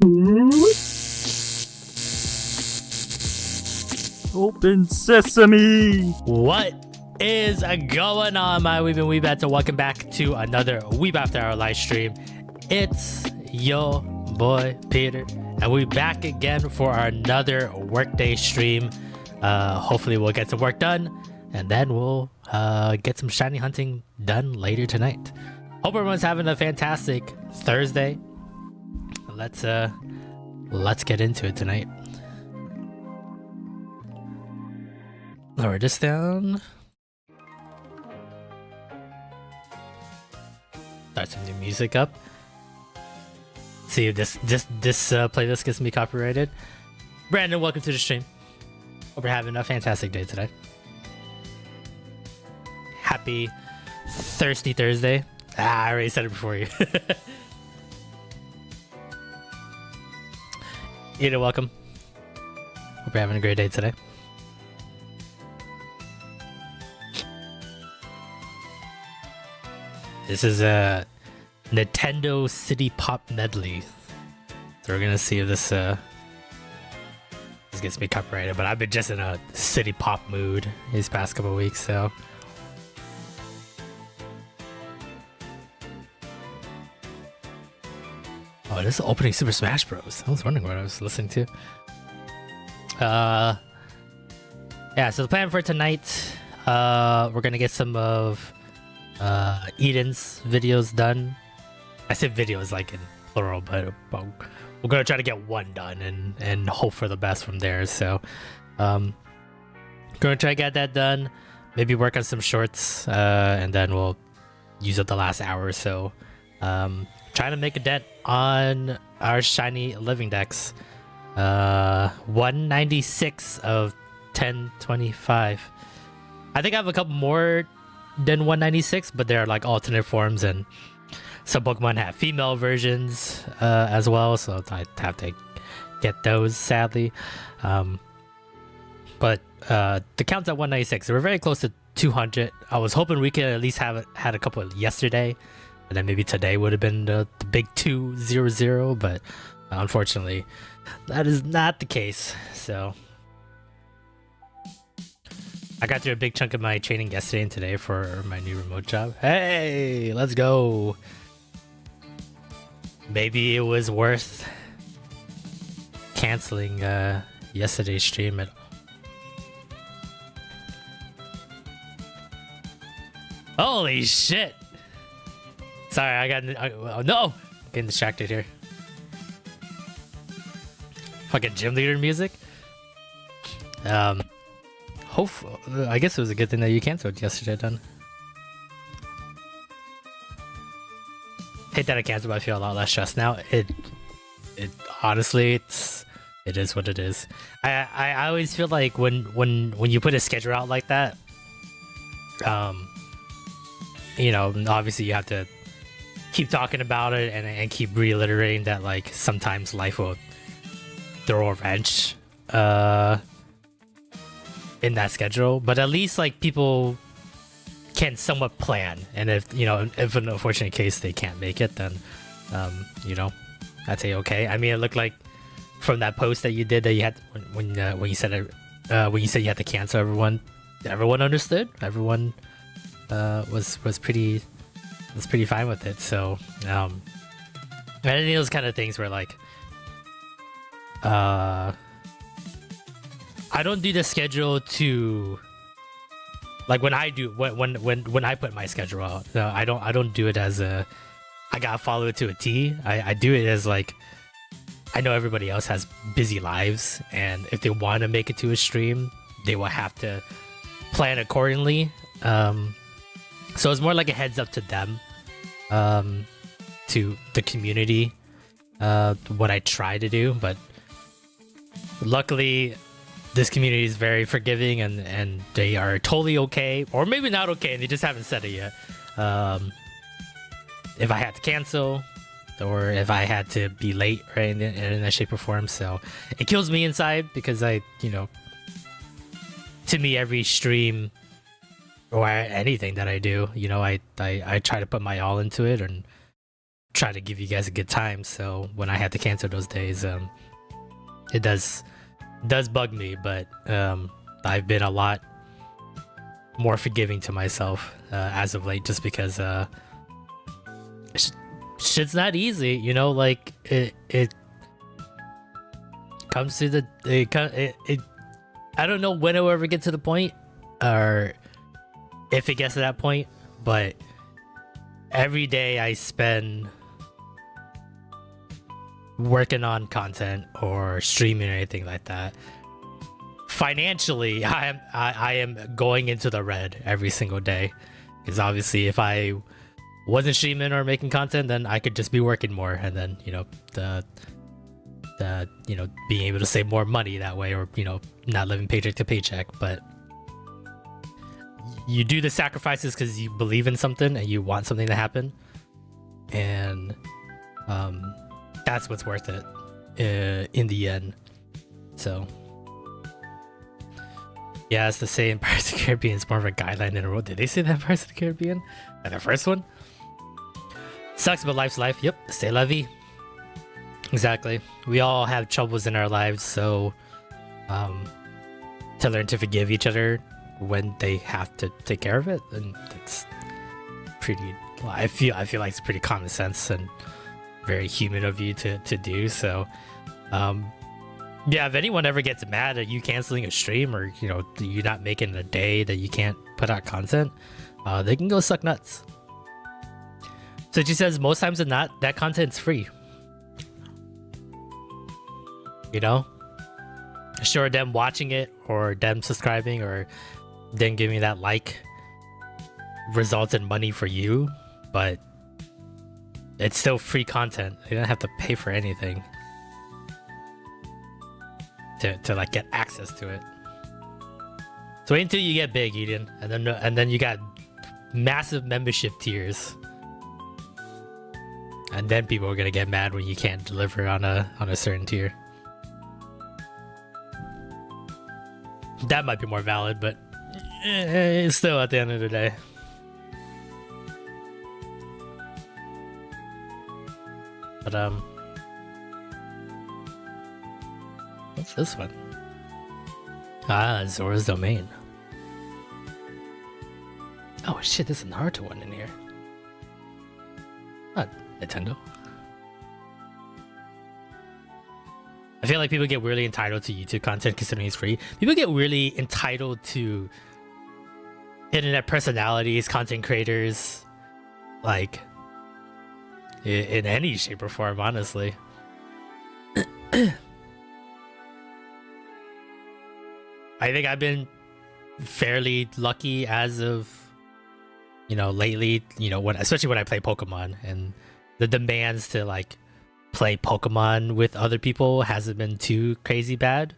Open sesame! What is going on, my Weeb and Weebats, and welcome back to another Weeb After Hour live stream. It's your boy Peter, and we're back again for another workday stream. Hopefully we'll get some work done, and then we'll get some shiny hunting done later tonight. Hope everyone's having a fantastic Thursday. Let's get into it tonight. Lower this down. Start some new music up. See if this playlist gets me copyrighted. Brandon, welcome to the stream. Hope you're having a fantastic day today. Happy Thirsty Thursday. I already said it before you. Ida, welcome. Hope you're having a great day today. This is a Nintendo City Pop medley. So we're gonna see if this gets me copyrighted, but I've been just in a city pop mood these past couple weeks, so. Oh, this is opening Super Smash Bros. I was wondering what I was listening to. Yeah, so the plan for tonight, we're gonna get some of Eden's videos done. I said videos like in plural, but we're gonna try to get one done and hope for the best from there. So gonna try to get that done, maybe work on some shorts, and then we'll use up the last hour or so trying to make a dent on our shiny living decks. 196 of 1025. I think I have a couple more than 196, but they're like alternate forms, and some Pokemon have female versions as well, so I have to get those, sadly. But the count's at 196, so we're very close to 200. I was hoping we could at least have had a couple yesterday, and then maybe today would have been the big 200, but unfortunately that is not the case. So I got through a big chunk of my training yesterday and today for my new remote job. Hey, let's go. Maybe it was worth canceling yesterday's stream. Holy shit. Sorry, I got no. Getting distracted here. Fucking gym leader music. I guess it was a good thing that you canceled yesterday, then. Hate that I canceled, but I feel a lot less stressed now. It honestly, it is what it is. I always feel like when you put a schedule out like that, you know, obviously you have to keep talking about it and keep reiterating that, like, sometimes life will throw a wrench in that schedule, but at least like people can somewhat plan, and if you know, if in an unfortunate case they can't make it, then you know, I'd say okay. I mean, it looked like from that post that you did that you had when you said it, when you said you had to cancel, everyone understood. Everyone was pretty fine with it. So I think those kind of things were like I don't do the schedule to, like, when I do when I put my schedule out. No, I don't do it as a I gotta follow it to a T. I do it as like I know everybody else has busy lives, and if they want to make it to a stream, they will have to plan accordingly. So it's more like a heads up to them, to the community, what I try to do. But luckily this community is very forgiving, and they are totally okay, or maybe not okay, and they just haven't said it yet. If I had to cancel, or if I had to be late, right, in a shape or form. So it kills me inside, because you know, to me, every stream or anything that I do, you know, I try to put my all into it, and try to give you guys a good time. So when I had to cancel those days, it does bug me, but I've been a lot more forgiving to myself as of late, just because shit's not easy, you know. Like it comes to it I don't know when it will ever get to the point, or if it gets to that point, but every day I spend working on content or streaming or anything like that, financially I am going into the red every single day. Because obviously if I wasn't streaming or making content, then I could just be working more, and then, you know, the you know, being able to save more money that way, or, you know, not living paycheck to paycheck. But you do the sacrifices because you believe in something and you want something to happen, and that's what's worth it in the end. So yeah, it's the same. Pirates of the Caribbean is more of a guideline than a rule. Did they say that in Pirates of the Caribbean? And the first one? Sucks, but life's life. Yep, c'est la vie. Exactly. We all have troubles in our lives, so to learn to forgive each other when they have to take care of it, and it's pretty. I feel like it's pretty common sense and very human of you to do. So, yeah, if anyone ever gets mad at you canceling a stream, or, you know, you not making a day that you can't put out content, they can go suck nuts. So she says most times than not, that content's free. You know, sure, them watching it or them subscribing or them giving that like results in money for you, but it's still free content. You don't have to pay for anything to like get access to it. So wait until you get big, Eden, and then you got massive membership tiers, and then people are gonna get mad when you can't deliver on a certain tier. That might be more valid, but it's still at the end of the day. But what's this one? Ah, Zora's Domain. Oh shit, there's a Naruto one in here. Not Nintendo. I feel like people get weirdly entitled to YouTube content considering it's free. People get weirdly entitled to internet personalities, content creators, like in any shape or form, honestly. I think I've been fairly lucky as of, you know, lately, you know, especially when I play Pokemon, and the demands to like play Pokemon with other people hasn't been too crazy bad.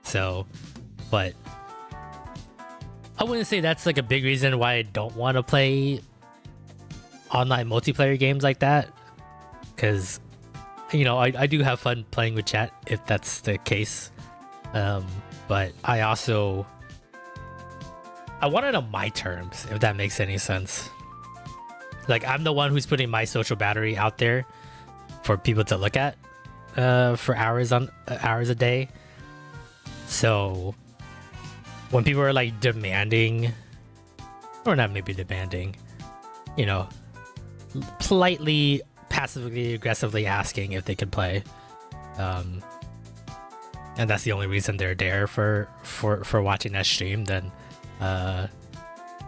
So, but I wouldn't say that's like a big reason why I don't want to play online multiplayer games like that, because, you know, I do have fun playing with chat if that's the case, but I want it on my terms, if that makes any sense. Like, I'm the one who's putting my social battery out there for people to look at for hours a day. So when people are like demanding, or not maybe demanding, you know, politely, passively, aggressively asking if they can play, and that's the only reason they're there for watching that stream, then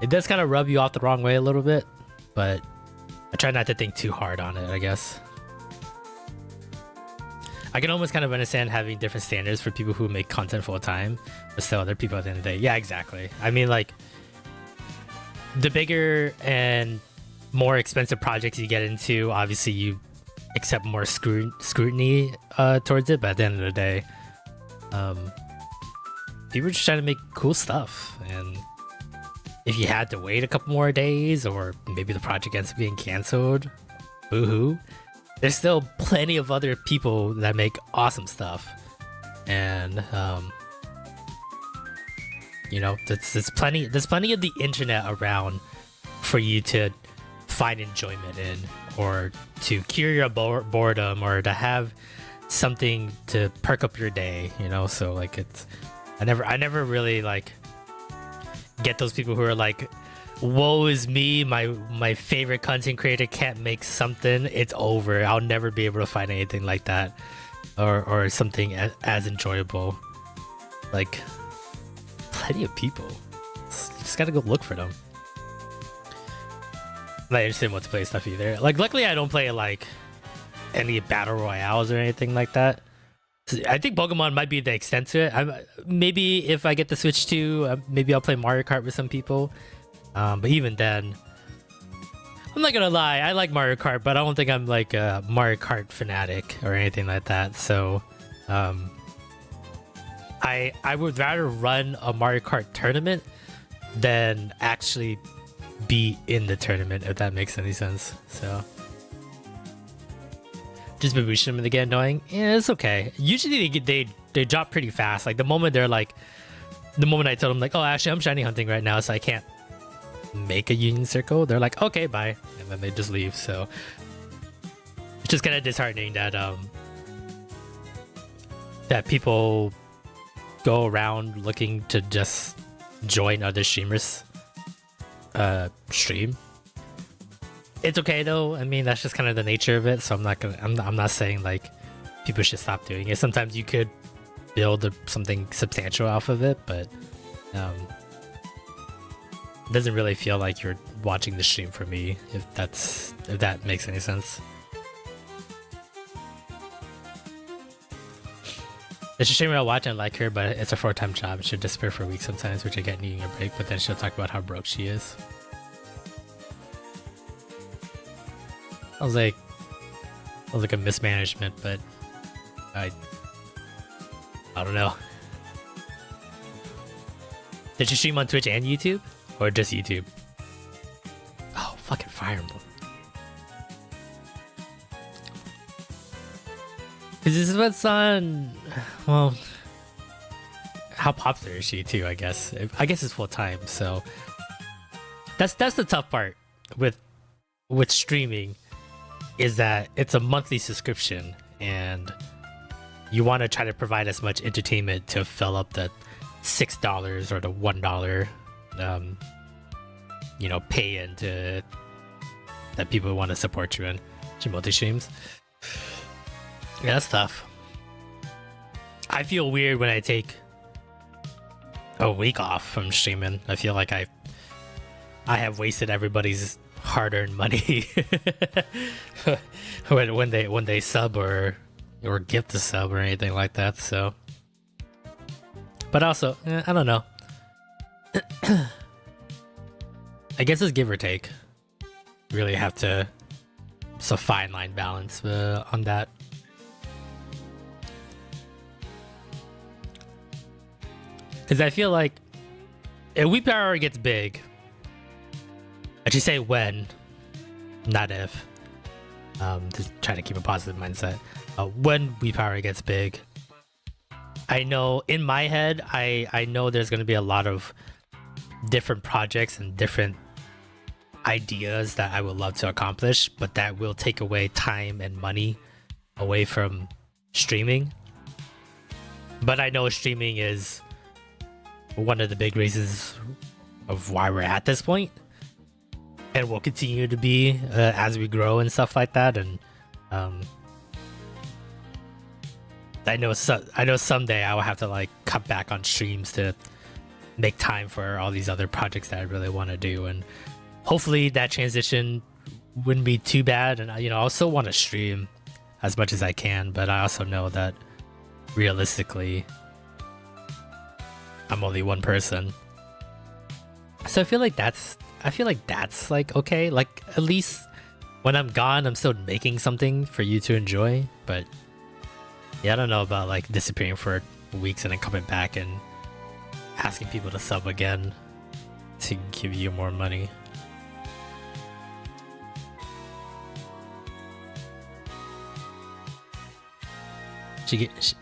it does kind of rub you off the wrong way a little bit. But I try not to think too hard on it, I guess. I can almost kind of understand having different standards for people who make content full time, but still other people at the end of the day. Yeah, exactly. I mean, like, the bigger and more expensive projects you get into, obviously you accept more scrutiny towards it, but at the end of the day, people are just trying to make cool stuff, and if you had to wait a couple more days, or maybe the project ends up being canceled, boo-hoo, there's still plenty of other people that make awesome stuff, and you know, there's plenty of the internet around for you to find enjoyment in, or to cure your boredom, or to have something to perk up your day, you know. So like it's I never really like get those people who are like, woe is me, my favorite content creator can't make something, it's over, I'll never be able to find anything like that, or something as enjoyable. Like plenty of people, you just gotta go look for them. I'm not interested in multiplayer stuff either. Like luckily I don't play like any battle royales or anything like that. I think Pokemon might be the extent to it. Maybe if I get the Switch too, maybe I'll play Mario Kart with some people. But even then, I'm not gonna lie, I like Mario Kart, but I don't think I'm like a Mario Kart fanatic or anything like that. So I would rather run a Mario Kart tournament than actually be in the tournament, if that makes any sense. So just been boosting them to get annoying. Yeah, it's okay. Usually they drop pretty fast. Like the moment I told them like, oh, actually I'm shiny hunting right now, so I can't make a union circle, they're like, okay, bye, and then they just leave. So it's just kind of disheartening that that people go around looking to just join other streamers stream. It's okay though. I mean, that's just kind of the nature of it. So I'm not saying like people should stop doing it. Sometimes you could build something substantial off of it, but it doesn't really feel like you're watching the stream for me, if that makes any sense. There's a streamer I watch and like her, but it's a full-time job. She'll disappear for weeks sometimes, which I get needing a break, but then she'll talk about how broke she is. I was like a mismanagement, but I don't know. Did you stream on Twitch and YouTube, or just YouTube? Oh, fucking Fire Emblem. Cause this is what's on. Well, how popular is she too? I guess it's full time, so that's the tough part with streaming, is that it's a monthly subscription and you want to try to provide as much entertainment to fill up the $6 or the $1 pay into that people want to support you in multi streams. Yeah, that's tough. I feel weird when I take a week off from streaming. I feel like I have wasted everybody's hard-earned money when they sub or gift a sub or anything like that. So, but also, I don't know. I guess it's give or take. You really have to. It's a fine line balance on that. Because I feel like if Weeb Power gets big, I should say when, not if. Just try to keep a positive mindset. When Weeb Power gets big, I know in my head, I know there's going to be a lot of different projects and different ideas that I would love to accomplish, but that will take away time and money away from streaming. But I know streaming is one of the big reasons of why we're at this point, and will continue to be as we grow and stuff like that. And I know someday I will have to like cut back on streams to make time for all these other projects that I really want to do, and hopefully that transition wouldn't be too bad. And I'll still want to stream as much as I can, but I also know that realistically I'm only one person, so I feel like that's like okay. Like at least when I'm gone, I'm still making something for you to enjoy. But yeah, I don't know about like disappearing for weeks and then coming back and asking people to sub again to give you more money.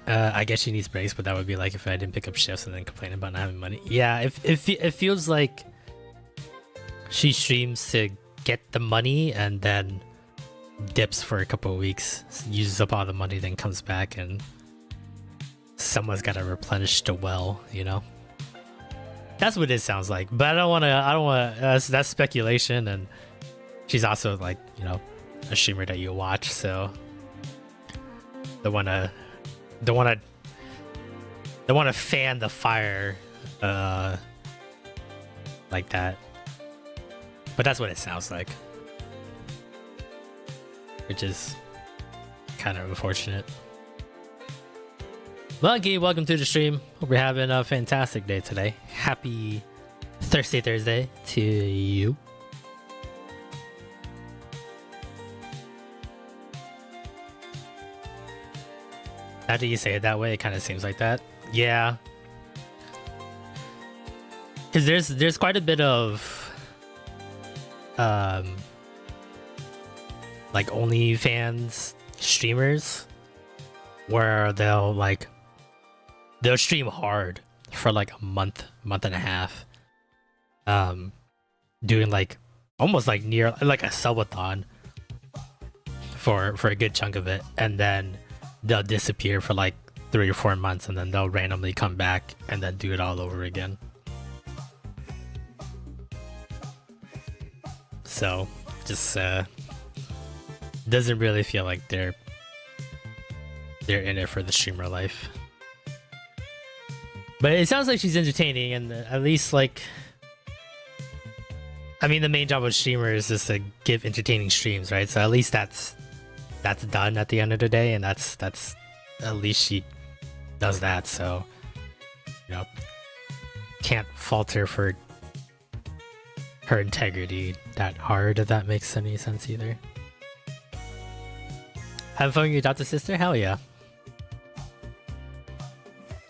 I guess she needs breaks, but that would be like if I didn't pick up shifts and then complain about not having money. Yeah, it feels like she streams to get the money and then dips for a couple of weeks, uses up all the money, then comes back, and someone's got to replenish the well, you know? That's what it sounds like. But I don't want to, that's speculation, and she's also like, you know, a streamer that you watch, so don't want to fan the fire like that. But that's what it sounds like, which is kind of unfortunate. Monkey, welcome to the stream. Hope you're having a fantastic day today. Happy Thursday to you. After you say it that way, it kind of seems like that. Yeah, because there's quite a bit of like OnlyFans streamers where they'll stream hard for like a month and a half, doing like almost like near like a subathon for a good chunk of it, and then they'll disappear for like 3 or 4 months, and then they'll randomly come back and then do it all over again. So just doesn't really feel like they're in it for the streamer life. But it sounds like she's entertaining, and at least like, I mean, the main job of streamers is to give entertaining streams, right? So at least that's done at the end of the day, and that's at least she does that. So, you know, can't falter for her integrity that hard, if that makes any sense either. Have fun with your adopted sister? Hell yeah.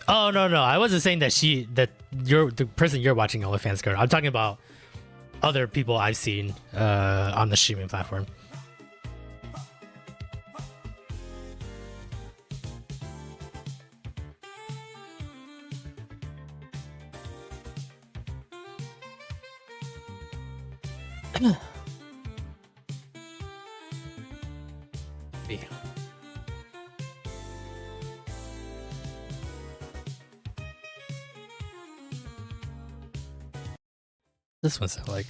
Oh no, I wasn't saying that you're the person you're watching OnlyFans girl. I'm talking about other people I've seen on the streaming platform. This one's like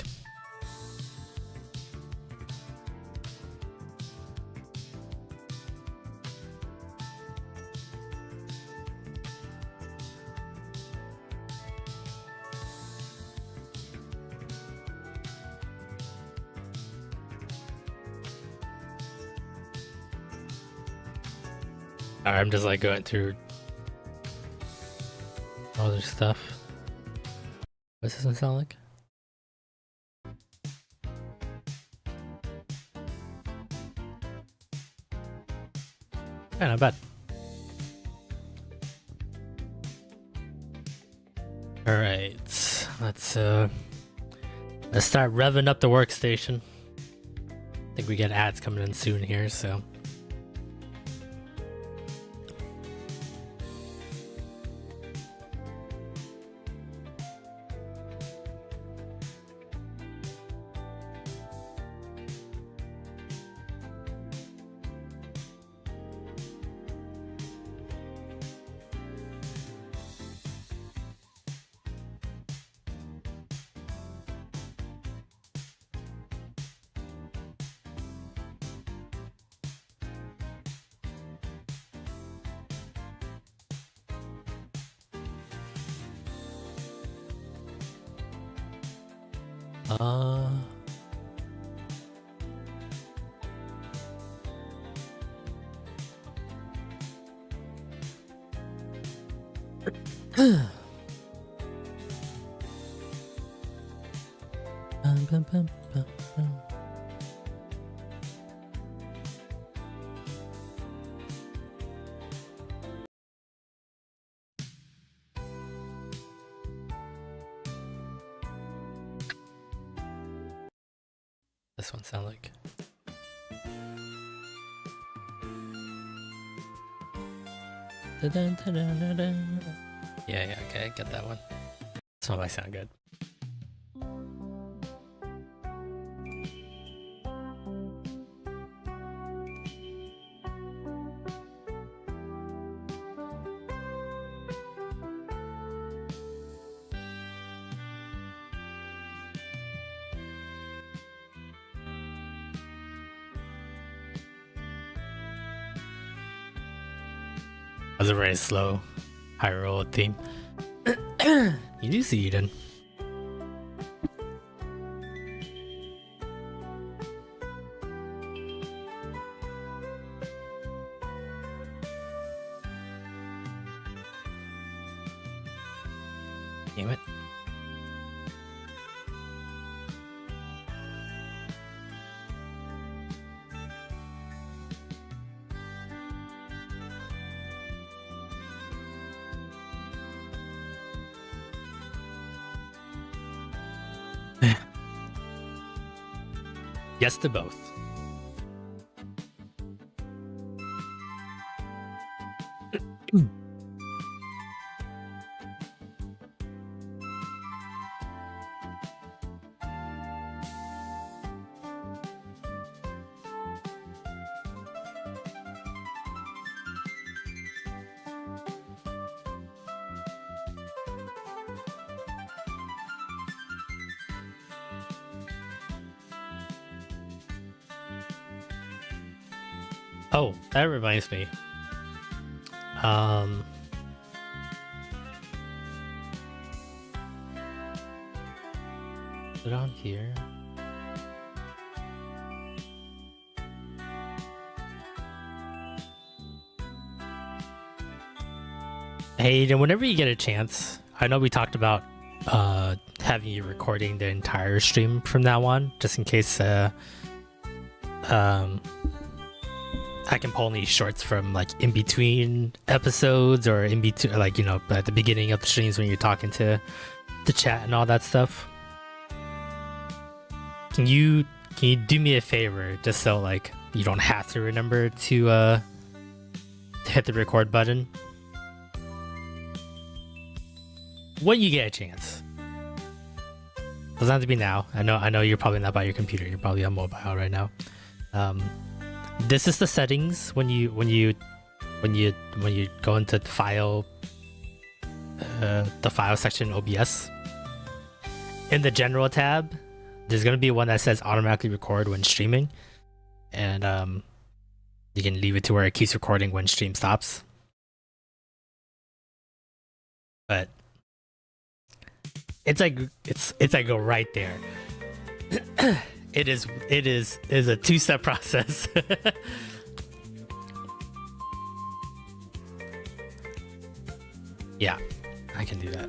I'm just like going through all this stuff. What's this one sound like? Yeah, not bad. All right, let's start revving up the workstation. I think we get ads coming in soon here, so. This one sound like. Yeah, okay, get that one. This one might sound good. was a very slow high roll theme. You do see Eden. Damn it. Yes to both. Oh, that reminds me. Put on here. Hey, and whenever you get a chance, I know we talked about having you recording the entire stream from now on, just in case I can pull any shorts from like in between episodes or in between, like, you know, at the beginning of the streams when you're talking to the chat and all that stuff. Can you do me a favor, just so like you don't have to remember to hit the record button when you get a chance? Doesn't have to be now. I know you're probably not by your computer. You're probably on mobile right now. This is the settings when you go into the file section in OBS. In the general tab, there's gonna be one that says automatically record when streaming, and you can leave it to where it keeps recording when stream stops. But it's like right there. It is a two-step process. Yeah, I can do that.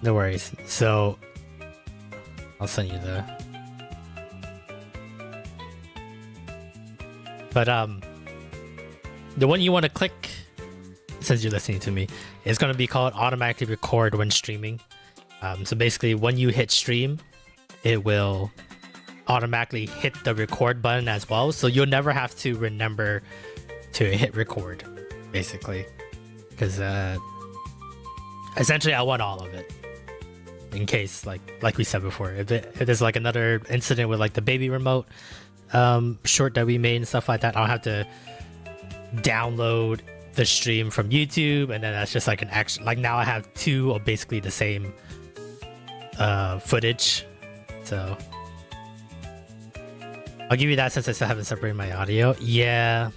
No worries. So I'll send you the. But the one you want to click, since you're listening to me, is going to be called automatically record when streaming. So basically, when you hit stream, it will automatically hit the record button as well. So you'll never have to remember to hit record, basically, because essentially I want all of it in case, like we said before, if there's like another incident with like the baby remote short that we made and stuff like that, I'll have to download the stream from YouTube, and then that's just like an extra. Like now I have two of basically the same footage, so I'll give you that since I still haven't separated my audio. Yeah.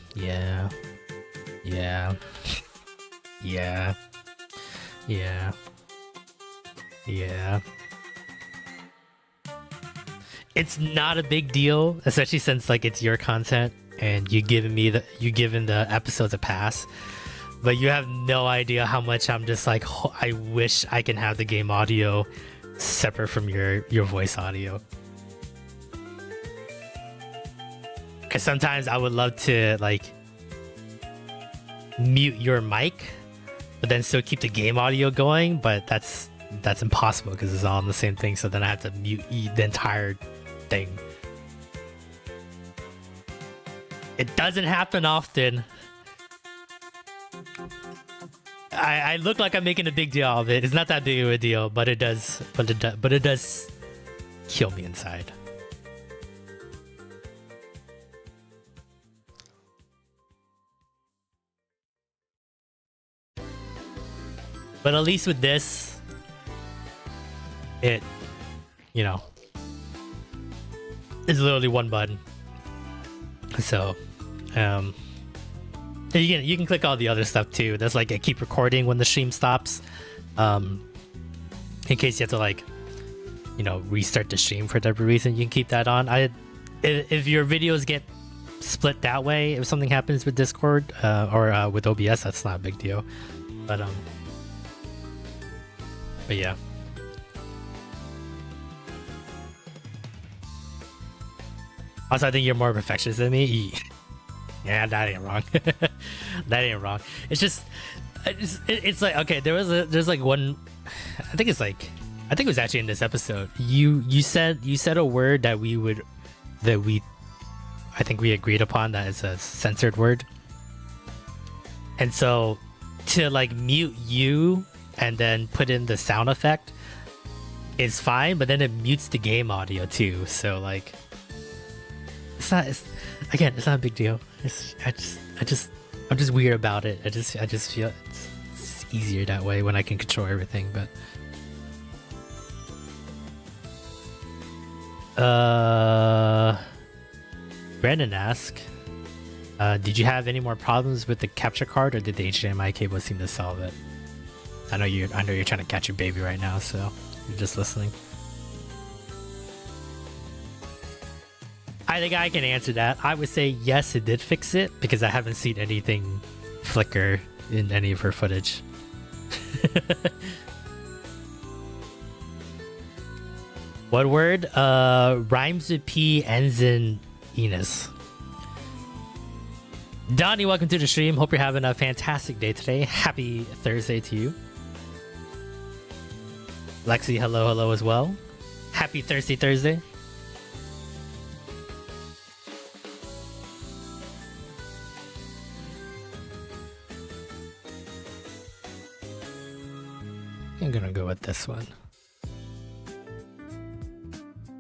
It's not a big deal, especially since like it's your content and you given the episodes a pass. But you have no idea how much I'm just like, I wish I can have the game audio separate from your voice audio. Because sometimes I would love to like mute your mic, but then still keep the game audio going. But that's impossible because it's all on the same thing. So then I have to mute the entire thing. It doesn't happen often. I look like I'm making a big deal of it. It's not that big of a deal, but it does. But it does kill me inside. But at least with this, it you know, it's literally one button. So, you can click all the other stuff too. There's like a keep recording when the stream stops, in case you have to like, you know, restart the stream for whatever reason. You can keep that on. If your videos get split that way, if something happens with Discord or with OBS, that's not a big deal. But yeah. Also, I think you're more perfectionist than me. Yeah, that ain't wrong. That ain't wrong. It's just, it's like, okay, there's like one, I think it was actually in this episode. You said a word that I think we agreed upon that is a censored word. And so to like mute you and then put in the sound effect is fine, but then it mutes the game audio too. So like, it's not a big deal. I'm just weird about it. I just feel it's easier that way when I can control everything. But Brandon asked, did you have any more problems with the capture card, or did the HDMI cable seem to solve it? I know you're trying to catch your baby right now, so you're just listening. I think I can answer that. I would say yes, it did fix it, because I haven't seen anything flicker in any of her footage. What word? Rhymes with P, ends in Enos. Donnie, welcome to the stream. Hope you're having a fantastic day today. Happy Thursday to you. Lexi, hello as well. Happy Thursday. I'm gonna go with this one.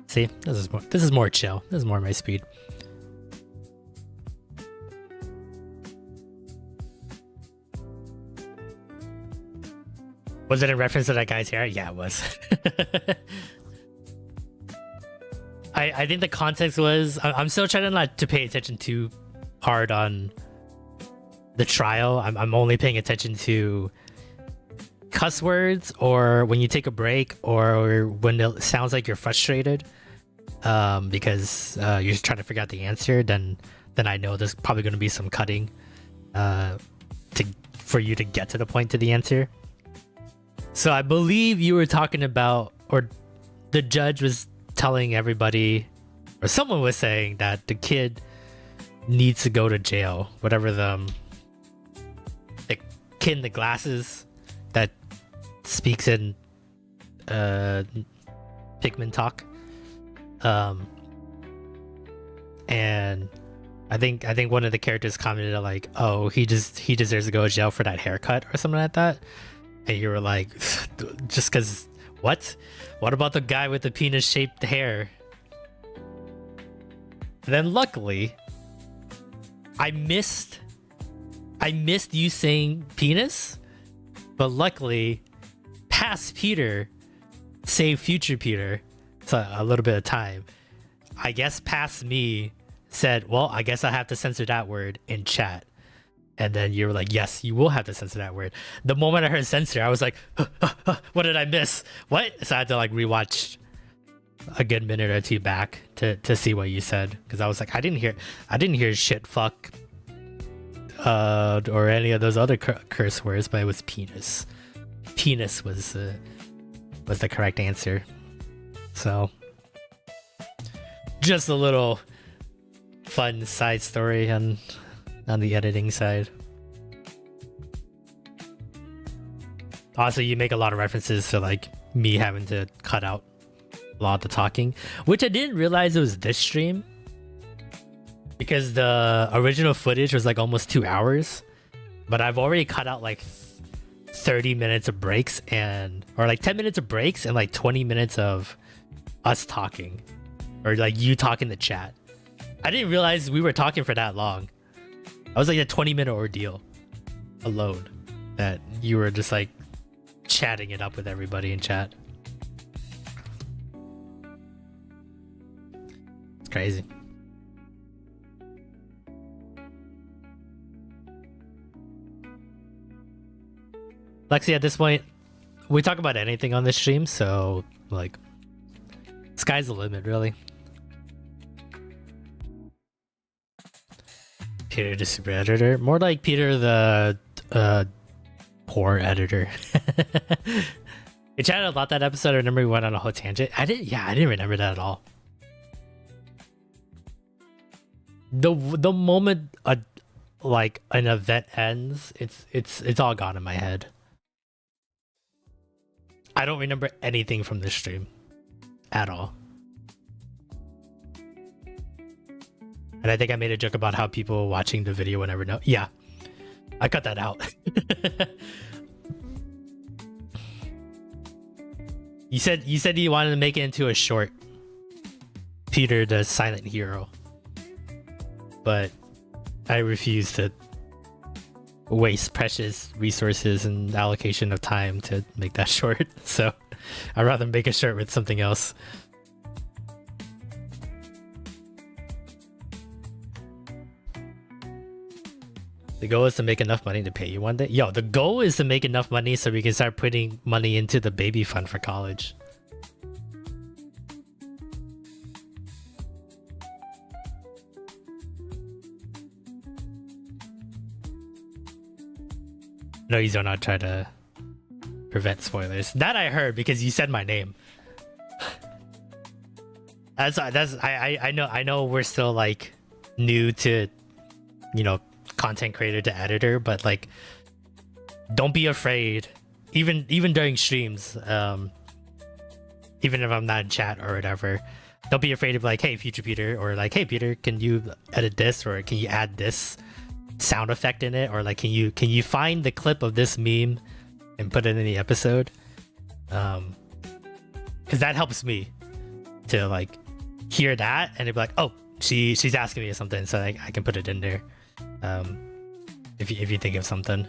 See, this is more chill. This is more my speed. Was it in reference to that guy's hair? Yeah, it was. I think the context was, I'm still trying not to pay attention too hard on the trial. I'm only paying attention to cuss words, or when you take a break, or when it sounds like you're frustrated because you're trying to figure out the answer. Then I know there's probably going to be some cutting for you to get to the point to the answer. So I believe you were talking about, or the judge was telling everybody, or someone was saying that the kid needs to go to jail. Whatever the kid in the glasses that speaks in Pikmin talk, and I think one of the characters commented like, "Oh, he deserves to go to jail for that haircut" or something like that. And you were like, just because what? What about the guy with the penis-shaped hair? And then luckily, I missed you saying penis, but luckily, past Peter saved future Peter. So a little bit of time. I guess past me said, well, I guess I have to censor that word in chat. And then you were like, yes, you will have to censor that word. The moment I heard censor, I was like, what did I miss? What? So I had to like rewatch a good minute or two back to see what you said, because I was like, I didn't hear shit, fuck, or any of those other curse words, but it was penis. Penis was the correct answer. So just a little fun side story on the editing side. Also, you make a lot of references to like me having to cut out a lot of the talking, which I didn't realize it was this stream, because the original footage was like almost 2 hours, but I've already cut out like 30 minutes of breaks, or like 10 minutes of breaks and like 20 minutes of us talking, or like you talking to chat. I didn't realize we were talking for that long. I was like a 20-minute ordeal alone, that you were just like chatting it up with everybody in chat. Crazy. Lexi, at this point, we talk about anything on this stream, so like, sky's the limit, really. Peter the super editor, more like Peter the poor editor. We chatted about that episode. I remember we went on a whole tangent. I didn't remember that at all. The moment like an event ends, it's all gone in my head. I don't remember anything from this stream at all. And I think I made a joke about how people watching the video would never know. Yeah, I cut that out. You said you wanted to make it into a short. Peter the silent hero. But I refuse to waste precious resources and allocation of time to make that short. So I'd rather make a short with something else. The goal is to make enough money to pay you one day. Yo, the goal is to make enough money so we can start putting money into the baby fund for college. No, you do not try to prevent spoilers. That I heard because you said my name. I know we're still like new to, you know, content creator to editor, but like, don't be afraid. Even during streams, even if I'm not in chat or whatever, don't be afraid of like, hey, future Peter, or like, hey, Peter, can you edit this, or can you add this sound effect in it, or like, can you find the clip of this meme and put it in the episode? Because that helps me to like hear that and it'd be like, oh, she's asking me something, so I can put it in there. If you think of something.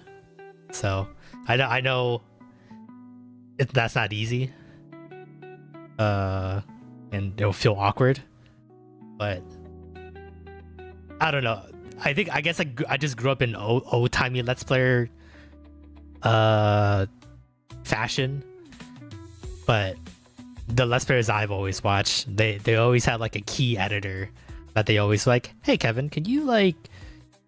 So I know that's not easy, and it'll feel awkward, but I don't know. I guess I just grew up in old timey Let's Player fashion, but the Let's Players I've always watched, they always had like a key editor that they always like, hey Kevin, can you like,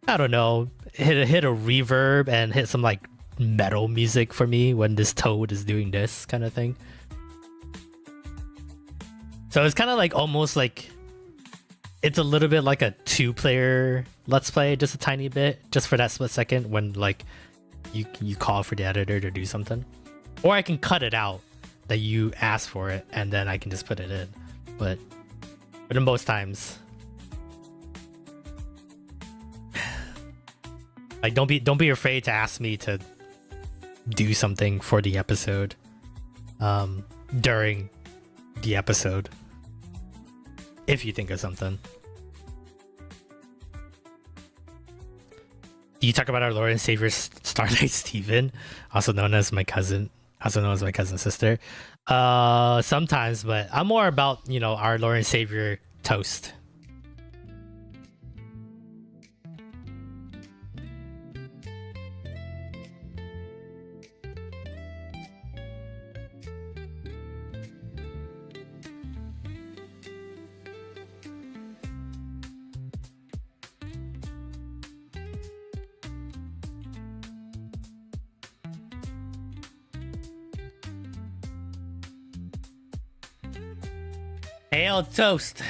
I don't know, hit a reverb and hit some like metal music for me when this toad is doing this kind of thing. So it's kind of like almost like it's a little bit like a 2-player Let's Play, just a tiny bit, just for that split second when like you call for the editor to do something, or I can cut it out that you ask for it and then I can just put it in. But in most times, like, don't be afraid to ask me to do something for the episode during the episode if you think of something. You talk about our Lord and Savior Starlight Steven, also known as my cousin's sister. Sometimes, but I'm more about, you know, our Lord and Savior Toast. Hail toast.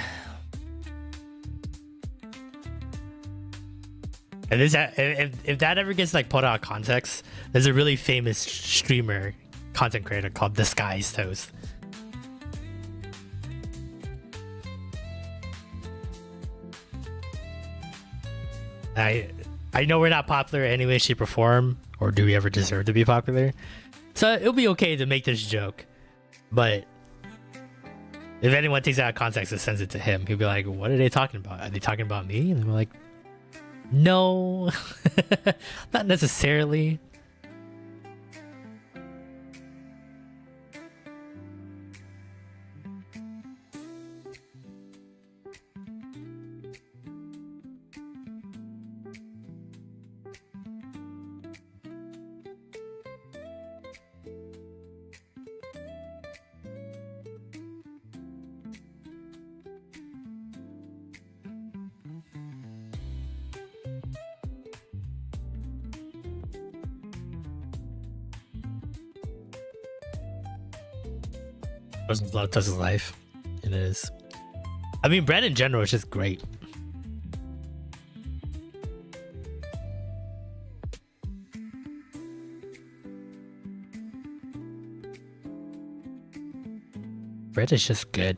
And this, if that ever gets like put out of context, there's a really famous streamer, content creator called Disguise Toast. I know we're not popular any way, shape, or form, or do we ever deserve to be popular? So it'll be okay to make this joke, but if anyone takes it out of context and sends it to him, he'll be like, what are they talking about? Are they talking about me? And I'm like, no, not necessarily. Person's love touches life. It is. I mean, bread in general is just great. Bread is just good.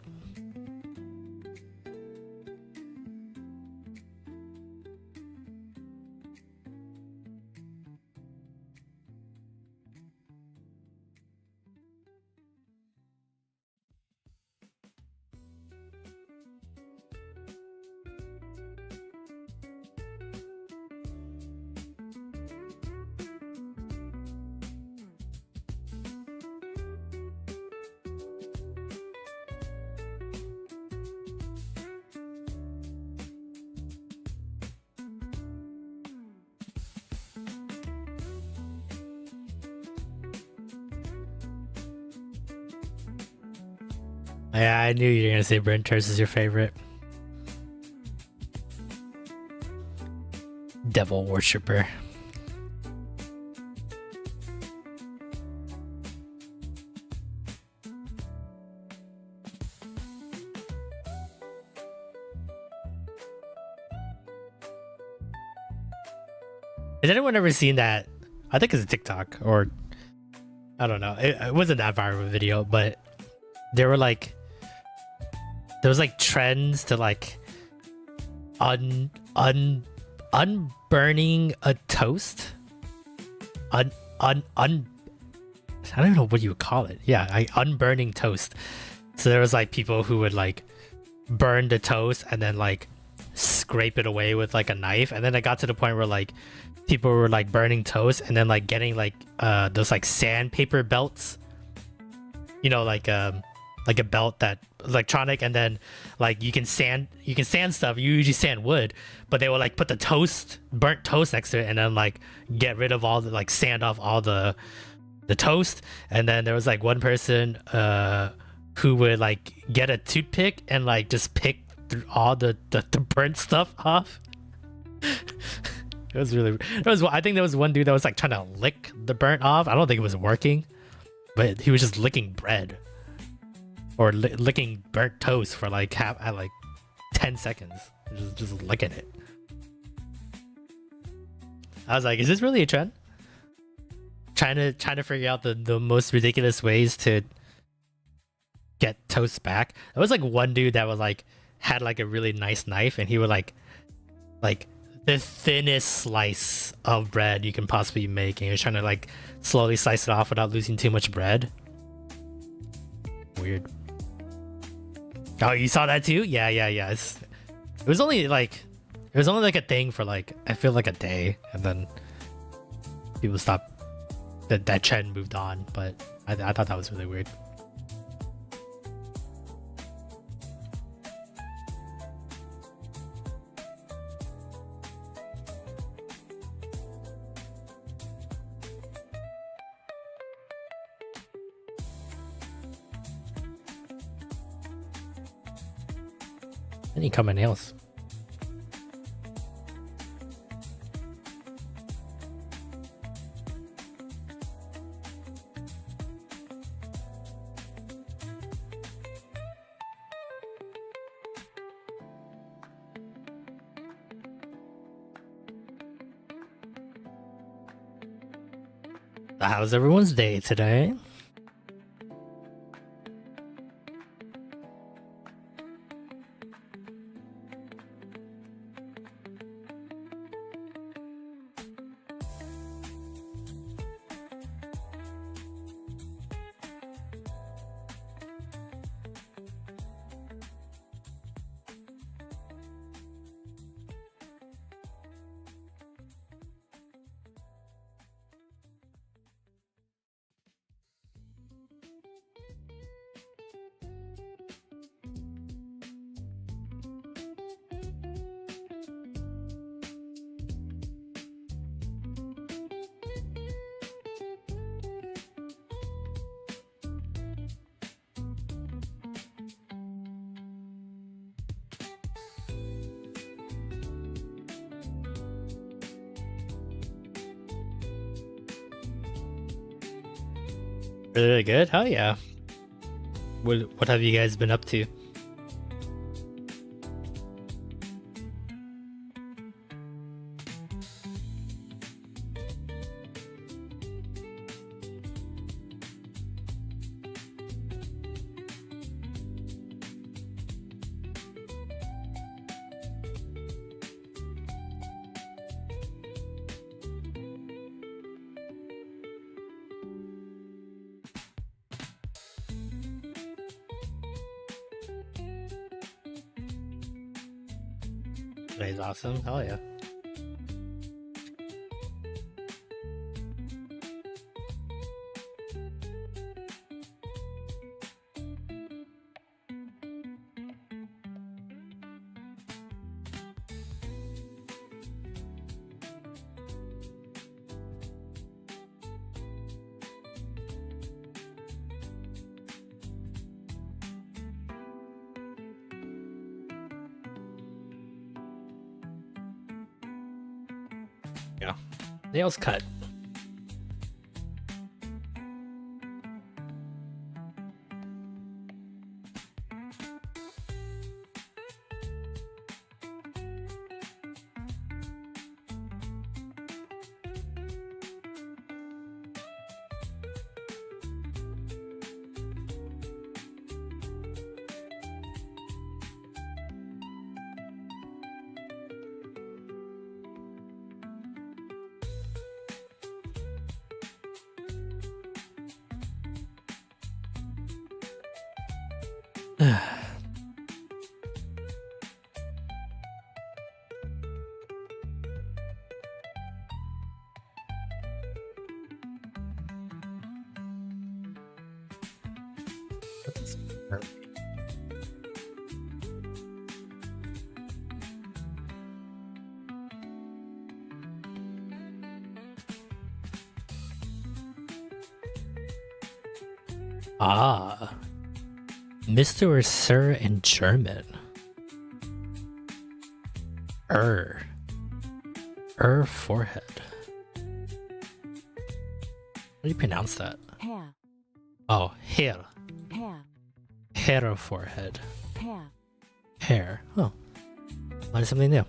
Yeah, I knew you were gonna say burnt toast is your favorite. Devil worshipper. Has anyone ever seen that? I think it's a TikTok, or I don't know. It wasn't that viral of a video, but there were like, there was like trends to like unburning a toast. I don't even know what you would call it. Yeah, unburning toast. So there was like people who would like burn the toast and then like scrape it away with like a knife, and then it got to the point where like people were like burning toast and then like getting like those like sandpaper belts, you know, like a belt that electronic, and then like you can sand stuff. You usually sand wood, but they will like put the burnt toast next to it and then like get rid of all the, like sand off all the toast. And then there was like one person who would like get a toothpick and like just pick through all the burnt stuff off. It was really, I think there was one dude that was like trying to lick the burnt off. I don't think it was working, but he was just licking bread or licking burnt toast for like 10 seconds, just licking it. I was like, is this really a trend? Trying to figure out the most ridiculous ways to get toast back. There was like one dude that was like had like a really nice knife, and he would like the thinnest slice of bread you can possibly make, and he was trying to like slowly slice it off without losing too much bread. Weird. Oh, you saw that too? Yeah. It was only like a thing for like, I feel like a day, and then people stopped. That trend moved on, but I thought that was really weird. I need to cut my nails. How's everyone's day today? Really good? Hell yeah. What have you guys been up to? Today's awesome. Hell yeah. Yeah. Nails cut. Ah, Mr. or Sir in German. Forehead. How do you pronounce that? Hair. Oh, hair. Hair. Hair of forehead. Hair. Hair. Oh, learn something new.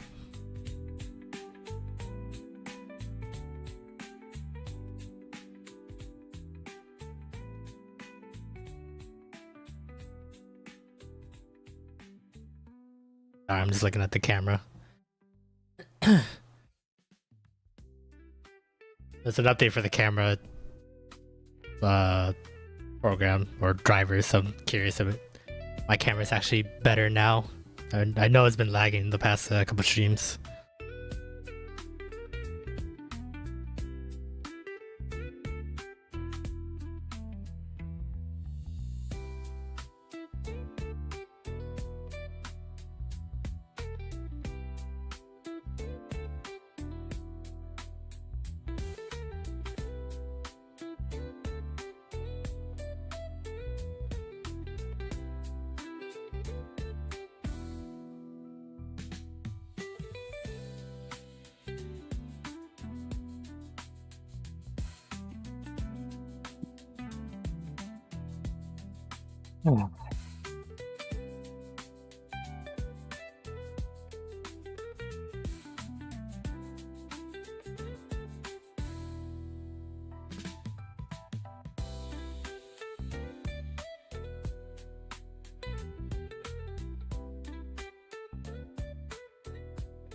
Sorry, I'm just looking at the camera. There's an update for the camera program or driver, so I'm curious if my camera's actually better now. I know it's been lagging the past couple streams.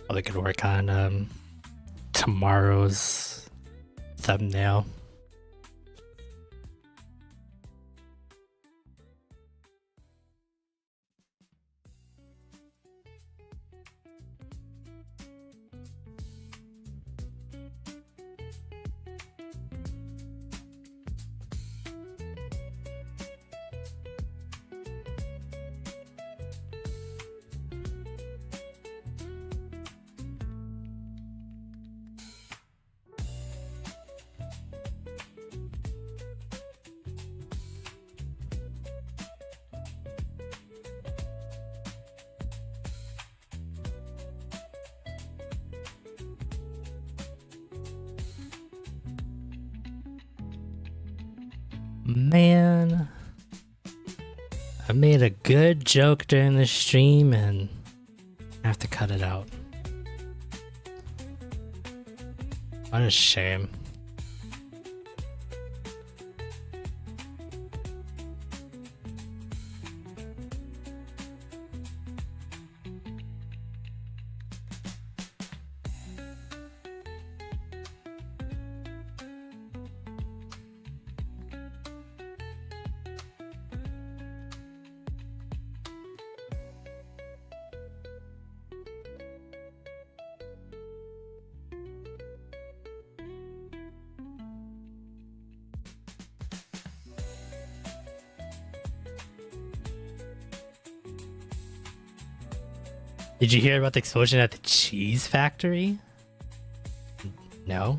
Probably could work on tomorrow's thumbnail. Man, I made a good joke during the stream and I have to cut it out. What a shame. Did you hear about the explosion at the cheese factory? No?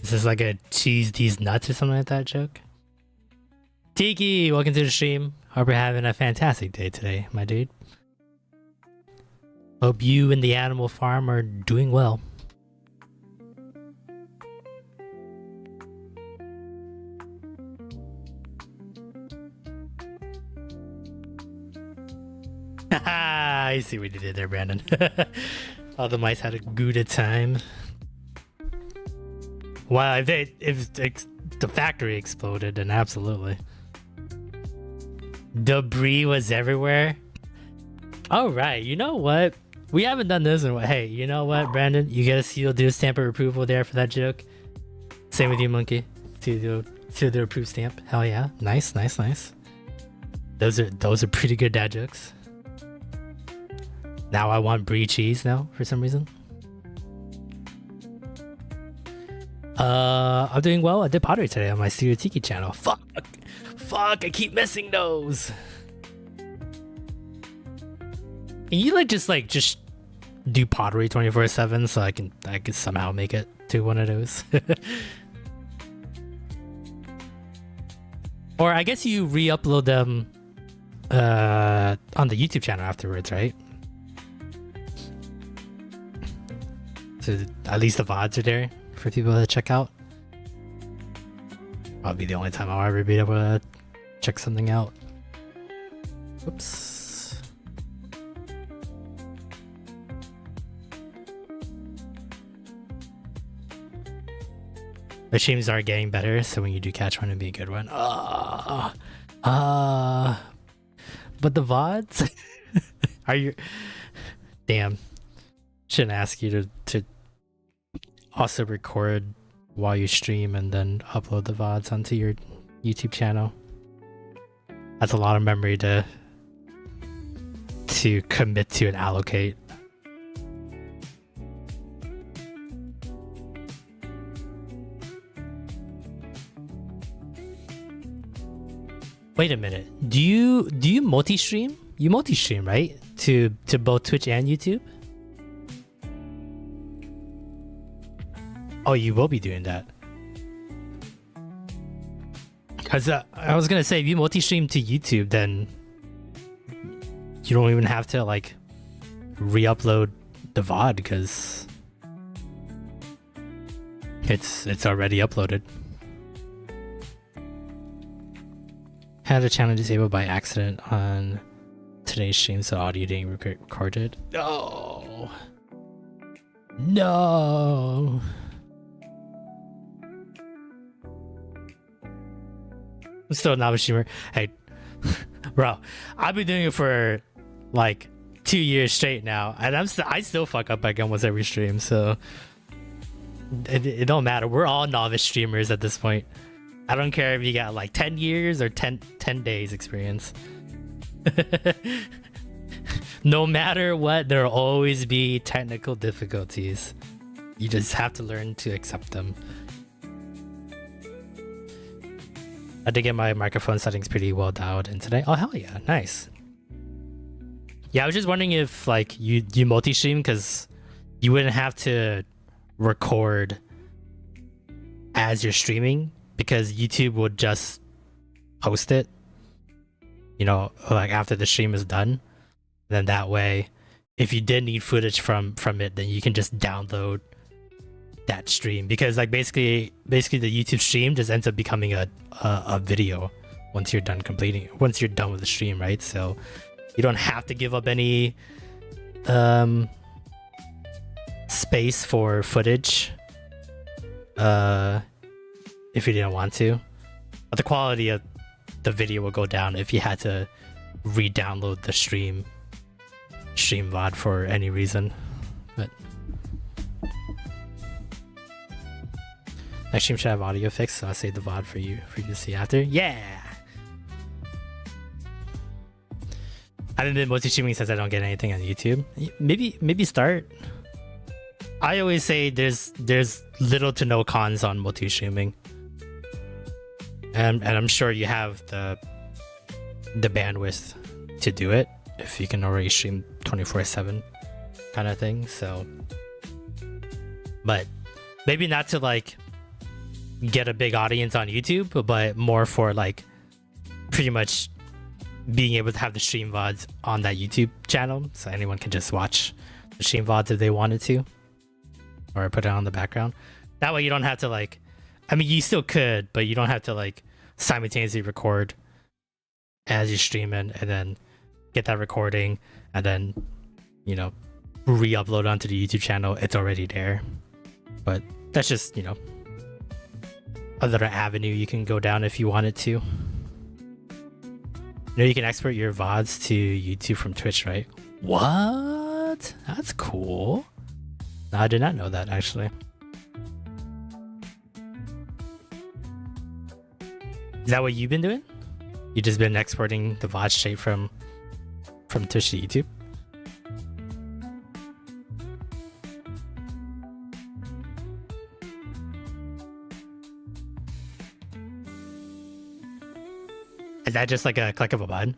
Is this like a cheese these nuts or something like that joke? Tiki, welcome to the stream. Hope you're having a fantastic day today, my dude. Hope you and the animal farm are doing well. I see what you did there, Brandon. All the mice had a good time. Wow, if the factory exploded, then absolutely. Debris was everywhere. All right, you know what? We haven't done this in what? Hey, you know what, Brandon? You get a seal, do a stamp of approval there for that joke. Same with you, Monkey. To the approved stamp. Hell yeah, nice, nice, nice. Those are pretty good dad jokes. Now I want brie cheese now for some reason. I'm doing well. I did pottery today on my Studio Tiki channel. Fuck, I keep missing those. Can you just do pottery 24/7 so I can somehow make it to one of those? Or I guess you re-upload them on the YouTube channel afterwards, right? So at least the VODs are there for people to check out. Probably the only time I'll ever be able to check something out. Whoops. The streams are getting better, so when you do catch one, it'd be a good one. But the VODs? Are you... Damn. Shouldn't ask you to also record while you stream and then upload the VODs onto your YouTube channel. That's a lot of memory to commit to and allocate. Wait a minute. Do you multi-stream? You multi-stream, right? To both Twitch and YouTube? Oh, you will be doing that. Because I was gonna say, if you multi-stream to YouTube, then you don't even have to re-upload the VOD because it's already uploaded. Had a channel disabled by accident on today's stream, so audio didn't recorded. No. No. I'm still a novice streamer. Hey, bro, I've been doing it for 2 years straight now, and I still fuck up like almost every stream. So it don't matter. We're all novice streamers at this point. I don't care if you got 10 years or 10 days experience. No matter what, there'll always be technical difficulties. You just have to learn to accept them. I did get my microphone settings pretty well dialed in today. Oh, hell yeah. Nice. Yeah, I was just wondering if you multi-stream because you wouldn't have to record as you're streaming because YouTube would just post it, after the stream is done. Then that way, if you did need footage from it, then you can just download that stream because basically the YouTube stream just ends up becoming a video once you're done with the stream, right? So you don't have to give up any space for footage if you didn't want to, but the quality of the video will go down if you had to re-download the stream VOD for any reason. But next stream should have audio fixed, so I'll save the VOD for you to see after. Yeah! I haven't been multi-streaming since I don't get anything on YouTube. Maybe start. I always say there's little to no cons on multi-streaming. And I'm sure you have the bandwidth to do it if you can already stream 24/7 kind of thing. So, but maybe not to like get a big audience on YouTube, but more for like pretty much being able to have the stream VODs on that YouTube channel, so anyone can just watch the stream VODs if they wanted to, or put it on the background. That way you don't have to like, I mean, you still could, but you don't have to like simultaneously record as you're streaming and then get that recording and then, you know, re-upload onto the YouTube channel. It's already there. But that's just, you know, another avenue you can go down if you wanted to. You know, you can export your VODs to YouTube from Twitch, right? What? That's cool. No, I did not know that, actually. Is that what you've been doing? You just been exporting the VOD straight from Twitch to YouTube? Is that just like a click of a button?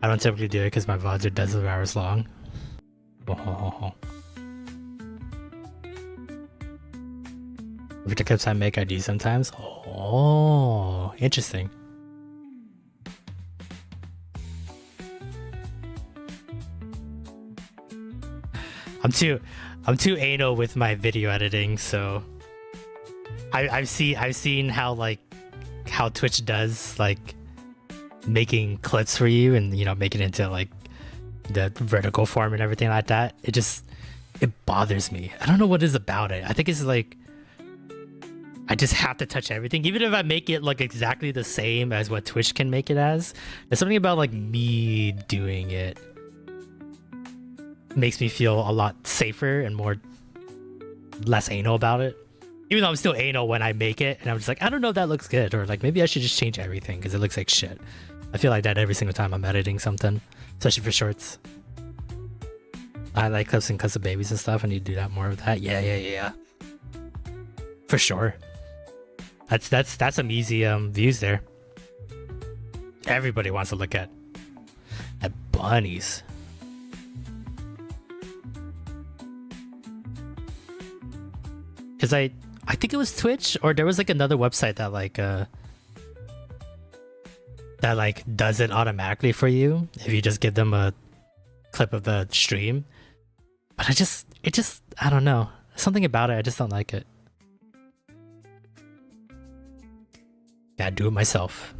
I don't typically do it because my VODs are dozens of hours long. With the clips I make, I do sometimes. Oh, interesting. I'm too anal with my video editing, so I've seen how Twitch does like making clips for you and, you know, make it into like the vertical form and everything like that. It bothers me. I don't know what it is about it. I think it's like I just have to touch everything, even if I make it like exactly the same as what Twitch can make it as. There's something about like me doing it makes me feel a lot safer and less anal about it. Even though I'm still anal when I make it, and I'm just like, I don't know if that looks good, or like maybe I should just change everything because it looks like shit. I feel like that every single time I'm editing something, especially for shorts. I like clips and cuts of babies and stuff. I need to do that more of that. Yeah. For sure. That's some easy views there. Everybody wants to look at bunnies. Cause I think it was Twitch, or there was like another website that does it automatically for you if you just give them a clip of the stream. But I don't know, something about it, I just don't like it. Gotta do it myself.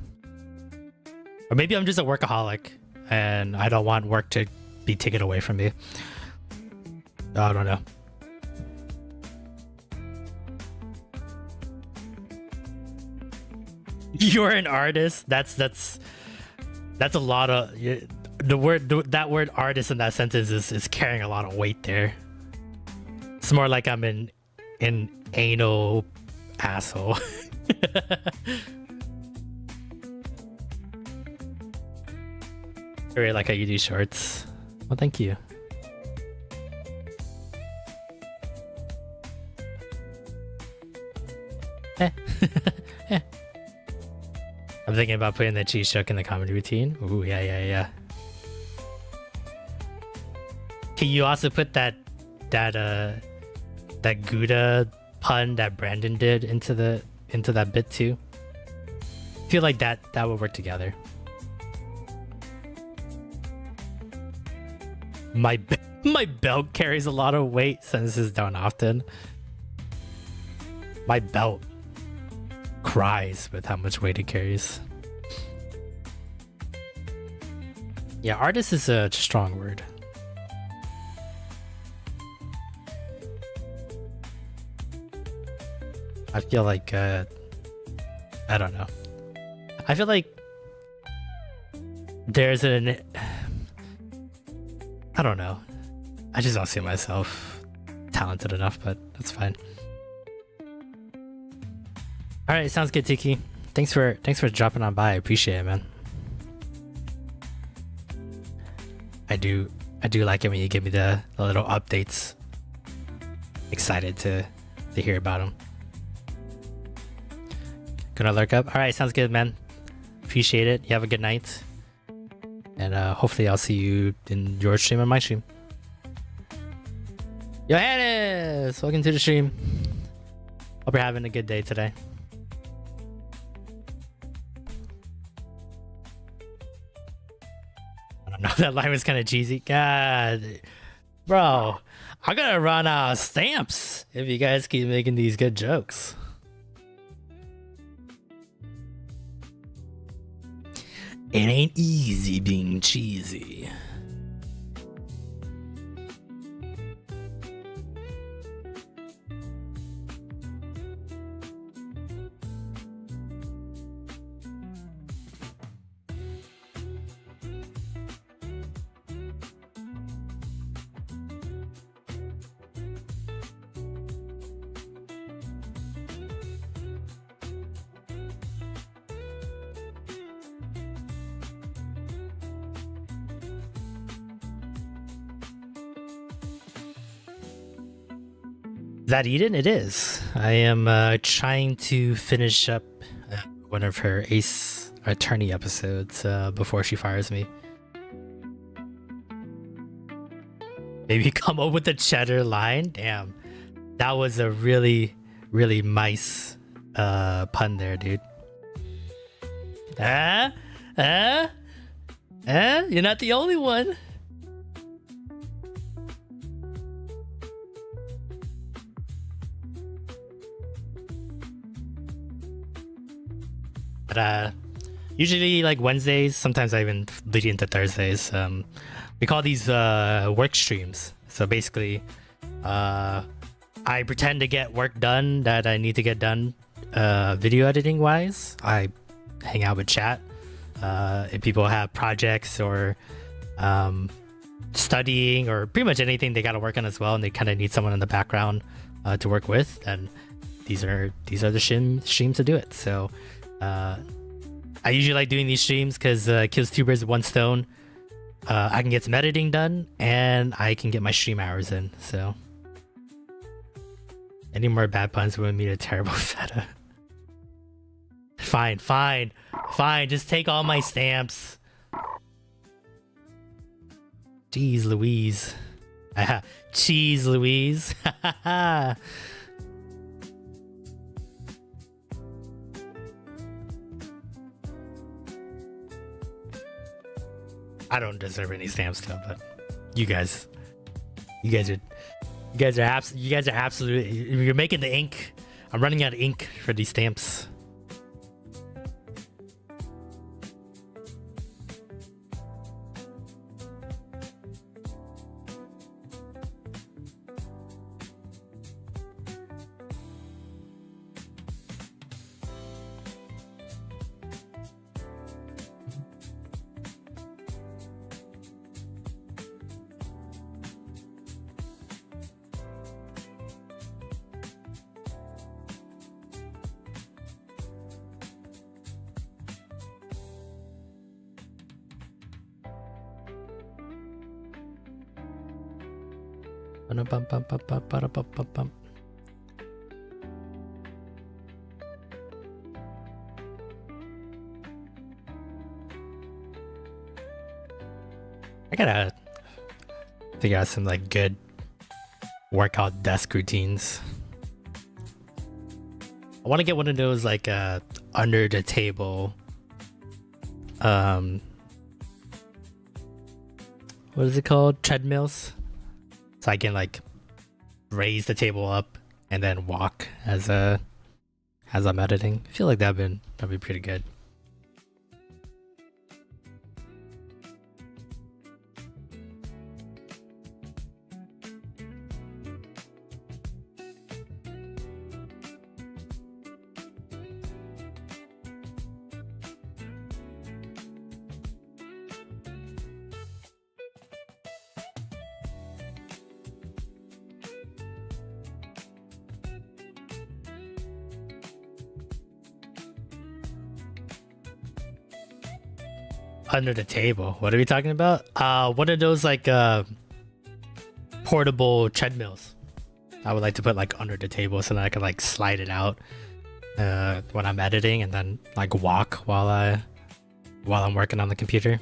Or maybe I'm just a workaholic and I don't want work to be taken away from me. I don't know. You're an artist. That's a lot of that word artist in that sentence is carrying a lot of weight there. It's more like I'm an anal asshole. I really like how you do shorts. Well, thank you. I'm thinking about putting the cheese shuck in the comedy routine. Ooh, yeah. Can you also put that Gouda pun that Brandon did into that bit too? I feel like that would work together. My belt carries a lot of weight since this is done often. My belt. cries with how much weight it carries. Yeah, artist is a strong word. I feel like I don't know. I feel like there's an I don't know. I just don't see myself talented enough, but that's fine. All right, sounds good, Tiki. Thanks for dropping on by. I appreciate it, man. I do like it when you give me the little updates. Excited to hear about them. Gonna lurk up. All right, sounds good, man. Appreciate it. You have a good night, and hopefully I'll see you in your stream or my stream. Johannes, welcome to the stream. Hope you're having a good day today. I don't know. That line was kind of cheesy. God, bro, I'm gonna run out of stamps if you guys keep making these good jokes. It ain't easy being cheesy. Is that Eden? It is. I am trying to finish up one of her Ace Attorney episodes before she fires me. Maybe come up with a cheddar line? Damn. That was a really, really nice pun there, dude. You're not the only one. But usually like Wednesdays, sometimes I even lead into Thursdays. We call these work streams. So basically, I pretend to get work done that I need to get done video editing wise. I hang out with chat. If people have projects or studying or pretty much anything they got to work on as well, and they kind of need someone in the background to work with, then these are the streams to do it. So I usually like doing these streams because kills two birds with one stone. I can get some editing done and I can get my stream hours in. So any more bad puns would mean a terrible feta. Fine. Just take all my stamps. Jeez Louise. Cheese Louise. I don't deserve any stamps still, but you guys are absolutely. You're making the ink. I'm running out of ink for these stamps. I gotta figure out some like good workout desk routines. I want to get one of those like under the table what is it called, treadmills, so I can like raise the table up and then walk as as I'm editing. I feel like that'd be pretty good. Under the table. What are we talking about? One of those like portable treadmills. I would like to put like under the table so that I could like slide it out when I'm editing and then like walk while I'm working on the computer.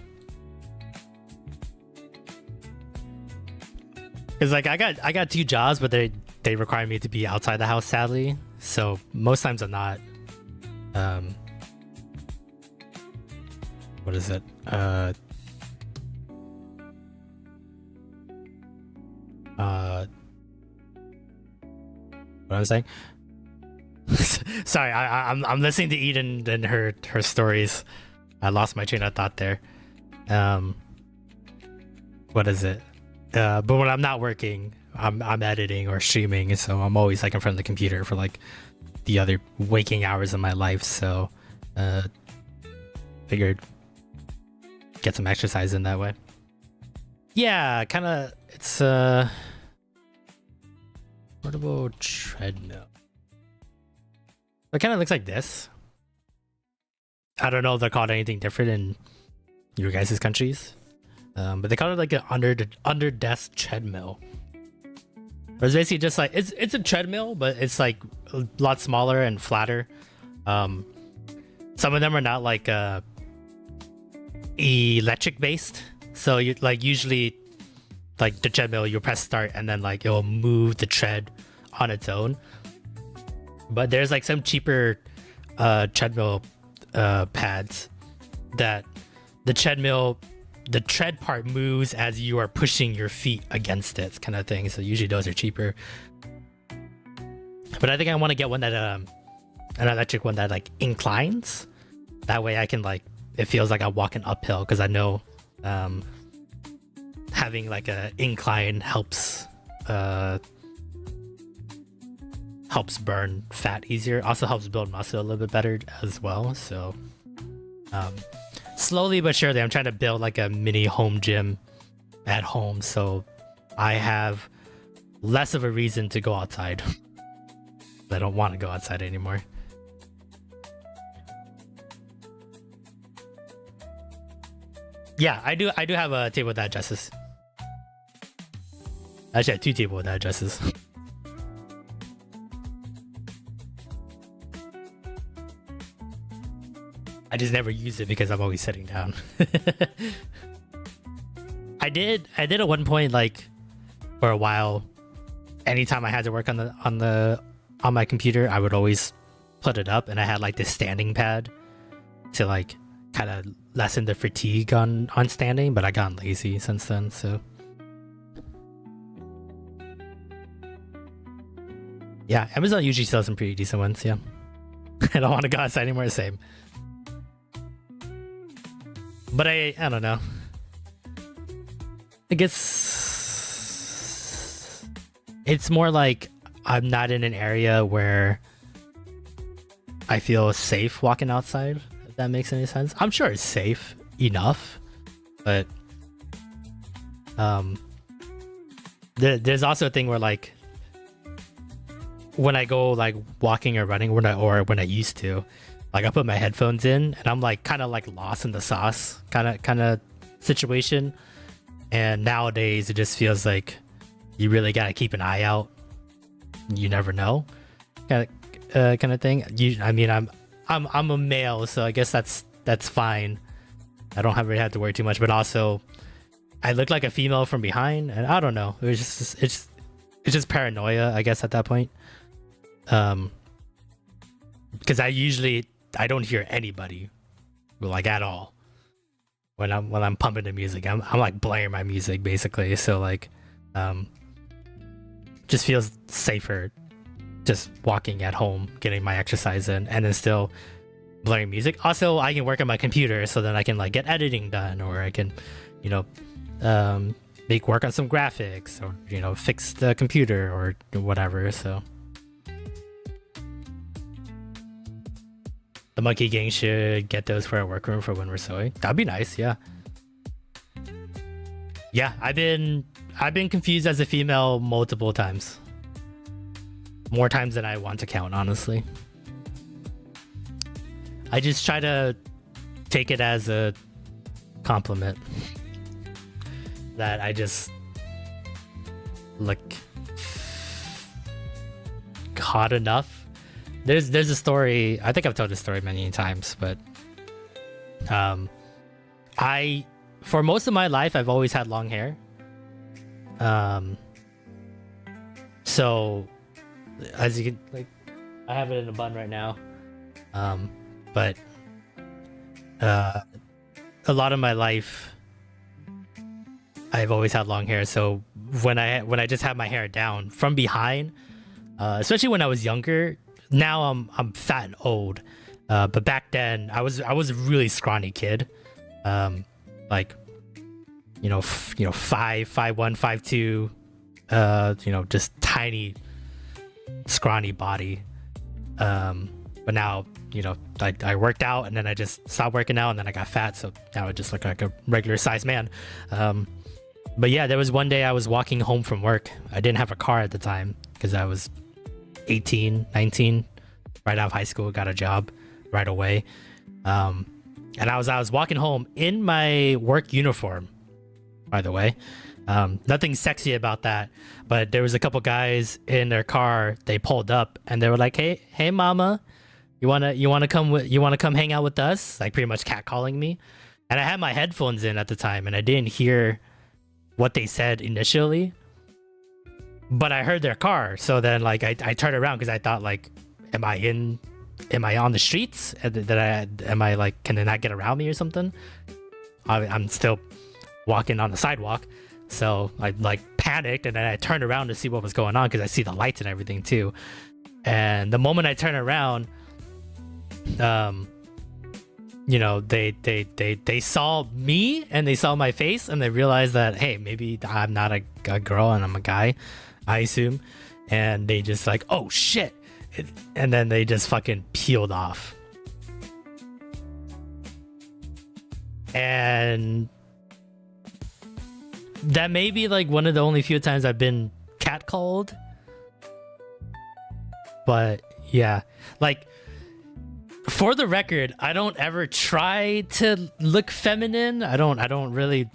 Cause like I got 2 jobs, but they require me to be outside the house, sadly. So most times I'm not. What is it? What I'm saying? Sorry, I'm listening to Eden and her stories. I lost my train of thought there. What is it? But when I'm not working, I'm editing or streaming, so I'm always like in front of the computer for like the other waking hours of my life. So figured get some exercise in that way. Yeah, kind of. It's portable treadmill. It kind of looks like this. I don't know if they're called anything different in your guys' countries, but they call it like an under desk treadmill. It's basically just like it's a treadmill, but it's like a lot smaller and flatter. Some of them are not like electric based, so you like usually like the treadmill you press start and then like it'll move the tread on its own. But there's like some cheaper treadmill pads that the tread part moves as you are pushing your feet against it, kind of thing. So usually those are cheaper. But I think I want to get one that an electric one that like inclines. That way I can like, it feels like I'm walking uphill, because I know having like a incline helps burn fat easier. Also helps build muscle a little bit better as well. So slowly but surely I'm trying to build like a mini home gym at home, so I have less of a reason to go outside. I don't want to go outside anymore. Yeah, I do have a table with that addresses. Actually I have 2 tables with that addresses. I just never use it because I'm always sitting down. I did at one point, like for a while, anytime I had to work on my computer, I would always put it up, and I had like this standing pad to like kind of lessen the fatigue on standing, but I got lazy since then, so yeah, Amazon usually sells some pretty decent ones. Yeah. I don't want to go outside anymore, same. But I don't know. I guess it's more like I'm not in an area where I feel safe walking outside, if that makes any sense. I'm sure it's safe enough, but there's also a thing where like when I go like walking or running, when I used to, like I put my headphones in and I'm like kind of like lost in the sauce kind of situation. And nowadays it just feels like you really gotta keep an eye out. You never know, kind of thing. I mean, I'm a male, so I guess that's fine. I don't really have to worry too much. But also, I look like a female from behind, and I don't know. It's just paranoia, I guess, at that point. Because I don't hear anybody, like at all, when I'm pumping the music. I'm like blaring my music basically. So like, just feels safer just walking at home, getting my exercise in, and then still learning music. Also, I can work on my computer, so then I can like get editing done, or I can, you know, make work on some graphics, or you know, fix the computer or whatever. So the monkey gang should get those for our workroom for when we're sewing. That'd be nice. Yeah. Yeah, I've been confused as a female multiple times. More times than I want to count, honestly. I just try to take it as a compliment that I just look hot enough. There's a story, I think I've told this story many times, but for most of my life I've always had long hair. So as you can, like, I have it in a bun right now. But a lot of my life I've always had long hair. So when I just have my hair down from behind, especially when I was younger, now I'm fat and old. But back then I was a really scrawny kid. Like, you know, 5'1", 5'2", you know, just tiny, scrawny body. But now, you know, I worked out and then I just stopped working out and then I got fat, so now I just look like a regular sized man. But yeah, there was one day I was walking home from work. I didn't have a car at the time because I was 18, 19, right out of high school, got a job right away. And I was walking home in my work uniform, by the way. Nothing sexy about that, but there was a couple guys in their car. They pulled up and they were like, hey mama, you wanna come hang out with us? Like, pretty much catcalling me. And I had my headphones in at the time and I didn't hear what they said initially, but I heard their car. So then like I turned around because I thought, like, am I on the streets? Am I like, can they not get around me or something? I'm still walking on the sidewalk. So I like panicked and then I turned around to see what was going on because I see the lights and everything too. And the moment I turn around, you know, they saw me and they saw my face and they realized that, hey, maybe I'm not a girl and I'm a guy, I assume. And they just like, oh shit. And then they just fucking peeled off. And that may be like one of the only few times I've been catcalled. But yeah, like, for the record, I don't ever try to look feminine. I don't really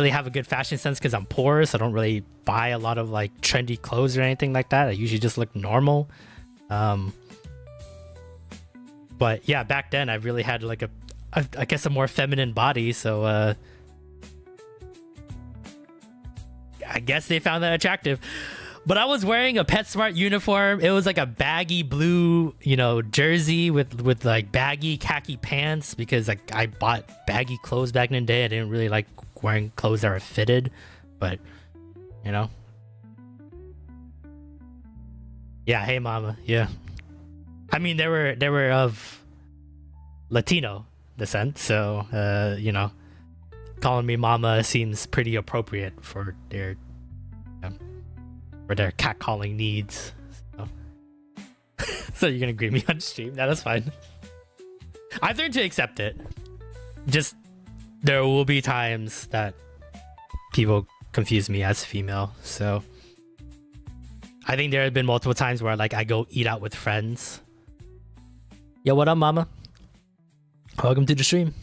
have a good fashion sense because I'm poor, so I don't really buy a lot of like trendy clothes or anything like that. I usually just look normal. But yeah, back then I really had like I guess a more feminine body, so I guess they found that attractive. But I was wearing a PetSmart uniform. It was like a baggy blue, you know, jersey with like baggy khaki pants because like I bought baggy clothes back in the day. I didn't really like wearing clothes that were fitted, but you know. Yeah, hey mama. Yeah. I mean, they were of Latino descent, so you know, calling me mama seems pretty appropriate for their catcalling needs. So you're gonna greet me on stream? That's fine. I've learned to accept it. Just there will be times that people confuse me as female, so I think there have been multiple times where like I go eat out with friends. Yo, what up, mama? Welcome to the stream.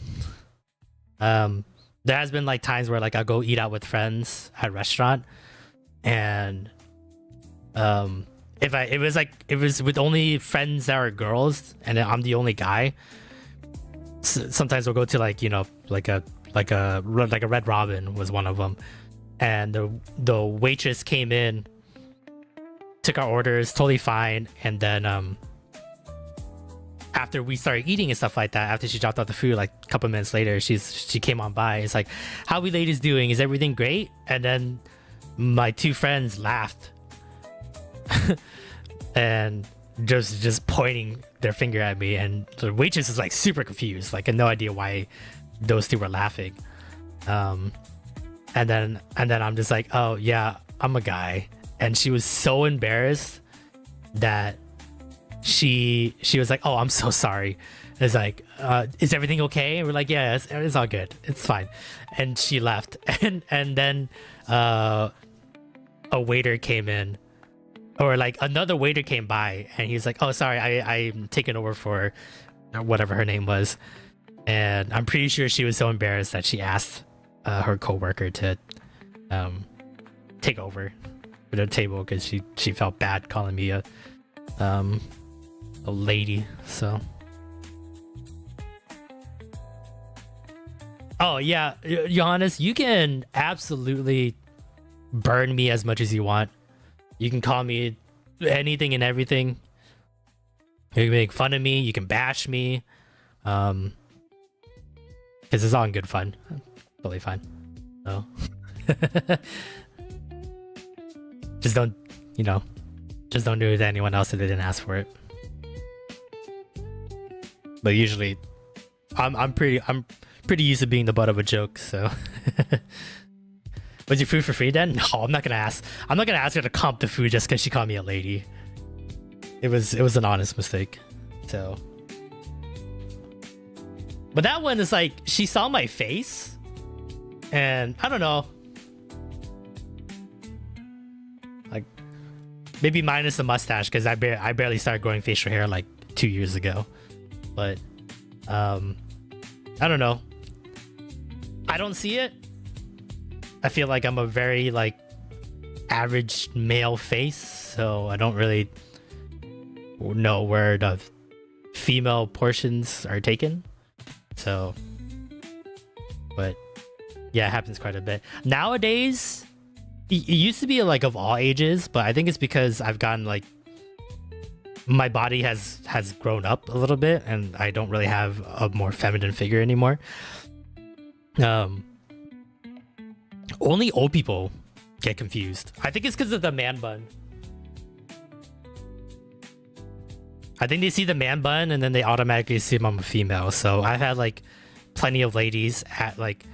There has been like times where like I'll go eat out with friends at a restaurant, and if it was with only friends that are girls and I'm the only guy, sometimes we'll go to like, you know, like a Red Robin was one of them, and the waitress came in, took our orders, totally fine, and then after we started eating and stuff like that, after she dropped off the food, like a couple minutes later, she came on by. It's like, how we ladies doing? Is everything great? And then my two friends laughed and just pointing their finger at me, and the waitress is like super confused, like had no idea why those two were laughing. And then I'm just like, oh yeah, I'm a guy, and she was so embarrassed that she was like, oh, I'm so sorry. It's like, is everything okay? And we're like, yeah, it's all good, it's fine. And she left, and then a waiter came in, or like another waiter came by, and he's like, oh, sorry, I'm taking over for whatever her name was. And I'm pretty sure she was so embarrassed that she asked her coworker to take over the table because she felt bad calling me a lady. So oh yeah, Johannes, you can absolutely burn me as much as you want. You can call me anything and everything. You can make fun of me, you can bash me, because it's all in good fun. Totally fine. So just don't do it to anyone else if they didn't ask for it. But usually I'm pretty used to being the butt of a joke, so. Was your food for free then? No, I'm not gonna ask her to comp the food just because she called me a lady. It was an honest mistake. So, but that one is like, she saw my face, and I don't know, like maybe minus the mustache, because I barely started growing facial hair like 2 years ago. But I don't know, I don't see it. I feel like I'm a very like average male face, so I don't really know where the female portions are taken. So, but yeah, it happens quite a bit nowadays. It used to be like of all ages, but I think it's because I've gotten like, my body has grown up a little bit, and I don't really have a more feminine figure anymore. Only old people get confused. I think it's because of the man bun. I think they see the man bun and then they automatically assume I'm a female. So I've had like plenty of ladies at like,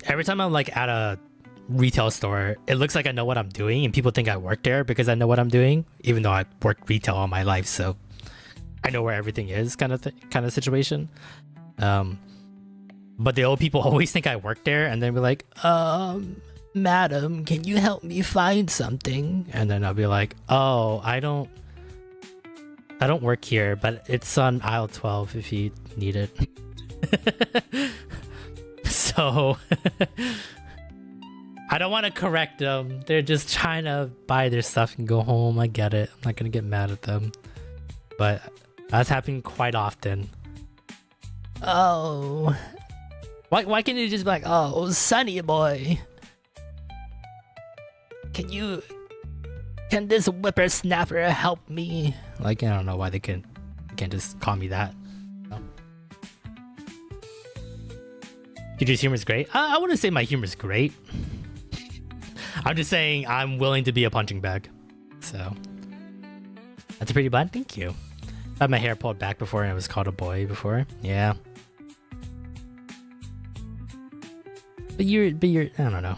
every time I'm like at a retail store, it looks like I know what I'm doing, and people think I work there because I know what I'm doing, even though I worked retail all my life, so I know where everything is, kind of situation. But the old people always think I work there, and then be like, madam, can you help me find something? And then I'll be like, oh, I don't work here, but it's on aisle 12 if you need it. So I don't want to correct them. They're just trying to buy their stuff and go home. I get it. I'm not gonna get mad at them, but that's happening quite often. Oh, why can't you just be like, oh, Sunny boy, can this whippersnapper help me? Like, I don't know why they can't just call me that. TJ's humor is great. I wouldn't say my humor is great. I'm just saying I'm willing to be a punching bag. So that's a pretty bun. Thank you. I had my hair pulled back before and it was called a boy before. Yeah. But you're I don't know.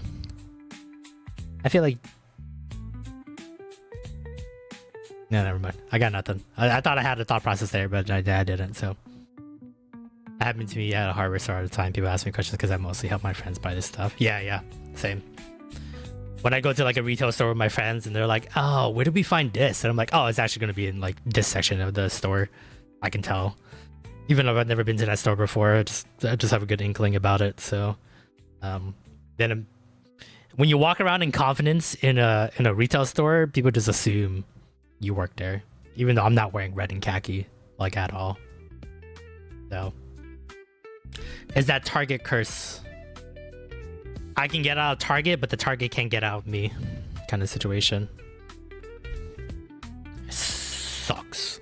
I feel like, no, never mind. I got nothing. I thought I had a thought process there, but I didn't. So it happened to me at a hardware store all the time. People ask me questions because I mostly help my friends buy this stuff. Yeah, same. When I go to like a retail store with my friends and they're like, oh, where did we find this? And I'm like, oh, it's actually going to be in like this section of the store. I can tell. Even though I've never been to that store before, I just have a good inkling about it. So then when you walk around in confidence in a retail store, people just assume you work there, even though I'm not wearing red and khaki like at all. So it's that Target curse. I can get out of Target, but the Target can't get out of me kind of situation. It sucks.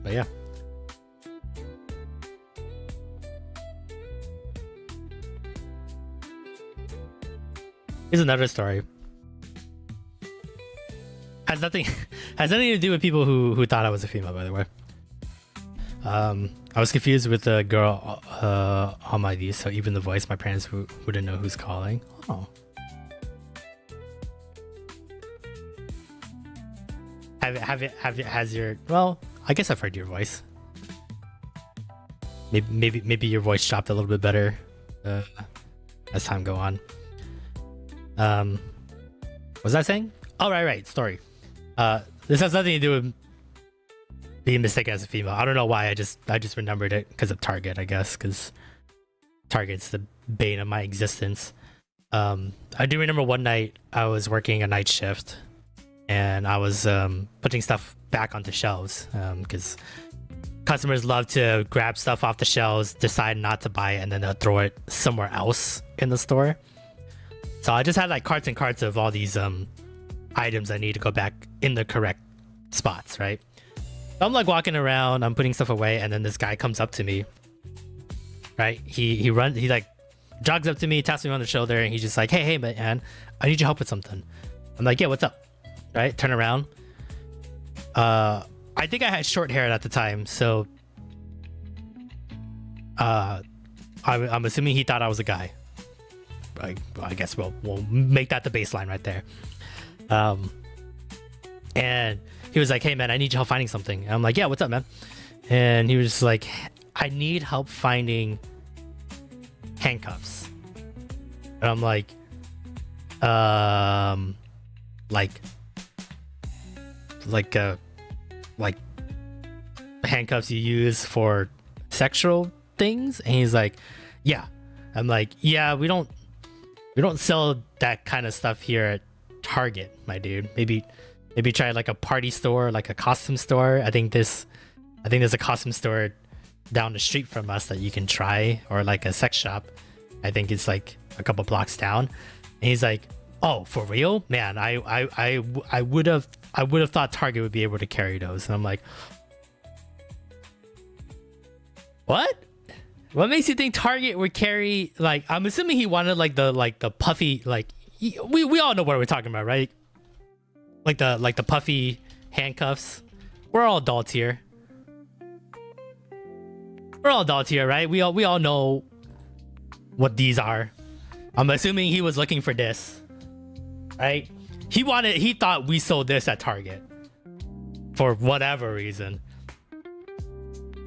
But yeah. Here's another story. Has nothing to do with people who thought I was a female, by the way. I was confused with the girl on my ID, so even the voice, my parents wouldn't know who's calling. Oh. Has your, well, I guess I've heard your voice. Maybe your voice chopped a little bit better as time go on. What was I saying? Oh, right, story. This has nothing to do with being mistaken as a female. I don't know why. I just remembered it because of Target, I guess, because Target's the bane of my existence. I do remember one night I was working a night shift and I was putting stuff back onto shelves because customers love to grab stuff off the shelves, decide not to buy it, and then they'll throw it somewhere else in the store. So I just had like carts and carts of all these items I need to go back in the correct spots, right? So I'm like walking around, I'm putting stuff away, and then this guy comes up to me, right? He like jogs up to me, taps me on the shoulder, and he's just like, hey man, I need your help with something. I'm like, yeah, what's up? Right? Turn around. I think I had short hair at the time, so I'm assuming he thought I was a guy. I guess we'll make that the baseline right there. And he was like, hey man, I need your help finding something. And I'm like, yeah, what's up, man? And he was just like, I need help finding handcuffs. And I'm like handcuffs you use for sexual things? And he's like, yeah. I'm like, yeah, we don't sell that kind of stuff here at Target, my dude. Maybe try like a party store, like a costume store. I think there's a costume store down the street from us that you can try, or like a sex shop. I think it's like a couple blocks down. And he's like, oh, for real? Man, I would have thought Target would be able to carry those. And I'm like, what? What makes you think Target would carry, like, I'm assuming he wanted like the puffy, like, we all know what we're talking about, right? Like the puffy handcuffs. We're all adults here. We're all adults here, right? We all know what these are. I'm assuming he was looking for this, right? He thought we sold this at Target for whatever reason.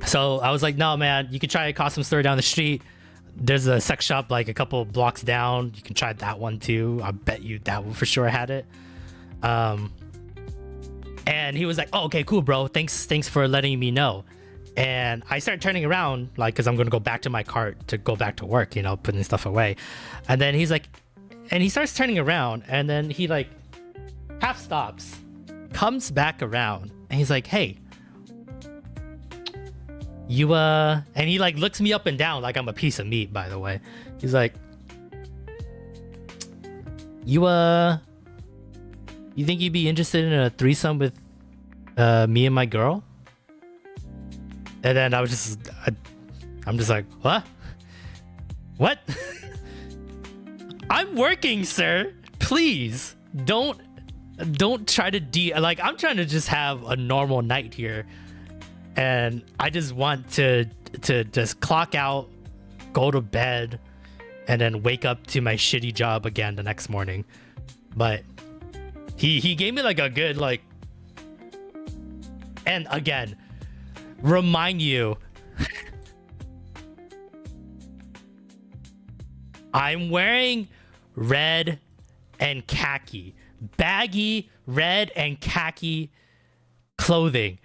So I was like, no, man, you can try a costume store down the street. There's a sex shop like a couple blocks down. You can try that one too. I bet you that one for sure had it. And he was like, oh, okay, cool, bro. Thanks for letting me know. And I started turning around, like, because I'm going to go back to my cart to go back to work, you know, putting stuff away. And then he's like, and he starts turning around, and then he like half stops, comes back around, and he's like, hey, you and he like looks me up and down like I'm a piece of meat, by the way. He's like, you think you'd be interested in a threesome with me and my girl? And then I'm just like, what? I'm working, sir. Please don't try to like, I'm trying to just have a normal night here. And I just want to just clock out, go to bed, and then wake up to my shitty job again the next morning. But he gave me like a good, like, and again, remind you, I'm wearing red and khaki, baggy red and khaki clothing.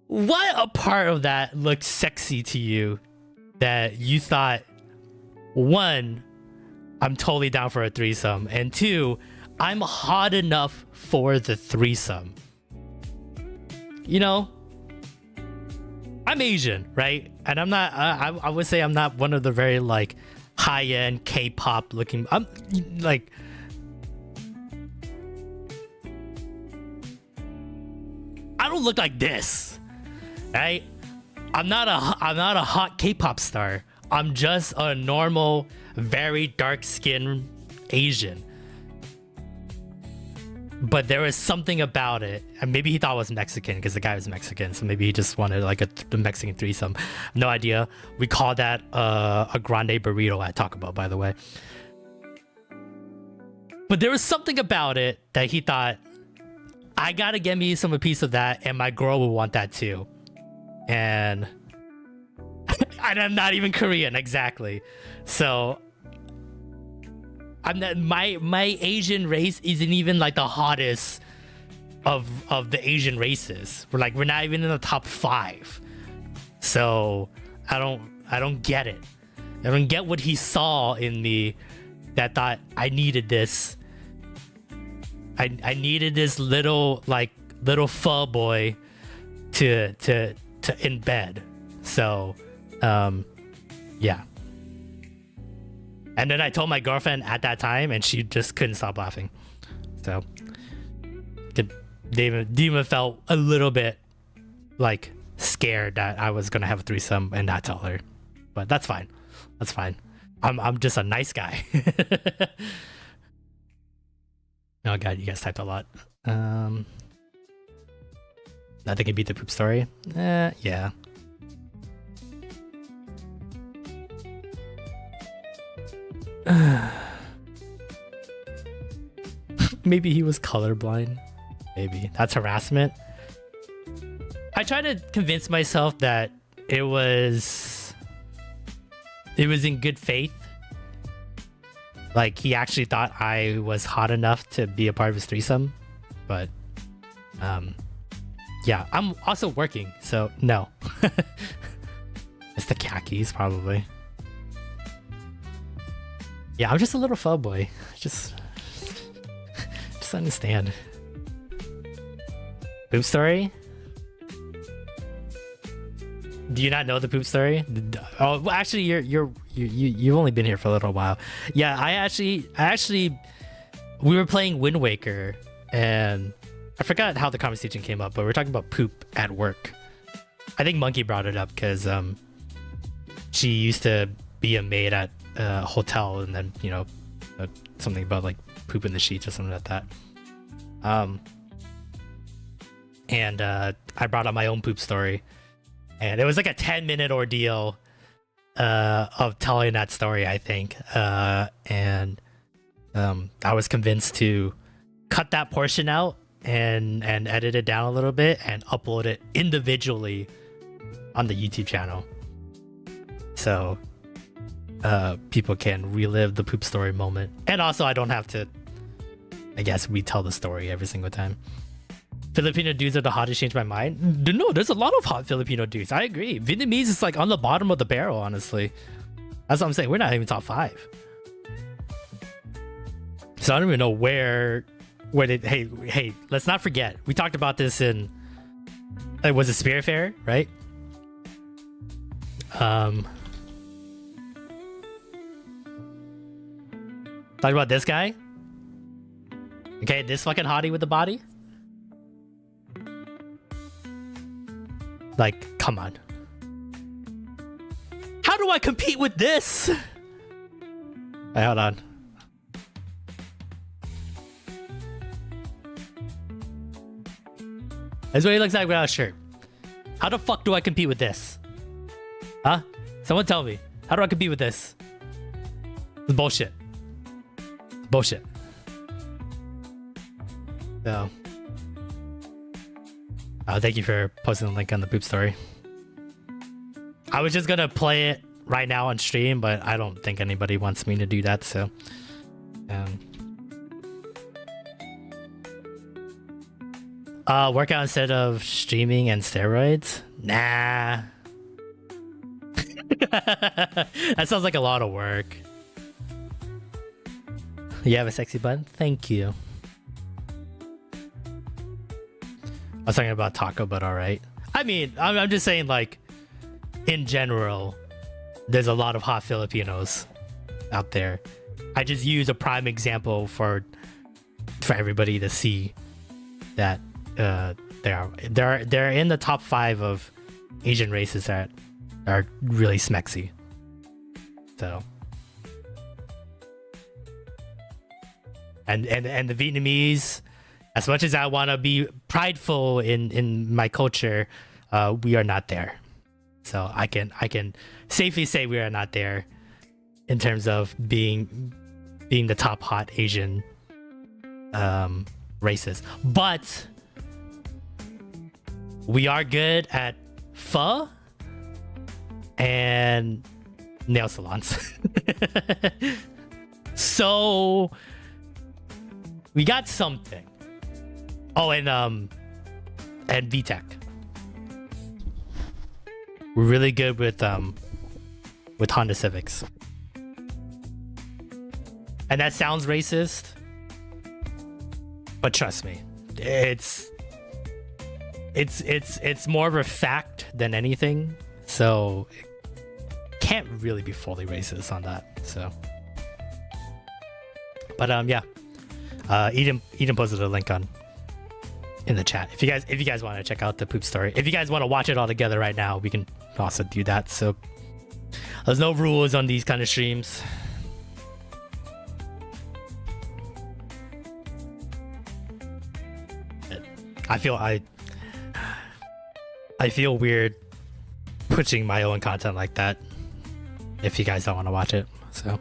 What a part of that looked sexy to you that you thought, one, I'm totally down for a threesome, and two, I'm hot enough for the threesome? You know, I'm Asian, right? And I'm not, I would say I'm not one of the very like high-end K-pop looking, I'm like, I don't look like this. right? I'm not a hot K-pop star. I'm just a normal, very dark-skinned Asian. But there was something about it, and maybe he thought I was Mexican because the guy was Mexican, so maybe he just wanted like a Mexican threesome. No idea. We call that a grande burrito at Taco Bell, by the way. But there was something about it that he thought, I gotta get me a piece of that, and my girl will want that too. And I'm not even Korean, exactly. So I'm not, my Asian race isn't even like the hottest of the Asian races. We're not even in the top 5. So I don't get it. I don't get what he saw in me that thought I needed this. I needed this little pho boy to in bed. So yeah. And then I told my girlfriend at that time, and she just couldn't stop laughing. So Demon felt a little bit like scared that I was gonna have a threesome and not tell her. But that's fine. That's fine. I'm just a nice guy. Oh god, you guys typed a lot. Nothing can beat the poop story. Yeah. Maybe he was colorblind. Maybe that's harassment. I try to convince myself that it was in good faith. Like he actually thought I was hot enough to be a part of his threesome, but yeah, I'm also working, so no. It's the khakis probably. Yeah, I'm just a little pho boy. Just understand. Poop story? Do you not know the poop story? Oh, well, actually, you've only been here for a little while. Yeah, I actually, we were playing Wind Waker, and I forgot how the conversation came up, but we were talking about poop at work. I think Monkey brought it up because she used to be a maid at a hotel, and then something about like poop in the sheets or something like that. And I brought up my own poop story, and it was like a 10-minute ordeal of telling that story, I think. And I was convinced to cut that portion out and edit it down a little bit and upload it individually on the YouTube channel, so people can relive the poop story moment. And also I don't have to, I guess, retell the story every single time. Filipino dudes are the hottest, changed my mind. No, there's a lot of hot Filipino dudes. I agree. Vietnamese is like on the bottom of the barrel, honestly. That's what I'm saying. We're not even top 5. So I don't even know where did, hey, let's not forget. We talked about this in, was it Spirit Fair, right? Talk about this guy. Okay, this fucking hottie with the body. Like, come on. How do I compete with this? Hey, hold on. That's what he looks like without a shirt. How the fuck do I compete with this? Huh? Someone tell me. How do I compete with this? It's bullshit. Bullshit. So. Oh, thank you for posting the link on the poop story. I was just gonna play it right now on stream, but I don't think anybody wants me to do that, so. Workout instead of streaming and steroids? Nah. That sounds like a lot of work. You have a sexy butt? Thank you. I was talking about taco, but alright. I mean, I'm just saying, like, in general, there's a lot of hot Filipinos out there. I just use a prime example for everybody to see that they're in the top 5 of Asian races that are really smexy. So and the Vietnamese, as much as I want to be prideful in my culture, we are not there. So I can safely say we are not there in terms of being the top hot Asian races. But we are good at pho and nail salons. So we got something. Oh, and VTech. We're really good with Honda Civics. And that sounds racist, but trust me, it's more of a fact than anything. So can't really be fully racist on that. So, but yeah, Eden posted a link in the chat. If you guys want to check out the poop story, if you guys want to watch it all together right now, we can also do that. So there's no rules on these kind of streams. I feel weird pushing my own content like that if you guys don't want to watch it. So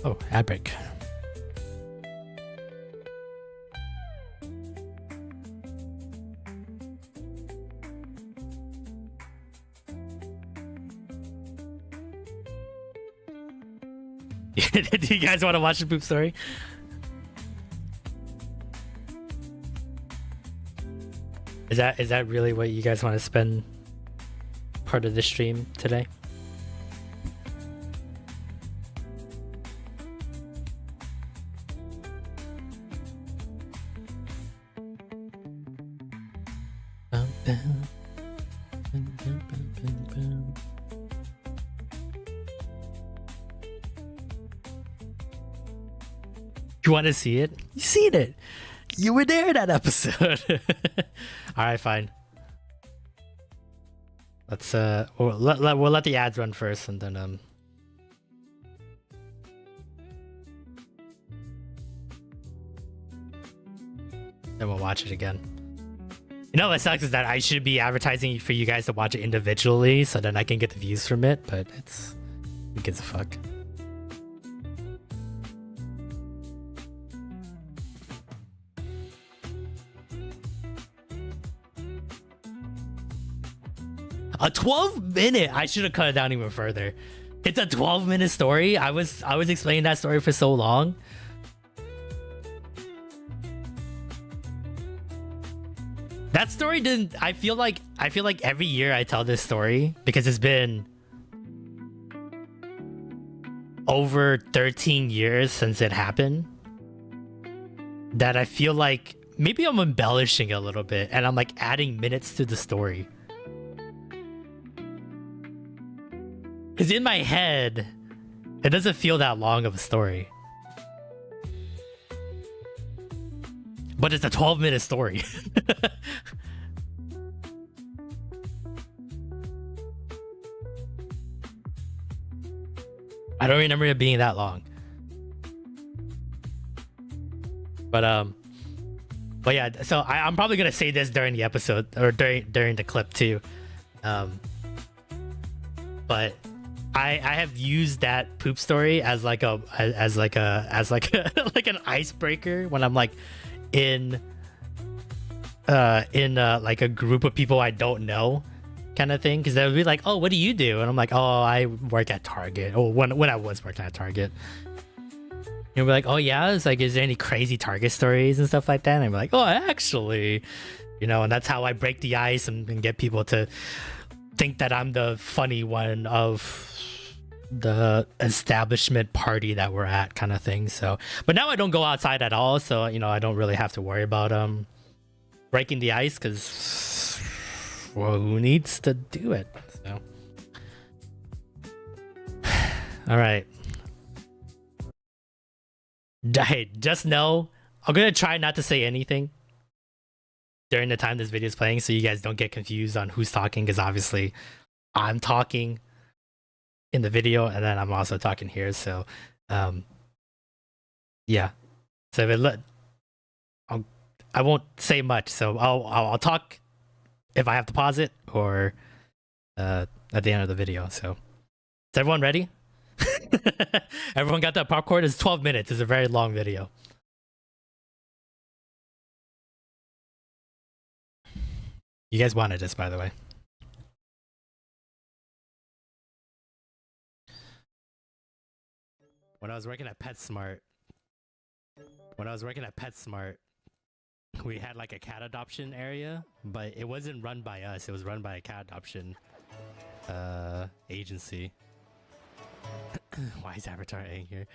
oh, ad break. Do you guys want to watch the poop story? Is that really what you guys want to spend part of the stream today? You want to see it? You seen it. You were there that episode. All right, fine. Let's we'll let the ads run first, and then we'll watch it again. You know what sucks is that I should be advertising for you guys to watch it individually, so then I can get the views from it. But it's, who gives a fuck? A 12-minute. I should have cut it down even further. It's a 12-minute story. I was explaining that story for so long. That story didn't. I feel like every year I tell this story because it's been over 13 years since it happened. That I feel like maybe I'm embellishing a little bit and I'm like adding minutes to the story. Because in my head, it doesn't feel that long of a story. But it's a 12-minute story. I don't remember it being that long. But yeah, so I'm probably gonna say this during the episode or during the clip too. But I have used that poop story as like an icebreaker when I'm like in like a group of people I don't know kind of thing, because they would be like, oh, what do you do? And I'm like, oh, I work at Target. Oh, when I was working at Target. You'll be like, oh yeah, it's like, is there any crazy Target stories and stuff like that? And I'm like, oh, actually, you know, and that's how I break the ice and get people to think that I'm the funny one of the establishment party that we're at, kind of thing. So, but now I don't go outside at all, so you know, I don't really have to worry about breaking the ice, because well, who needs to do it? So All right. Hey, just know I'm gonna try not to say anything during the time this video is playing, so you guys don't get confused on who's talking. Because obviously, I'm talking in the video, and then I'm also talking here. So, yeah. So if I won't say much. So I'll talk if I have to pause it or at the end of the video. So, is everyone ready? Everyone got that popcorn? It's 12 minutes. It's a very long video. You guys wanted this, by the way. When I was working at PetSmart, we had like a cat adoption area, but it wasn't run by us. It was run by a cat adoption agency. Why is Avatar A here?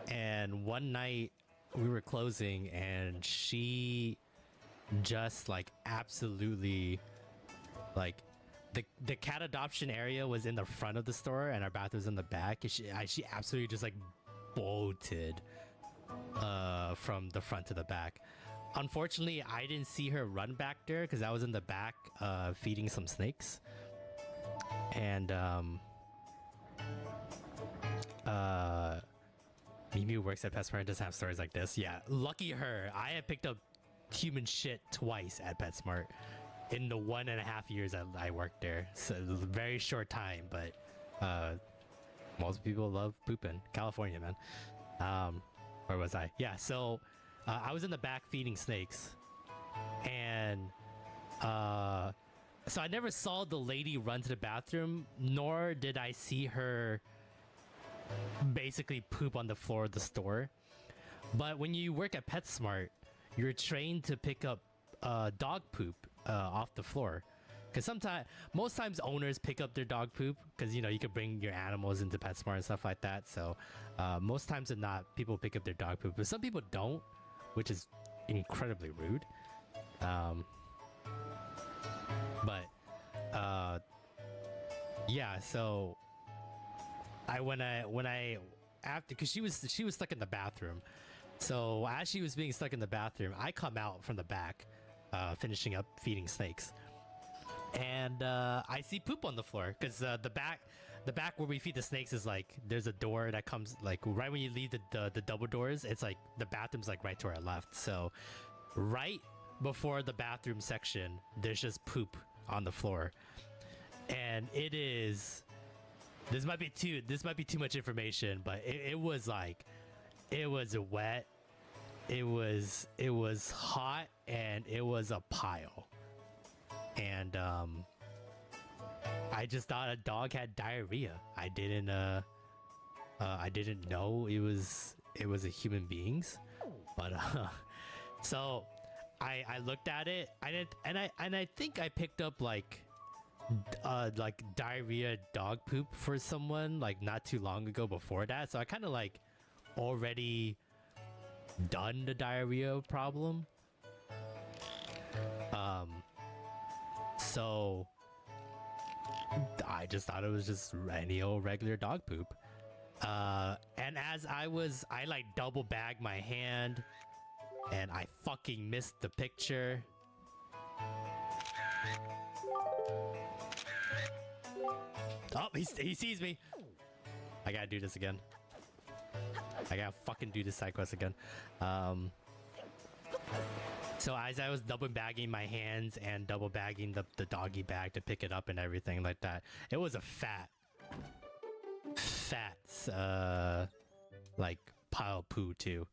And one night we were closing and she just like absolutely like the cat adoption area was in the front of the store and our bathroom was in the back. And she absolutely just like bolted from the front to the back. Unfortunately, I didn't see her run back there because I was in the back feeding some snakes. And Mimi works at PetSmart and doesn't have stories like this. Yeah, lucky her. I had picked up human shit twice at PetSmart in the 1.5 years I worked there. So it was a very short time, but most people love pooping. California, man. Where was I? Yeah, so I was in the back feeding snakes, and so I never saw the lady run to the bathroom, nor did I see her basically poop on the floor of the store. But when you work at PetSmart, you're trained to pick up dog poop off the floor. Because most times owners pick up their dog poop because, you know, you could bring your animals into PetSmart and stuff like that. So most times than not, people pick up their dog poop. But some people don't, which is incredibly rude. Yeah, so because she was stuck in the bathroom. So as she was being stuck in the bathroom, I come out from the back, finishing up feeding snakes. And I see poop on the floor because the back where we feed the snakes is like there's a door that comes like right when you leave the double doors. It's like the bathroom's like right to our left. So right before the bathroom section, there's just poop on the floor, and it is. This might be too much information, but it was like, it was wet, it was hot, and it was a pile. And I just thought a dog had diarrhea. I didn't know it was a human being's. But so I looked at it, and I think I picked up like diarrhea dog poop for someone like not too long ago before that. So I kind of like already done the diarrhea problem. So I just thought it was just any old regular dog poop. And as I like double bagged my hand and I fucking missed the picture. Oh, he sees me. I gotta do this again. I gotta fucking do this side quest again. So as I was double bagging my hands and double bagging the doggy bag to pick it up and everything like that, it was a fat like pile of poo too.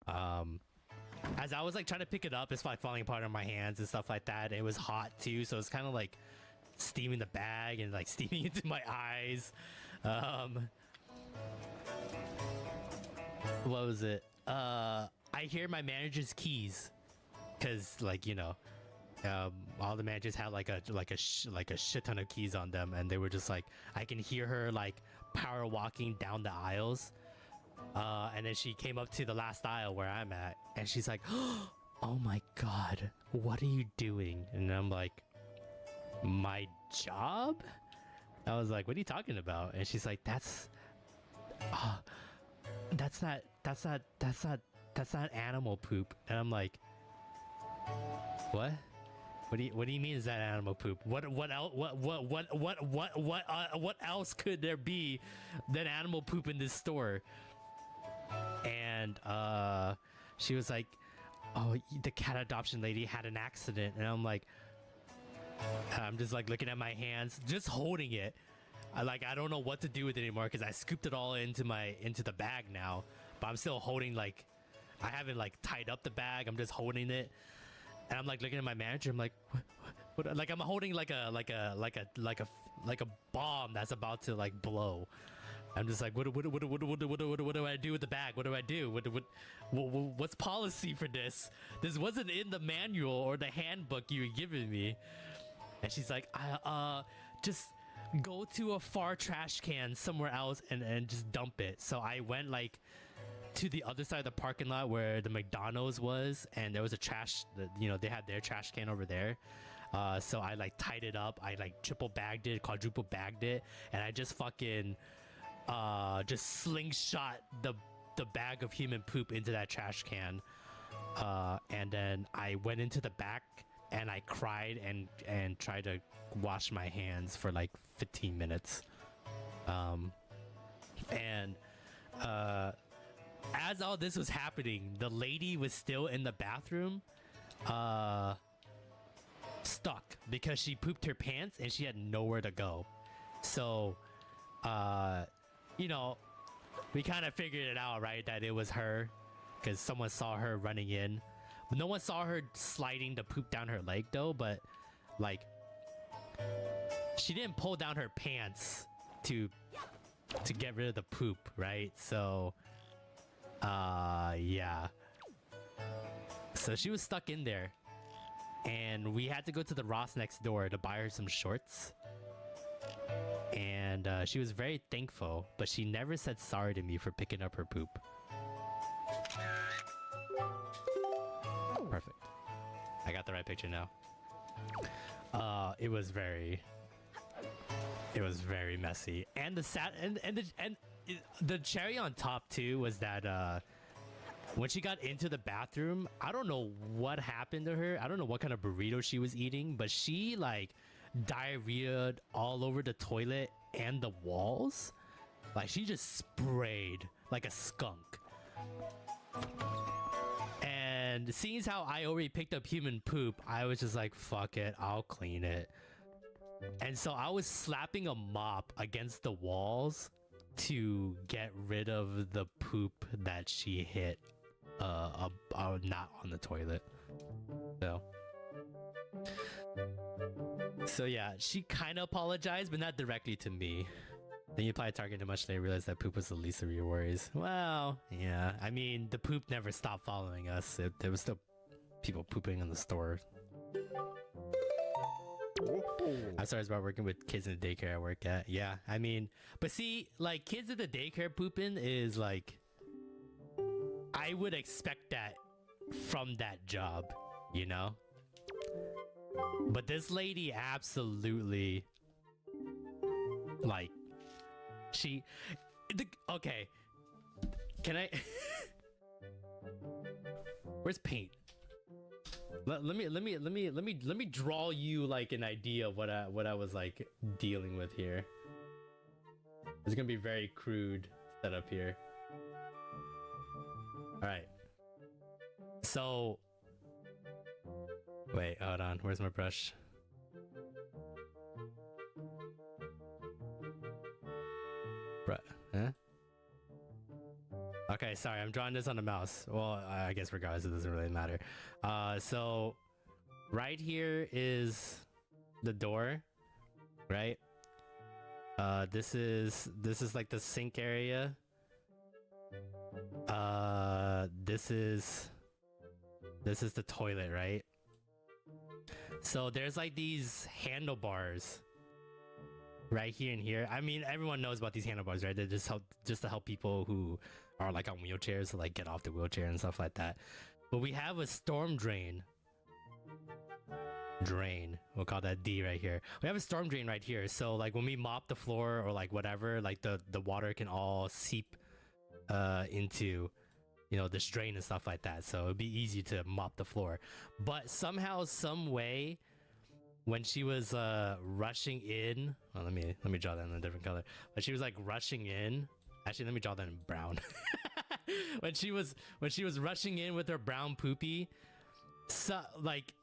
As I was like trying to pick it up, it's like falling apart on my hands and stuff like that. It was hot too, so it's kind of like steaming the bag and like steaming into my eyes. What was it? I hear my manager's keys, cause like, you know, all the managers had like a shit ton of keys on them, and they were just like, I can hear her like power walking down the aisles, and then she came up to the last aisle where I'm at, and she's like, oh my god, what are you doing? And I'm like, my job? I was like, what are you talking about? And she's like, that's not animal poop. And I'm like, what? What do you mean is that animal poop? What else could there be than animal poop in this store? And she was like, oh, the cat adoption lady had an accident. And I'm just like looking at my hands, just holding it. I don't know what to do with it anymore because I scooped it all into the bag now, but I'm still holding, like, I haven't like tied up the bag. I'm just holding it, and I'm like looking at my manager. I'm like, what? Like I'm holding like a bomb that's about to like blow. I'm just like, what do I do with the bag? What do I do? What's policy for this? This wasn't in the manual or the handbook you were giving me. And she's like, just go to a far trash can somewhere else and just dump it. So I went like to the other side of the parking lot where the McDonald's was, and there was a trash, they had their trash can over there. So I like tied it up. I like triple bagged it, quadruple bagged it, and I just fucking just slingshot the bag of human poop into that trash can. And then I went into the back and I cried and tried to wash my hands for like 15 minutes. As all this was happening, the lady was still in the bathroom, stuck because she pooped her pants and she had nowhere to go. So, we kind of figured it out, right? That it was her because someone saw her running in. No one saw her sliding the poop down her leg though, but like she didn't pull down her pants to get rid of the poop, right? So yeah. So she was stuck in there, and we had to go to the Ross next door to buy her some shorts. And she was very thankful, but she never said sorry to me for picking up her poop. Perfect. I got the right picture now. It was very messy, and the cherry on top too was that when she got into the bathroom, I don't know what happened to her. I don't know what kind of burrito she was eating, but she like diarrheaed all over the toilet and the walls. Like she just sprayed like a skunk. And seeing as how I already picked up human poop, I was just like, fuck it, I'll clean it. And so I was slapping a mop against the walls to get rid of the poop that she hit not on the toilet. So yeah, she kind of apologized, but not directly to me. Then you apply Target too much, they realized that poop was the least of your worries. Well, yeah. I mean, the poop never stopped following us. There was still people pooping in the store. I'm sorry about working with kids in the daycare I work at. Yeah, I mean, but see, like kids at the daycare pooping is like, I would expect that from that job, you know? But this lady absolutely, like, okay, can I where's paint? Let me draw you like an idea of what I was like dealing with here. It's gonna be very crude setup here. All right, so wait, hold on, where's my brush? Huh? Okay, sorry, I'm drawing this on the mouse. Well, I guess regardless, it doesn't really matter. So right here is the door, right? This is like the sink area. This is the toilet, right? So there's like these handlebars right here and here. I mean, everyone knows about these handlebars, right? They just to help people who are like on wheelchairs to like get off the wheelchair and stuff like that. But we have a storm drain drain. We'll call that D right here. We have a storm drain right here. So like when we mop the floor or like whatever, like the water can all seep into, you know, this drain and stuff like that. So it'd be easy to mop the floor. But somehow, some way, when she was rushing in, oh, let me draw that in a different color. When she was like rushing in, actually let me draw that in brown. when she was rushing in with her brown poopy, so like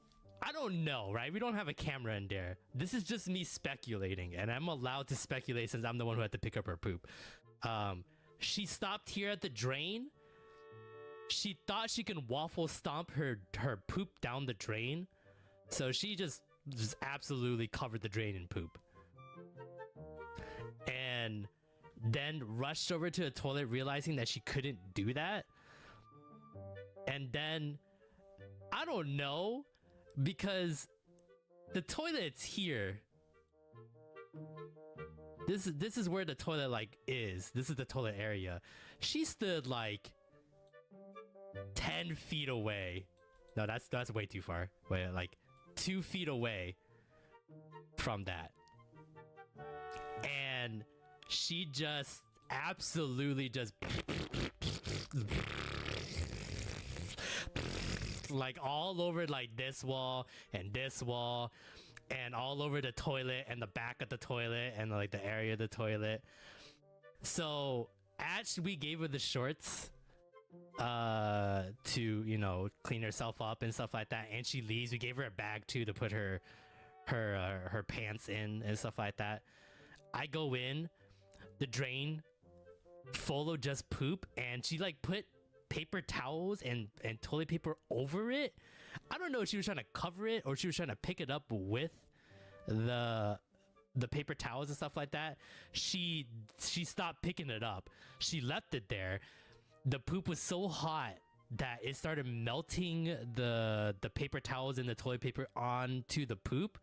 I don't know, right? We don't have a camera in there. This is just me speculating, and I'm allowed to speculate since I'm the one who had to pick up her poop. She stopped here at the drain. She thought she can waffle stomp her poop down the drain, so she just absolutely covered the drain in poop, and then rushed over to the toilet, realizing that she couldn't do that. And then I don't know, because the toilet's here. This is where the toilet like is. This is the toilet area. She stood like 10 feet away. No, that's way too far. Wait, like 2 feet away from that. And she just absolutely just like all over like this wall and all over the toilet and the back of the toilet and like the area of the toilet. So as we gave her the shorts to, you know, clean herself up and stuff like that, and she leaves, we gave her a bag too to put her pants in and stuff like that. I go in, the drain full of just poop, and she like put paper towels and toilet paper over it. I don't know if she was trying to cover it or she was trying to pick it up with the paper towels and stuff like that. She stopped picking it up. She left it there. The poop was so hot that it started melting the paper towels and the toilet paper onto the poop.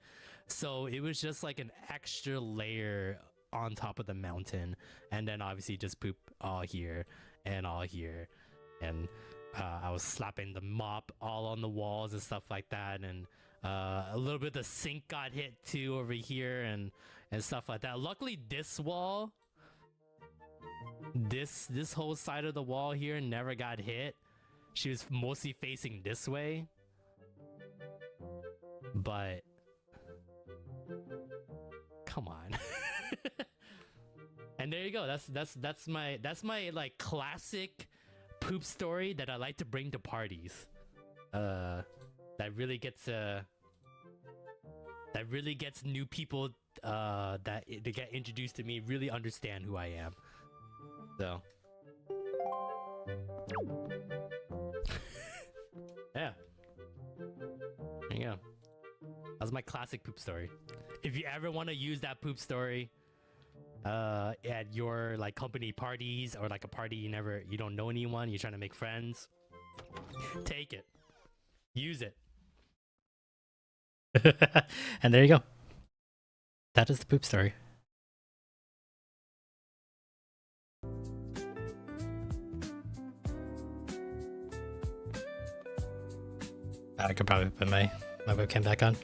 So it was just like an extra layer on top of the mountain, and then obviously just poop all here and all here. And I was slapping the mop all on the walls and stuff like that, and a little bit of the sink got hit too over here and stuff like that. Luckily this wall, this whole side of the wall here never got hit. She was mostly facing this way, but come on. And there you go. That's my like classic poop story that I like to bring to parties. That really gets new people that they get introduced to me really understand who I am. So yeah, there you go. That was my classic poop story. If you ever want to use that poop story at your like company parties or like a party you don't know anyone, you're trying to make friends, take it, use it. And there you go. That is the poop story. I could probably put my webcam back on.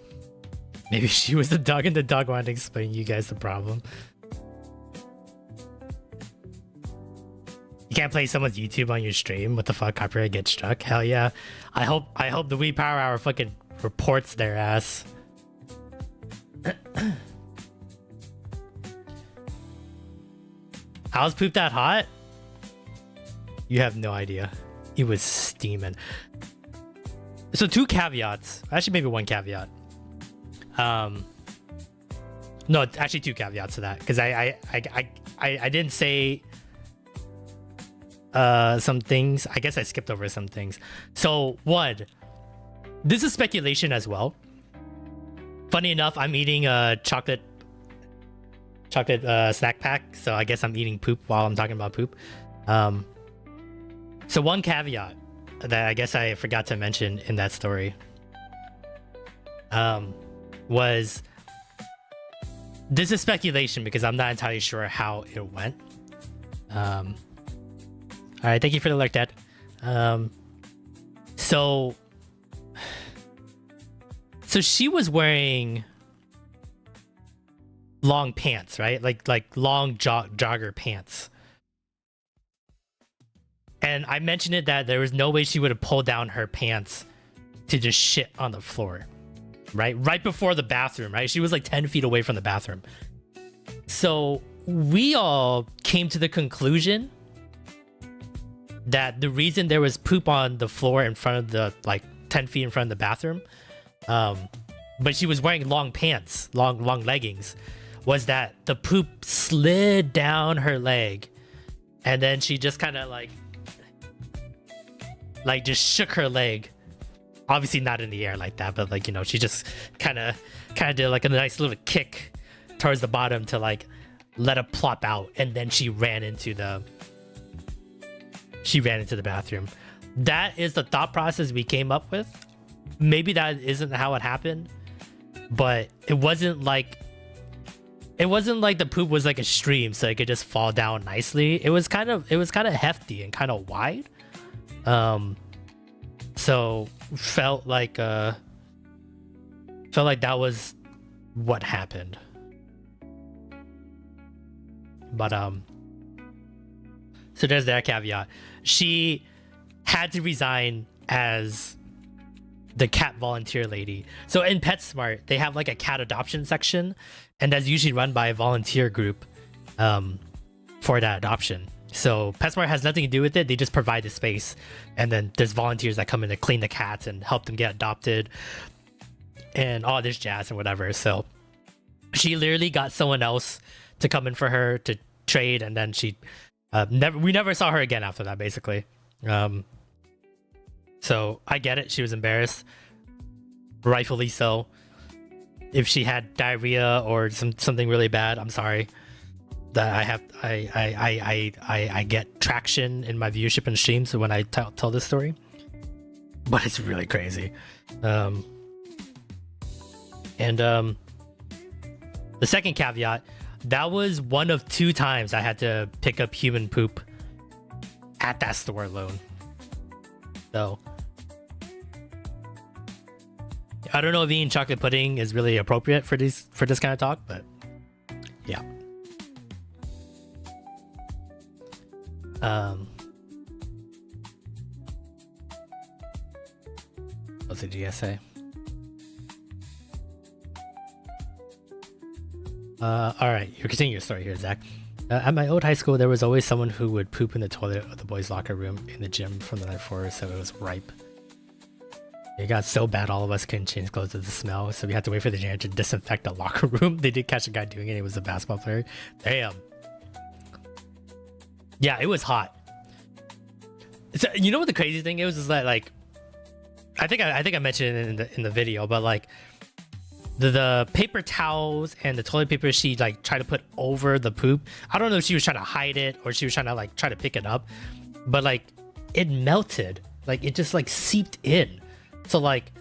Maybe she was the dog and the dog wanted to explain you guys the problem. You can't play someone's YouTube on your stream. What the fuck? Copyright gets struck? Hell yeah. I hope the Weeb Power Hour fucking reports their ass. How's poop that hot? You have no idea. It was steaming. So 2 caveats. Actually, maybe 1 caveat. No, actually 2 caveats to that, because I didn't say some things. I guess I skipped over some things. So 1, this is speculation as well. Funny enough, I'm eating a chocolate snack pack, so I guess I'm eating poop while I'm talking about poop. So 1 caveat that I guess I forgot to mention in that story was, this is speculation because I'm not entirely sure how it went. All right, thank you for the alert, Dad. So So she was wearing long pants, right? Like long jogger pants. And I mentioned it that there was no way she would have pulled down her pants to just shit on the floor, right? Right before the bathroom, right? She was like 10 feet away from the bathroom. So we all came to the conclusion that the reason there was poop on the floor in front of the, like 10 feet in front of the bathroom, but she was wearing long pants, long leggings, was that the poop slid down her leg, and then she just kind of like just shook her leg. Obviously not in the air like that, but like, you know, she just kind of did like a nice little kick towards the bottom to like let it plop out, and then she ran into the bathroom. That is the thought process we came up with. Maybe that isn't how it happened, but it wasn't like the poop was like a stream so it could just fall down nicely. It was kind of hefty and kind of wide. So felt like that was what happened. But so there's that caveat. She had to resign as the cat volunteer lady. So in PetSmart, they have like a cat adoption section, and that's usually run by a volunteer group for that adoption. So PetSmart has nothing to do with it. They just provide the space, and then there's volunteers that come in to clean the cats and help them get adopted and all this jazz and whatever. So she literally got someone else to come in for her to trade, and then she we never saw her again after that, basically. So I get it, she was embarrassed, rightfully so. If she had diarrhea or something really bad, I'm sorry that I get traction in my viewership and streams when I tell this story, but it's really crazy. The second caveat, that was one of 2 times I had to pick up human poop at that store alone. So I don't know if eating chocolate pudding is really appropriate for this kind of talk, but yeah. What's the GSA? All right, you continue your story here, Zach. At my old high school, there was always someone who would poop in the toilet of the boys' locker room in the gym from the night before, so it was ripe. It got so bad all of us couldn't change clothes to the smell, so we had to wait for the janitor to disinfect the locker room. They did catch a guy doing it. It was a basketball player. Damn. Yeah, it was hot. So, you know what the crazy thing is that like, I think I mentioned it in the video, but like the paper towels and the toilet paper she like tried to put over the poop. I don't know if she was trying to hide it or she was trying to like try to pick it up, but like it melted. Like it just like seeped in. So like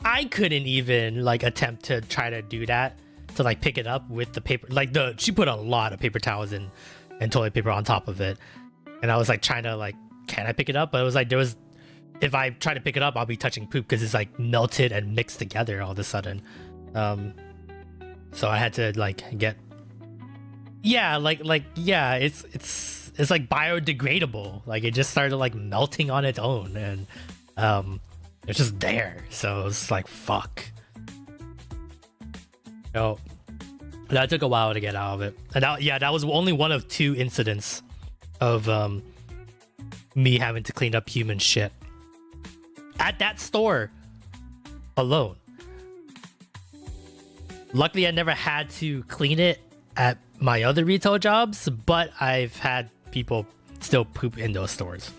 I couldn't even like attempt to try to do that, to like pick it up with the paper. Like she put a lot of paper towels and toilet paper on top of it, and I was like trying to like, can I pick it up? But it was like if I try to pick it up, I'll be touching poop because it's like melted and mixed together all of a sudden. So I had to like get, yeah, it's like biodegradable. Like it just started like melting on its own, and it's just there. So it's like, fuck. No, that took a while to get out of it. And that was only one of 2 incidents of me having to clean up human shit at that store alone. Luckily, I never had to clean it at my other retail jobs, but I've had people still poop in those stores.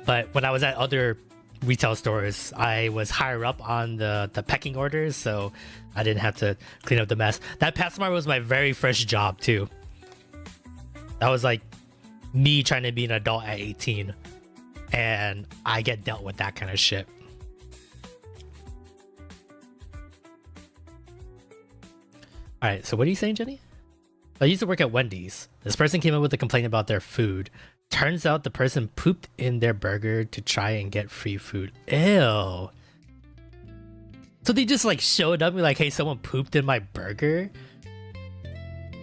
But when I was at other retail stores, I was higher up on the pecking orders, so I didn't have to clean up the mess. That PetSmart was my very first job too. That was like me trying to be an adult at 18, and I get dealt with that kind of shit. All right, so what are you saying, Jenny? I used to work at Wendy's. This person came up with a complaint about their food. Turns out the person pooped in their burger to try and get free food. Ew. So they just like showed up and like, hey, someone pooped in my burger?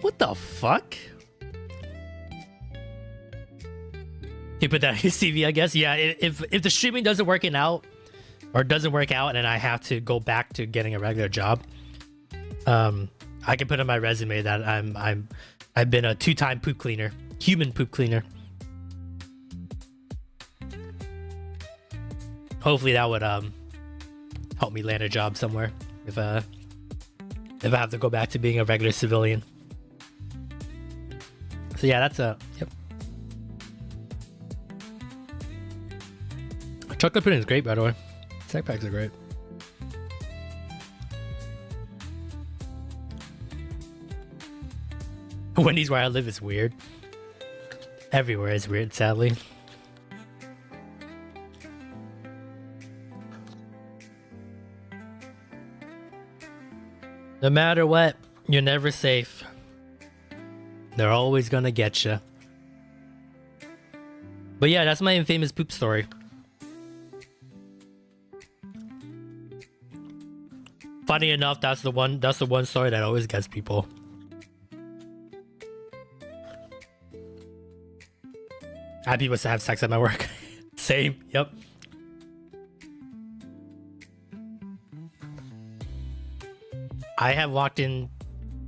What the fuck? You put that on your CV, I guess. Yeah, if the streaming doesn't work out and I have to go back to getting a regular job, I can put on my resume that I've been a 2-time poop cleaner, human poop cleaner. Hopefully that would help me land a job somewhere if I have to go back to being a regular civilian. So yeah, that's yep. Chocolate pudding is great, by the way. Snack packs are great. Wendy's where I live is weird. Everywhere is weird, sadly. No matter what, you're never safe. They're always gonna get you. But yeah, that's my infamous poop story. Funny enough, that's the one story that always gets people. I had people to have sex at my work. Same, yep. I have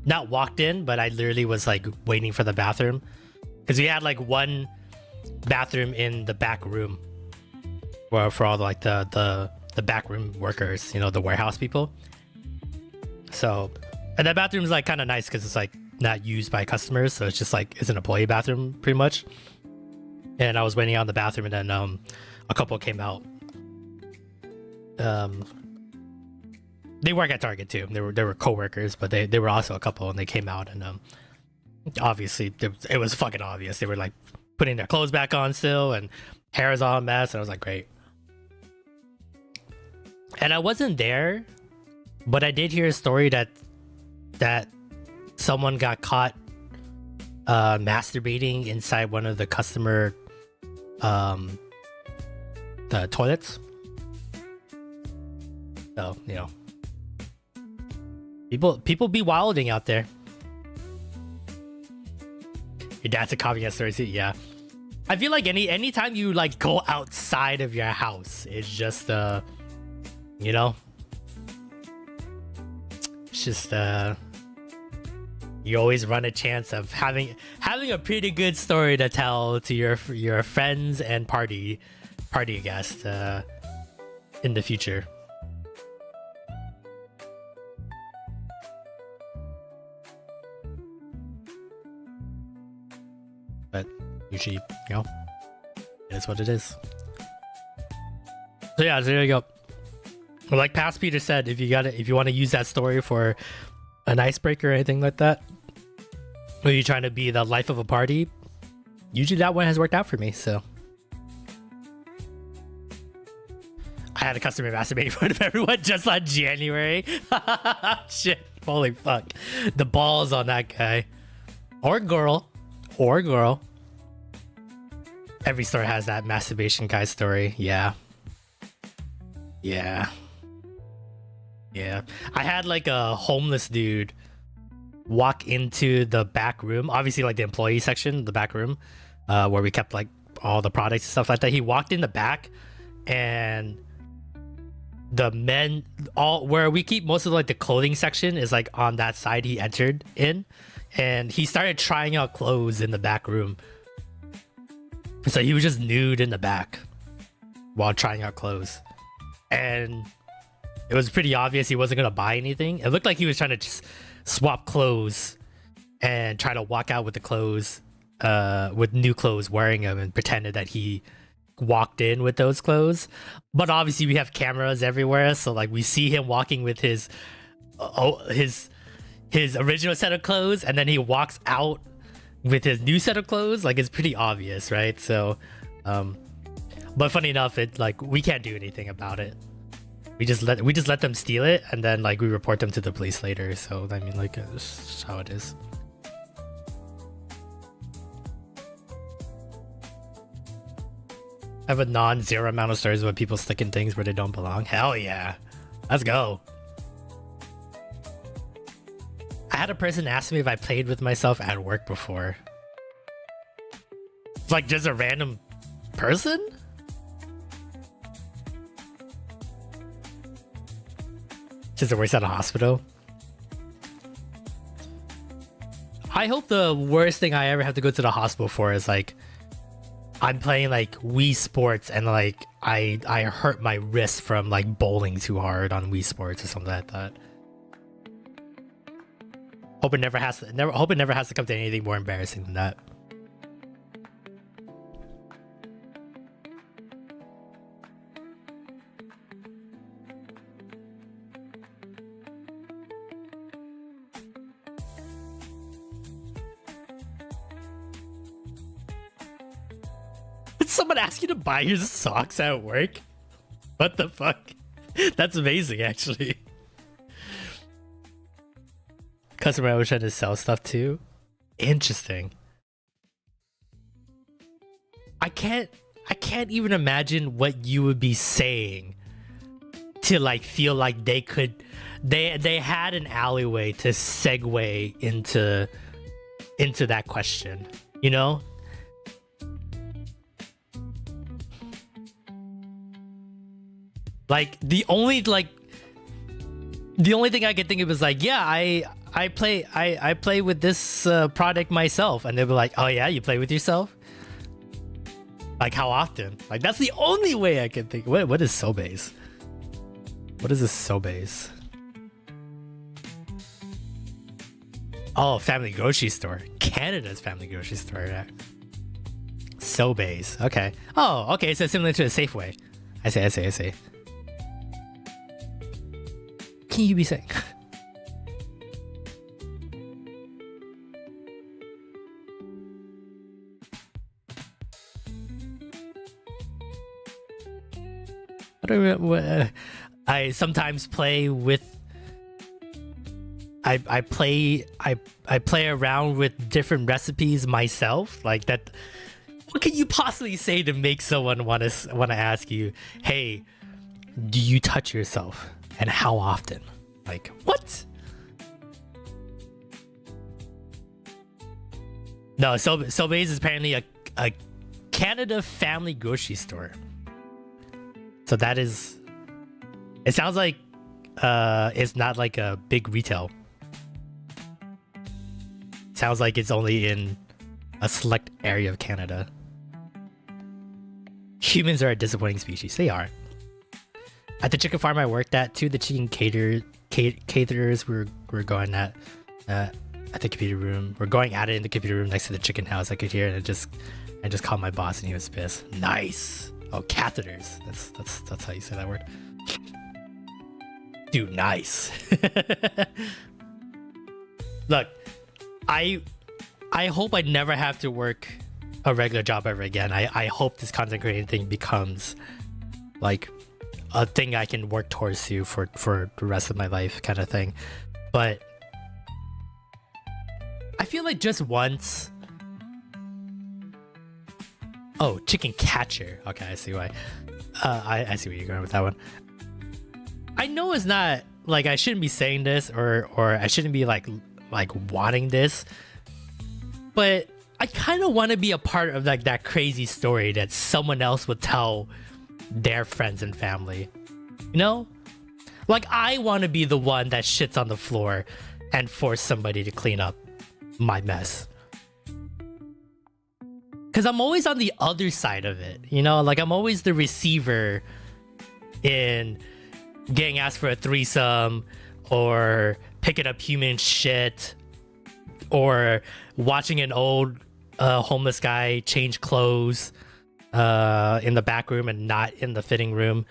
not walked in, but I literally was like waiting for the bathroom. Because we had like one bathroom in the back room. Where for all like the back room workers, you know, the warehouse people. So, and that bathroom is like kind of nice because it's like not used by customers. So it's just like, it's an employee bathroom pretty much. And I was waiting out in the bathroom and then a couple came out. They work at Target too. They were co-workers, but they were also a couple and they came out and obviously it was fucking obvious. They were like putting their clothes back on still and hair is all a mess. And I was like, great. And I wasn't there, but I did hear a story that someone got caught masturbating inside one of the customer the toilets. So, you know, people be wilding out there. Your dad's a copycat story too. Yeah, I feel like anytime you like go outside of your house, it's just you know, it's just you always run a chance of having a pretty good story to tell to your friends and party guests in the future. But usually, you know, it is what it is. So yeah, so there you go. Well, like past Peter said, if you want to use that story for an icebreaker or anything like that, or you're trying to be the life of a party, usually that one has worked out for me. So I had a customer masturbate in front of everyone just on January. Shit, holy fuck, the balls on that guy or girl. Every store has that masturbation guy story. Yeah. I had like a homeless dude walk into the back room, obviously like the employee section, the back room, where we kept like all the products and stuff like that. He walked in the back and the men, all where we keep most of like the clothing section is like on that side he entered in, and he started trying out clothes in the back room. So he was just nude in the back while trying out clothes, and it was pretty obvious he wasn't gonna buy anything. It looked like he was trying to just swap clothes and try to walk out with the clothes, with new clothes, wearing them, and pretended that he walked in with those clothes. But obviously we have cameras everywhere, so like we see him walking with his original set of clothes, and then he walks out with his new set of clothes. Like, it's pretty obvious, right? So but funny enough, it like we can't do anything about it. We just let them steal it, and then like we report them to the police later. So I mean, like, it's how it is. I have a non-zero amount of stories about people sticking things where they don't belong. Hell yeah. Let's go. I had a person ask me if I played with myself at work before. Like just a random person? Just that works at a hospital. I hope the worst thing I ever have to go to the hospital for is like I'm playing like Wii Sports and like I hurt my wrist from like bowling too hard on Wii Sports or something like that. Hope it never has to come to anything more embarrassing than that. Did someone ask you to buy your socks at work? What the fuck? That's amazing, actually. Customer always trying to sell stuff too. Interesting. I can't even imagine what you would be saying to like feel like they had an alleyway to segue into that question, you know? Like the only thing I could think of is like, yeah, I play with this product myself, and they'll be like, oh yeah, you play with yourself? Like how often? Like that's the only way I can think. What is Sobeys? What is this Sobeys? Oh, family grocery store. Canada's family grocery store. Yeah. Sobeys. Okay. Oh, okay. So similar to a Safeway. I see. Can you be saying? I sometimes play with. I play around with different recipes myself, like that. What can you possibly say to make someone want to ask you, hey, do you touch yourself? And how often? Like, what? No, Sobeys is apparently a Canada family grocery store. So that is... It sounds like it's not like a big retail. Sounds like it's only in a select area of Canada. Humans are a disappointing species. They are. At the chicken farm I worked at, the chicken caterers were going at the computer room. We're going at it in the computer room next to the chicken house. I could hear it. I just called my boss and he was pissed. Nice. Oh, catheters. That's how you say that word. Dude, nice. Look, I hope I never have to work a regular job ever again. I hope this content creating thing becomes like a thing I can work towards to for the rest of my life kind of thing. But I feel like just once... Oh, chicken catcher. Okay, I see why. I see where you're going with that one. I know it's not like I shouldn't be saying this or I shouldn't be like wanting this, but I kind of want to be a part of like that crazy story that someone else would tell their friends and family, you know? Like I want to be the one that shits on the floor and force somebody to clean up my mess, because I'm always on the other side of it, you know? Like I'm always the receiver in getting asked for a threesome or picking up human shit or watching an old homeless guy change clothes in the back room and not in the fitting room,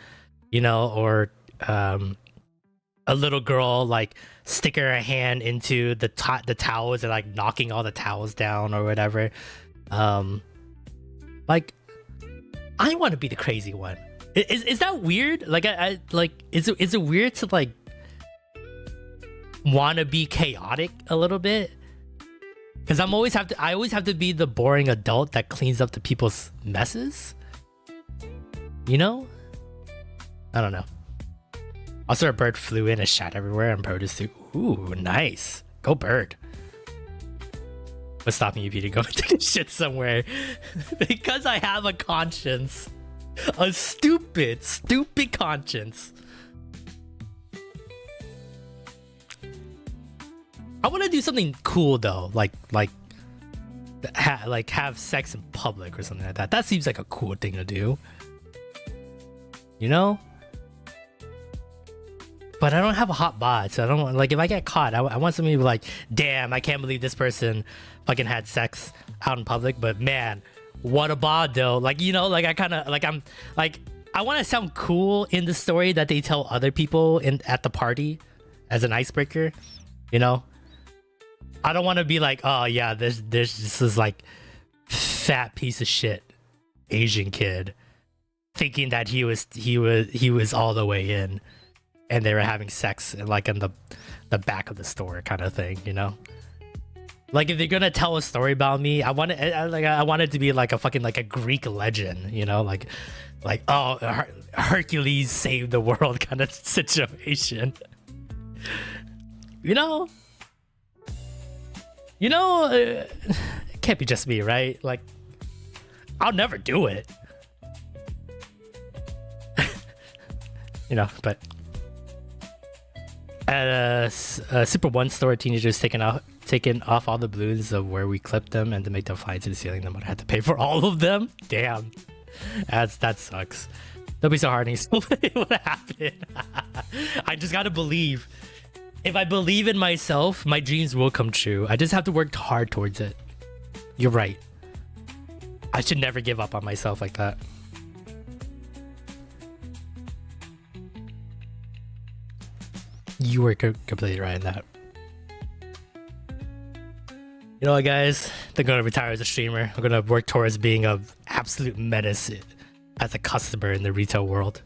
you know, or a little girl like sticking her hand into the towels and like knocking all the towels down or whatever. Like I want to be the crazy one. Is that weird? Like I like is it weird to like want to be chaotic a little bit? Because I always have to be the boring adult that cleans up the people's messes. You know? I don't know. Also, a bird flew in and shot everywhere and produce too. Ooh, nice. Go bird. What's stopping you, Peter, going to take a shit somewhere? Because I have a conscience. A stupid conscience. I want to do something cool though, like have sex in public or something like that. That seems like a cool thing to do. You know? But I don't have a hot bod, so I don't want, like, if I get caught, I want somebody to be like, damn, I can't believe this person fucking had sex out in public, but man, what a bod though. Like, you know, like I kind of, like, I'm, like, I want to sound cool in the story that they tell other people at the party as an icebreaker, you know? I don't want to be like, oh yeah, this is like fat piece of shit Asian kid thinking that he was all the way in. And they were having sex like in the back of the store kind of thing, you know? Like if they're gonna tell a story about me, I want it to be like a fucking like a Greek legend, you know? Like oh, Hercules saved the world kind of situation. You know? It can't be just me, right? Like I'll never do it. You know, but at a Super One store, teenagers taking off all the balloons of where we clipped them and to make them fly to the ceiling. Then I had to pay for all of them. Damn, that sucks. Don't be so hard on yourself. What happened? I just gotta believe. If I believe in myself, my dreams will come true. I just have to work hard towards it. You're right. I should never give up on myself like that. You were completely right in that. You know what, guys? I'm gonna retire as a streamer. I'm gonna work towards being an absolute menace as a customer in the retail world.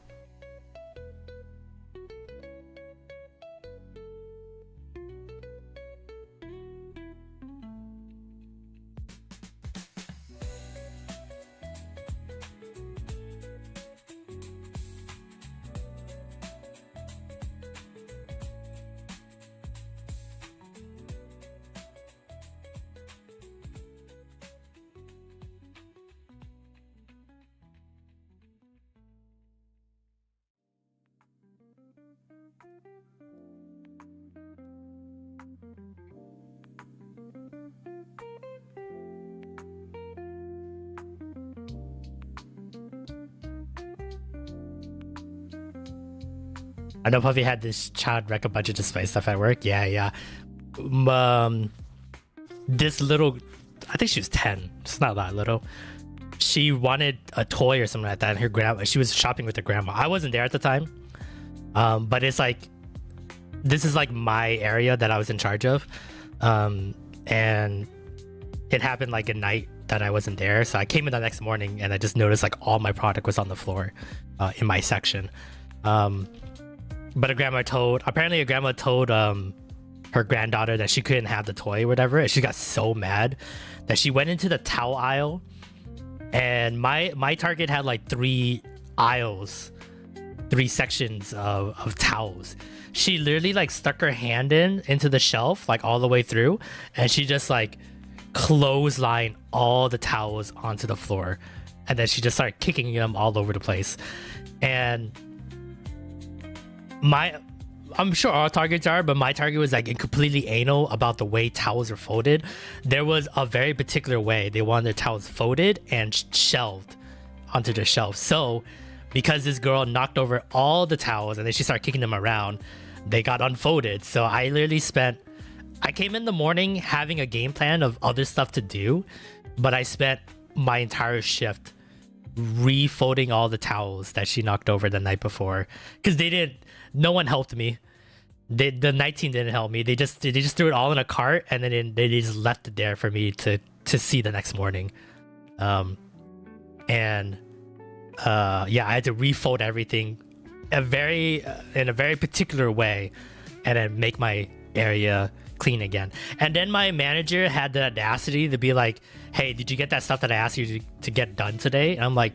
I know Puffy had this child wreck a bunch of display stuff at work. Yeah. This little, I think she was 10. It's not that little. She wanted a toy or something like that, and her grandma, she was shopping with her grandma. I wasn't there at the time. But it's like, this is like my area that I was in charge of. And it happened like at night that I wasn't there. So I came in the next morning and I just noticed like all my product was on the floor in my section. But apparently a grandma told her granddaughter that she couldn't have the toy or whatever, and she got so mad that she went into the towel aisle, and my Target had like 3 sections of towels. She literally like stuck her hand into the shelf like all the way through, and she just like clotheslined all the towels onto the floor, and then she just started kicking them all over the place. And I'm sure all Targets are, but my Target was like completely anal about the way towels are folded. There was a very particular way they wanted their towels folded and shelved onto the shelf. So because this girl knocked over all the towels and then she started kicking them around, they got unfolded. So I literally I came in the morning having a game plan of other stuff to do, but I spent my entire shift refolding all the towels that she knocked over the night before, because no one helped me. The night team didn't help me. They just threw it all in a cart, and then they just left it there for me to see the next morning. Yeah, I had to refold everything in a very particular way, and then make my area clean again. And then my manager had the audacity to be like, "Hey, did you get that stuff that I asked you to get done today?" And I'm like,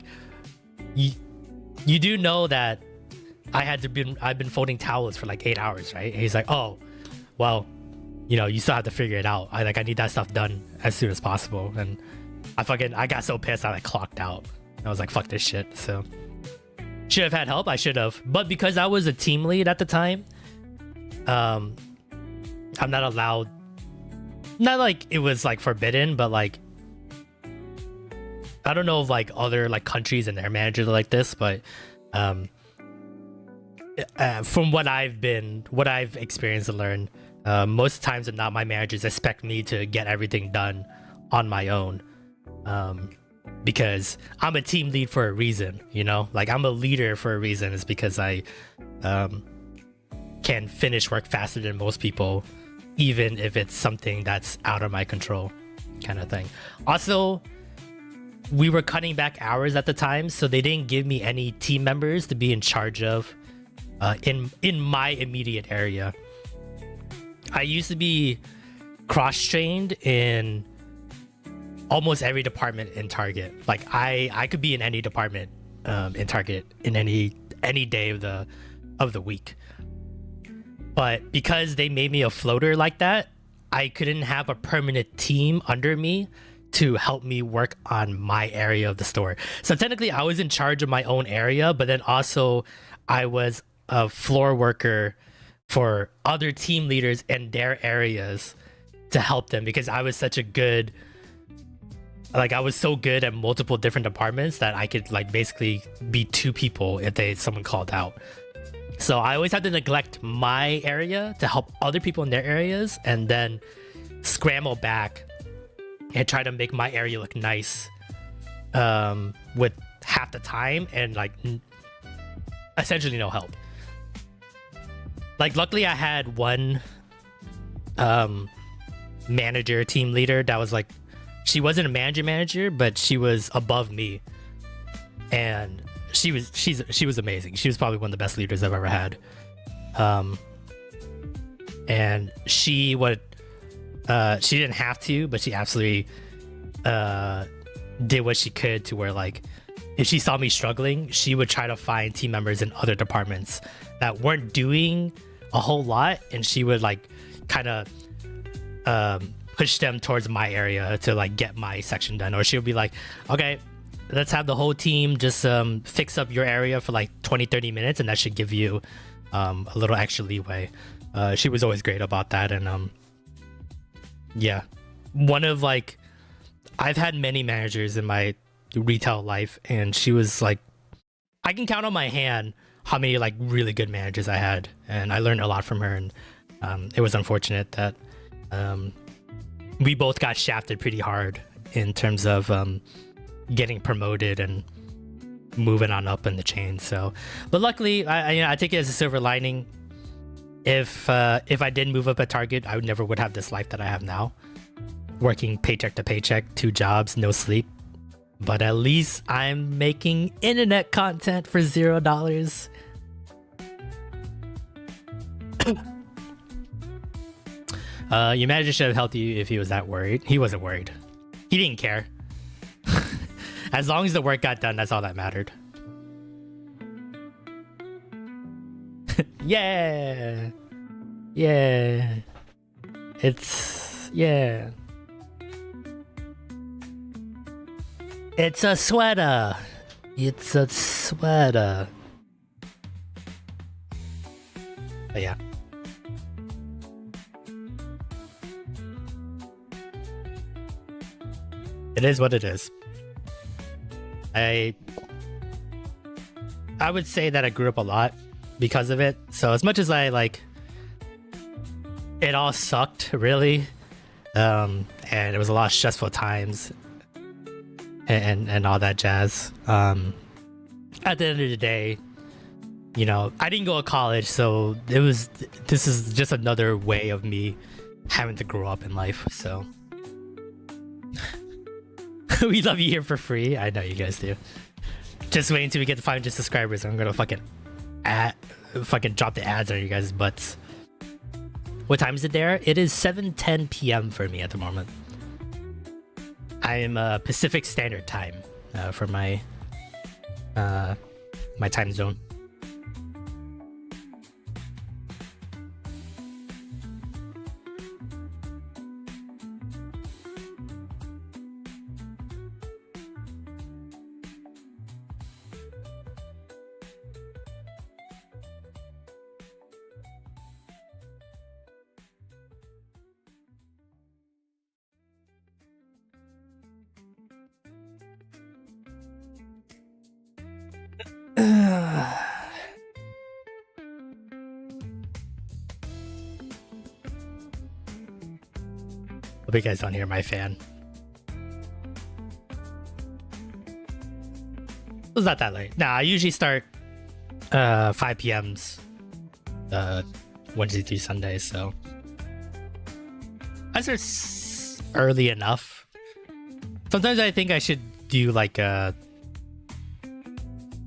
you do know that I've been folding towels for like 8 hours, right? And he's like, oh, well, you know, you still have to figure it out. I need that stuff done as soon as possible. And I got so pissed I like clocked out. I was like, fuck this shit. So should have had help. I should have, but because I was a team lead at the time, I'm not allowed. Not like it was like forbidden, but like I don't know if like other like countries and their managers are like this, but from what I've experienced and learned, most times than not, my managers expect me to get everything done on my own, because I'm a team lead for a reason, you know, like I'm a leader for a reason. It's because I can finish work faster than most people, even if it's something that's out of my control, kind of thing. Also, we were cutting back hours at the time, so they didn't give me any team members to be in charge of in my immediate area. I used to be cross-trained in almost every department in Target. Like I could be in any department in Target in any day of the week. But because they made me a floater like that, I couldn't have a permanent team under me to help me work on my area of the store. So technically I was in charge of my own area, but then also I was a floor worker for other team leaders in their areas to help them, because I was such a good, like I was so good at multiple different departments that I could like basically be two people if someone called out. So I always had to neglect my area to help other people in their areas, and then scramble back and try to make my area look nice with half the time and like essentially no help. Like luckily I had one manager, team leader that was like, she wasn't a manager, but she was above me, and she was amazing. She was probably one of the best leaders I've ever had. And she didn't have to, but she absolutely did what she could to where like if she saw me struggling, she would try to find team members in other departments that weren't doing a whole lot, and she would like kind of push them towards my area to like get my section done. Or she would be like, okay, let's have the whole team just fix up your area for like 20-30 minutes, and that should give you a little extra leeway. She was always great about that. And yeah, one of like, I've had many managers in my retail life, and she was like, I can count on my hand how many like really good managers I had, and I learned a lot from her. And it was unfortunate that we both got shafted pretty hard in terms of getting promoted and moving on up in the chain. So, but luckily, I take it as a silver lining. If I didn't move up at Target, I never would have this life that I have now, working paycheck to paycheck, 2 jobs, no sleep. But at least I'm making internet content for $0. Your manager should have helped you if he was that worried. He wasn't worried. He didn't care. As long as the work got done, that's all that mattered. Yeah. Yeah. Yeah. It's a sweater. It's a sweater. But yeah. It is what it is. I would say that I grew up a lot because of it. So as much as I like, it all sucked really, and it was a lot of stressful times and all that jazz. At the end of the day, you know, I didn't go to college, so this is just another way of me having to grow up in life. So we love you here for free. I know you guys do. Just waiting until we get to 500 subscribers. I'm gonna fucking drop the ads on you guys' butts. What time is it there? It is 7:10 p.m. for me at the moment. I am Pacific Standard Time for my my time zone. Hope you guys don't hear my fan. It's not that late. Nah, I usually start 5 p.m.s Wednesday through Sunday, so I start early enough. Sometimes I think I should do like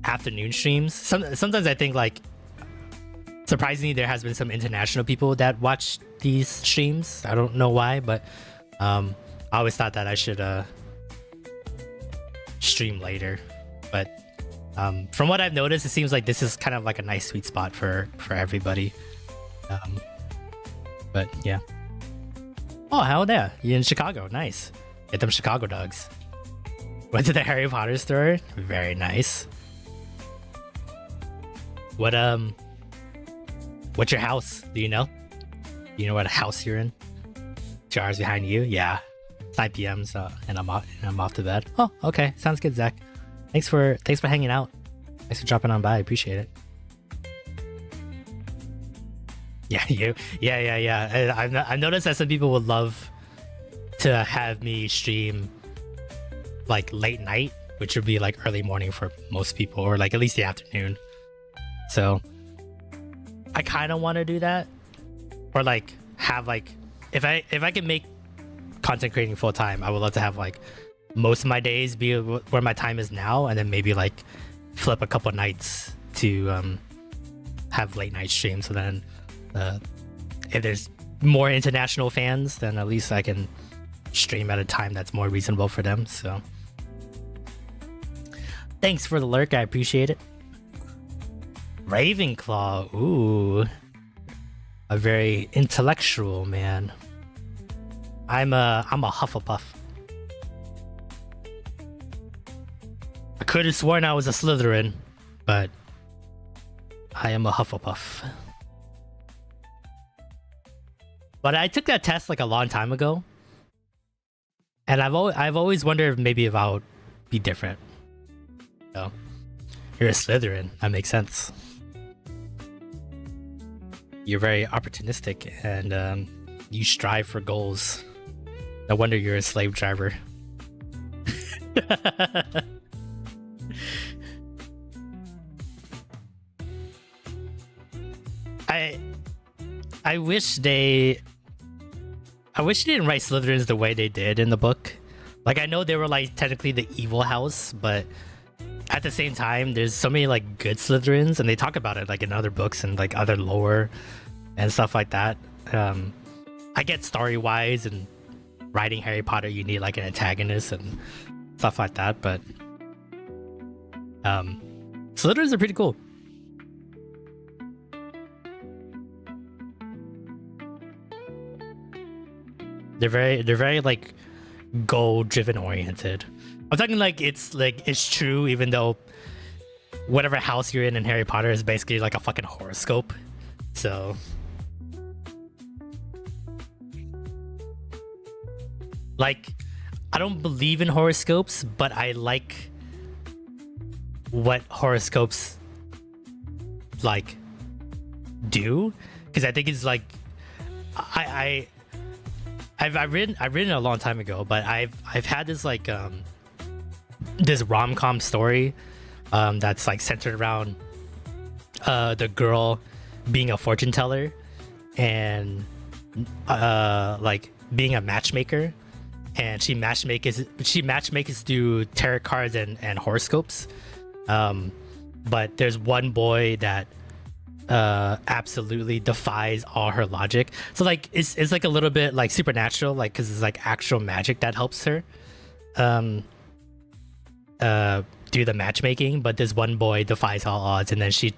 afternoon streams. Sometimes I think like surprisingly there has been some international people that watch these streams. I don't know why, but I always thought that I should stream later. But from what I've noticed, it seems like this is kind of like a nice sweet spot for everybody. But yeah. Oh, hell yeah. You're in Chicago. Nice. Get them Chicago dogs. Went to the Harry Potter store. Very nice. What's your house? Do you know? Do you know what house you're in? 2 hours behind you? Yeah. It's 9 p.m. So, and I'm off to bed. Oh, okay. Sounds good, Zach. Thanks for hanging out. Thanks for dropping on by. I appreciate it. Yeah, you. Yeah. I've noticed that some people would love to have me stream like late night, which would be like early morning for most people, or like at least the afternoon. So I kind of want to do that, or like have like if I can make content creating full time, I would love to have like most of my days be where my time is now, and then maybe like flip a couple nights to have late night streams. So then if there's more international fans, then at least I can stream at a time that's more reasonable for them. So thanks for the lurk, I appreciate it. Ravenclaw, ooh, a very intellectual man. I'm a Hufflepuff. I could have sworn I was a Slytherin, but I am a Hufflepuff. But I took that test like a long time ago, and I've always wondered if maybe if I would be different. So you're a Slytherin, that makes sense. You're very opportunistic, and you strive for goals. No wonder you're a slave driver. I wish they didn't write Slytherins the way they did in the book. Like, I know they were like technically the evil house, but at the same time, there's so many like good Slytherins, and they talk about it like in other books and like other lore and stuff like that. I get story-wise and writing Harry Potter, you need like an antagonist and stuff like that, but Slytherins are pretty cool. They're very like goal-driven oriented. I'm talking like it's true, even though whatever house you're in Harry Potter is basically like a fucking horoscope. So like, I don't believe in horoscopes, but I like what horoscopes like do, because I think it's like I've written it a long time ago, but I've had this like this rom-com story that's like centered around the girl being a fortune teller and like being a matchmaker, and she matchmakes through tarot cards and horoscopes, but there's one boy that absolutely defies all her logic. So like it's like a little bit like supernatural, like, because it's like actual magic that helps her do do the matchmaking, but this one boy defies all odds, and then she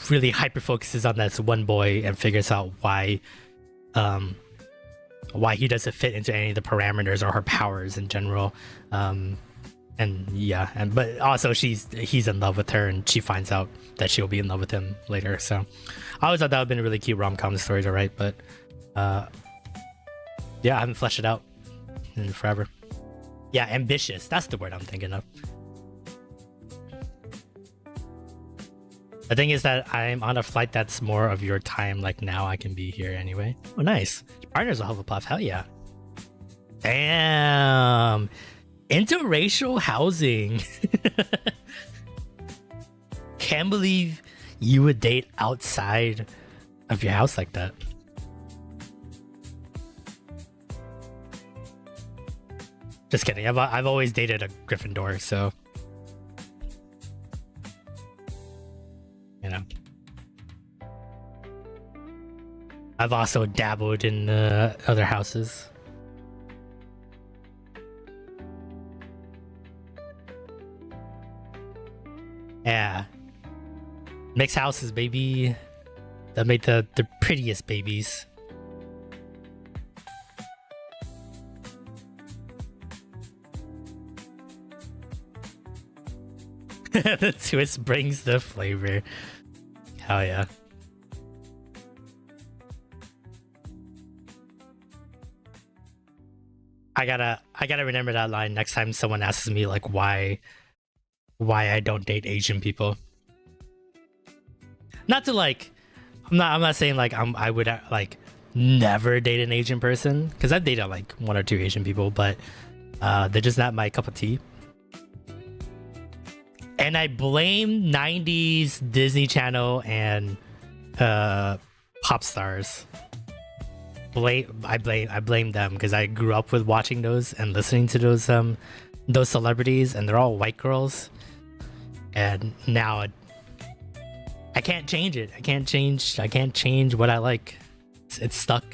really hyper focuses on this one boy and figures out why he doesn't fit into any of the parameters or her powers in general. But also he's in love with her, and she finds out that she'll be in love with him later. So I always thought that would have been a really cute rom-com story to write, but yeah, I haven't fleshed it out in forever. Yeah, ambitious. That's the word I'm thinking of. The thing is that I'm on a flight that's more of your time. Like now I can be here anyway. Oh, nice. Your partner's a Hufflepuff. Hell yeah. Damn. Interracial housing. Can't believe you would date outside of your house like that. Just kidding. I've always dated a Gryffindor, so you know. I've also dabbled in other houses. Yeah. Mixed houses, baby. That make the prettiest babies. The twist brings the flavor. Hell yeah. I gotta remember that line next time someone asks me like why I don't date Asian people. Not to like, I'm not saying like I would like never date an Asian person, because I've dated like 1 or 2 Asian people, but they're just not my cup of tea. And I blame 90s Disney Channel and pop stars. I blame them, because I grew up with watching those and listening to those celebrities, and they're all white girls. And now I can't change it. I can't change what I like. It's stuck.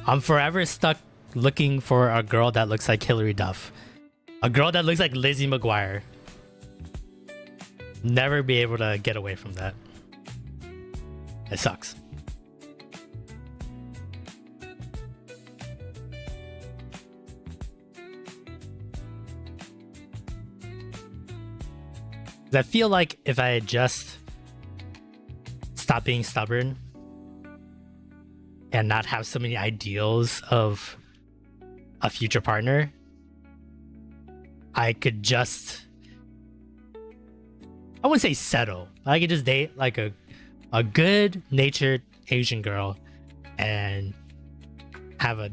I'm forever stuck looking for a girl that looks like Hilary Duff. A girl that looks like Lizzie McGuire. Never be able to get away from that. It sucks. I feel like if I had just stopped being stubborn and not have so many ideals of a future partner, I could just, I wouldn't say settle. I could just date like a good natured Asian girl and have a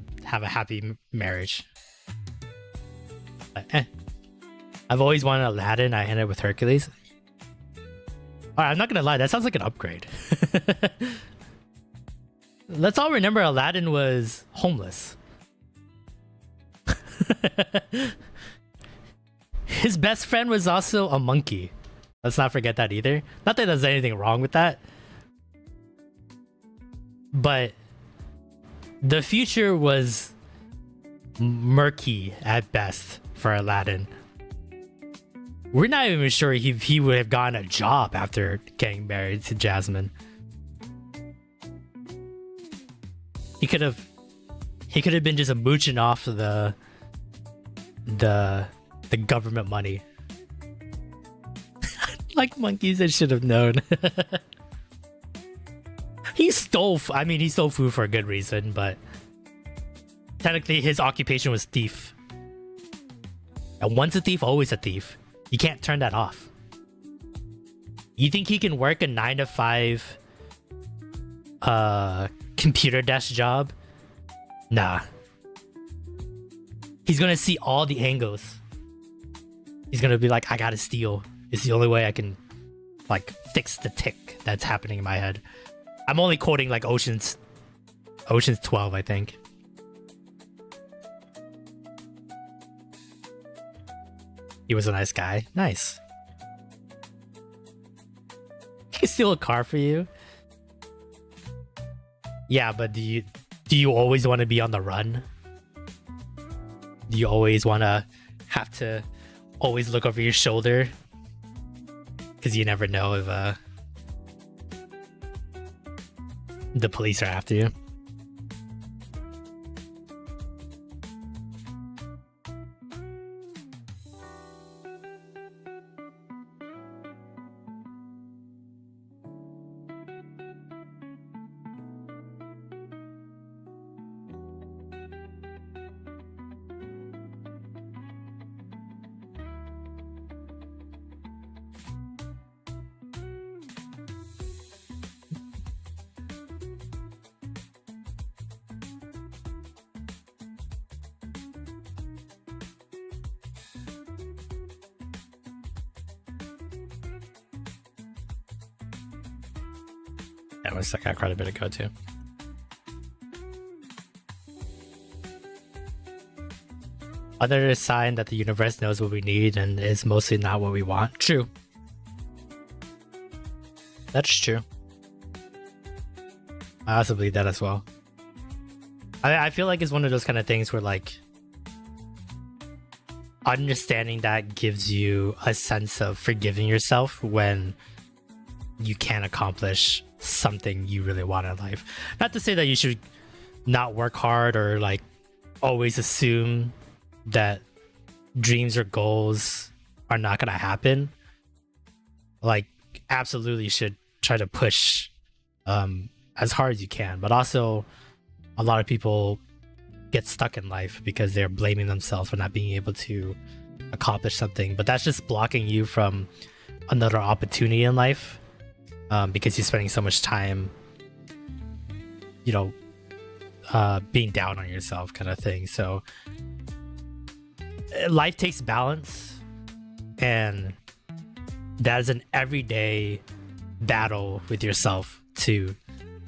happy marriage. But, I've always wanted Aladdin. I ended with Hercules. Alright, I'm not gonna lie, that sounds like an upgrade. Let's all remember Aladdin was homeless. His best friend was also a monkey. Let's not forget that either. Not that there's anything wrong with that, but the future was murky at best for Aladdin. We're not even sure he would have gotten a job after getting married to Jasmine. He could have been just mooching off the government money. Like monkeys that should have known. He stole food for a good reason, but technically his occupation was thief. And once a thief, always a thief. You can't turn that off. You think he can work a 9-to-5 computer desk job? Nah. He's gonna see all the angles. He's gonna be like, I gotta steal. It's the only way I can like fix the tick that's happening in my head. I'm only quoting like Ocean's 12, I think. He was a nice guy. Nice. He can steal a car for you. Yeah, but do you always want to be on the run? Do you always want to have to always look over your shoulder because you never know if the police are after you. That was like quite a bit ago too. Other sign that the universe knows what we need and is mostly not what we want. True. That's true. I also believe that as well. I feel like it's one of those kind of things where like understanding that gives you a sense of forgiving yourself when you can't accomplish something you really want in life. Not to say that you should not work hard or like always assume that dreams or goals are not gonna happen. Like absolutely should try to push as hard as you can, but also a lot of people get stuck in life because they're blaming themselves for not being able to accomplish something, but that's just blocking you from another opportunity in life. Because you're spending so much time, you know, being down on yourself kind of thing. So life takes balance, and that is an everyday battle with yourself to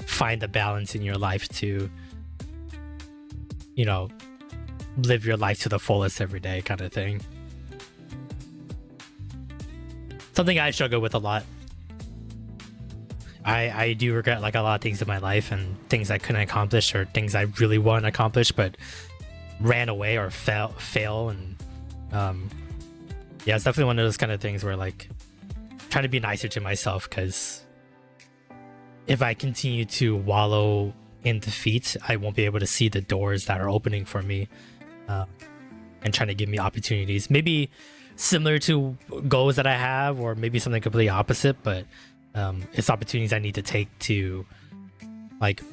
find the balance in your life to, you know, live your life to the fullest every day kind of thing. Something I struggle with a lot. I do regret like a lot of things in my life and things I couldn't accomplish or things I really want to accomplish but ran away or fail and yeah, it's definitely one of those kind of things where like trying to be nicer to myself, because if I continue to wallow in defeat, I won't be able to see the doors that are opening for me and trying to give me opportunities, maybe similar to goals that I have or maybe something completely opposite, but it's opportunities I need to take to like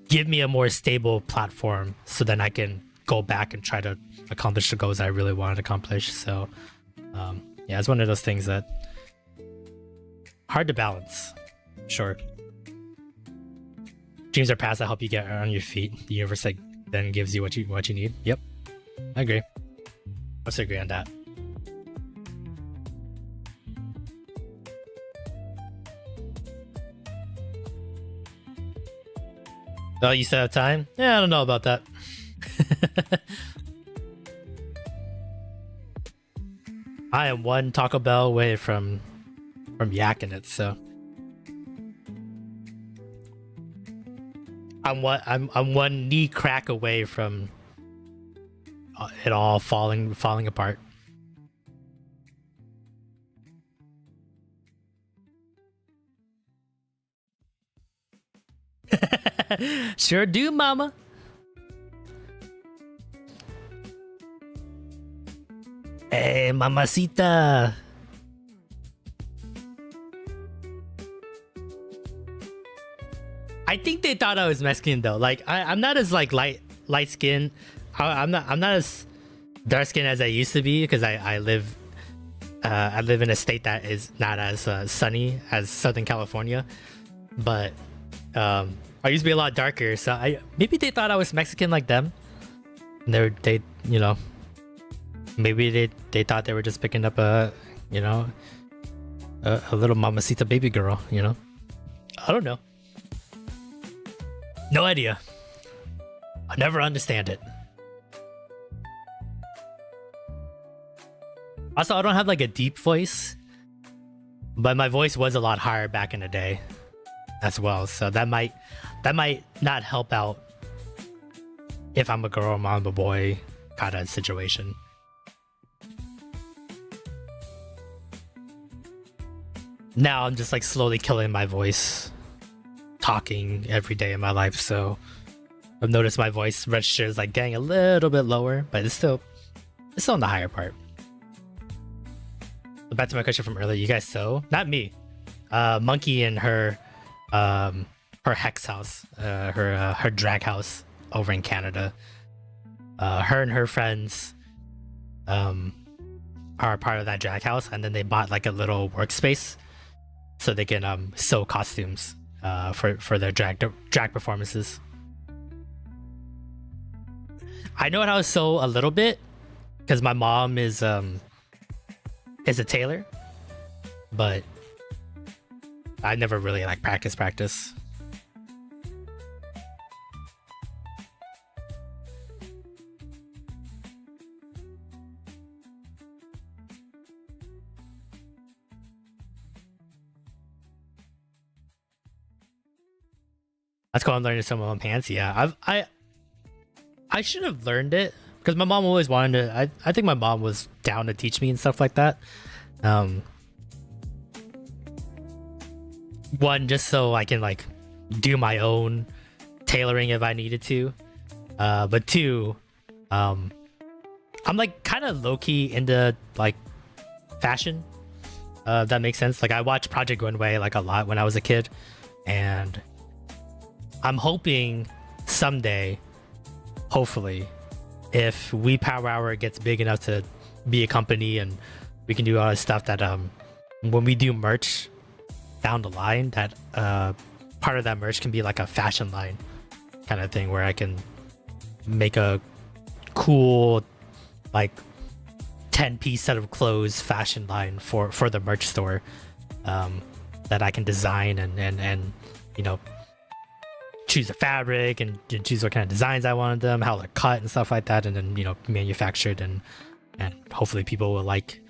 give me a more stable platform so then I can go back and try to accomplish the goals I really want to accomplish. So yeah, it's one of those things that hard to balance. Sure, dreams are paths that help you get on your feet. The universe like then gives you what you need. Yep, I agree. Let's agree on that. Oh, you still have time? Yeah, I don't know about that. I am one Taco Bell away from yakking it, so I'm one knee crack away from it all falling apart. Sure do, mama. Hey, mamacita. I think they thought I was Mexican though. Like I'm not as like light skinned. I'm not as dark skinned as I used to be because I live in a state that is not as sunny as Southern California, but I used to be a lot darker, so maybe they thought I was Mexican like them. And they you know, maybe they thought they were just picking up a little mamacita baby girl, you know. I don't know. No idea. I never understand it. Also, I don't have like a deep voice, but my voice was a lot higher back in the day as well, so that might not help out if I'm a girl or I'm a boy kind of situation. now I'm just like slowly killing my voice talking every day in my life, so I've noticed my voice register is like getting a little bit lower, but it's still on the higher part. So back to my question from earlier, you guys sew? Not me. Monkey in her hex house, her drag house over in Canada. Her and her friends are part of that drag house, and then they bought like a little workspace so they can sew costumes for their drag performances. I know how to sew a little bit because my mom is a tailor, but I never really like practice. That's cool. I'm learning some of my pants. Yeah, I should have learned it because my mom always wanted to. I think my mom was down to teach me and stuff like that. One, just so I can like do my own tailoring if I needed to. But two, I'm like kind of low key into like fashion. If that makes sense. Like I watched Project Runway like a lot when I was a kid, and I'm hoping someday, hopefully, if Weeb Power Hour gets big enough to be a company and we can do all this stuff, that when we do merch down the line, that part of that merch can be like a fashion line kind of thing where I can make a cool like 10-piece set of clothes fashion line for the merch store that I can design and you know, choose the fabric and choose what kind of designs I wanted them, how they're cut and stuff like that, and then, you know, manufactured, and hopefully people will like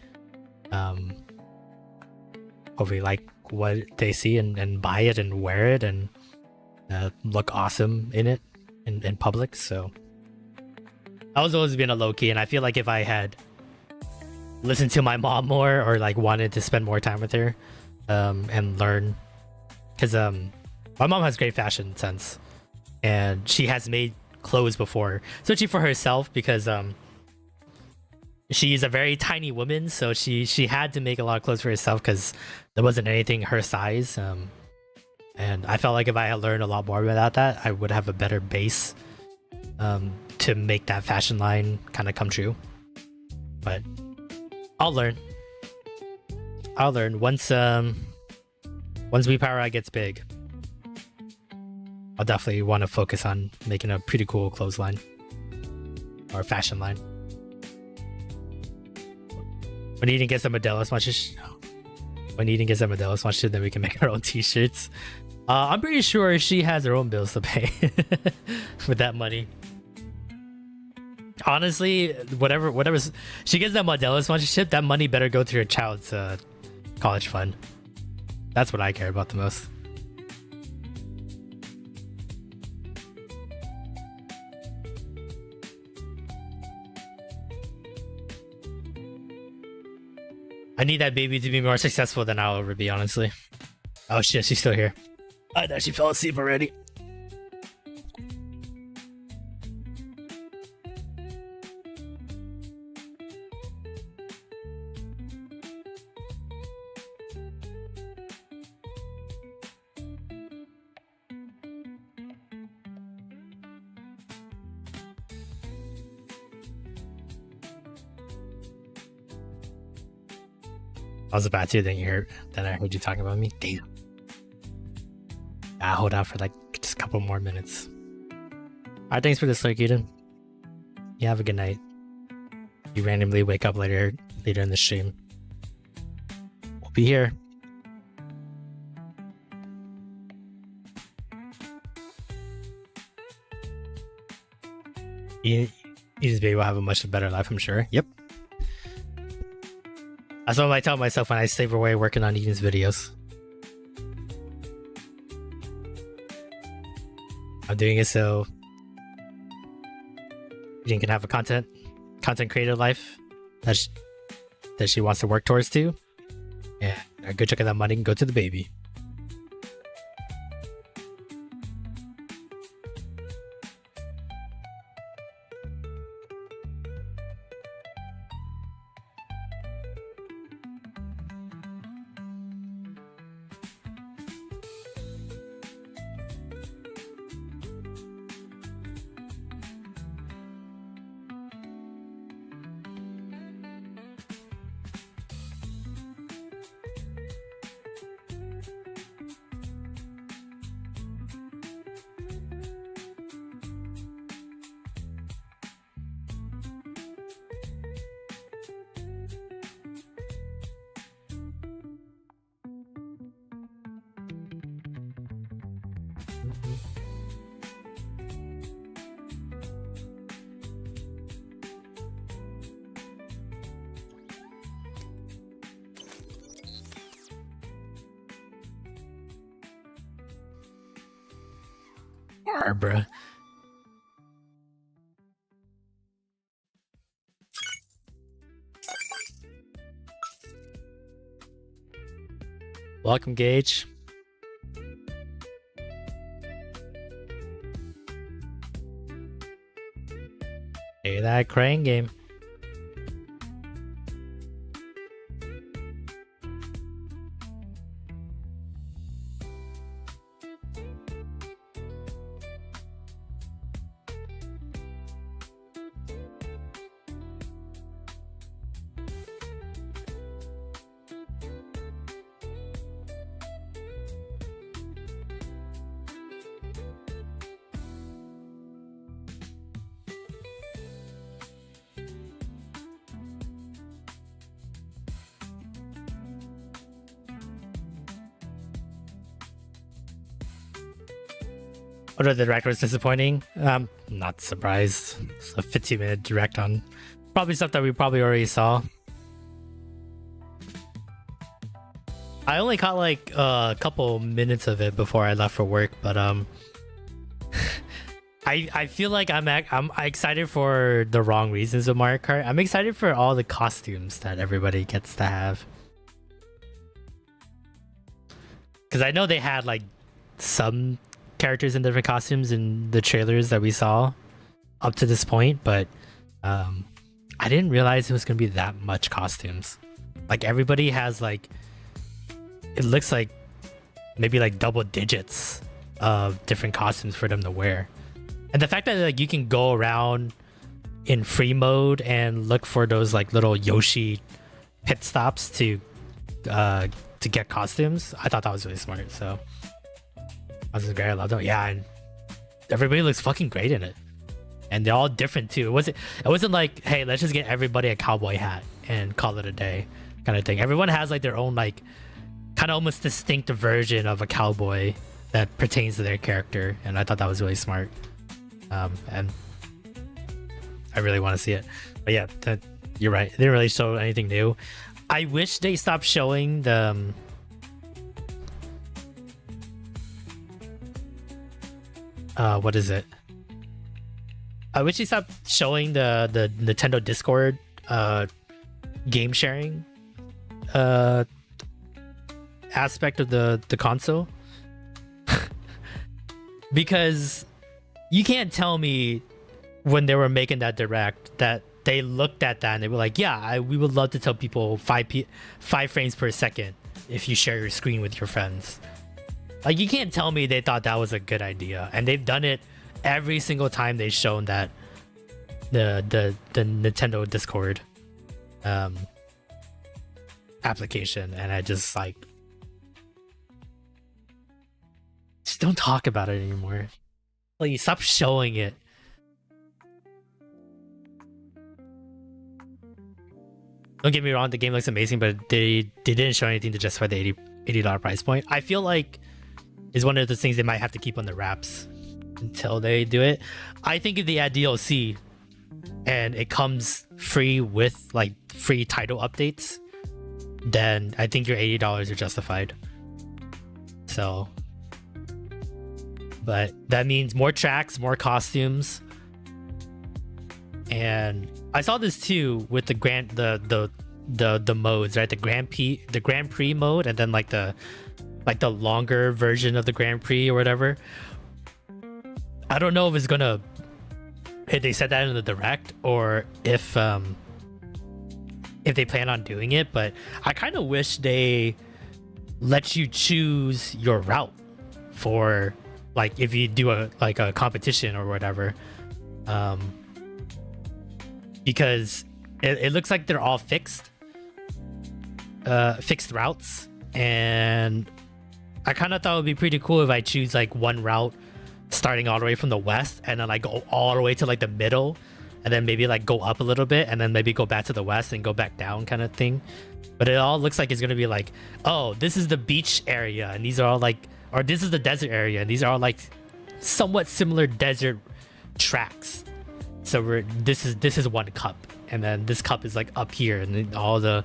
hopefully like what they see and buy it and wear it and look awesome in it in public. So I was always being a low-key, and I feel like if I had listened to my mom more or like wanted to spend more time with her and learn, because my mom has great fashion sense, and she has made clothes before, especially for herself, because she's a very tiny woman, so she had to make a lot of clothes for herself because there wasn't anything her size. And I felt like if I had learned a lot more about that, I would have a better base to make that fashion line kind of come true. But I'll learn once Weeb Power Hour gets big. I'll definitely want to focus on making a pretty cool clothes line or fashion line. When Eden gets a Modelo sponsorship, then we can make our own t-shirts. I'm pretty sure she has her own bills to pay with that money. Honestly, whatever she gets that Modelo sponsorship, that money better go to her child's college fund. That's what I care about the most. I need that baby to be more successful than I'll ever be, honestly. Oh shit, she's still here. I thought she fell asleep already. I was about to, then I heard you talking about me. Damn. I'll hold out for like just a couple more minutes. Alright, thanks for this, like, Eden. You have a good night. You randomly wake up later in the stream. We'll be here. Eden's baby will have a much better life, I'm sure. Yep. That's what I tell myself when I save away working on Eden's videos. I'm doing it so Eden can have a content creator life that she wants to work towards too. And A good chunk of that money can go to the baby. Barbara. Welcome, Gage. Hey, that crane game. Although the direct was disappointing, I'm not surprised. It's a 15-minute direct on probably stuff that we probably already saw. I only caught like a couple minutes of it before I left for work, but I feel like I'm excited for the wrong reasons with Mario Kart. I'm excited for all the costumes that everybody gets to have, because I know they had like some characters in different costumes in the trailers that we saw up to this point, but I didn't realize it was gonna be that much costumes. Like everybody has like, it looks like maybe like double digits of different costumes for them to wear. And the fact that like you can go around in free mode and look for those like little Yoshi pit stops to get costumes, I thought that was really smart. So I was great. I loved it. Yeah, and everybody looks fucking great in it, and they're all different too. It wasn't like, hey, let's just get everybody a cowboy hat and call it a day kind of thing. Everyone has like their own like kind of almost distinct version of a cowboy that pertains to their character, and I thought that was really smart. And I really want to see it. But yeah, you're right. They didn't really show anything new. I wish they stopped showing the what is it? I wish they stopped showing the Nintendo Discord game sharing aspect of the console. Because you can't tell me when they were making that direct that they looked at that and they were like, yeah, we would love to tell people 5 frames per second if you share your screen with your friends. Like, you can't tell me they thought that was a good idea, and they've done it every single time they've shown that the Nintendo Discord application, and I just like, just don't talk about it anymore. Please stop showing it. Don't get me wrong, the game looks amazing, but they didn't show anything to justify the $80 price point. I feel like it's one of those things they might have to keep on the wraps until they do it. I think if they add DLC and it comes free with like free title updates, then I think your $80 are justified. So, but that means more tracks, more costumes. And I saw this too with the the modes, right? The Grand Prix mode, and then like the longer version of the Grand Prix or whatever. I don't know if it's gonna, if they said that in the direct, or if they plan on doing it, but I kind of wish they let you choose your route for, like, if you do a competition or whatever, because it looks like they're all fixed routes, and I kind of thought it would be pretty cool if I choose like one route starting all the way from the west, and then like go all the way to like the middle, and then maybe like go up a little bit, and then maybe go back to the west and go back down, kind of thing. But it all looks like it's gonna be like, oh, this is the beach area, and these are all like, or this is the desert area, and these are all like somewhat similar desert tracks. So this is one cup, and then this cup is like up here, and then all the,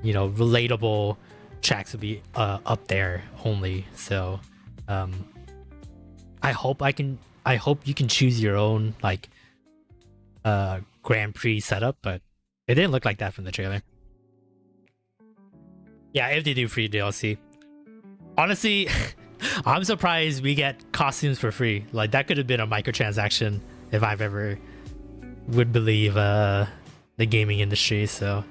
you know, relatable tracks will be up there only. So I hope you can choose your own like Grand Prix setup, but it didn't look like that from the trailer. Yeah, if they do free DLC. Honestly, I'm surprised we get costumes for free. Like, that could have been a microtransaction if I've ever would believe the gaming industry. So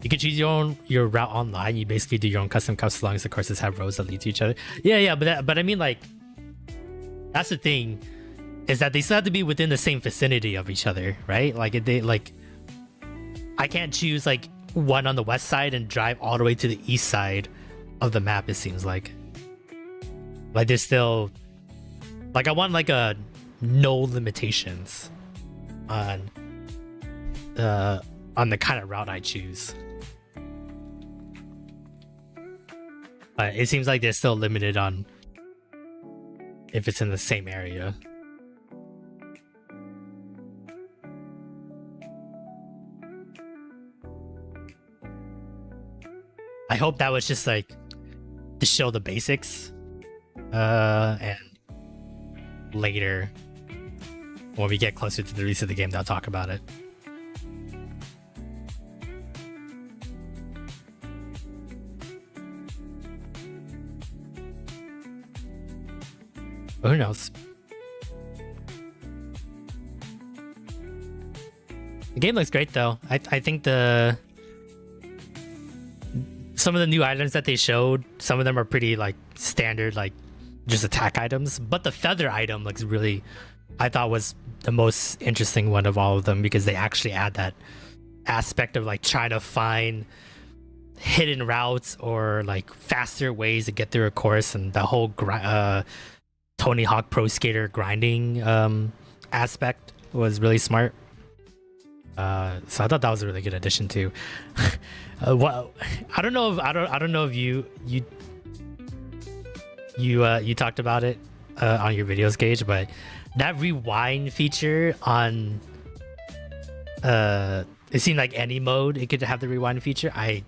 you can choose your route online. You basically do your own custom cups as long as the courses have roads that lead to each other. Yeah, but I mean, like, that's the thing, is that they still have to be within the same vicinity of each other, right? Like, I can't choose like one on the west side and drive all the way to the east side of the map. It seems like there's still, like, I want like a no limitations on the kind of route I choose. But it seems like they're still limited on if it's in the same area. I hope that was just like to show the basics, and later when we get closer to the release of the game, they'll talk about it. But who knows? The game looks great though. I think some of the new items that they showed, some of them are pretty like standard, like just attack items, but the feather item looks really, I thought was the most interesting one of all of them, because they actually add that aspect of like trying to find hidden routes or like faster ways to get through a course, and the whole Tony Hawk Pro Skater grinding aspect was really smart. So I thought that was a really good addition too. Well, I don't know if you talked about it on your videos, Gage, but that rewind feature on it seemed like any mode it could have the rewind feature. I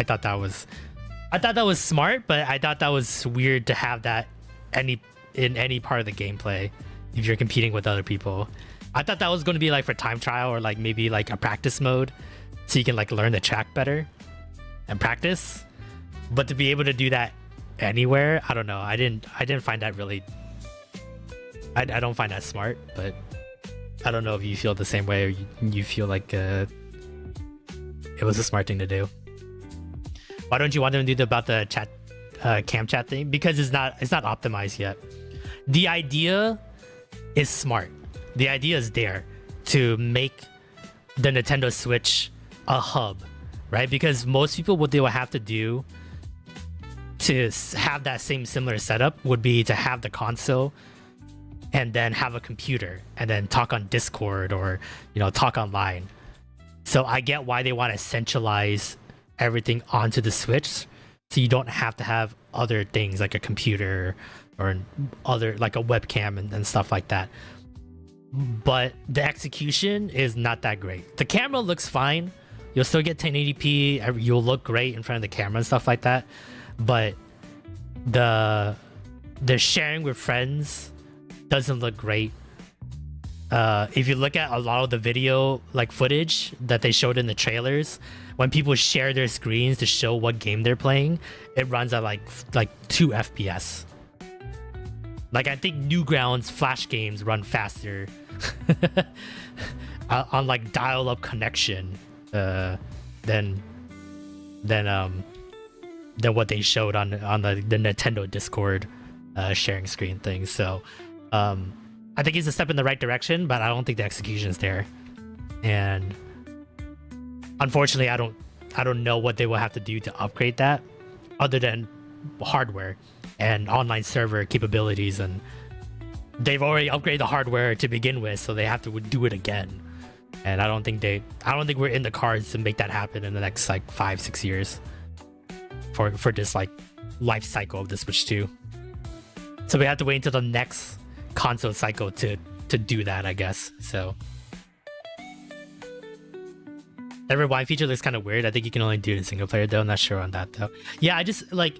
thought that was smart, but I thought that was weird to have that in any part of the gameplay if you're competing with other people. I thought that was going to be like for time trial, or like maybe like a practice mode, so you can like learn the track better and practice. But to be able to do that anywhere, I don't know. I didn't find that really. I don't find that smart, but I don't know if you feel the same way, or you feel like it was a smart thing to do. Why don't you want them to do about the chat, cam chat thing? Because it's not optimized yet. The idea is smart. The idea is there to make the Nintendo Switch a hub, right? Because most people, what they will have to do to have that similar setup would be to have the console and then have a computer and then talk on Discord or, you know, talk online. So I get why they want to centralize everything onto the Switch, so you don't have to have other things like a computer or other like a webcam and stuff like that. But the execution is not that great. The camera looks fine. You'll still get 1080p. You'll look great in front of the camera and stuff like that. But the sharing with friends doesn't look great. if you look at a lot of the video like footage that they showed in the trailers, when people share their screens to show what game they're playing, it runs at like 2 FPS. Like I think Newgrounds Flash games run faster on like dial-up connection than what they showed on the Nintendo Discord sharing screen thing. So I think it's a step in the right direction, but I don't think the execution is there. And unfortunately, I don't know what they will have to do to upgrade that, other than hardware and online server capabilities. And they've already upgraded the hardware to begin with, so they have to do it again. And I don't think we're in the cards to make that happen in the next like 5-6 years for this like life cycle of the Switch 2. So we have to wait until the next console cycle to do that, I guess. So that rewind feature looks kind of weird. I think you can only do it in single player though. I'm not sure on that though. Yeah, I just like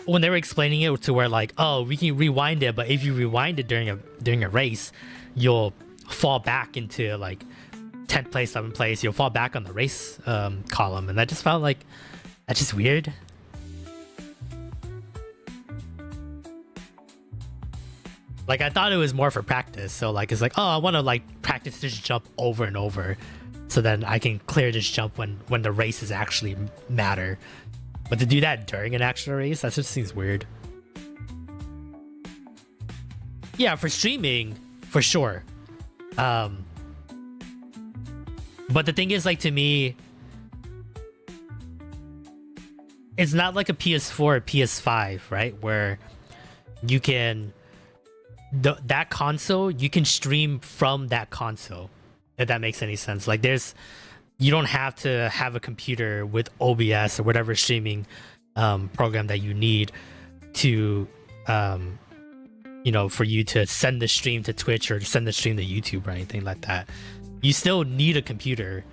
when they were explaining it to where like, oh, we can rewind it, but if you rewind it during a race, you'll fall back into like 10th place, 7th place. You'll fall back on the race column, and I just felt like that's just weird. Like I thought it was more for practice, so like it's like, oh, I want to like practice this jump over and over, so then I can clear this jump when the races actually matter. But to do that during an actual race, that just seems weird. Yeah, for streaming, for sure. But the thing is, like, to me, it's not like a PS4 or PS5, right? Where you can that console, you can stream from that console, if that makes any sense. Like you don't have to have a computer with OBS or whatever streaming program that you need to for you to send the stream to Twitch or send the stream to YouTube or anything like that. You still need a computer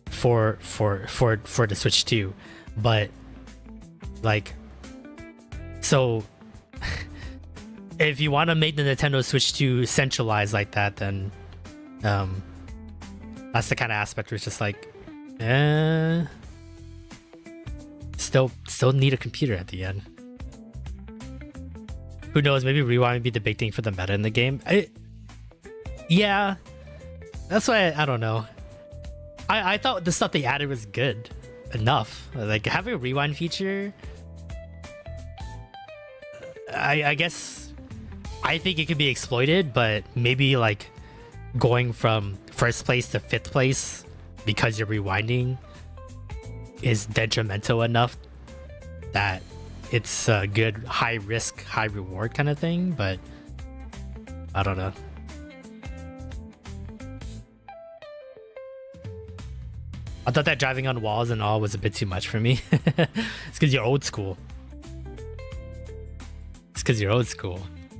for the Switch 2, but like, so if you want to make the Nintendo Switch 2 centralized like that, then that's the kind of aspect where it's just like, still need a computer at the end. Who knows? Maybe rewind would be the big thing for the meta in the game. Yeah, that's why I don't know. I thought the stuff they added was good enough. Like having a rewind feature, I guess I think it could be exploited, but maybe like going from first place to 5th place because you're rewinding is detrimental enough that it's a good high risk, high reward kind of thing. But I don't know. I thought that driving on walls and all was a bit too much for me. It's because you're old school.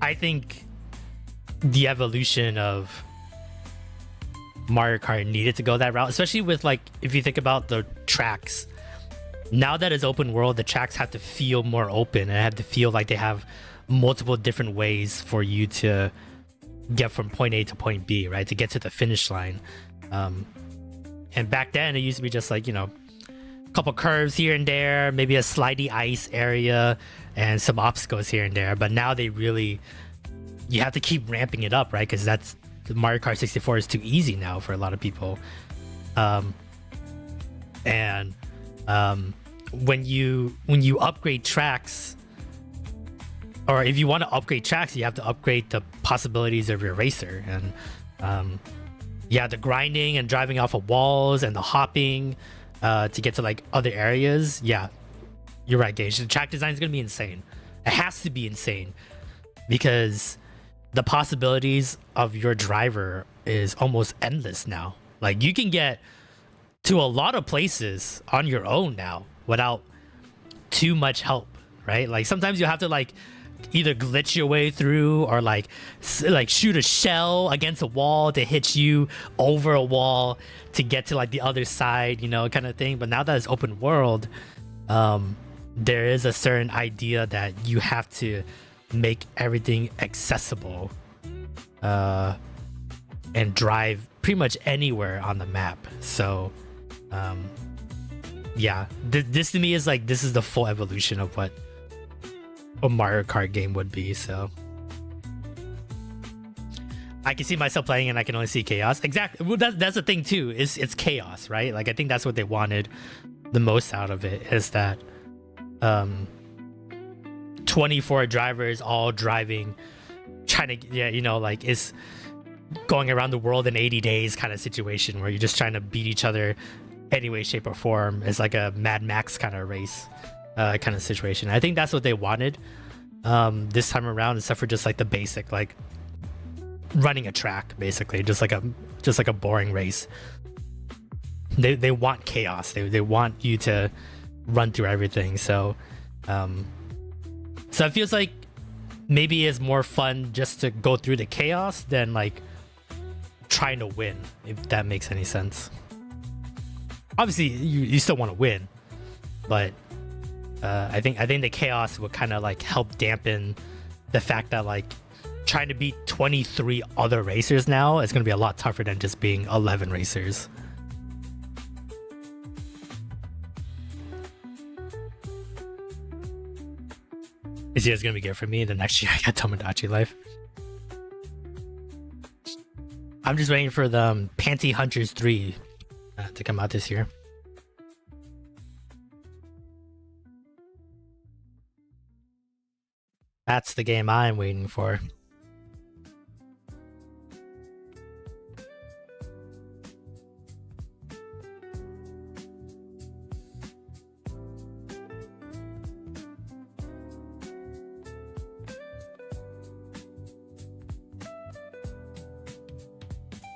I think the evolution of Mario Kart needed to go that route, especially with like, if you think about the tracks. Now that it's open world, the tracks have to feel more open and have to feel like they have multiple different ways for you to get from point A to point B, right? To get to the finish line. And back then it used to be just like, a couple curves here and there, maybe a slidey ice area and some obstacles here and there. But now you have to keep ramping it up, right? Because that's Mario Kart 64 is too easy now for a lot of people. When you upgrade tracks, or if you want to upgrade tracks, you have to upgrade the possibilities of your racer. And the grinding and driving off of walls and the hopping to get to like other areas. Yeah, you're right, Gage. The track design is gonna be insane. It has to be insane because the possibilities of your driver is almost endless now. Like you can get to a lot of places on your own now without too much help, right? Like sometimes you have to like either glitch your way through or like shoot a shell against a wall to hit you over a wall to get to like the other side, kind of thing. But now that it's open world, there is a certain idea that you have to make everything accessible. and drive pretty much anywhere on the map. So yeah, this to me is like, this is the full evolution of what a Mario Kart game would be. So I can see myself playing and I can only see chaos. Exactly. Well, that's the thing too, is it's chaos, right? Like I think that's what they wanted the most out of it, is that 24 drivers all driving, trying to, yeah, you know, like it's going around the world in 80 days kind of situation where you're just trying to beat each other any way, shape, or form. It's like a Mad Max kind of race kind of situation. I think that's what they wanted this time around, except for just like the basic, like running a track, basically, just like a boring race. They want chaos. They want you to run through everything. So it feels like maybe it's more fun just to go through the chaos than like trying to win, if that makes any sense. Obviously you still want to win, but I think the chaos would kind of like help dampen the fact that like trying to beat 23 other racers now is going to be a lot tougher than just being 11 racers. This year's gonna be good for me. The next year I got Tomodachi Life. I'm just waiting for the Panty Hunters 3 to come out this year. That's the game I'm waiting for.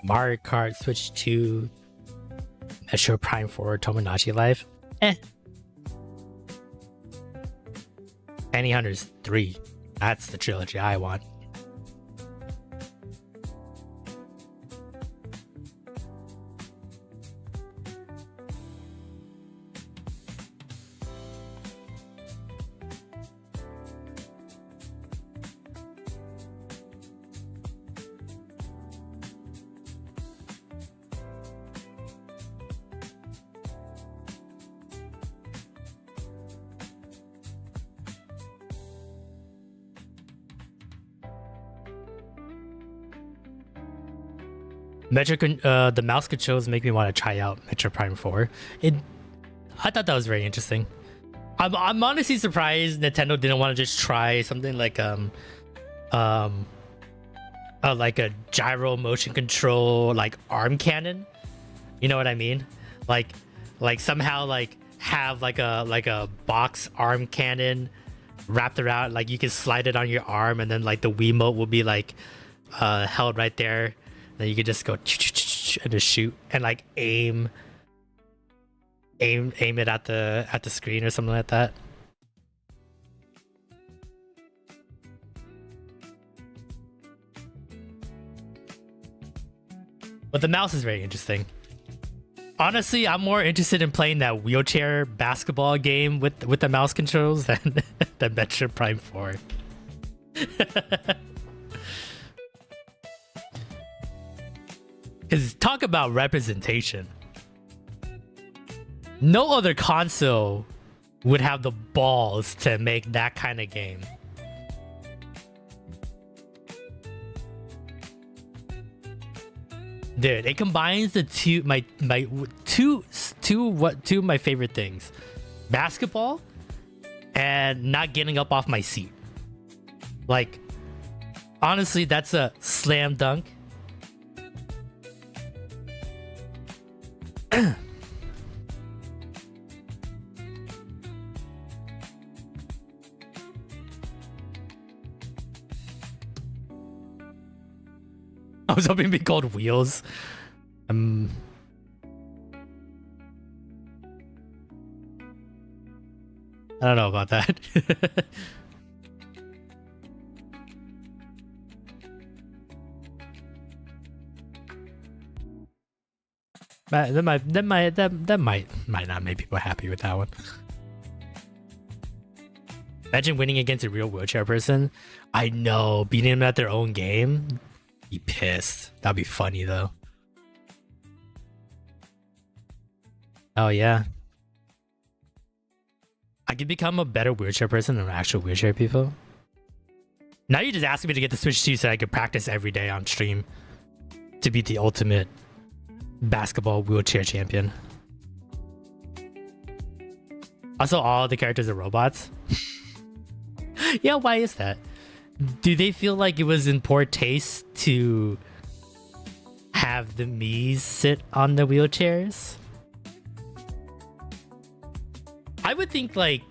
Mario Kart Switch 2, Metro Prime 4, Tomodachi Life. Panty Hunters 3. That's the trilogy I want. The mouse controls make me want to try out Metro Prime 4. I thought that was very interesting. I'm honestly surprised Nintendo didn't want to just try something like a gyro motion control, like arm cannon. You know what I mean? Like somehow like have like a box arm cannon wrapped around, like you can slide it on your arm, and then like the Wiimote will be like held right there. Then you could just go and just shoot and like aim it at the screen or something like that. But the mouse is very interesting. Honestly, I'm more interested in playing that wheelchair basketball game with the mouse controls than the Metro Prime 4. Because talk about representation. No other console would have the balls to make that kind of game. Dude, it combines the two of my favorite things. Basketball and not getting up off my seat. Like, honestly, that's a slam dunk. I was hoping it'd be called Wheels. I don't know about that. That might not make people happy with that one. Imagine winning against a real wheelchair person. I know, beating them at their own game. Be pissed. That'd be funny though. Oh yeah. I could become a better wheelchair person than actual wheelchair people. Now you just asked me to get the Switch 2 so I could practice every day on stream to be the ultimate basketball wheelchair champion. Also, all the characters are robots. Yeah, why is that? Do they feel like it was in poor taste to have the Miis sit on the wheelchairs? I would think like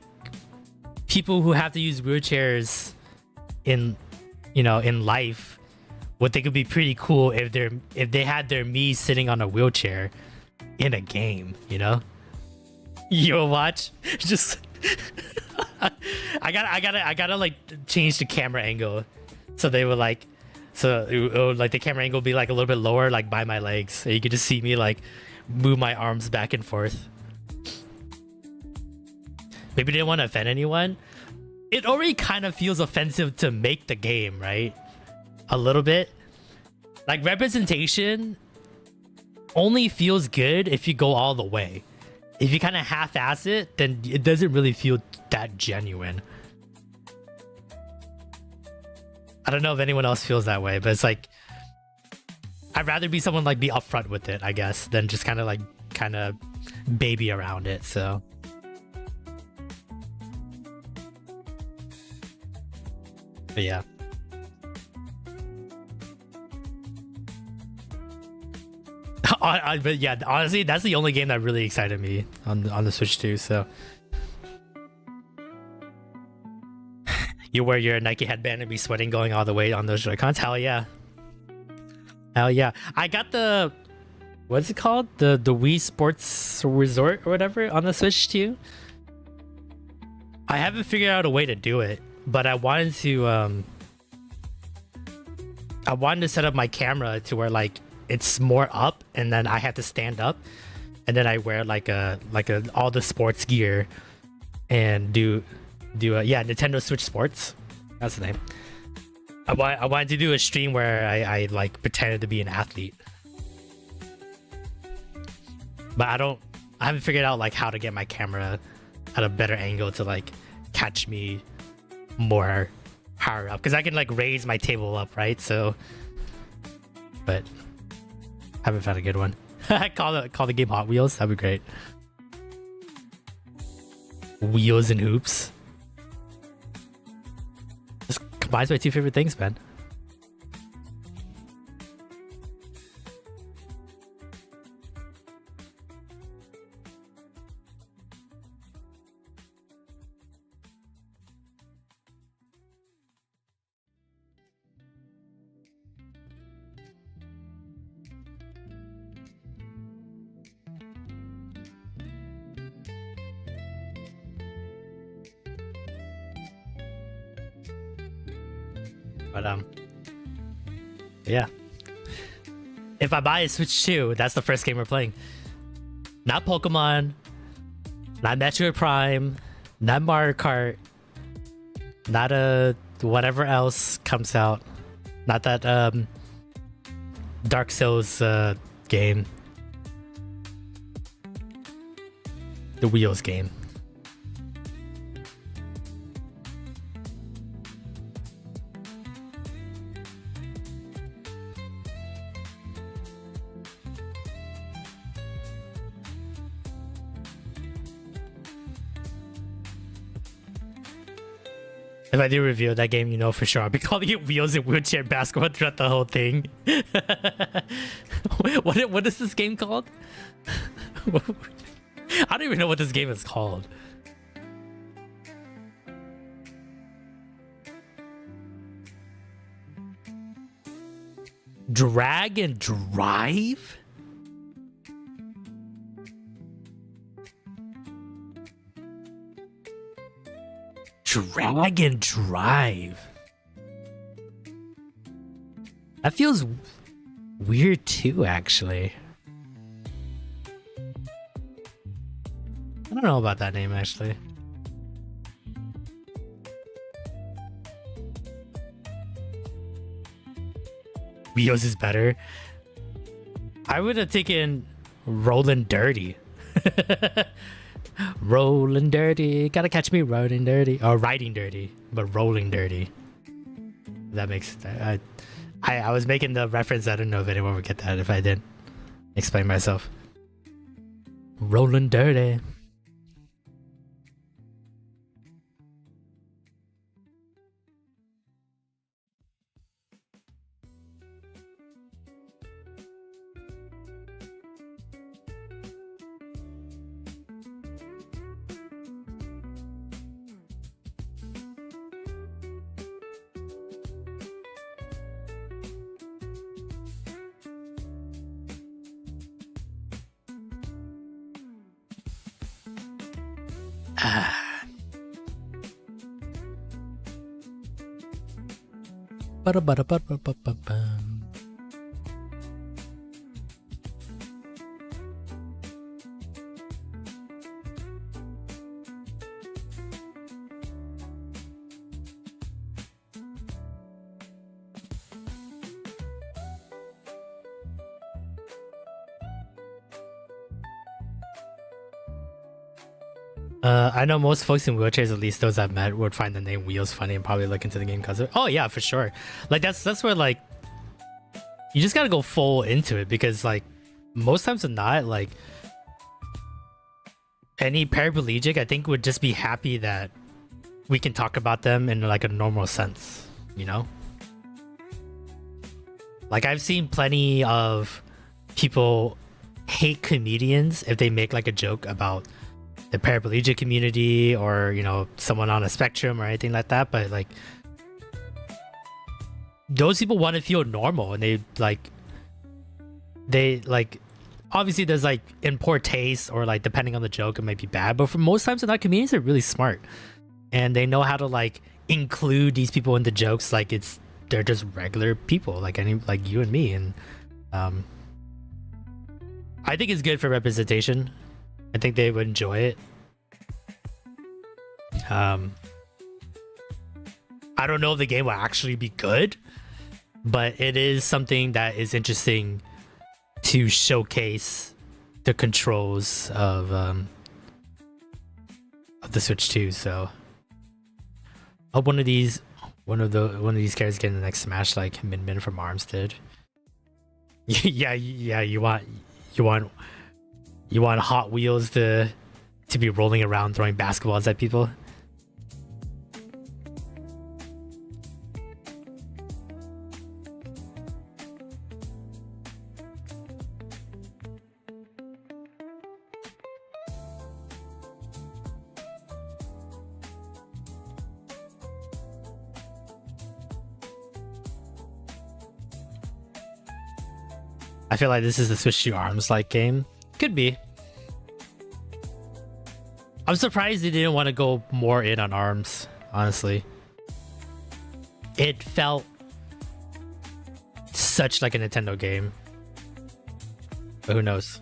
people who have to use wheelchairs in life would think it'd be pretty cool if they had their Miis sitting on a wheelchair in a game, you know? You'll watch just I gotta like change the camera angle so they were like like the camera angle would be like a little bit lower like by my legs so you could just see me like move my arms back and forth. Maybe they didn't want to offend anyone. It already kind of feels offensive to make the game, right? A little bit. Like representation only feels good if you go all the way. If you kind of half-ass it, then it doesn't really feel that genuine. I don't know if anyone else feels that way, but it's like I'd rather be someone like be upfront with it, I guess, than just kind of baby around it. So. But yeah. But yeah, honestly, that's the only game that really excited me on the Switch 2. So you wear your Nike headband and be sweating going all the way on those Joy-Cons? Hell yeah. Hell yeah. I got the what's it called? The Wii Sports Resort or whatever on the Switch 2. I haven't figured out a way to do it. But I wanted to set up my camera to where like it's more up and then I have to stand up and then I wear like all the sports gear and do Nintendo Switch Sports. That's the name. I wanted to do a stream where I like pretended to be an athlete. But I haven't figured out like how to get my camera at a better angle to like catch me more higher up because I can like raise my table up, right? So, but haven't found a good one. call the game Hot Wheels. That'd be great. Wheels and hoops. Just combines my two favorite things, man. But yeah. If I buy a Switch 2, that's the first game we're playing. Not Pokemon, not Metroid Prime, not Mario Kart, not whatever else comes out. Not that Dark Souls game. The Wheels game. If I do review that game, you know for sure I'll be calling it Wheels and Wheelchair Basketball throughout the whole thing. What is this game called? I don't even know what this game is called. Drag and Drive? Drag and Drive. That feels weird too, actually. I don't know about that name, actually. wheels is better. I would have taken Rolling Dirty. Rolling dirty, gotta catch me rolling dirty, or riding dirty, but rolling dirty. That makes I was making the reference. I don't know if anyone would get that if I didn't explain myself. Rolling dirty. I know most folks in wheelchairs, at least those I've met, would find the name Wheels funny and probably look into the game because of it. Oh yeah, for sure. Like that's where like you just gotta go full into it, because like most times than not, like any paraplegic I think would just be happy that we can talk about them in like a normal sense, you know? Like I've seen plenty of people hate comedians if they make like a joke about the paraplegic community or, you know, someone on a spectrum or anything like that, but like those people want to feel normal, and they like obviously there's like in poor taste, or like depending on the joke it might be bad, but for most times not, comedians are really smart and they know how to like include these people in the jokes like they're just regular people like you and me, and I think it's good for representation. I think they would enjoy it. I don't know if the game will actually be good, but it is something that is interesting to showcase the controls of the Switch 2. So I hope one of these characters get in the next Smash like Min from ARMS did. yeah, you want Hot Wheels to be rolling around throwing basketballs at people? I feel like this is the Switch 2 ARMS like game. Could be. I'm surprised they didn't want to go more in on ARMS, honestly. It felt such like a Nintendo game. But who knows?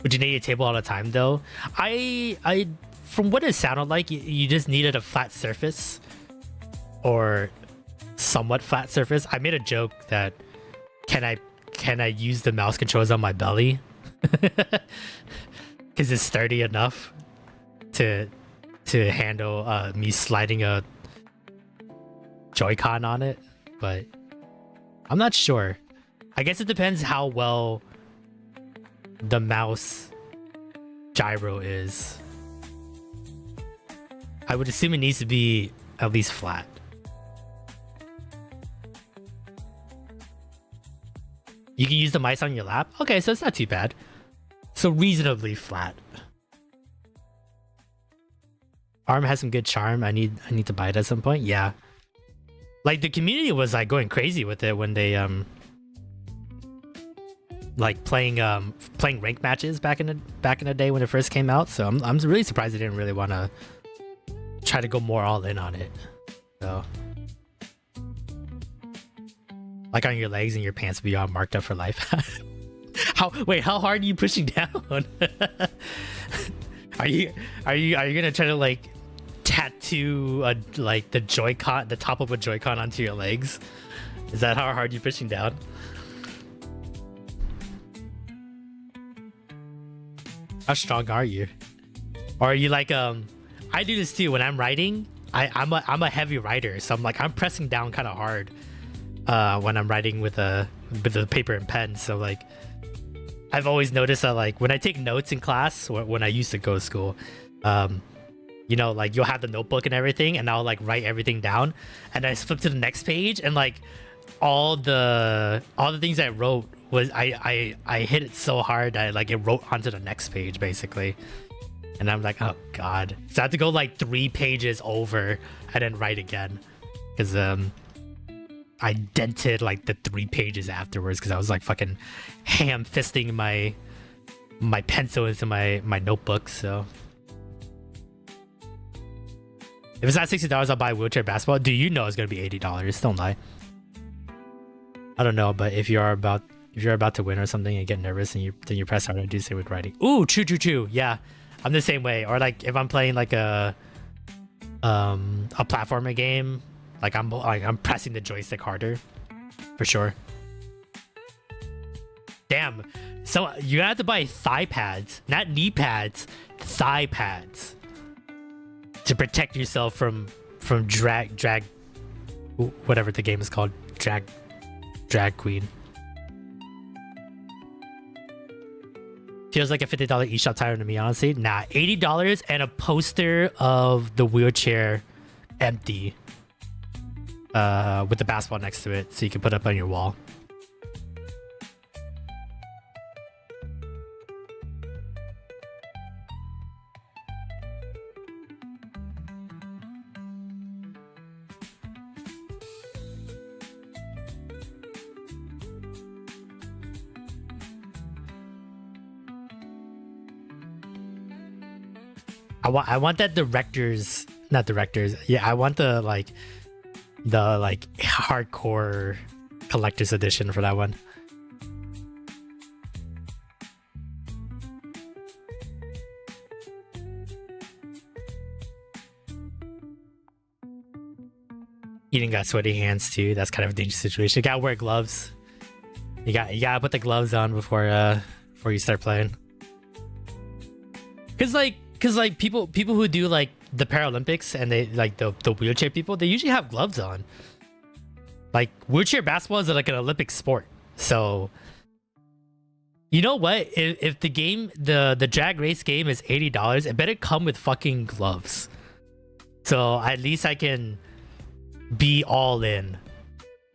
Would you need a table all the time though? I from what it sounded like, you just needed a flat surface or somewhat flat surface. I made a joke that can I use the mouse controls on my belly? Because it's sturdy enough to handle me sliding a Joy-Con on it, but I'm not sure. I guess it depends how well the mouse gyro is. I would assume it needs to be at least flat. You can use the mice on your lap? Okay, so it's not too bad. So reasonably flat. ARM has some good charm. I need to buy it at some point. Yeah. Like the community was like going crazy with it when they like playing ranked matches back in the day when it first came out. So I'm really surprised they didn't really want to try to go more all in on it. So like on your legs and your pants will be all marked up for life. How hard are you pushing down? Are you gonna try to like tattoo like the Joy-Con, the top of a Joy-Con onto your legs? Is that how hard you're pushing down? How strong are you? Or are you like I do this too when I'm writing. I'm a heavy writer, so I'm pressing down kind of hard when I'm writing with the paper and pen. So like I've always noticed that like when I take notes in class, when I used to go to school, you know, like you'll have the notebook and everything, and I'll like write everything down, and I flip to the next page, and like all the things I wrote was I hit it so hard that like it wrote onto the next page basically, and I'm like, oh god, so I have to go like 3 pages over and then write again because I dented like the 3 pages afterwards because I was like fucking ham fisting my pencil into my notebook. So if it's not $60, I'll buy wheelchair basketball. Do you know it's gonna be $80? Don't lie. I don't know, but if you're about to win or something and get nervous and you press hard, I do say with writing. Ooh, true. Yeah, I'm the same way. Or like if I'm playing like a platformer game, like I'm pressing the joystick harder, for sure. Damn. So you have to buy thigh pads, not knee pads, thigh pads, to protect yourself from drag, whatever the game is called, drag queen. Feels like a $50 eShop title to me, honestly. Nah, $80 and a poster of the wheelchair empty, with the basketball next to it, so you can put up on your wall. I want that not directors. Yeah, I want the hardcore collector's edition for that one. Eden got sweaty hands too. That's kind of a dangerous situation. You gotta wear gloves. You gotta put the gloves on before you start playing. Cause like people who do like the Paralympics and they like the wheelchair people, they usually have gloves on. Like wheelchair basketball is like an Olympic sport. So you know what? If the game, the drag race game is $80, it better come with fucking gloves. So at least I can be all in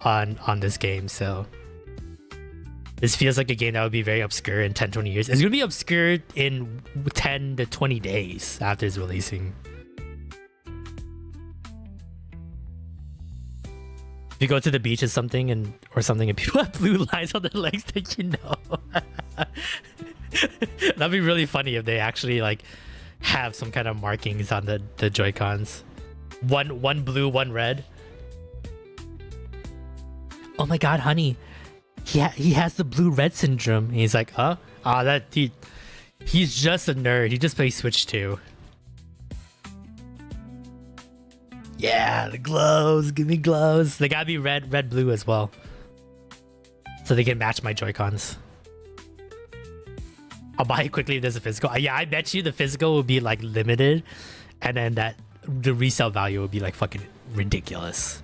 on this game. So this feels like a game that would be very obscure in 10-20 years. It's gonna be obscure in 10 to 20 days after it's releasing. If you go to the beach or something and people have blue lines on their legs, then you know. That'd be really funny if they actually like have some kind of markings on the Joy-Cons. One blue, one red. Oh my god, honey. He has the blue-red syndrome. And he's like, huh? He's just a nerd. He just plays Switch 2. Yeah, the gloves. Give me gloves. They gotta be red, blue as well, so they can match my Joy-Cons. I'll buy it quickly if there's a physical. Yeah, I bet you the physical will be like limited, and then the resale value will be like fucking ridiculous.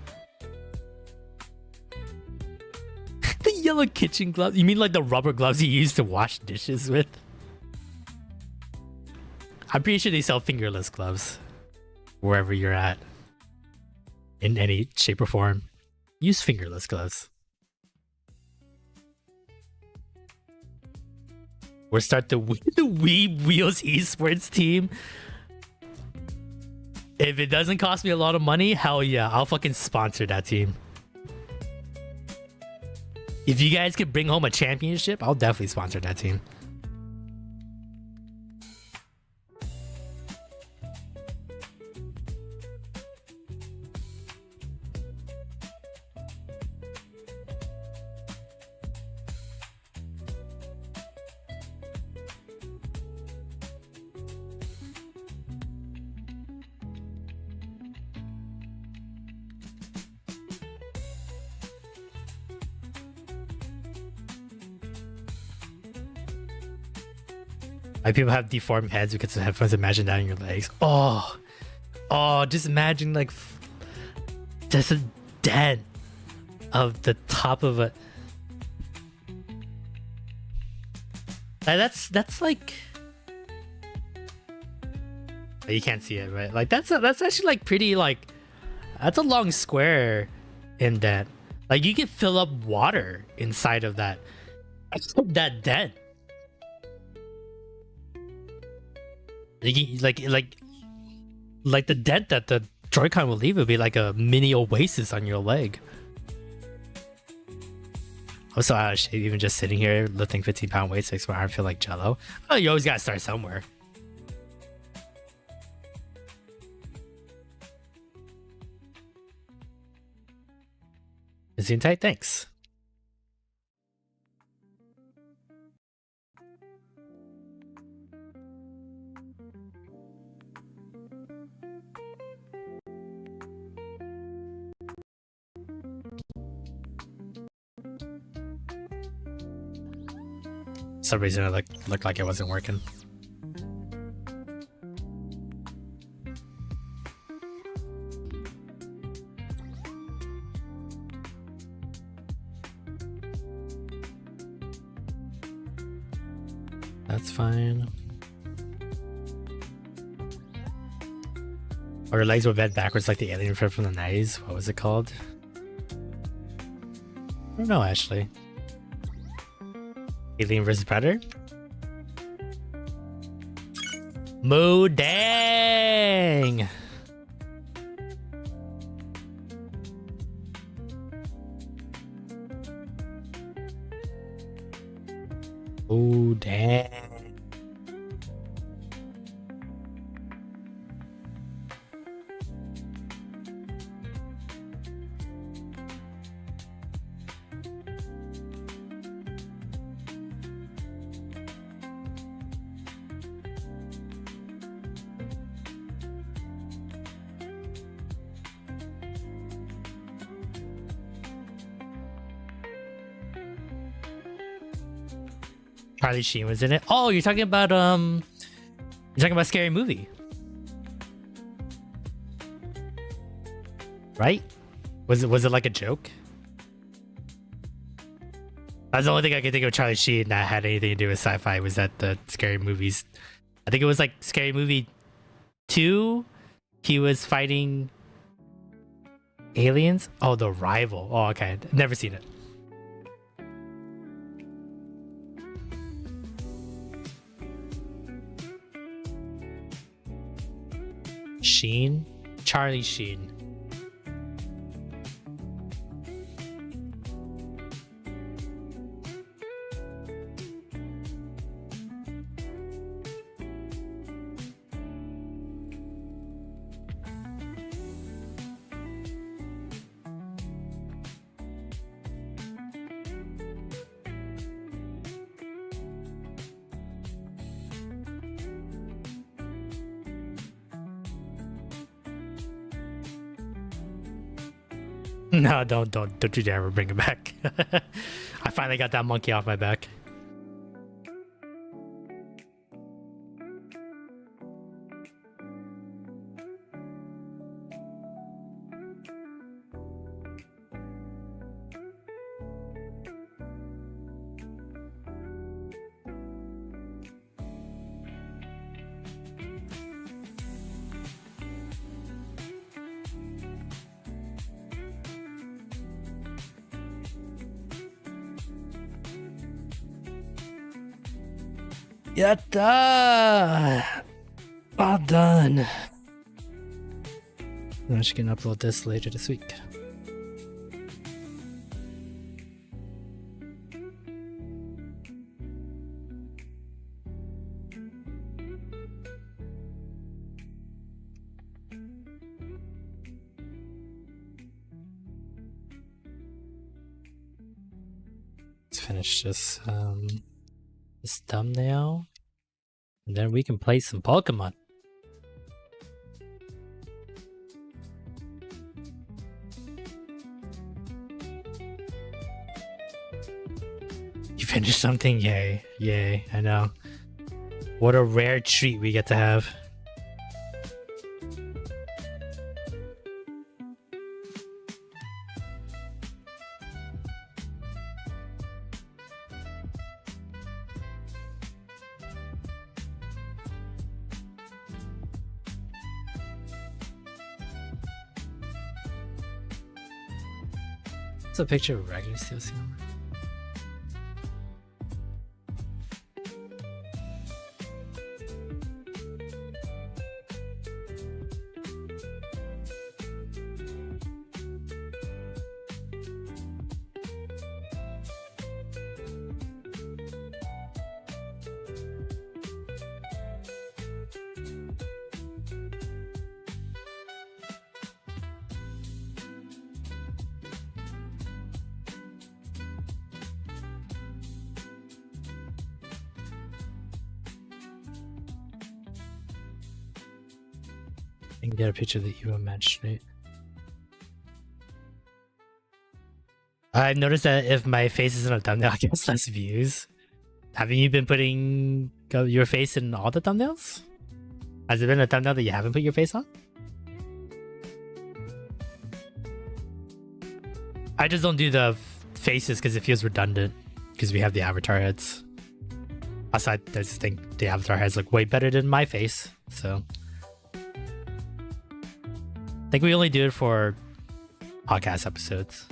The yellow kitchen gloves? You mean like the rubber gloves you use to wash dishes with? I'm pretty sure they sell fingerless gloves wherever you're at. In any shape or form, use fingerless gloves. We'll start the Weeb Wheels Esports team. If it doesn't cost me a lot of money, hell yeah, I'll fucking sponsor that team. If you guys could bring home a championship, I'll definitely sponsor that team. Like people have deformed heads because of headphones. Imagine that in your legs. Oh, just imagine like just a dent of the top of a. That's like. You can't see it, right? Like that's actually like pretty like. That's a long square indent. Like you can fill up water inside of that dent. Like the dent that the Joy-Con will leave would be like a mini oasis on your leg. I'm so out of shape even just sitting here lifting 15-pound weights makes my arm feel like jello. Oh, you always gotta start somewhere. Zoom tight, thanks. For some reason it looked like it wasn't working. That's fine. Or her legs were bent backwards like the alien from the 90s. What was it called? I don't know, actually. Alien vs. Predator? Moo dang! Oh dang. Charlie Sheen was in it. Oh, you're talking about Scary Movie, right? Was it like a joke? That's the only thing I can think of Charlie Sheen that had anything to do with sci-fi was that the Scary Movies. I think it was like Scary Movie 2. He was fighting aliens. Oh, The Rival. Oh, okay. Never seen it. Sheen? Charlie Sheen. No, don't you dare ever bring it back. I finally got that monkey off my back. Yatta! All done. I'm just gonna upload this later this week. Let's finish this thumbnail, and then we can play some Pokemon. You finished something? Yay, I know. What a rare treat we get to have. It's a picture of Raggedy Steel Silver. I can get a picture of the Evo magistrate. I've noticed that if my face is in a thumbnail, I get less views. Haven't you been putting your face in all the thumbnails? Has it been a thumbnail that you haven't put your face on? I just don't do the faces because it feels redundant because we have the avatar heads. Also, I just think the avatar heads look way better than my face, so... I think we only do it for podcast episodes.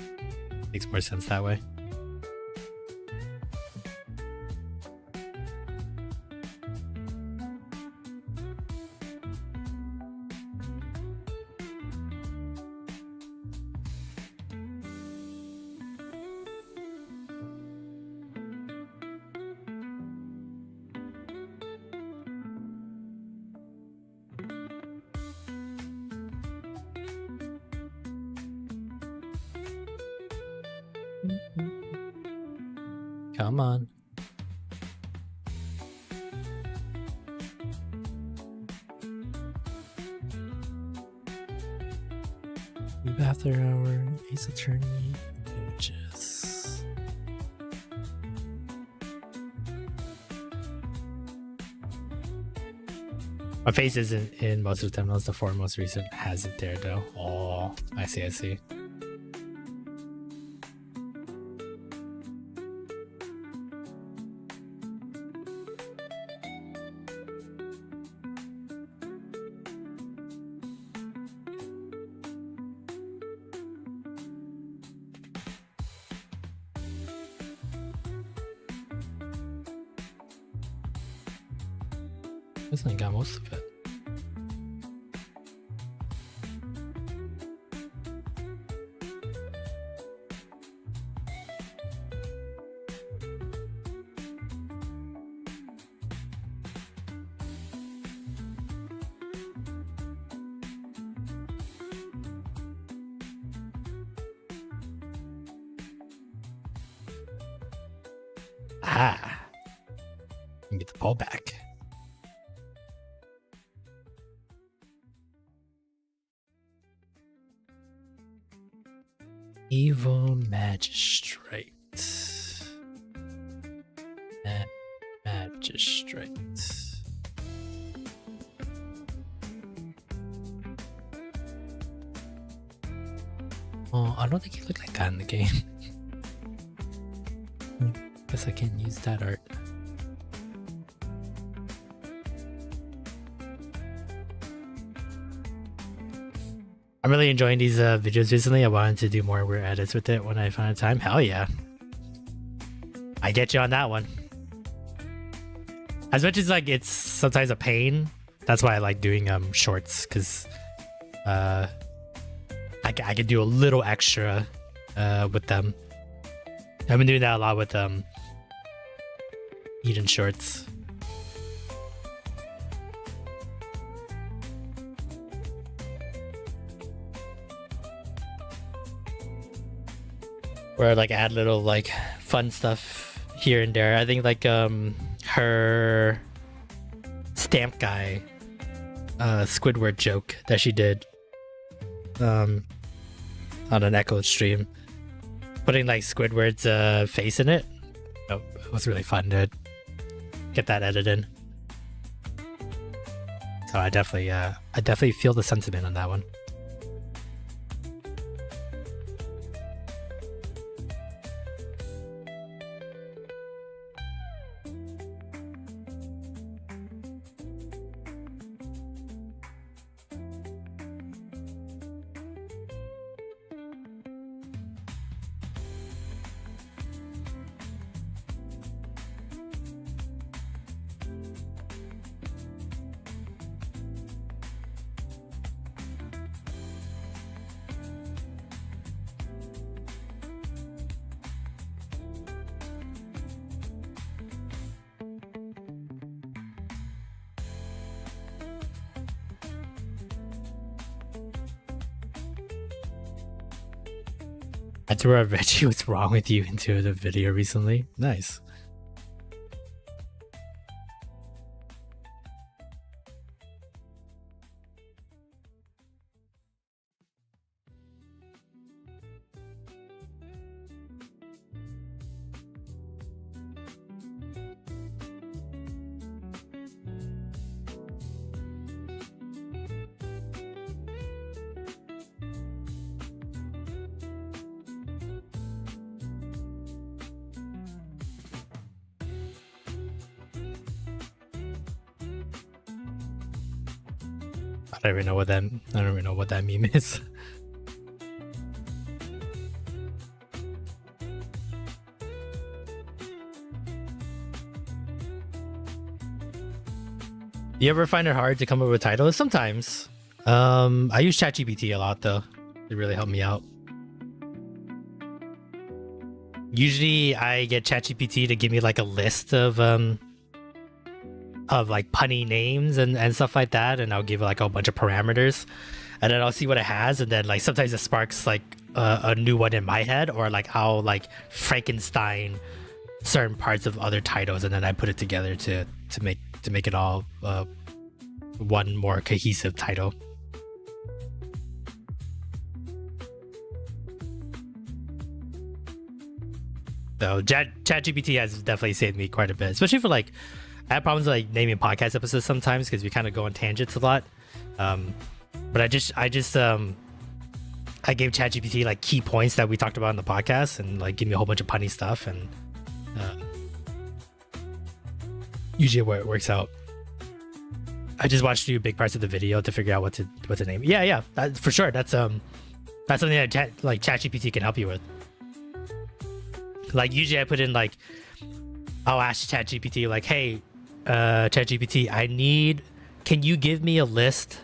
Makes more sense that way. Come on. Weeb after hour, Ace Attorney, images. My face isn't in most of the thumbnails. The four most recent has it there though. Oh, I see, I see. This one got most of it. Ah, you can get the ball back. Evo Magistrate. Magistrate. Oh, I don't think he looked like that in the game. Guess I can't use that art. I'm really enjoying these videos recently. I wanted to do more weird edits with it when I find time. Hell yeah. I get you on that one. As much as like it's sometimes a pain, that's why I like doing shorts, because I can do a little extra with them. I've been doing that a lot with Eden shorts. Where I like add little like fun stuff here and there. I think like her stamp guy Squidward joke that she did on an Echo stream, putting like Squidward's face in it. Oh, it was really fun to get that edited in. So I definitely feel the sentiment on that one. I threw a Reggie what's wrong with you into the video recently. Nice. I don't even know what that meme is. You ever find it hard to come up with titles? Sometimes. I use ChatGPT a lot though. It really helped me out. Usually I get ChatGPT to give me like a list of like punny names and stuff like that, and I'll give it like a bunch of parameters, and then I'll see what it has, and then like sometimes it sparks like a new one in my head, or like I'll like Frankenstein certain parts of other titles, and then I put it together to make it all one more cohesive title. So ChatGPT has definitely saved me quite a bit, especially for like I have problems with, like naming podcast episodes sometimes because we kind of go on tangents a lot. But I gave ChatGPT like key points that we talked about in the podcast, and like give me a whole bunch of punny stuff, and usually where it works out. I just watched you big parts of the video to figure out what to name. Yeah, for sure. That's something that ChatGPT can help you with. Like usually I put in like, I'll ask ChatGPT like, hey, ChatGPT, can you give me a list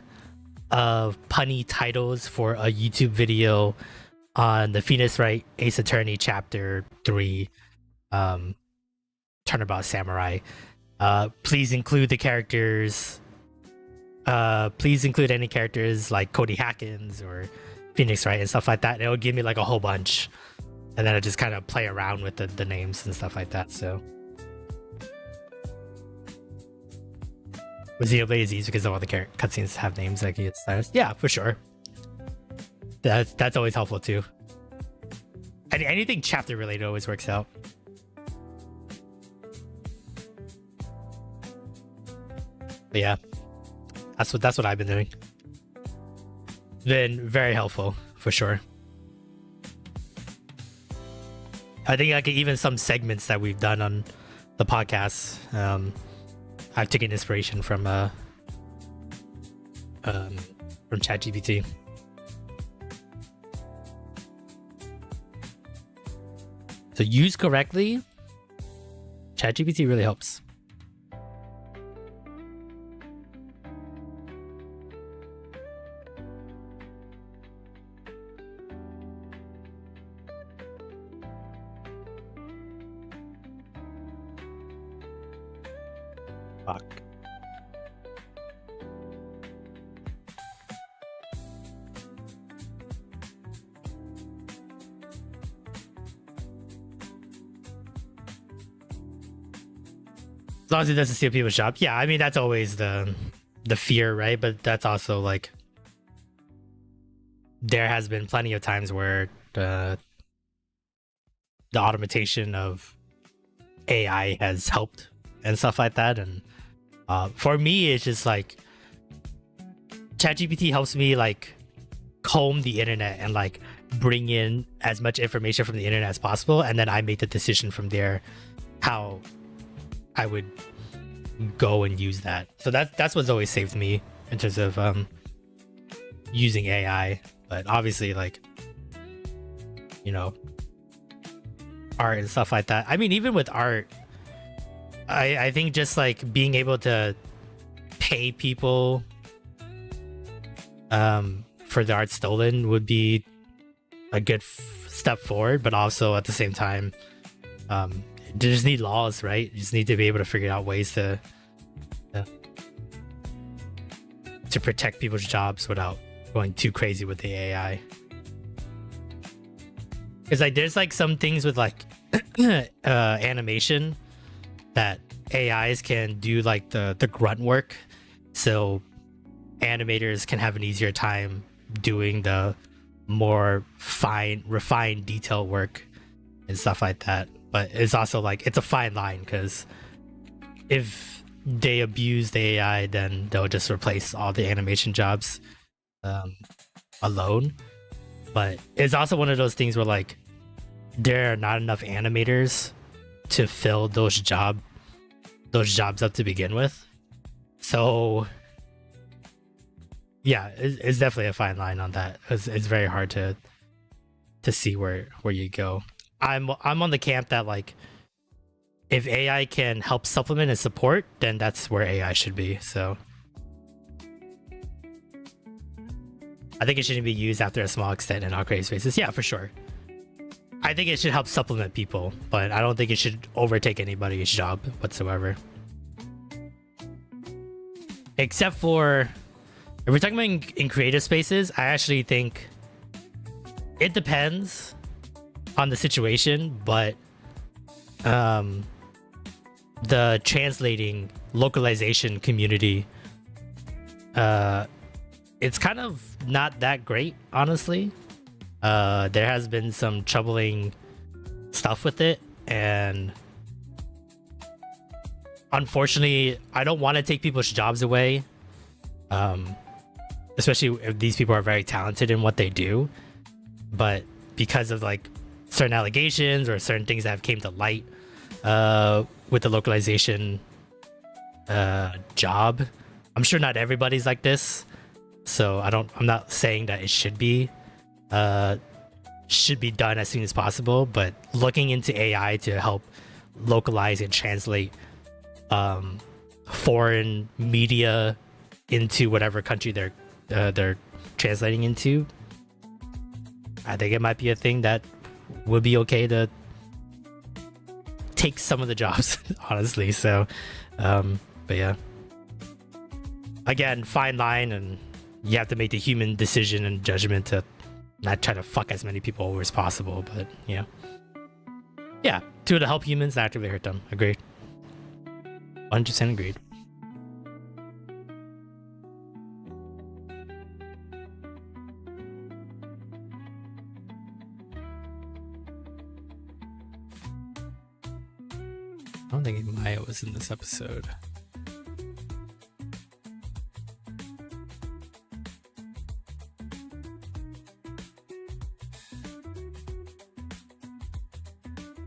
of punny titles for a YouTube video on the Phoenix Wright Ace Attorney Chapter 3 Turnabout Samurai. Please include the characters. Please include any characters like Cody Hackins or Phoenix Wright and stuff like that. And it'll give me like a whole bunch. And then I just kind of play around with the names and stuff like that. So was Xenoblade easy because all the cutscenes have names like its stars? Yeah, for sure. That's always helpful too. Anything chapter related always works out. But yeah, that's what I've been doing. Been very helpful for sure. I think like even some segments that we've done on the podcast, I've taken inspiration from ChatGPT. So used correctly, ChatGPT really helps. Fuck. As long as it doesn't steal people's jobs. Yeah, I mean that's always the fear, right? But that's also like there has been plenty of times where the automation of AI has helped and stuff like that, and for me it's just like ChatGPT helps me like comb the internet and like bring in as much information from the internet as possible, and then I make the decision from there how I would go and use that. So that's what's always saved me in terms of using AI. But obviously, like, you know, art and stuff like that. I mean, even with art, I think just like being able to pay people for the art stolen would be a good step forward, but also at the same time, you just need laws, right? You just need to be able to figure out ways to protect people's jobs without going too crazy with the AI. Because like there's like some things with like animation that AIs can do like the grunt work, so animators can have an easier time doing the more refined detail work and stuff like that. But it's also like it's a fine line, because if they abuse the AI, then they'll just replace all the animation jobs alone. But it's also one of those things where like there are not enough animators to fill those jobs up to begin with. So yeah, it's definitely a fine line on that. It's very hard to see where you go. I'm on the camp that like if AI can help supplement and support, then that's where AI should be. So I think it shouldn't be used after a small extent in all creative spaces. Yeah, for sure. I think it should help supplement people, but I don't think it should overtake anybody's job whatsoever. Except for if we're talking about in creative spaces, I actually think it depends on the situation, but the translating localization community, it's kind of not that great, honestly. There has been some troubling stuff with it, and unfortunately, I don't want to take people's jobs away, especially if these people are very talented in what they do. But because of like certain allegations or certain things that have came to light with the localization job, I'm sure not everybody's like this, so I'm not saying that it should be done as soon as possible, but looking into AI to help localize and translate foreign media into whatever country they're translating into, I think it might be a thing that would be okay to take some of the jobs, honestly. So but yeah, again, fine line, and you have to make the human decision and judgment to not try to fuck as many people over as possible. But yeah, to help humans, not actively hurt them. Agreed. 100% agreed. I don't think Maya was in this episode.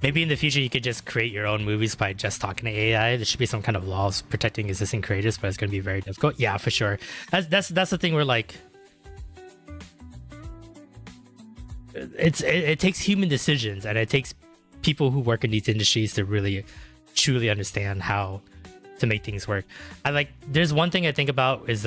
Maybe in the future you could just create your own movies by just talking to AI. There should be some kind of laws protecting existing creators, but it's going to be very difficult. Yeah, for sure. That's the thing where like it takes human decisions, and it takes people who work in these industries to really truly understand how to make things work. There's one thing I think about is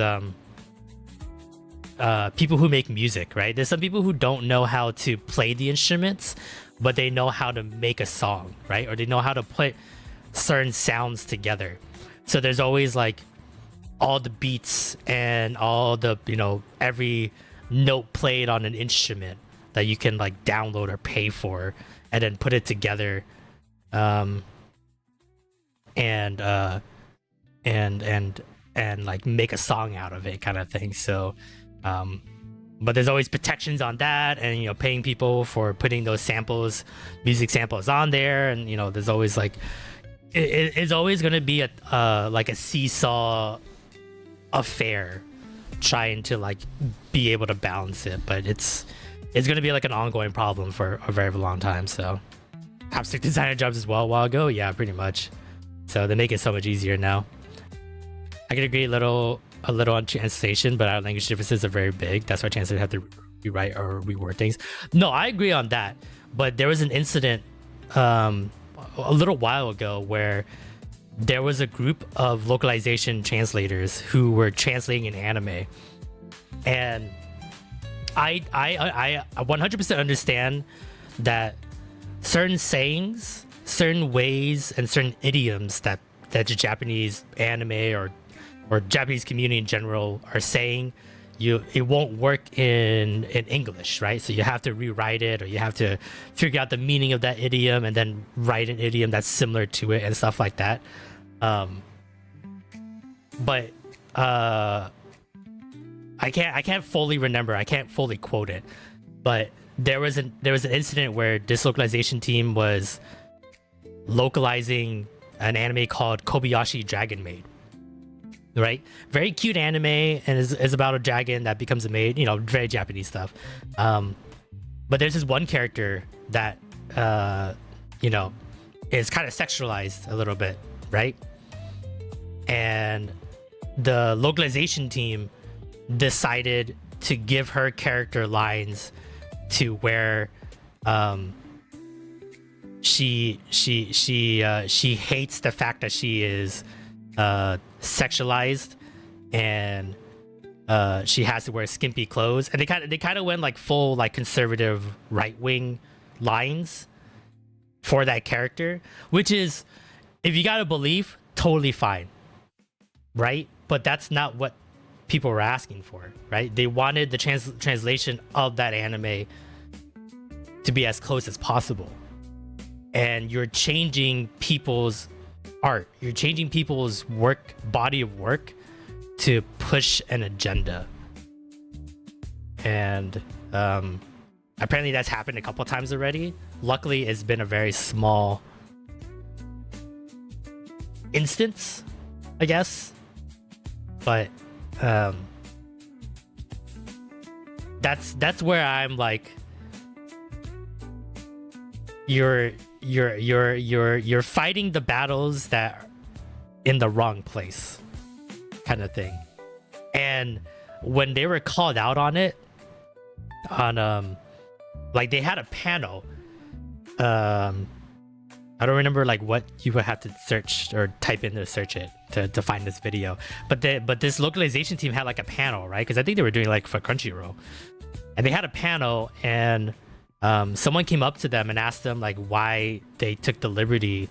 people who make music, right? There's some people who don't know how to play the instruments, but they know how to make a song, right? Or they know how to put certain sounds together. So there's always like all the beats and all the, every note played on an instrument that you can like download or pay for and then put it together and like make a song out of it, kind of thing. So but there's always protections on that, and paying people for putting those music samples on there, and there's always like it's always going to be a like a seesaw affair trying to like be able to balance it, but it's gonna be like an ongoing problem for a very long time. So abstract designer jobs as well a while ago, yeah, pretty much. So they make it so much easier now. I can agree a little on translation, but our language differences are very big. That's why translators have to rewrite or reword things. No, I agree on that. But there was an incident a little while ago where there was a group of localization translators who were translating an anime, and I 100% understand that certain sayings, certain ways, and certain idioms that the Japanese anime or Japanese community in general are saying, it won't work in English, right? So you have to rewrite it, or you have to figure out the meaning of that idiom and then write an idiom that's similar to it and stuff like that. But I can't fully remember. I can't fully quote it. But there was an incident where this localization team was localizing an anime called Kobayashi Dragon Maid. Right, very cute anime, and is about a dragon that becomes a maid. You know, very Japanese stuff. But there's this one character that you know, is kind of sexualized a little bit, right? And the localization team decided to give her character lines to where she hates the fact that she is sexualized, and she has to wear skimpy clothes, and they kind of went like full like conservative right-wing lines for that character, which is, if you got a belief, totally fine, right? But that's not what people were asking for, right? They wanted the translation of that anime to be as close as possible, and you're changing people's art, you're changing people's body of work to push an agenda. And apparently that's happened a couple times already. Luckily, it's been a very small instance, I guess. But that's where I'm like, you're fighting the battles that are in the wrong place, kind of thing. And when they were called out on it, on like they had a panel, I don't remember like what you would have to search or type in to search it to find this video, but this localization team had like a panel, right? Because I think they were doing like for Crunchyroll, and they had a panel, and someone came up to them and asked them like why they took the liberty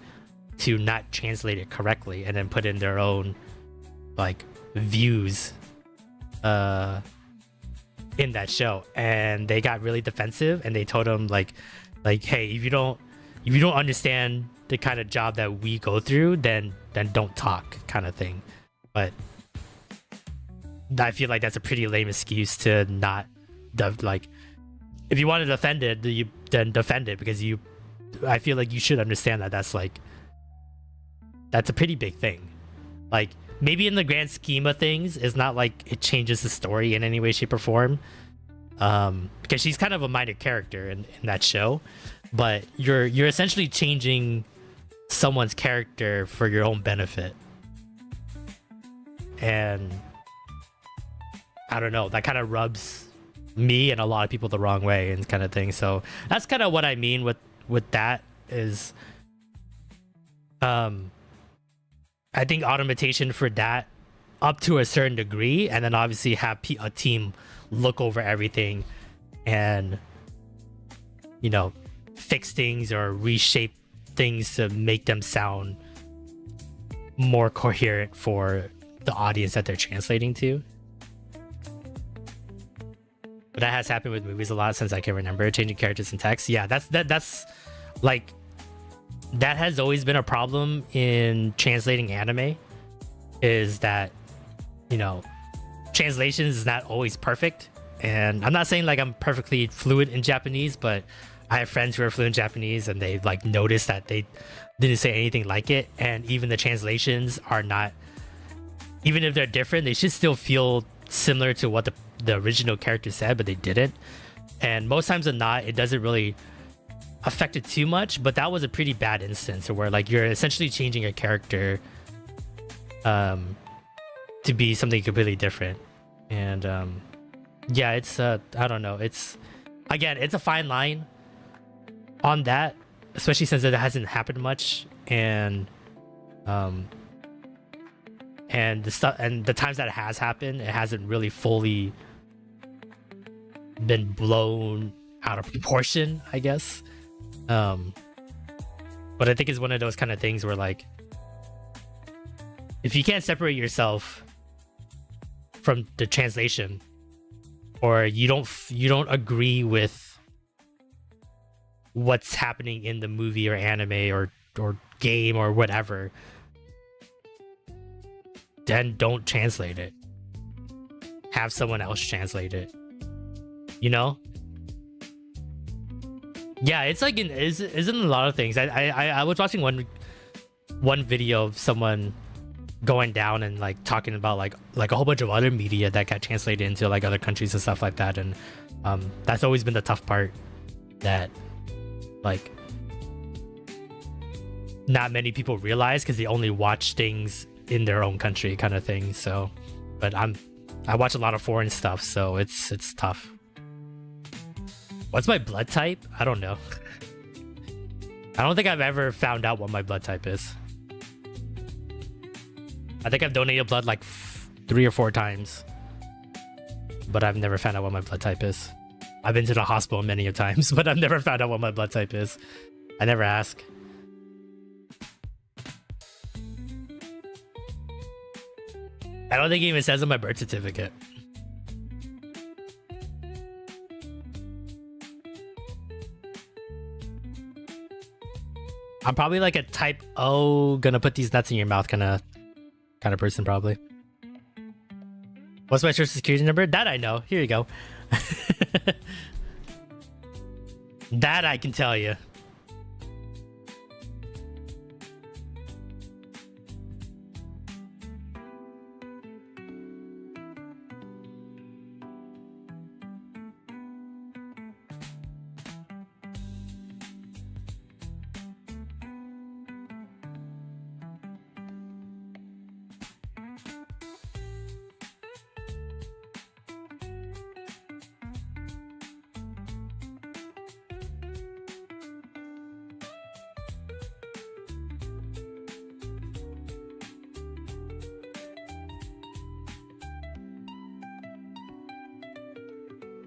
to not translate it correctly and then put in their own like views in that show. And they got really defensive, and they told them like hey, if you don't understand the kind of job that we go through, then don't talk, kind of thing. But I feel like that's a pretty lame excuse to not like, if you want to defend it, then defend it, because I feel like you should understand that that's a pretty big thing. Like, maybe in the grand scheme of things, it's not like it changes the story in any way, shape, or form, because she's kind of a minor character in that show, but you're essentially changing someone's character for your own benefit. And I don't know, that kind of rubs me and a lot of people the wrong way and kind of thing. So that's kind of what I mean with that is I think automation for that up to a certain degree, and then obviously have a team look over everything and, you know, fix things or reshape things to make them sound more coherent for the audience that they're translating to. But that has happened with movies a lot since I can remember, changing characters and text. Yeah, that's like, that has always been a problem in translating anime, is that, you know, translations is not always perfect. And I'm not saying like I'm perfectly fluent in Japanese, but I have friends who are fluent in Japanese, and they like noticed that they didn't say anything like it. And even the translations are not, even if they're different, they should still feel similar to what the original character said, but they didn't. And most times than not, it doesn't really affect it too much. But that was a pretty bad instance where like you're essentially changing your character to be something completely different. And yeah, it's I don't know. It's again, it's a fine line on that, especially since it hasn't happened much. And the stuff and the times that it has happened, it hasn't really fully been blown out of proportion, I guess. But I think it's one of those kind of things where like, if you can't separate yourself from the translation, or you don't agree with what's happening in the movie or anime or game or whatever, then don't translate it. Have someone else translate it. You know? Yeah, it's like isn't a lot of things. I was watching one video of someone going down and like talking about like a whole bunch of other media that got translated into like other countries and stuff like that, and that's always been the tough part, that like not many people realize because they only watch things in their own country kind of thing. So but I watch a lot of foreign stuff, so it's tough. What's my blood type? I don't know. I don't think I've ever found out what my blood type is. I think I've donated blood like 3 or 4 times, but I've never found out what my blood type is. I've been to the hospital many a times, but I've never found out what my blood type is. I never ask. I don't think it even says on my birth certificate. I'm probably like a type O, gonna put these nuts in your mouth kind of person, probably. What's my social security number? That I know. Here you go. That I can tell you.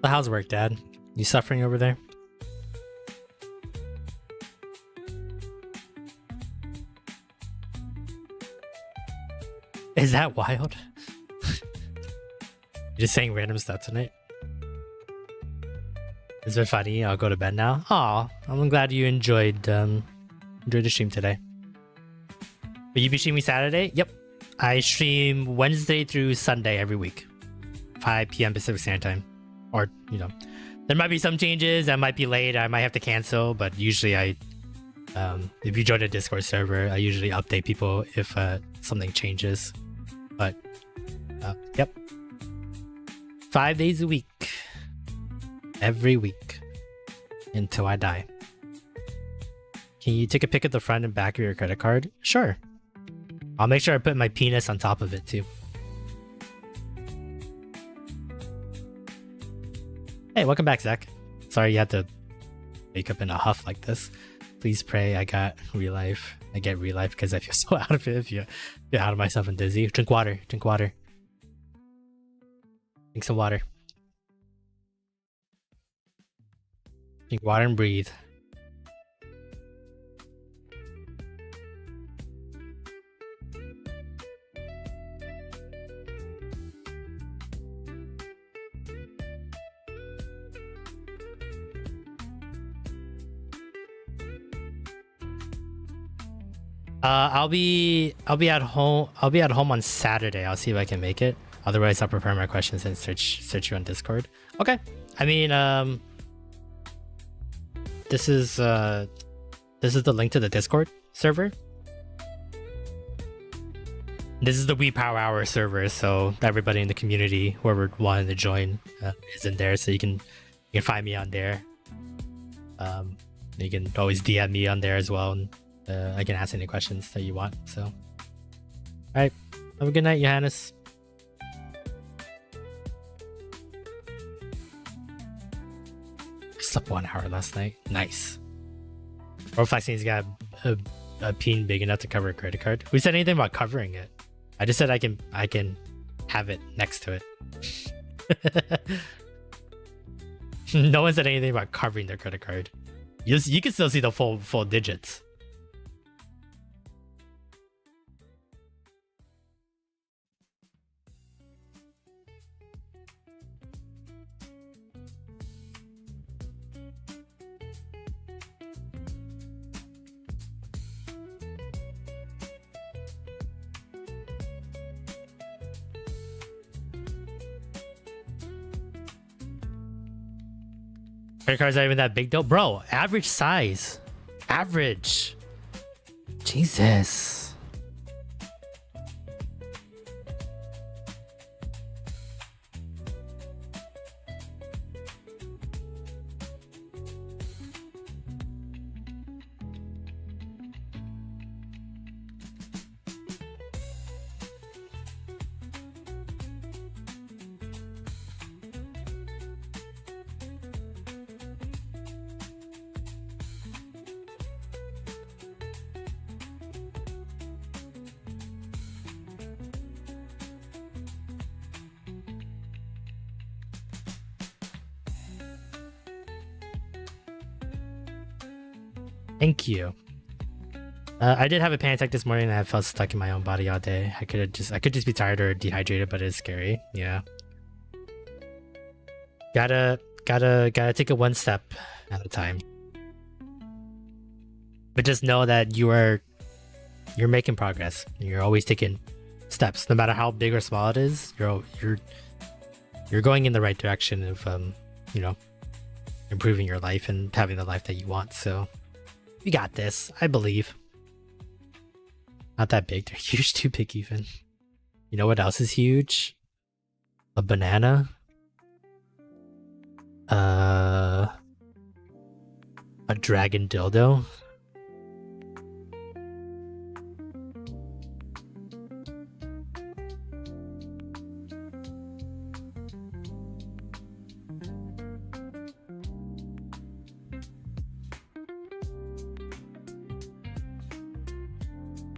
So how's work, Dad? You suffering over there? Is that wild? You're just saying random stuff tonight? It's been funny. I'll go to bed now. Aw, I'm glad you enjoyed the stream today. Will you be streaming Saturday? Yep. I stream Wednesday through Sunday every week. 5 p.m. Pacific Standard Time. Or, you know, there might be some changes. I might be late. I might have to cancel. But usually if you join a Discord server, I usually update people if something changes. But, yep. 5 days a week. Every week. Until I die. Can you take a pic of the front and back of your credit card? Sure. I'll make sure I put my penis on top of it too. Hey, welcome back, Zach. Sorry you had to wake up in a huff like this. Please pray I got real life. I get real life because I feel so out of it. If you're out of myself and dizzy. Drink water. Drink water. Drink some water. Drink water and breathe. I'll be at home. I'll be at home on Saturday. I'll see if I can make it. Otherwise, I'll prepare my questions and search you on Discord. Okay. I mean, this is the link to the Discord server. This is the Weeb Power Hour server, so everybody in the community, whoever wanted to join, is in there. So you can find me on there. You can always DM me on there as well, and I can ask any questions that you want. So, all right, have a good night, Johannes. I slept 1 hour last night. Nice. Flexing's got a peen big enough to cover a credit card. Who said anything about covering it? I just said I can have it next to it. No one said anything about covering their credit card. You can still see the full digits. Credit cards aren't even that big though, bro. Average size, average. Jesus. Thank you. I did have a panic attack this morning and I felt stuck in my own body all day. I could just be tired or dehydrated, but it's scary. Yeah. Gotta take it one step at a time. But just know that you're making progress. You're always taking steps, no matter how big or small it is. You're going in the right direction of you know, improving your life and having the life that you want. So you got this, I believe. Not that big. They're huge, too big even. You know what else is huge? A banana. A dragon dildo.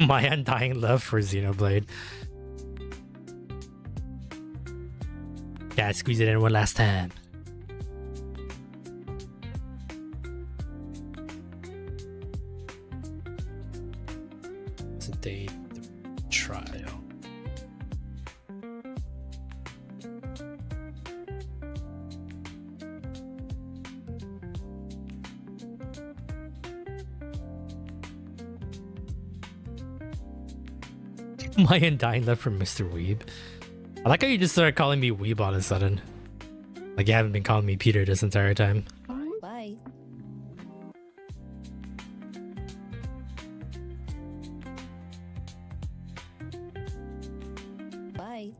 My undying love for Xenoblade. Gotta squeeze it in one last time. It's a day trial. My undying love for Mr. Weeb. I like how you just started calling me Weeb all of a sudden. Like you haven't been calling me Peter this entire time. Bye. Bye.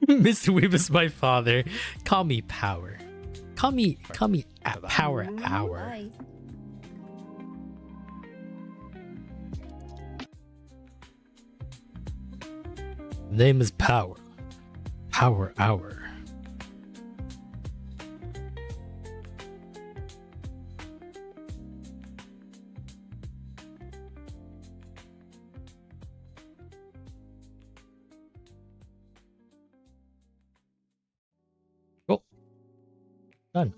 Mr. Weeb is my father. Call me Power. Call me Power Hour. Bye. Name is Power. Power Hour. Cool. Done.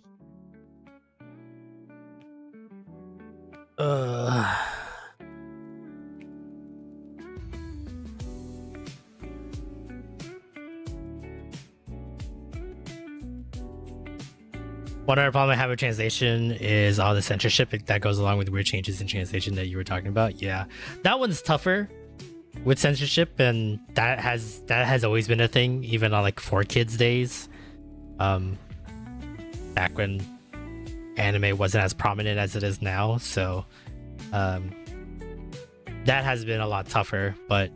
One other problem I have with translation is all the censorship that goes along with weird changes in translation that you were talking about. Yeah, that one's tougher with censorship, and that has always been a thing, even on like 4Kids days. Back when anime wasn't as prominent as it is now. So that has been a lot tougher, but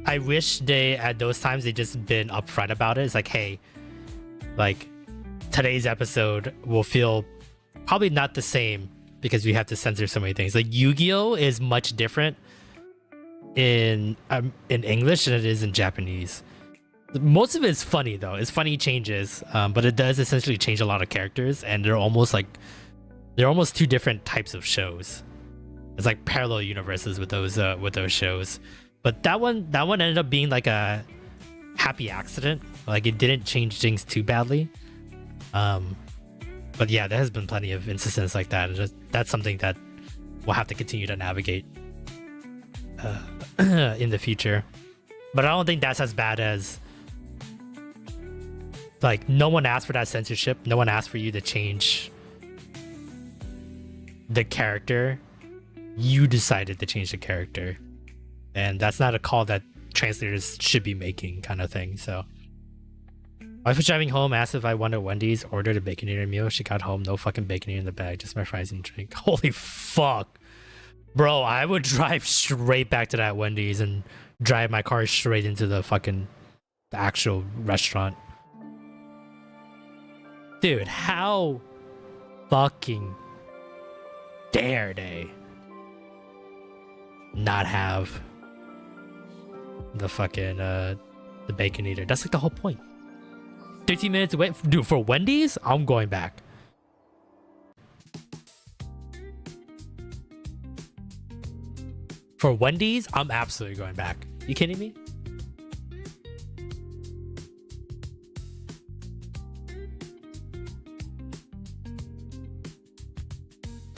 I wish they, at those times, they just been upfront about it. It's like, hey, like, today's episode will feel probably not the same because we have to censor so many things. Like, Yu-Gi-Oh is much different in English than it is in Japanese. Most of it is funny though. It's funny changes, but it does essentially change a lot of characters, and they're almost two different types of shows. It's like parallel universes with those shows. But that one ended up being like a happy accident. Like, it didn't change things too badly. But yeah, there has been plenty of instances like that, and that's something that we'll have to continue to navigate in the future. But I don't think that's as bad as, like, no one asked for that censorship. No one asked for you to change the character. You decided to change the character, and that's not a call that translators should be making, kind of thing. So, wife was driving home, asked if I wanted Wendy's, ordered a baconator meal. She got home, no fucking baconator in the bag, just my fries and drink. Holy fuck, bro! I would drive straight back to that Wendy's and drive my car straight into the actual restaurant. Dude, how fucking dare they not have the fucking the baconator? That's like the whole point. 13 minutes away, dude. For Wendy's, I'm going back. For Wendy's, I'm absolutely going back. You kidding me?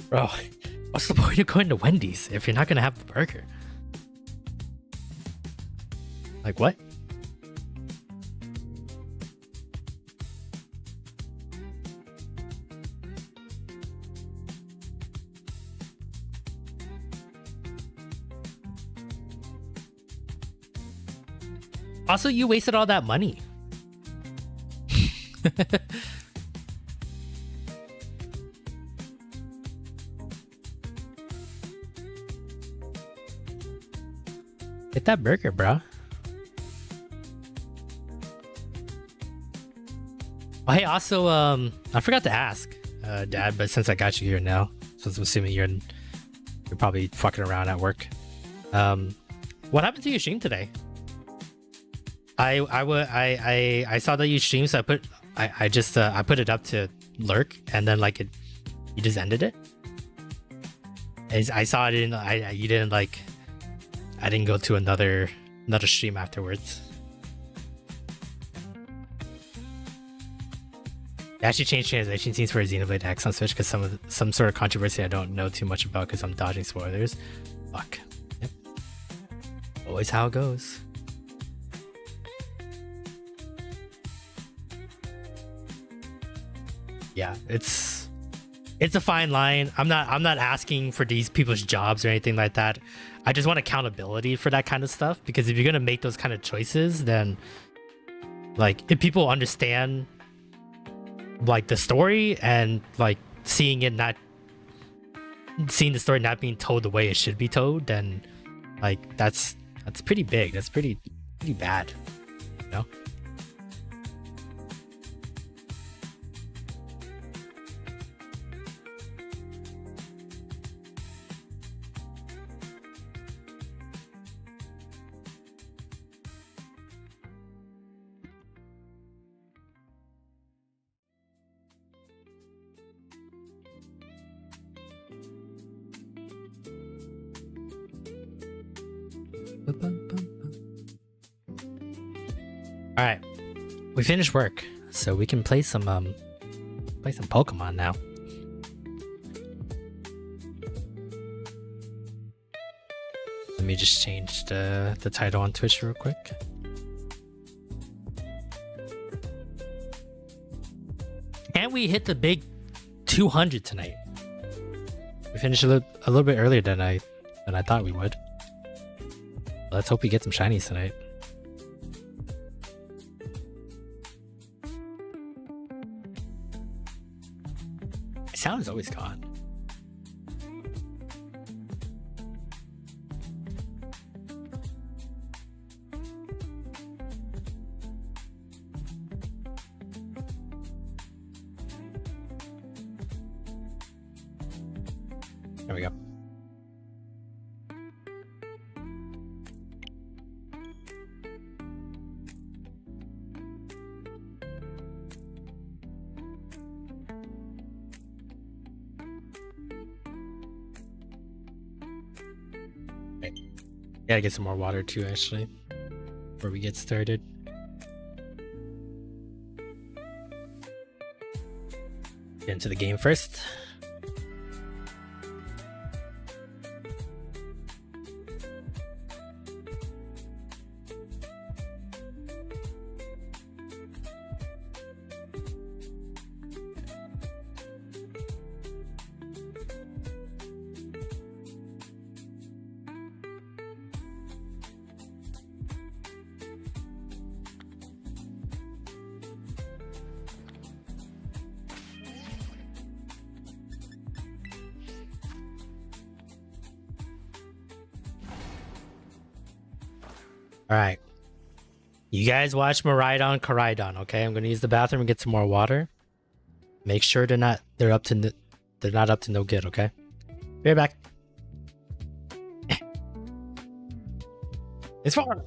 Bro, what's the point of going to Wendy's if you're not gonna have the burger? Like, what? Also, you wasted all that money. Get that burger, bro. Oh, hey, also, I forgot to ask, Dad, but since I got you here now, since I'm assuming you're probably fucking around at work, what happened to your stream today? I saw that you streamed, so I put it up to lurk, and then like you just ended it. I saw it in you didn't like. I didn't go to another stream afterwards. They actually changed translation scenes for Xenoblade X on Switch because some sort of controversy I don't know too much about because I'm dodging spoilers. Fuck. Yep. Always how it goes. Yeah, it's a fine line. I'm not asking for these people's jobs or anything like that. I just want accountability for that kind of stuff, because if you're gonna make those kind of choices, then like if people understand like the story and like seeing the story not being told the way it should be told, then like that's pretty big. That's pretty bad, you know? All right, we finished work, so we can play some Pokemon now. Let me just change the title on Twitch real quick. And we hit the big 200 tonight. We finished a little bit earlier than I thought we would. Let's hope we get some shinies tonight. Sound is always gone. There we go. Okay. Gotta get some more water too, actually, before we get started. Get into the game first. All right, you guys watch Maridon Karidon, okay? I'm gonna use the bathroom and get some more water. Make sure they're not up to no good, okay? Be right back. It's far.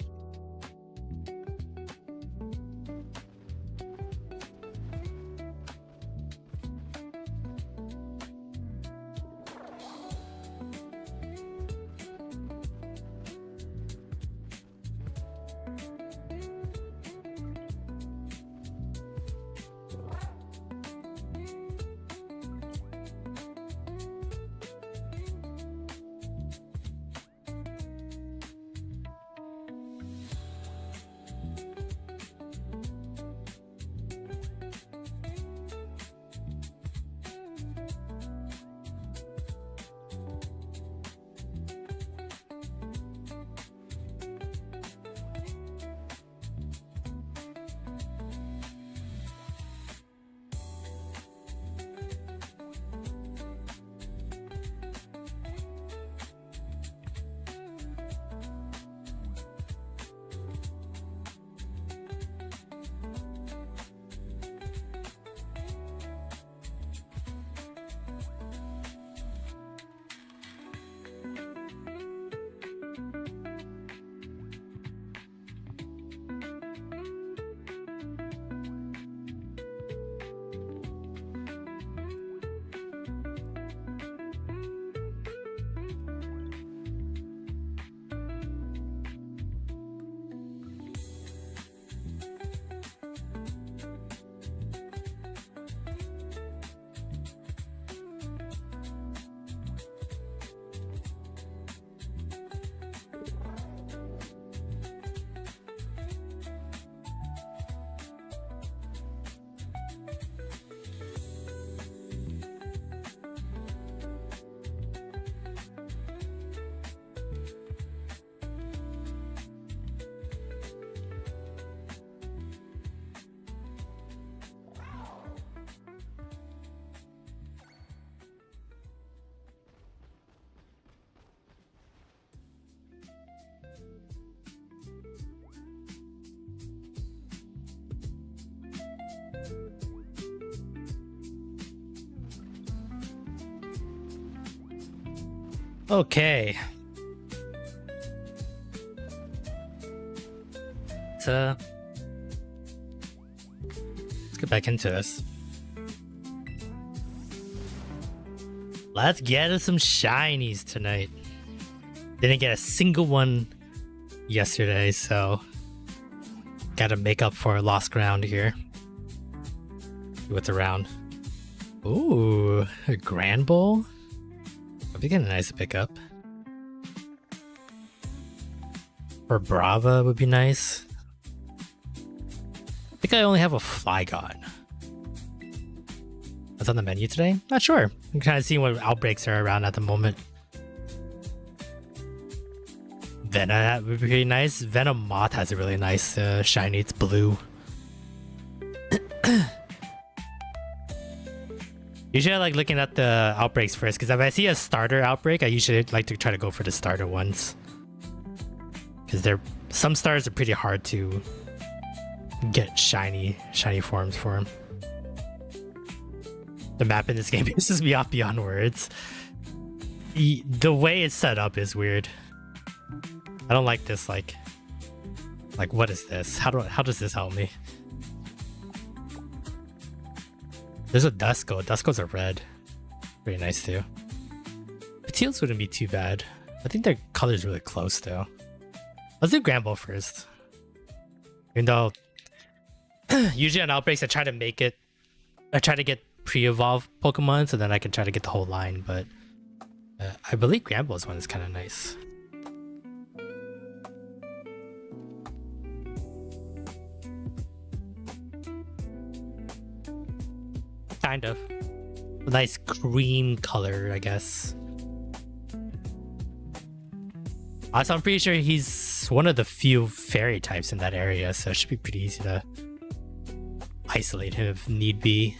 Okay. Let's get back into this. Let's get us some shinies tonight. Didn't get a single one yesterday, so gotta make up for lost ground here. See what's around. Ooh, a Grand Bowl? I'll be getting a nice pickup. Or Brava would be nice. I think I only have a Flygon. That's on the menu today? Not sure. I'm kind of seeing what outbreaks are around at the moment. Venom would be pretty nice. Venom Moth has a really nice shiny. It's blue. Usually I like looking at the outbreaks first, because if I see a starter outbreak, I usually like to try to go for the starter ones. Because some stars are pretty hard to get shiny forms for them. The map in this game pisses me off beyond words. The way it's set up is weird. I don't like this. Like what is this? How does this help me? There's a Dusko. Duskos are red. Pretty nice too. Teals wouldn't be too bad. I think their color's really close though. Let's do Granbull first. Even though usually on Outbreaks I try to get pre-evolved Pokemon so then I can try to get the whole line, but I believe Granbull's one is kind of nice. Kind of. A nice cream color, I guess. Also, I'm pretty sure he's one of the few fairy types in that area, so it should be pretty easy to isolate him if need be.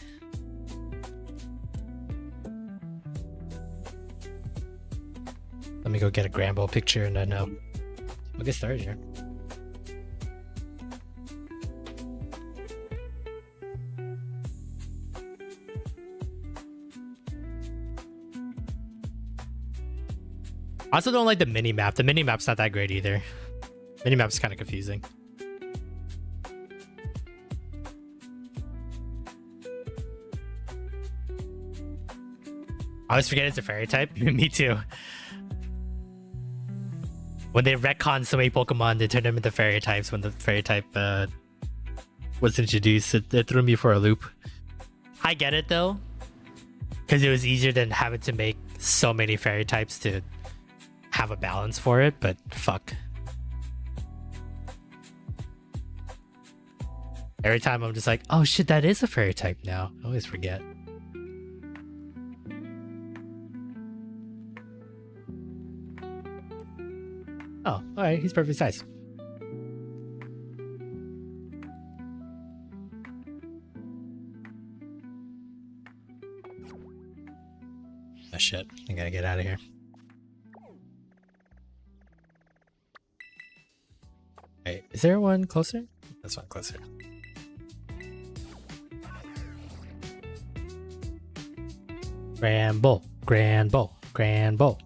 Let me go get a Granbull picture and then we'll get started here. I also don't like the mini-map. The mini-map's not that great either. Mini-map's kind of confusing. I always forget it's a fairy type. Me too. When they retcon so many Pokemon, they turn them into fairy types. When the fairy type was introduced, it threw me for a loop. I get it though, because it was easier than having to make so many fairy types to have a balance for it, but fuck. Every time I'm just like, oh shit, that is a fairy type now. I always forget. Oh, alright, he's perfect size. Oh shit, I gotta get out of here. Wait, is there one closer? This one closer. Granbull, Granbull, Granbull.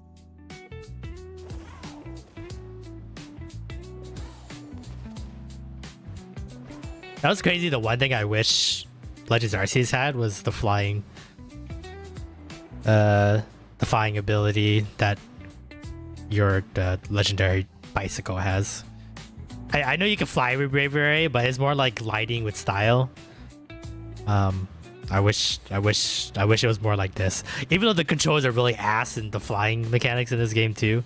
That was crazy. The one thing I wish Legends Arceus had was the flying ability that your legendary bicycle has. I know you can fly with Braviary, but it's more like gliding with style. I wish it was more like this. Even though the controls are really ass in the flying mechanics in this game too.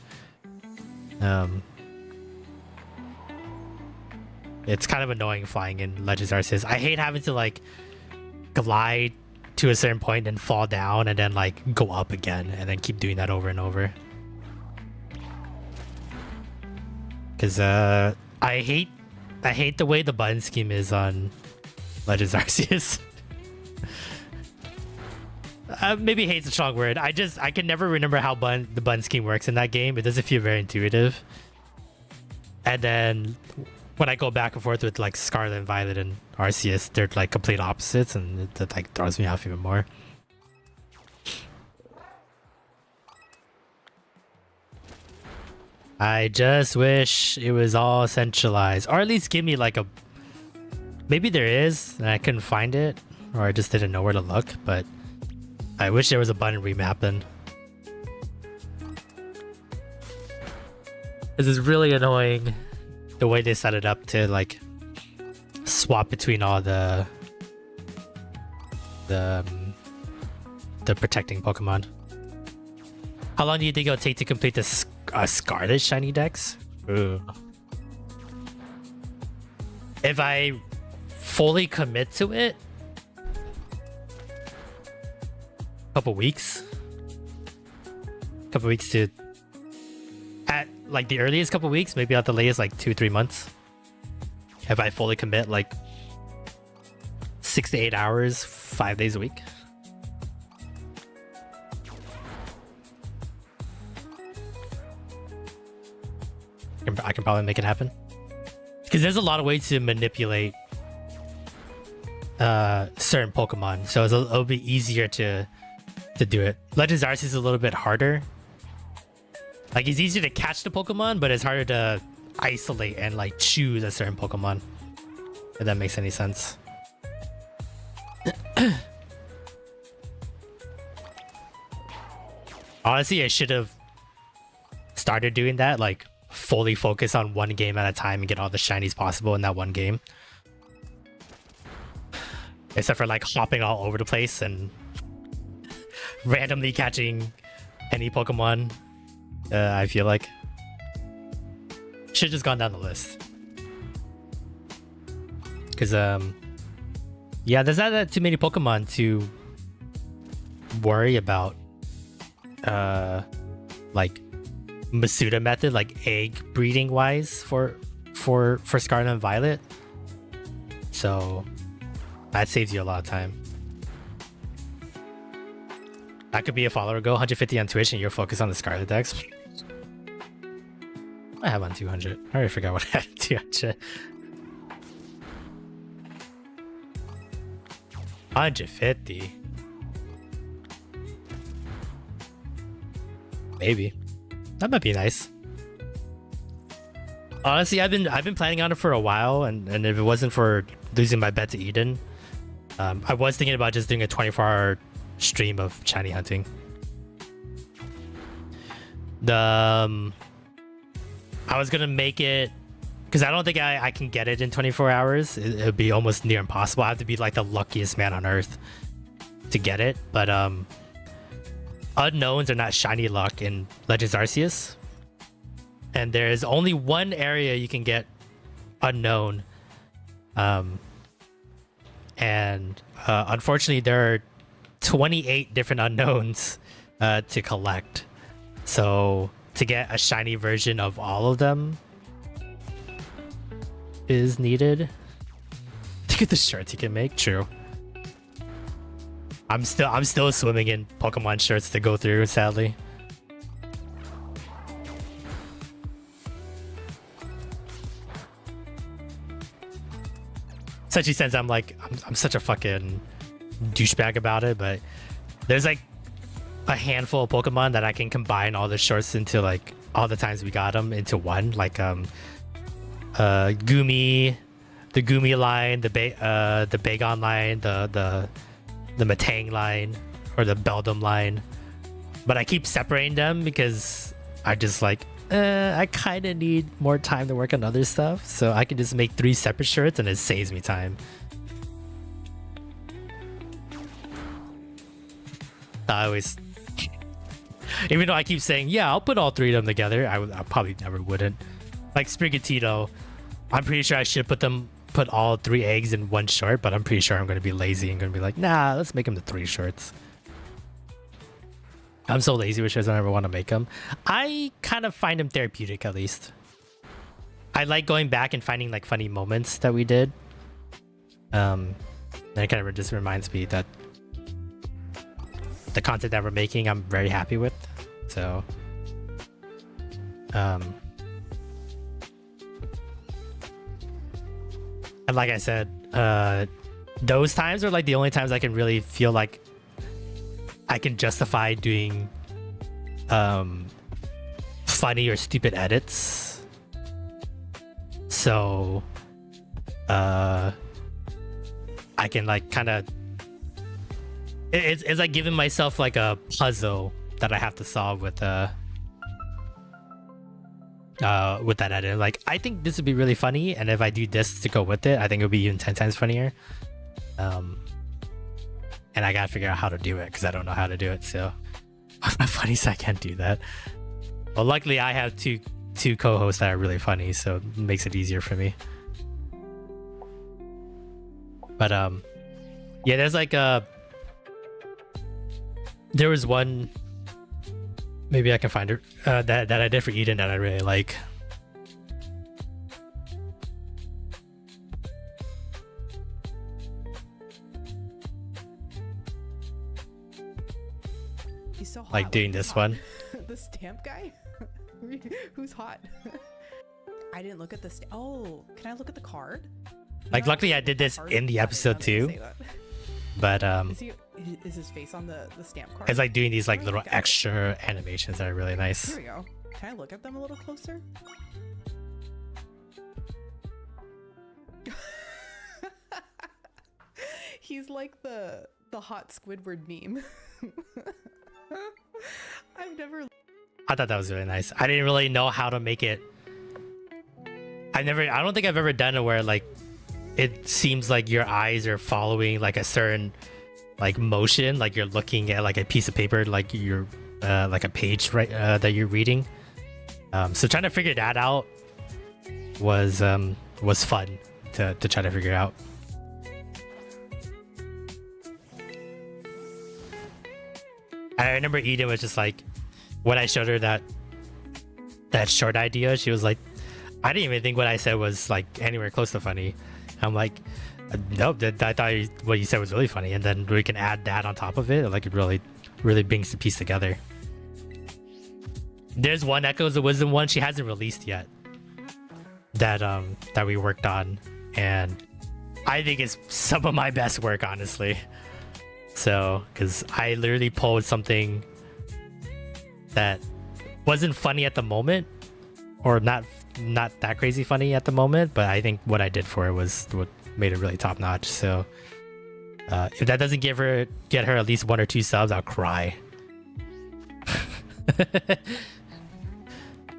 It's kind of annoying flying in Legends Arceus. I hate having to like glide to a certain point and fall down and then like go up again and then keep doing that over and over. Cause I hate the way the button scheme is on Legends Arceus. Maybe hate's a strong word. I can never remember how the button scheme works in that game. It doesn't feel very intuitive. And then when I go back and forth with like Scarlet and Violet and Arceus, they're like complete opposites, and it like throws me off even more. I just wish it was all centralized, or at least give me like a. Maybe there is, and I couldn't find it, or I just didn't know where to look. But I wish there was a button remapping. This is really annoying. The way they set it up to like swap between all the protecting Pokemon. How long do you think it'll take to complete the Scarlet Shiny Dex? Ooh. If I fully commit to it, couple weeks to at like the earliest couple weeks, maybe at the latest like 2-3 months. If I fully commit like 6 to 8 hours, 5 days a week. I can probably make it happen. Because there's a lot of ways to manipulate certain Pokemon, so it'll be easier to do it. Legends Arceus is a little bit harder Like, it's easy to catch the Pokemon, but it's harder to isolate and like choose a certain Pokemon. If that makes any sense. Honestly, I should have started doing that, like fully focus on one game at a time and get all the shinies possible in that one game. Except for like hopping all over the place and randomly catching any Pokemon. I feel like should just gone down the list. Cause yeah, there's not that too many Pokemon to worry about. Like Masuda method, like egg breeding wise for Scarlet and Violet. So that saves you a lot of time. That could be a follower go 150 on Twitch and you're focused on the Scarlet decks. I have on 200. I already forgot what I had on 200. 150. Maybe. That might be nice. Honestly, I've been planning on it for a while, and if it wasn't for losing my bet to Eden, I was thinking about just doing a 24-hour stream of shiny hunting. I was gonna make it because I don't think I can get it in 24 hours. It would be almost near impossible. I have to be like the luckiest man on earth to get it. But unknowns are not shiny luck in Legends Arceus, and there is only one area you can get unknown. And unfortunately, there are 28 different unknowns to collect. So to get a shiny version of all of them is needed. To get the shirts you can make, true. I'm still swimming in Pokemon shirts to go through, sadly. Such a sense, I'm such a fucking douchebag about it, but there's like a handful of Pokemon that I can combine all the shorts into, like all the times we got them into one, like Gumi, the Gumi line, the Bagon line, the Matang line, or the Beldum line. But I keep separating them because I just like I kind of need more time to work on other stuff, so I can just make 3 separate shirts and it saves me time. I always, even though I keep saying, yeah, I'll put all 3 of them together, I probably never wouldn't. Like Sprigatito, I'm pretty sure I should put all 3 eggs in one short, but I'm pretty sure I'm going to be lazy and going to be like, nah, let's make them the 3 shorts. I'm so lazy with shirts, I never want to make them. I kind of find them therapeutic, at least. I like going back and finding like funny moments that we did. And it kind of just reminds me that the content that we're making, I'm very happy with. So, and like I said, those times are like the only times I can really feel like I can justify doing funny or stupid edits. So I can like kind of, it's like giving myself like a puzzle that I have to solve with that edit. Like, I think this would be really funny, and if I do this to go with it, I think it'll be even 10 times funnier. And I gotta figure out how to do it because I don't know how to do it. So my funnies, I can't do that. Well, luckily I have two co-hosts that are really funny, so it makes it easier for me. But yeah, there's like there was one, maybe I can find it, that I did for Eden that I really like. He's so hot. Like doing this one. The stamp guy? Who's hot? I didn't look at the oh, can I look at the card? Like, luckily I did this in the episode too. But is his face on the stamp card? it's like doing these like little extra animations that are really nice. Here we go. Can I look at them a little closer? He's like the hot Squidward meme. I've never. I thought that was really nice. I didn't really know how to make it. I don't think I've ever done it where like it seems like your eyes are following like a certain like motion, like you're looking at like a piece of paper, like you're like a page, right, that you're reading. So trying to figure that out was fun to try to figure out. I remember Eden was just like, when I showed her that short idea, she was like, I didn't even think what I said was like anywhere close to funny. I'm like, nope, I thought what you said was really funny, and then we can add that on top of it. Like it really brings the piece together. There's one Echoes of Wisdom one she hasn't released yet that we worked on, and I think it's some of my best work, honestly. So, because I literally pulled something that wasn't funny at the moment, or not that crazy funny at the moment, but I think what I did for it was what made it really top notch. So, if that doesn't get her at least 1 or 2 subs, I'll cry.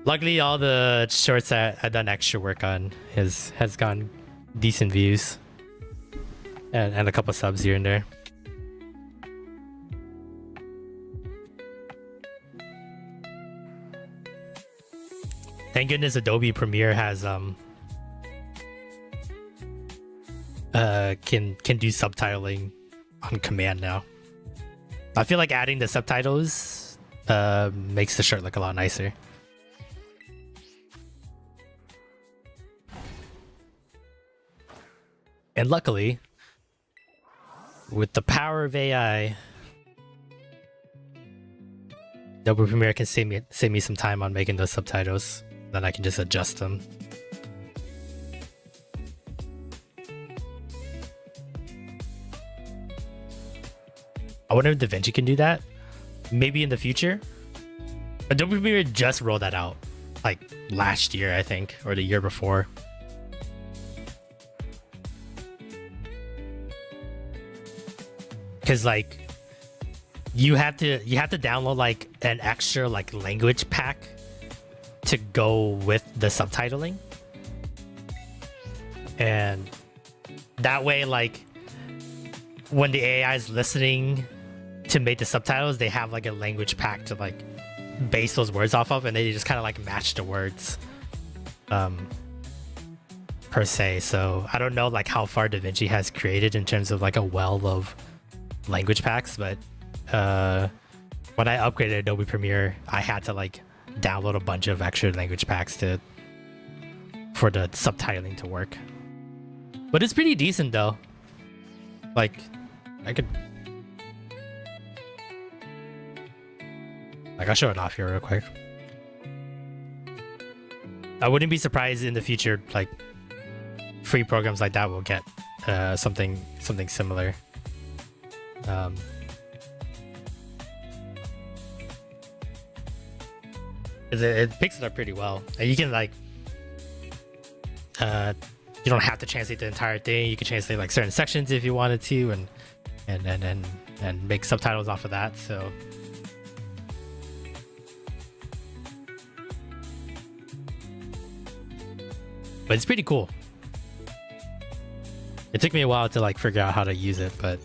Luckily, all the shorts that I've done extra work on has gotten decent views and a couple subs here and there. Thank goodness Adobe Premiere has can do subtitling on command now. I feel like adding the subtitles makes the shirt look a lot nicer. And luckily, with the power of AI, Adobe Premiere can save me some time on making those subtitles. Then I can just adjust them. I wonder if DaVinci can do that. Maybe in the future. Adobe Premiere just rolled that out, like last year, I think, or the year before. Because like you have to download like an extra like language pack to go with the subtitling, and that way like when the AI is listening to make the subtitles, they have like a language pack to like base those words off of, and they just kind of like match the words per se. So I don't know like how far DaVinci has created in terms of like a well of language packs, but when I upgraded Adobe Premiere, I had to like download a bunch of extra language packs for the subtitling to work. But it's pretty decent though. Like I'll show it off here real quick. I wouldn't be surprised in the future like free programs like that will get something similar. It picks it up pretty well. And you can like you don't have to translate the entire thing. You can translate like certain sections if you wanted to, and make subtitles off of that. So but it's pretty cool. It took me a while to like figure out how to use it, but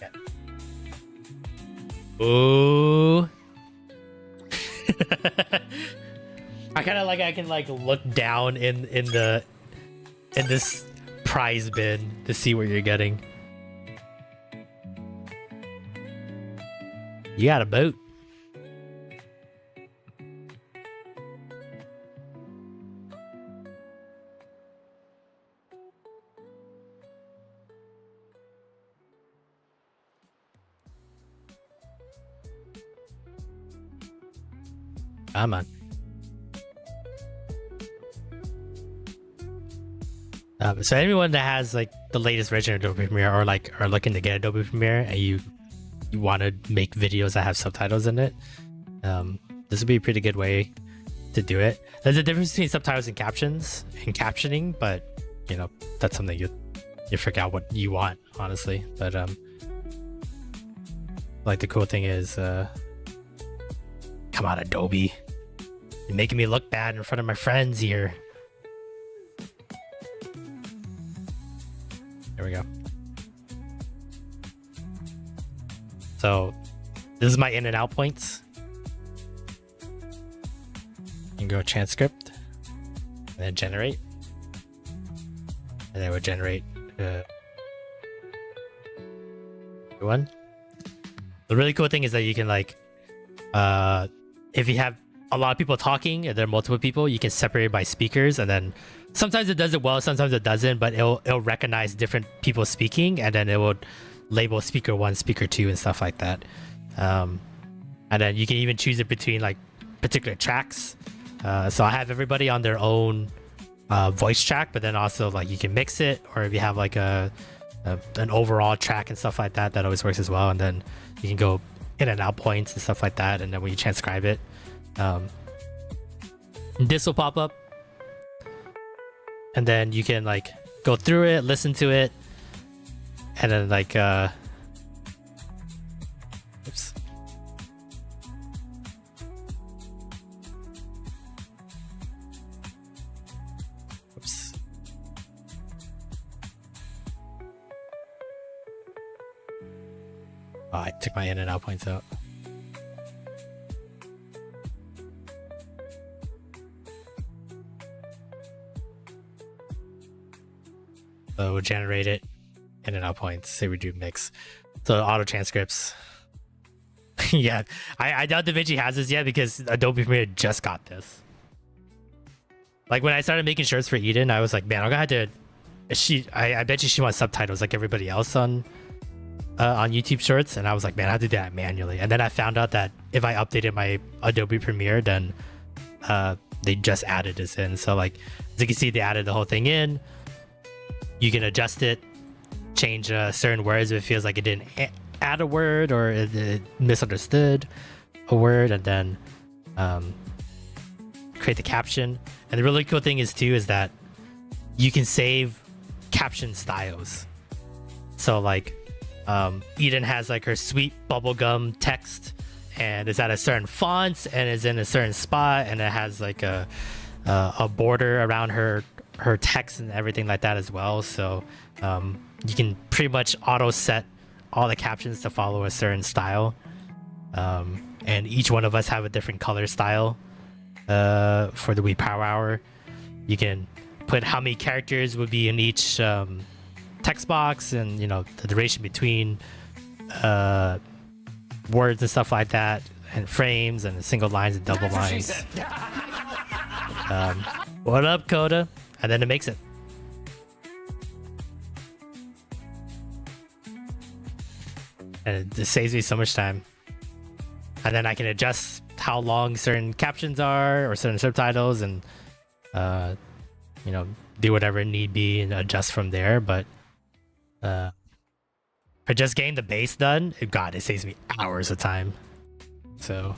yeah. Ooh. I kind of like I can like look down in this prize bin to see what you're getting. You got a boat. Come on. So anyone that has like the latest version of Adobe Premiere, or like are looking to get Adobe Premiere, and you want to make videos that have subtitles in it, this would be a pretty good way to do it. There's a difference between subtitles and captions and captioning, but you know, that's something you figure out what you want, honestly. But like the cool thing is, come on, Adobe, you're making me look bad in front of my friends here. There we go. So this is my in and out points. You can go transcript and then generate, and then we'll generate one. The really cool thing is that you can like, if you have a lot of people talking and there are multiple people, you can separate it by speakers, and then sometimes it does it well, sometimes it doesn't, but it'll recognize different people speaking, and then it will label speaker 1, speaker 2, and stuff like that. And then you can even choose it between like particular tracks. So I have everybody on their own voice track, but then also like you can mix it, or if you have like an overall track and stuff like that, that always works as well. And then you can go in and out points and stuff like that. And then when you transcribe it, this will pop up, and then you can like go through it, listen to it, and then like oops. Oops. Oh, I took my in and out points out. So we'll generate it in and out points. Say we do mix. So auto transcripts. Yeah, I doubt DaVinci has this yet because Adobe Premiere just got this. Like when I started making shorts for Eden, I was like, man, I'm gonna have to. I bet you she wants subtitles like everybody else on YouTube Shorts, and I was like, man, I have to do that manually. And then I found out that if I updated my Adobe Premiere, then they just added this in. So like, as you can see, they added the whole thing in. You can adjust it, change certain words if it feels like it didn't add a word or it misunderstood a word, and then create the caption. And the really cool thing is too is that you can save caption styles. So like Eden has like her sweet bubblegum text, and it's at a certain font and is in a certain spot, and it has like a border around her text and everything like that as well. So you can pretty much auto set all the captions to follow a certain style, and each one of us have a different color style for the Weeb Power Hour. You can put how many characters would be in each text box, and you know the duration between words and stuff like that, and frames and single lines and double lines. What up, Coda? And then it makes it. And it just saves me so much time. And then I can adjust how long certain captions are or certain subtitles, and you know, do whatever need be and adjust from there. But for just getting the base done, God, it saves me hours of time. So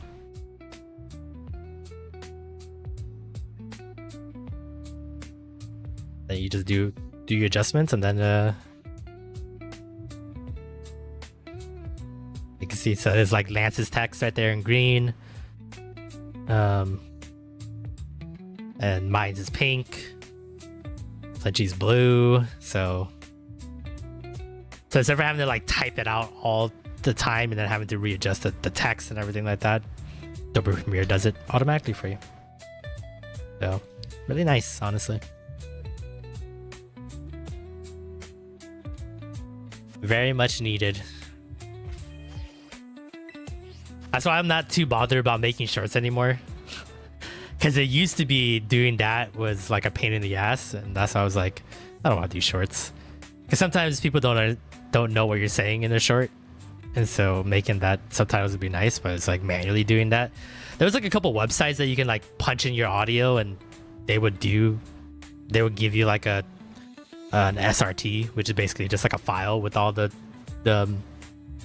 then you just do your adjustments, and then you can see, so there's like Lance's text right there in green, and mine's is pink, Fletchy's blue. So instead of having to like type it out all the time and then having to readjust the text and everything like that, Adobe Premiere does it automatically for you. So really nice, honestly. Very much needed. That's why I'm not too bothered about making shorts anymore. Because it used to be doing that was like a pain in the ass, and that's why I was like, I don't want to do shorts. Because sometimes people don't know what you're saying in a short, and so making that subtitles would be nice, but it's like manually doing that. There was like a couple websites that you can like punch in your audio, and they would give you like an SRT, which is basically just like a file with all the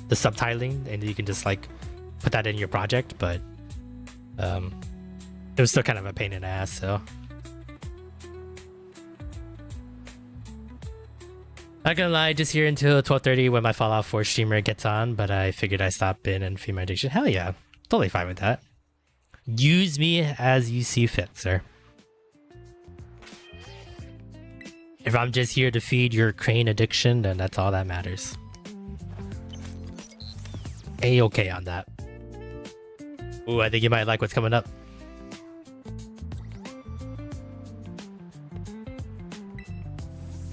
subtitling, and you can just like put that in your project. But It was still kind of a pain in the ass, so. Not gonna lie, just here until 12:30 when my Fallout 4 streamer gets on, but I figured I'd stop in and feed my addiction. Hell yeah, totally fine with that. Use me as you see fit, sir. If I'm just here to feed your crane addiction, then that's all that matters. A-okay on that. Ooh, I think you might like what's coming up.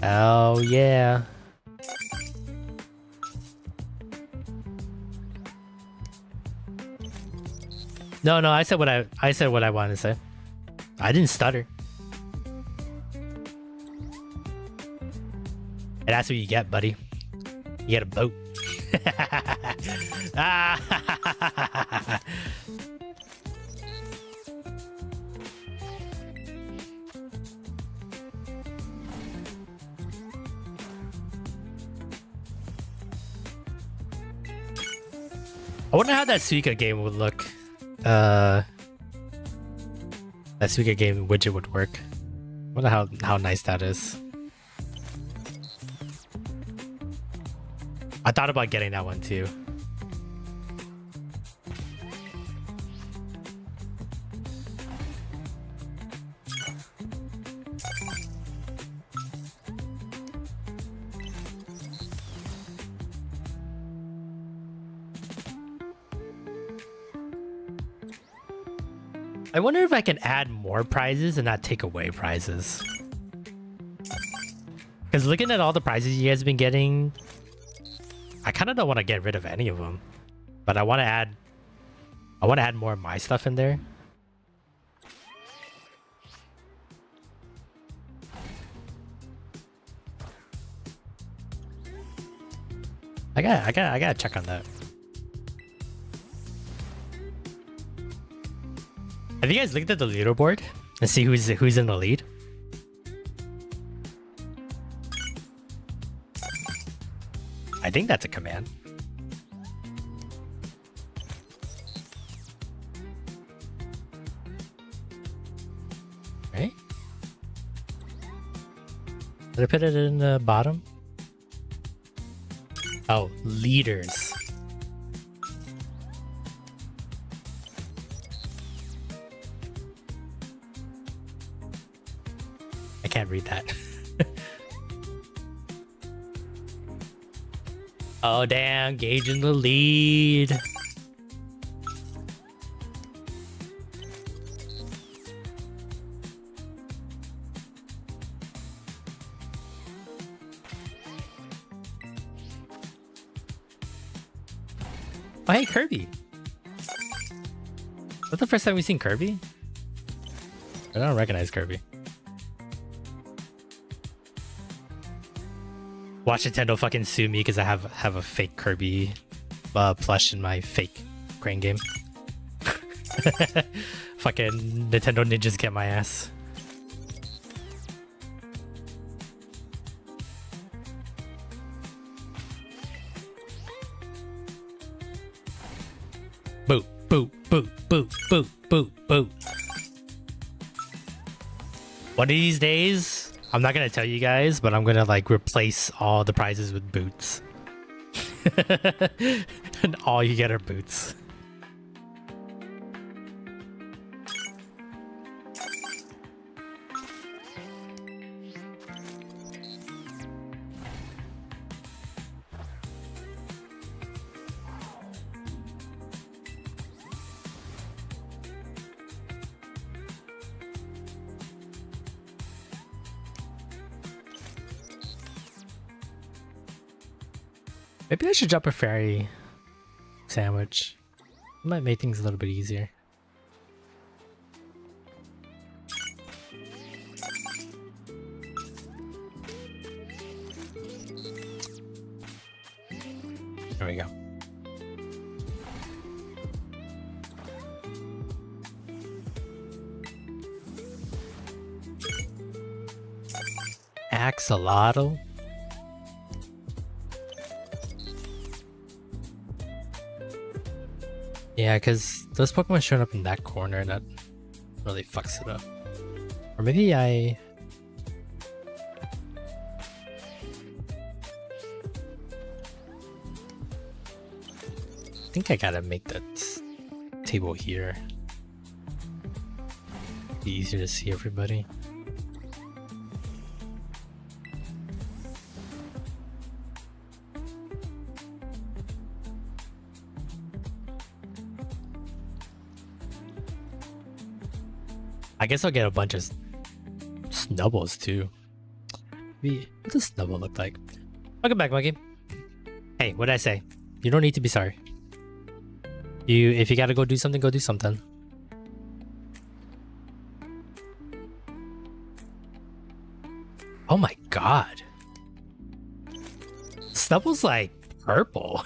Oh yeah. No, I said what I wanted to say. I didn't stutter. And that's what you get, buddy. You get a boat. I wonder how that Suika game would look. That Suika game widget would work. I wonder how nice that is. I thought about getting that one too. I wonder if I can add more prizes and not take away prizes. Because looking at all the prizes you guys have been getting, I kind of don't want to get rid of any of them, but I want to add more of my stuff in there. I gotta check on that. Have you guys looked at the leaderboard and see who's in the lead? I think that's a command. Right? Did I put it in the bottom? Oh, leaders. I can't read that. Oh damn, gauging the lead. Oh hey, Kirby. Is that the first time we've seen Kirby? I don't recognize Kirby. Watch Nintendo fucking sue me because I have a fake Kirby plush in my fake crane game. Fucking Nintendo ninjas get my ass. Boop, boop, boop, boop, boop, boop, boop. One of these days, I'm not gonna tell you guys, but I'm gonna like replace all the prizes with boots. And all you get are boots. Maybe I should drop a fairy sandwich. It might make things a little bit easier. There we go. Axolotl. Yeah, because those Pokemon showing up in that corner, that really fucks it up. Or maybe I think I gotta make that table here. Be easier to see everybody. I guess I'll get a bunch of snubbles too. What does snubble look like? Welcome back, Monkey. Hey, what did I say? You don't need to be sorry. If you gotta go do something, go do something. Oh my god. Snubble's like purple.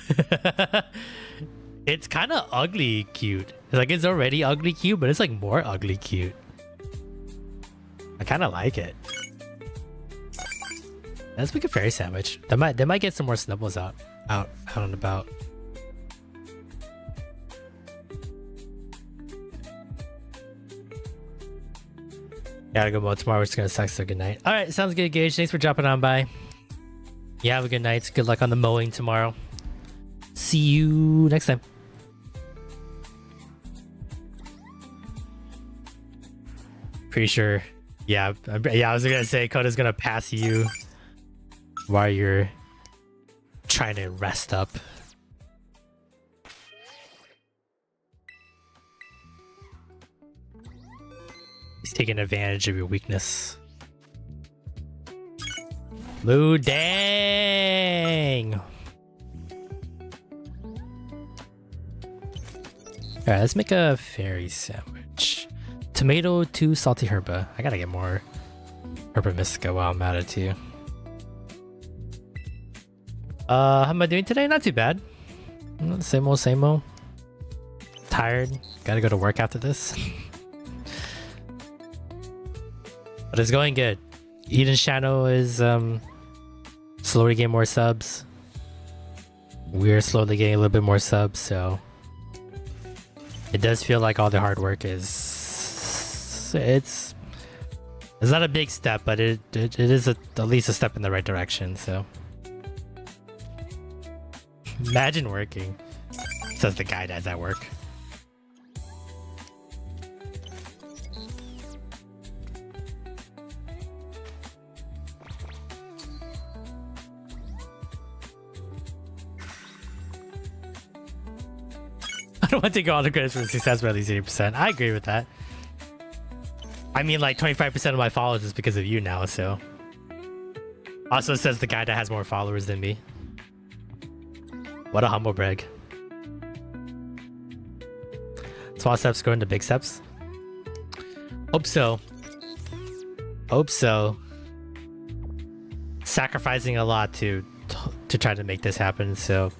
It's kind of ugly cute. Like it's already ugly cute, but it's like more ugly cute. I kind of like it. Let's make a fairy sandwich. They might get some more snubbles out and about. Gotta go mow tomorrow. We're just gonna suck. So good night. All right, sounds good, Gage. Thanks for dropping on by. Yeah, have a good night. Good luck on the mowing tomorrow. See you next time. Pretty sure. Yeah, I was gonna say Koda's gonna pass you while you're trying to rest up. He's taking advantage of your weakness. Moo dang! Alright, let's make a fairy sandwich. Tomato, 2 salty herba. I gotta get more herba mystica while I'm at it too. How am I doing today? Not too bad. Same old, same old. Tired. Gotta go to work after this. But it's going good. Eden's channel is slowly getting more subs. We're slowly getting a little bit more subs, so it does feel like all the hard work is it's not a big step, but it is at least a step in the right direction. So imagine working, says the guy that's at work. I don't want to take all the credit for the success, but at least 80%. I agree with that. I mean, like 25% of my followers is because of you now, so. Also says the guy that has more followers than me. What a humble brag. Small steps going to big steps. Hope so. Hope so. Sacrificing a lot to try to make this happen, so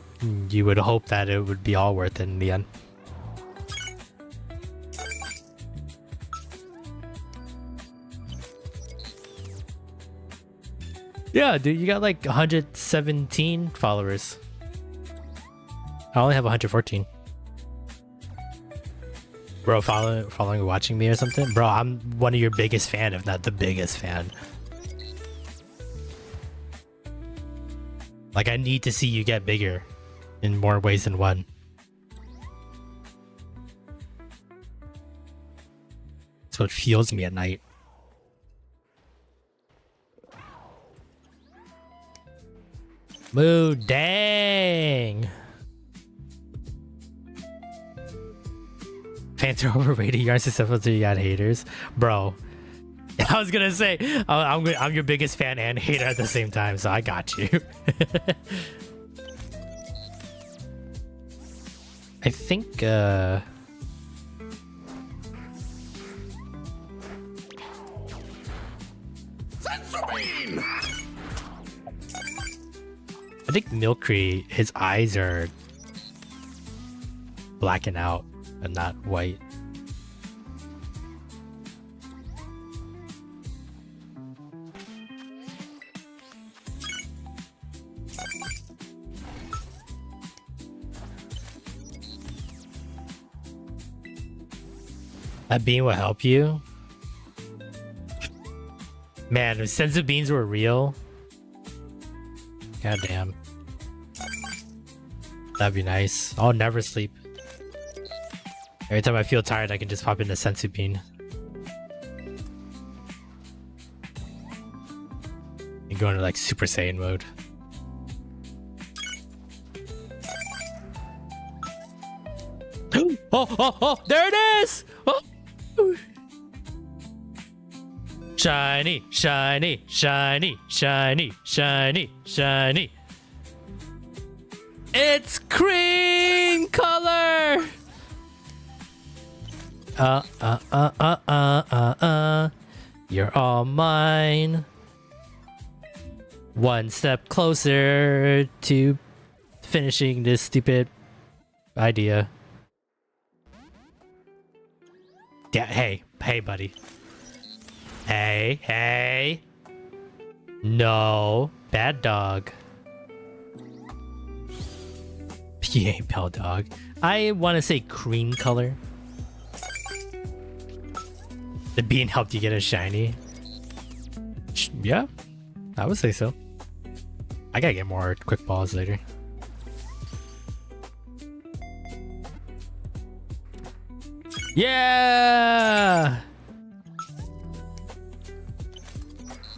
you would hope that it would be all worth it in the end. Yeah, dude, you got like 117 followers. I only have 114. Bro, following or watching me or something? Bro, I'm one of your biggest fan, if not the biggest fan. Like, I need to see you get bigger in more ways than one. That's what fuels me at night. Moo dang! Fans are overrated. You aren't successful until you got haters, bro. I was gonna say I'm your biggest fan and hater at the same time, so I got you. I think I think Milkry, his eyes are blacking out and not white. That bean will help you. Man, if senzu beans were real, god damn, that'd be nice. I'll never sleep. Every time I feel tired, I can just pop in the senzu bean. And go into like Super Saiyan mode. Oh, there it is! Oh. Shiny, shiny, shiny, shiny, shiny, shiny. It's cream color! You're all mine. One step closer to finishing this stupid idea. Yeah, hey, buddy. Hey. No, bad dog. PA Pell Dog. I want to say cream color. The bean helped you get a shiny. Yeah, I would say so. I gotta get more quick balls later. Yeah!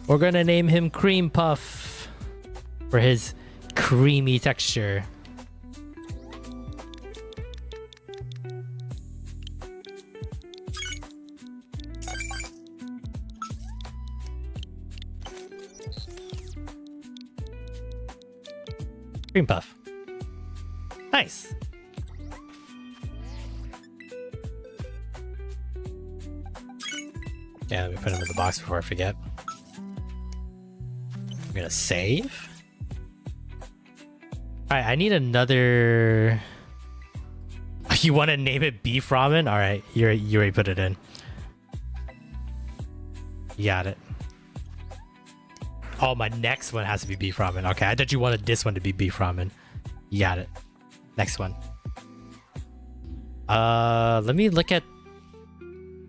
We're gonna name him Cream Puff for his creamy texture. Cream Puff. Nice. Yeah, let me put him in the box before I forget. I'm gonna save. Alright, I need another... You want to name it beef ramen? Alright, you already put it in. You got it. Oh, my next one has to be beef ramen. Okay, I thought you wanted this one to be beef ramen. You got it. Next one. Let me look at...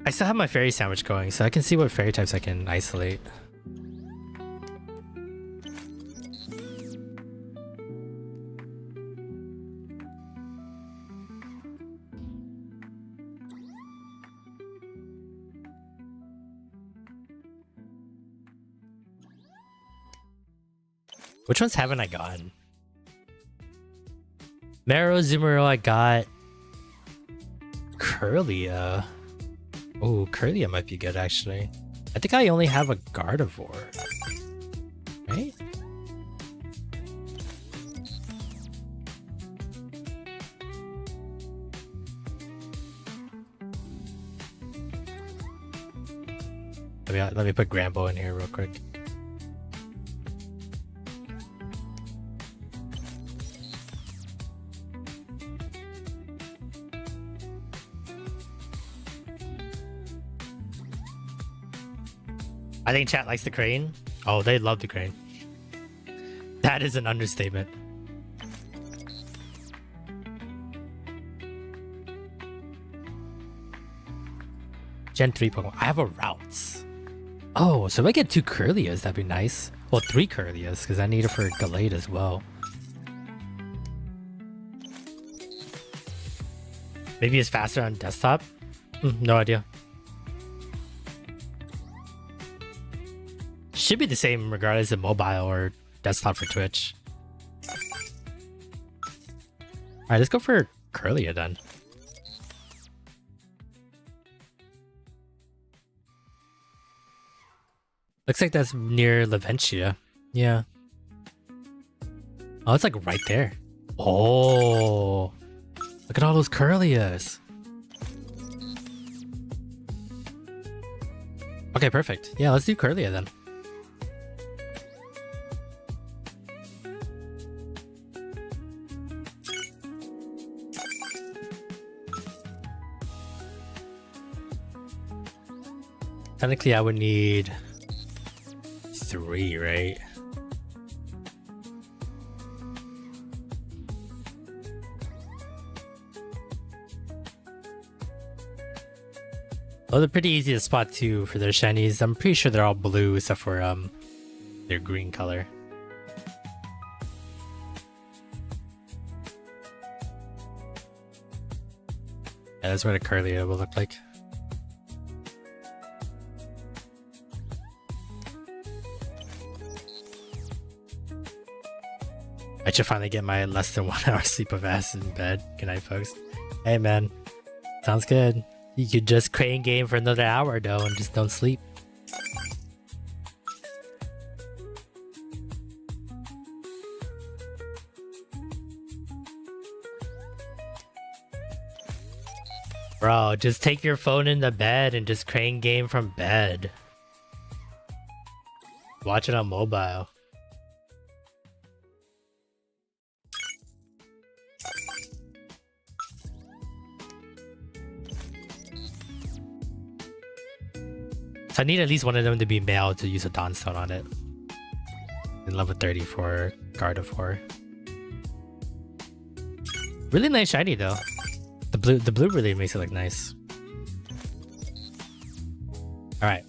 I still have my fairy sandwich going, so I can see what fairy types I can isolate. Which ones haven't I gotten? Mero Zumaro, I got Curlia. Oh, Curlia might be good actually. I think I only have a Gardevoir. Right? Let me put Grambo in here real quick. I think chat likes the crane. Oh, they love the crane. That is an understatement. Gen 3 Pokemon. I have a Routes. Oh, so if I get 2 Curlias, that'd be nice. Well, 3 Curlias, because I need it for Gallade as well. Maybe it's faster on desktop? No idea. Should be the same regardless of mobile or desktop for Twitch. Alright, let's go for Curlia then. Looks like that's near Laventia. Yeah. Oh, it's like right there. Oh, look at all those Curlias. Okay, perfect. Yeah, let's do Curlia then. Technically, I would need 3, right? Oh, they're pretty easy to spot too for their shinies. I'm pretty sure they're all blue except for their green color. Yeah, that's what a Curlia will look like. I should finally get my less than 1 hour sleep of ass in bed. Good night, folks. Hey, man. Sounds good. You could just crane game for another hour, though, and just don't sleep. Bro, just take your phone into bed and just crane game from bed. Watch it on mobile. So I need at least one of them to be male to use a Dawnstone on it. And level 30 for Gardevoir. Really nice shiny though. The blue really makes it look nice. Alright.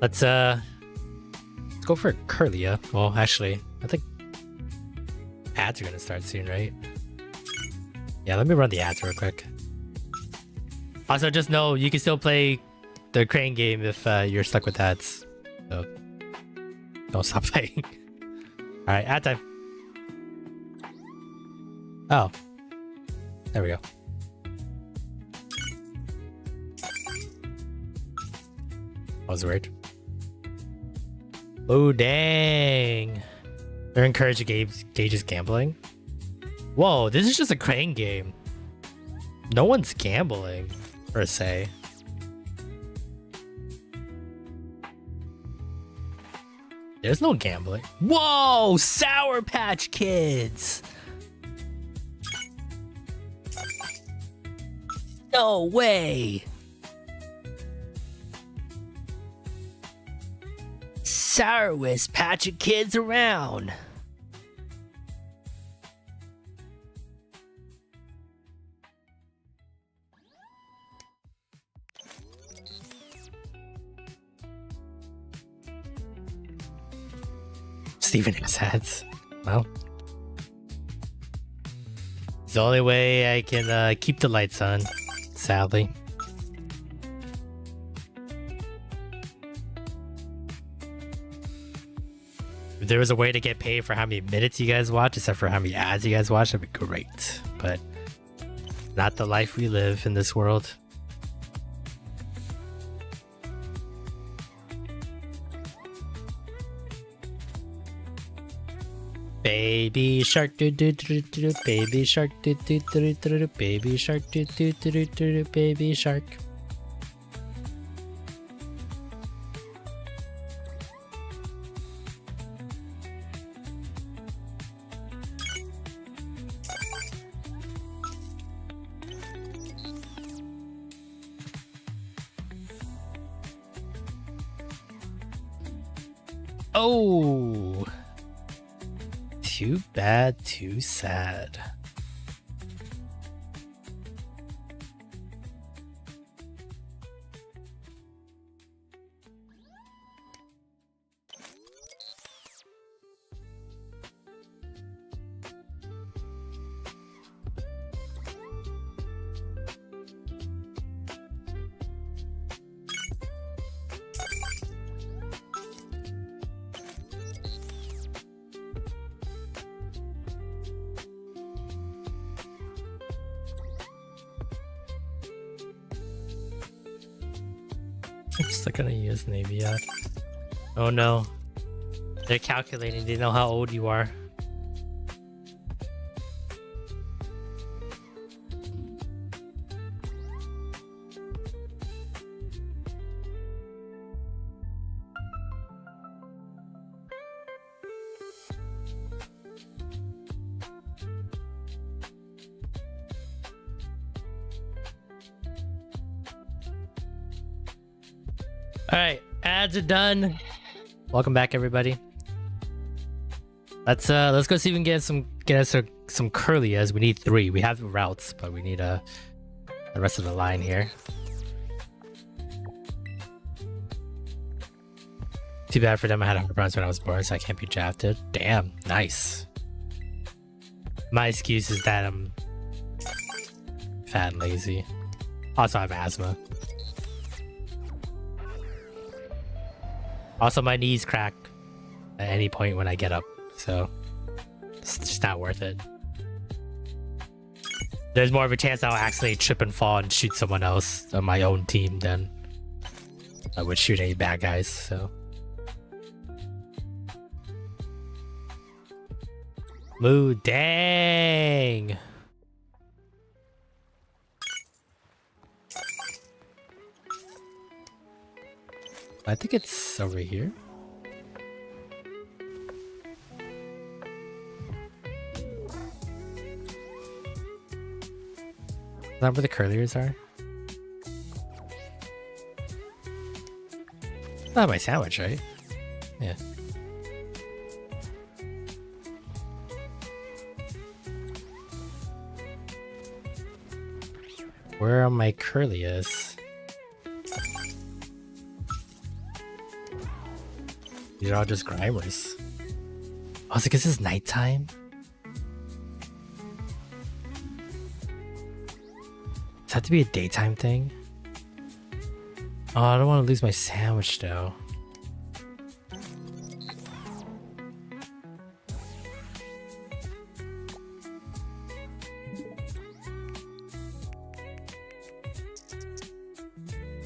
Let's go for Curlia. Well, actually, I think ads are gonna start soon, right? Yeah, let me run the ads real quick. Also, just know you can still play the crane game if you're stuck with ads. So don't stop playing. Alright, ad time. Oh. There we go. That was weird. Oh, dang. They're encouraging Gage's gambling. Whoa, this is just a crane game. No one's gambling, per se. There's no gambling. Whoa, Sour Patch Kids! No way! Sourest Patch of Kids around! Steven has ads. Well, it's the only way I can keep the lights on, sadly. If there was a way to get paid for how many minutes you guys watch, except for how many ads you guys watch, that'd be great. But not the life we live in this world. Baby shark do do do do, baby shark do do do do, baby shark do do do do, baby shark. Oh. Too bad, too sad. I'm still gonna use Navy yet. Oh no. They're calculating, they know how old you are. Alright, ads are done. Welcome back, everybody. Let's go see if we can get us some Curlias. We need 3. We have routes, but we need the rest of the line here. Too bad for them. I had eyebrows when I was born, so I can't be drafted. Damn, nice. My excuse is that I'm fat and lazy. Also, I have asthma. Also, my knees crack at any point when I get up, so it's just not worth it. There's more of a chance I'll accidentally trip and fall and shoot someone else on my own team than I would shoot any bad guys, so. Moo, dang! I think it's over here. Is that where the curliers are? Not my sandwich, right? Yeah. Where are my curliers? These are all just grimers. Oh, it's because it's nighttime? Does it have to be a daytime thing? Oh, I don't want to lose my sandwich though.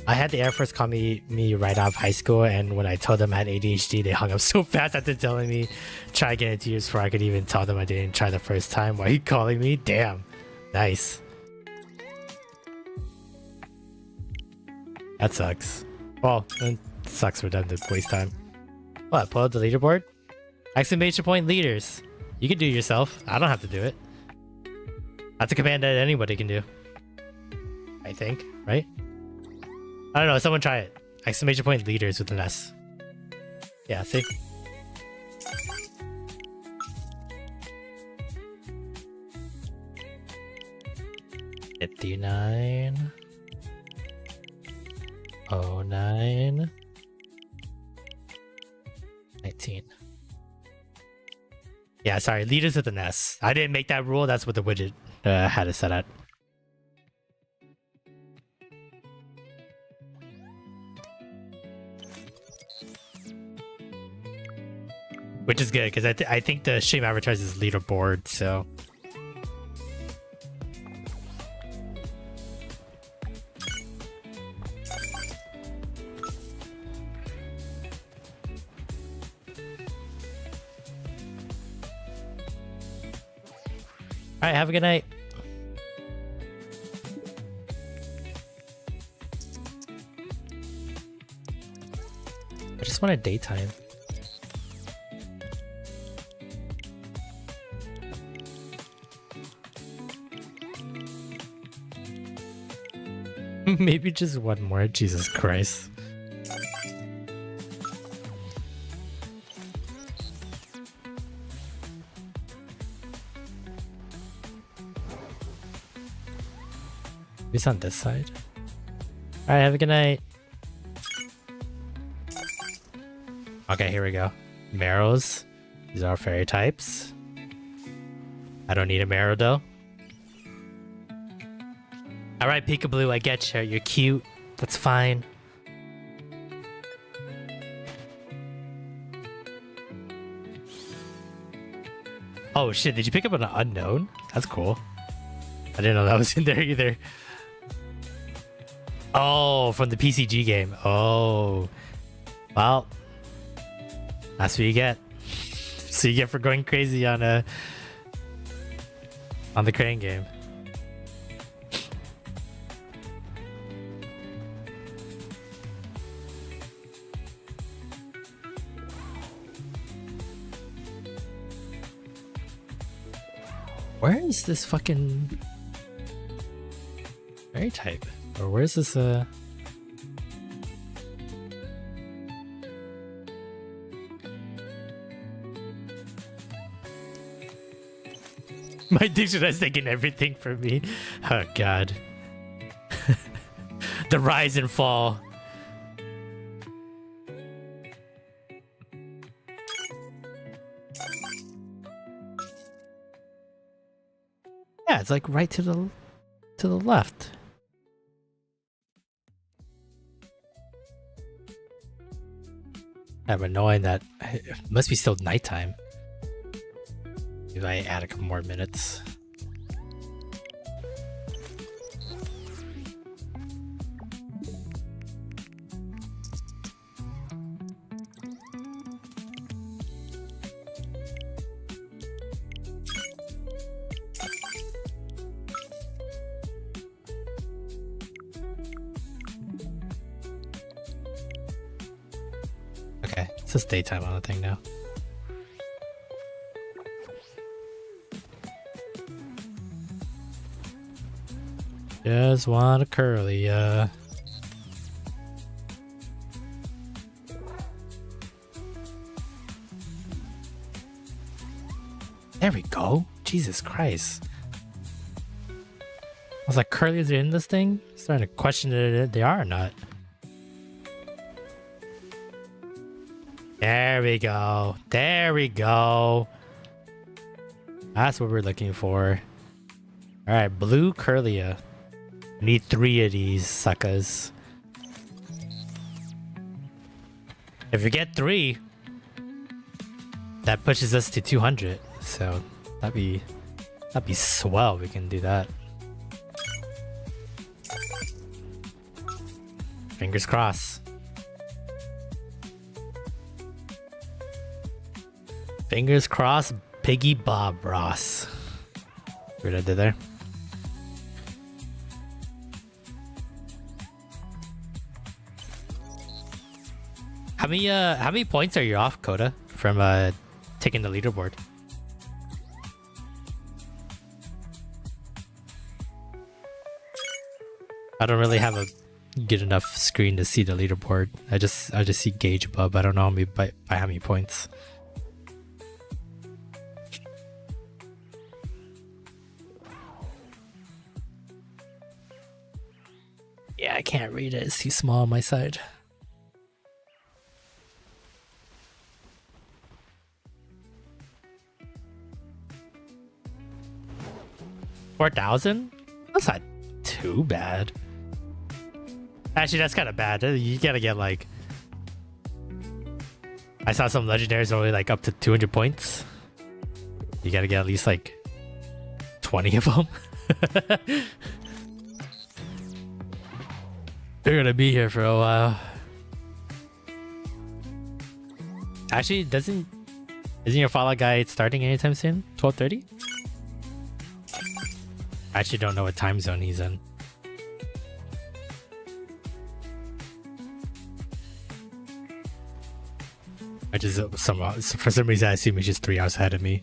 I had the Air Force call me right out of high school, and when I told them I had ADHD, they hung up so fast after telling me try getting into years before I could even tell them I didn't try the first time. Why are you calling me? Damn. Nice. That sucks. Well, it sucks for them to waste time. What, pull up the leaderboard? Exclamation point leaders. You can do it yourself. I don't have to do it. That's a command that anybody can do. I think, right? I don't know, someone try it. Exclamation point leaders with an S. Yeah, see? $59. 09. 19. Yeah, sorry, leaders with an S. I didn't make that rule, that's what the widget had it set at. Which is good, because I think the stream advertises leaderboard, so... Alright, have a good night. I just want a daytime. Maybe just one more. Jesus Christ. It's on this side. Alright, have a good night. Okay, here we go. Marrows. These are fairy types. I don't need a marrow though. Alright, Peekaboo, I get you. You're cute. That's fine. Oh shit, did you pick up an unknown? That's cool. I didn't know that was in there either. Oh, from the PCG game. Oh. Well. That's what you get. So you get for going crazy on the crane game. Where is this fucking fairy type? Or where's this My diction has taken everything from me. Oh god. The rise and fall. it's like right to the left. I'm annoying that it must be still nighttime. If I add a couple more minutes. Okay, it's just daytime on the thing now. Just want a curly, There we go. Jesus Christ. I was like, curlies are in this thing? Starting to question if they are or not. There we go. There we go. That's what we're looking for. Alright, blue curlia. We need 3 of these suckers. If we get 3, that pushes us to 200. So that'd be swell. We can do that. Fingers crossed. Fingers crossed, Piggy Bob Ross. See what I did there? How many points are you off, Coda, from taking the leaderboard? I don't really have a good enough screen to see the leaderboard. I just see gauge above. I don't know by how many points. Yeah, I can't read it. It's too small on my side. $4,000? That's not too bad. Actually, that's kind of bad. You gotta get like... I saw some legendaries only like up to 200 points. You gotta get at least like 20 of them. They're gonna be here for a while. Actually, isn't your Fallout guide starting anytime soon? 12:30? I actually don't know what time zone he's in. I just for some reason I assume he's just 3 hours ahead of me.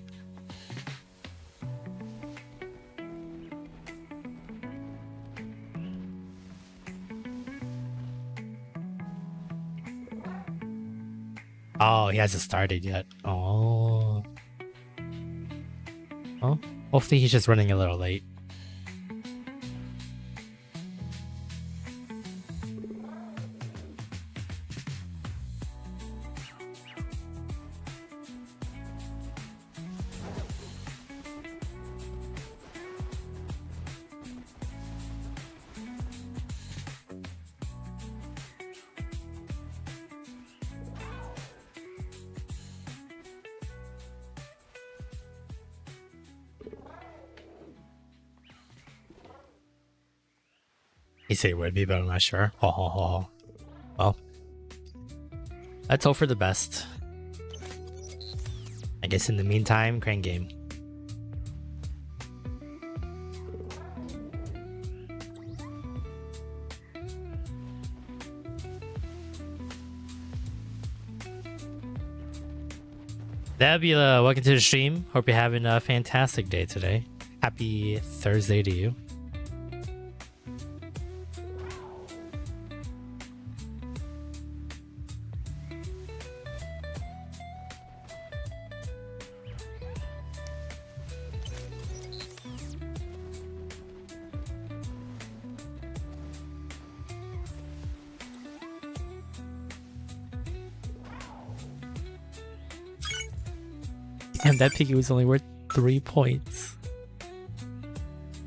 Oh, he hasn't started yet. Oh. Oh, hopefully he's just running a little late. He said it would be, but I'm not sure. Well, let's hope for the best. I guess in the meantime, crane game. Nebula, welcome to the stream. Hope you're having a fantastic day today. Happy Thursday to you. And that piggy was only worth 3 points.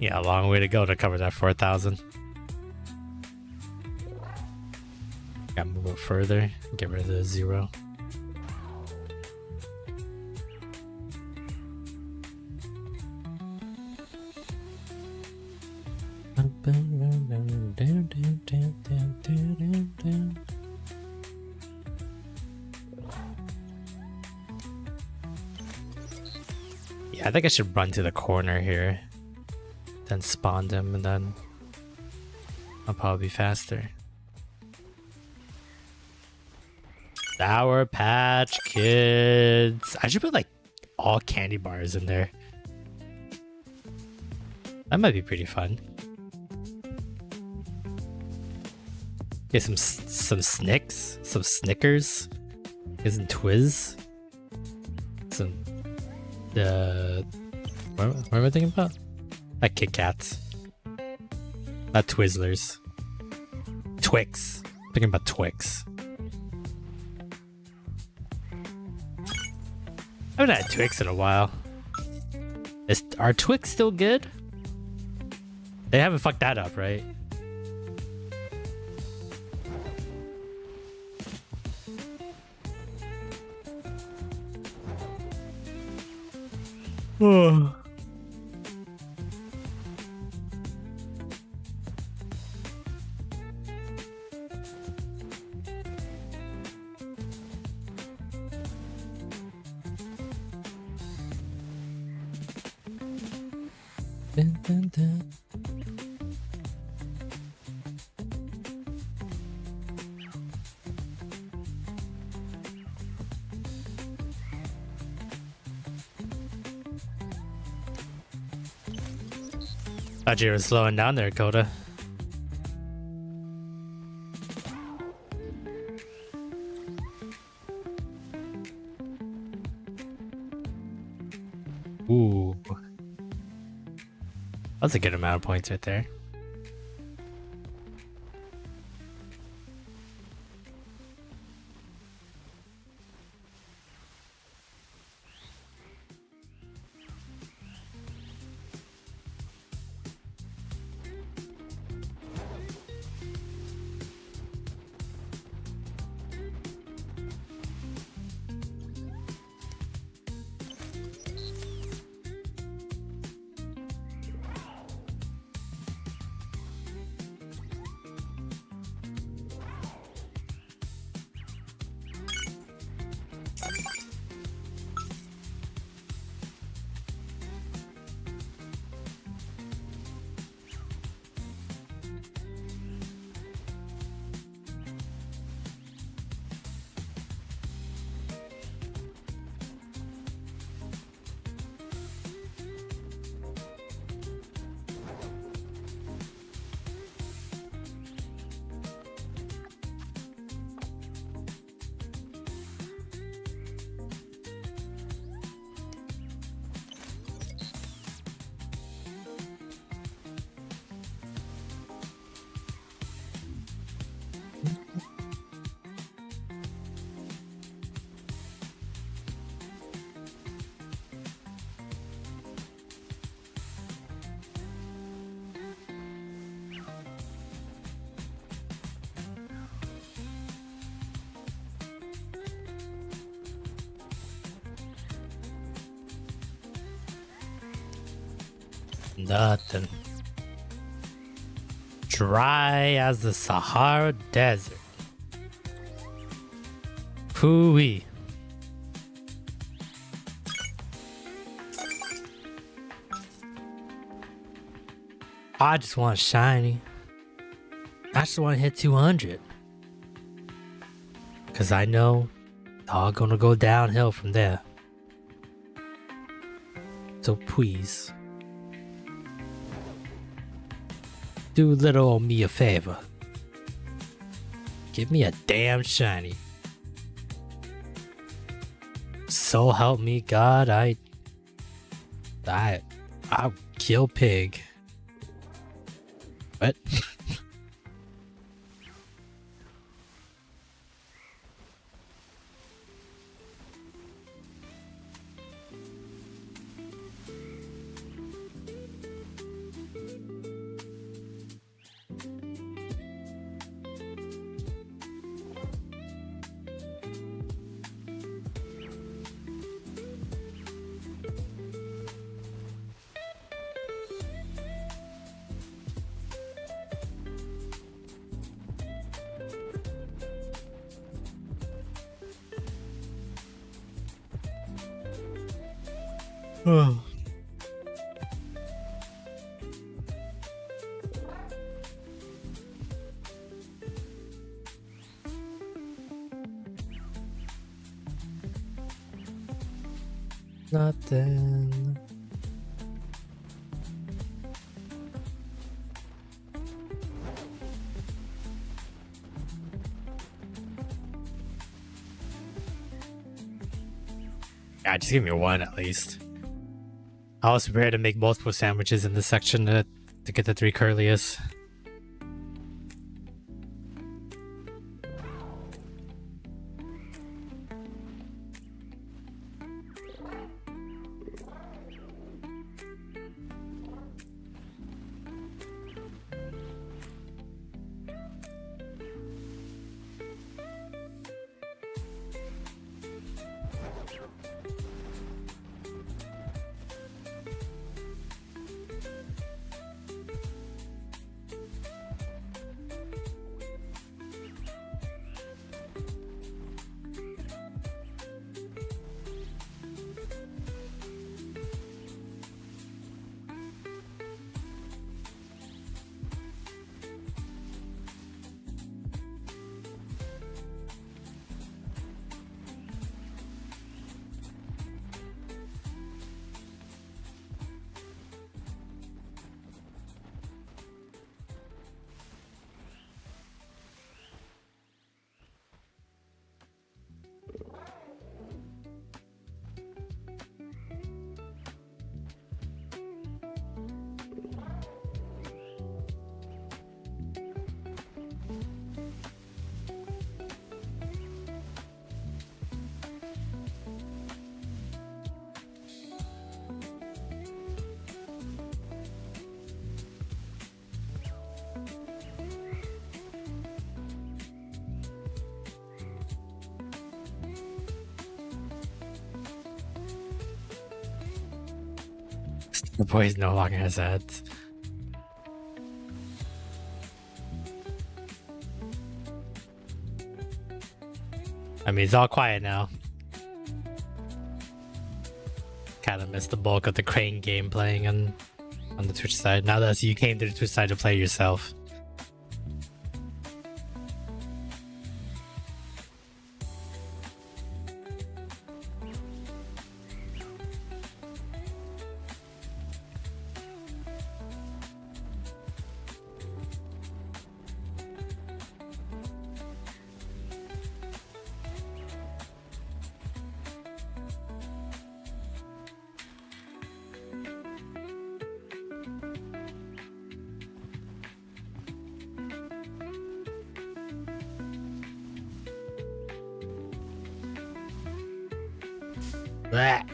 Yeah, a long way to go to cover that 4,000. Gotta move it further, get rid of the 0. Yeah, I think I should run to the corner here, then spawn them, and then I'll probably be faster. Sour Patch Kids. I should put like all candy bars in there. That might be pretty fun. Get some Snicks, some Snickers, get some Twiz, some what am I thinking about? Like Kit Kats, not Twizzlers. Twix. I'm thinking about Twix. I haven't had Twix in a while. Are Twix still good? They haven't fucked that up, right? Oh. Dun, dun, dun. Thought you were slowing down there, Coda. Ooh. That's a good amount of points right there. Nothing. Dry as the Sahara Desert. Hooey. I just want shiny. I just want to hit 200. Cause I know it's all gonna go downhill from there. So please, do little old me a favor. Give me a damn shiny. So help me God, I'll kill pig. What? Oh. Nothing. Yeah, just give me one at least. I was prepared to make multiple sandwiches in this section to get the 3 curliest. The boys no longer has ads. I mean, it's all quiet now. Kind of missed the bulk of the crane game playing on the Twitch side. Now that you came to the Twitch side to play yourself. Blech.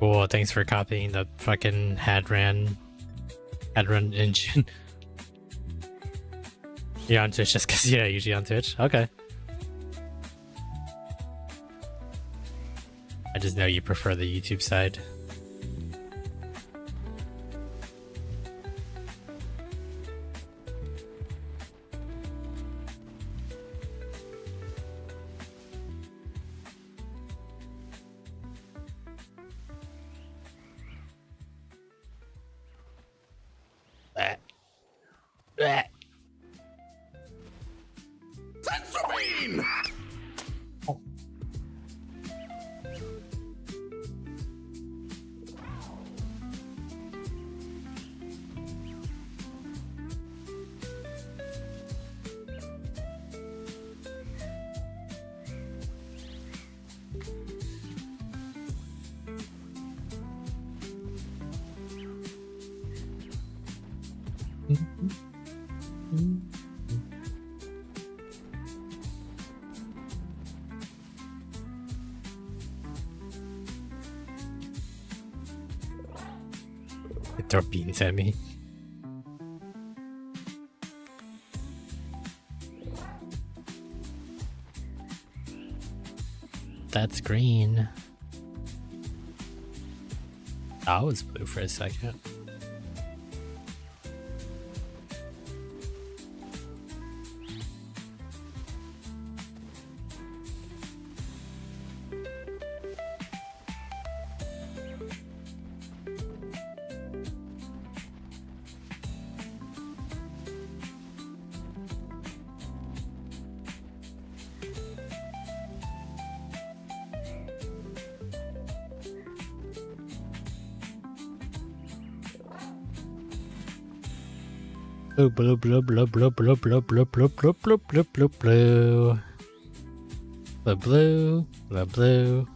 Cool, thanks for copying the fucking Hadron engine. You're on Twitch just because you're usually on Twitch? Okay. I just know you prefer the YouTube side. Throw beans at me. That's green. I was blue for a second. Blue, blue, blue, blue, blue, blue, blue, blue, blue, blue, blue, blue, blue, blue. Blue, blue, blue, blue.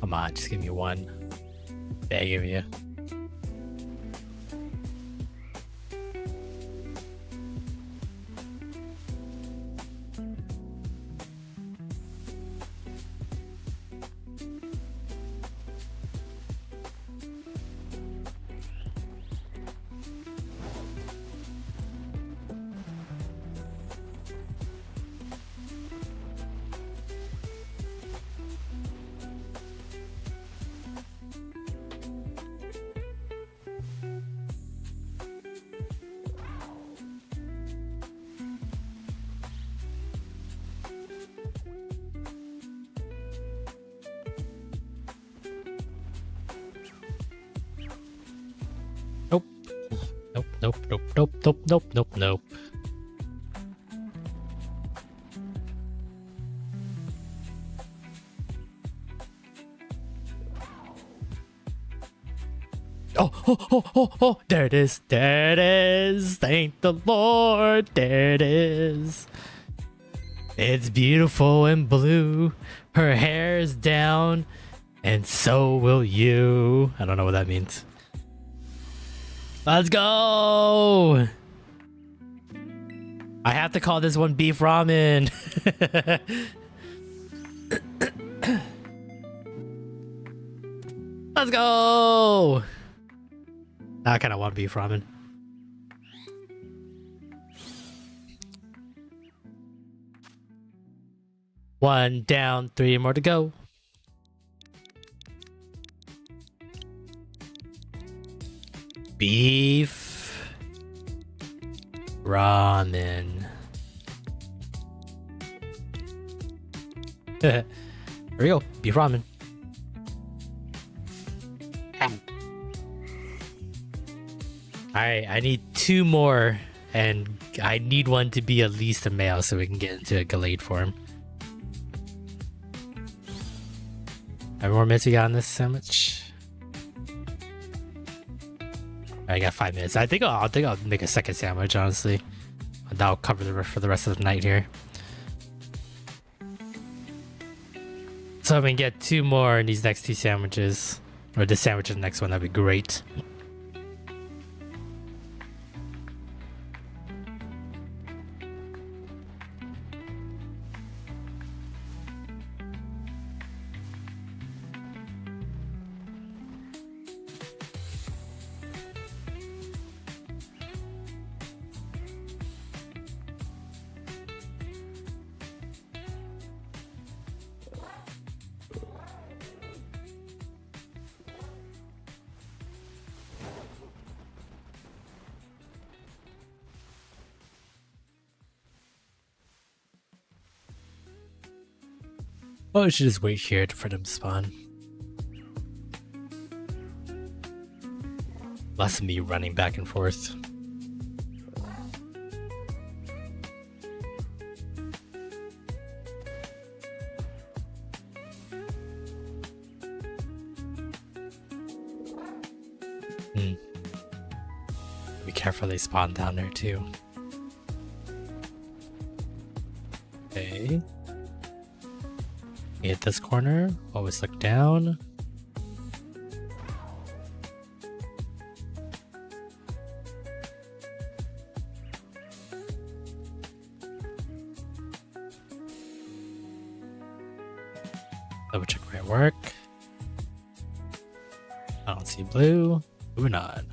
Come on, just give me one. Beg of you. Nope. Nope, nope, nope, nope, nope, nope, nope, nope. Oh, there it is, there it is. Thank the Lord, there it is. It's beautiful and blue. Her hair is down, and so will you. I don't know what that means. Let's go! I have to call this one beef ramen. Let's go! I kind of want beef ramen. One down, 3 more to go. Beef ramen. Here we go. Beef ramen. Alright, I need 2 more, and I need one to be at least a male so we can get into a Galade form. How many more minutes we got on this sandwich? I got 5 minutes. I think I'll make a second sandwich, honestly. That'll cover for the rest of the night here. So if we can get 2 more in these next 2 sandwiches, or this sandwich is the next one, that'd be great. Oh, I should just wait here for them to spawn. Less of me running back and forth. Be careful, they spawn down there too. Okay. Hit this corner, always look down. Double check where it work. I don't see blue. Moving on.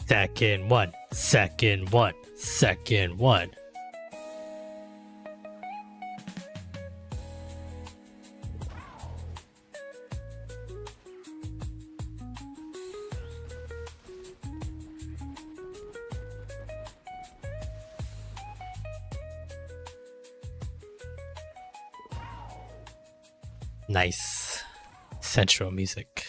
Second one, second one, second one. Nice. Sensual music.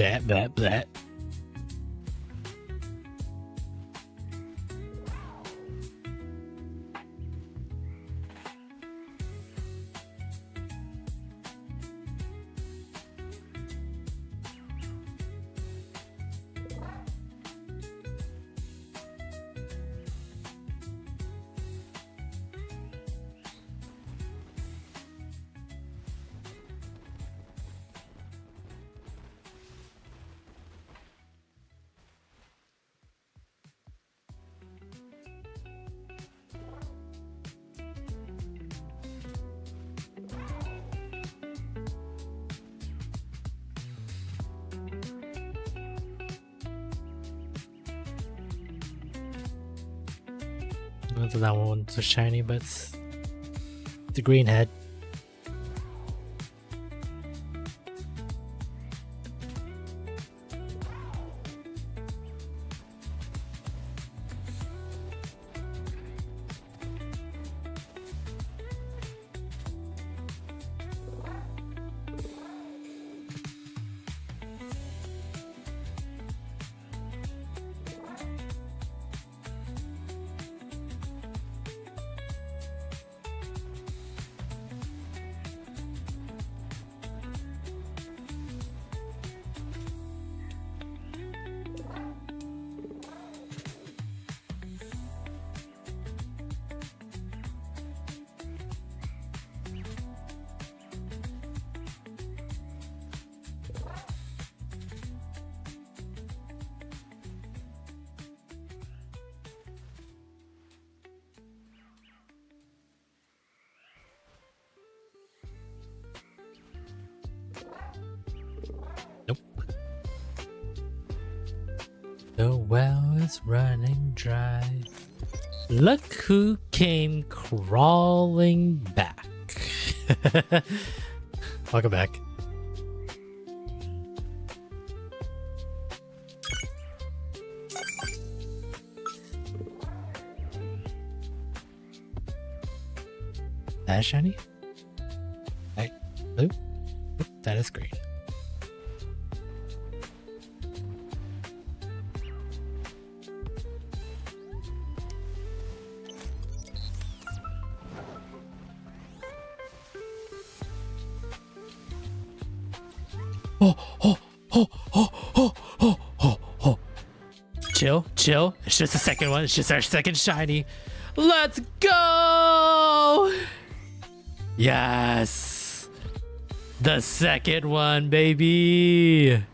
That. That one's so shiny, but it's the green head. Nope. The well is running dry. Look who came crawling back. Welcome back. That is shiny? Right, blue? Oop, that is green. Chill. It's just the second one. It's just our second shiny. Let's go! Yes! The second one, baby!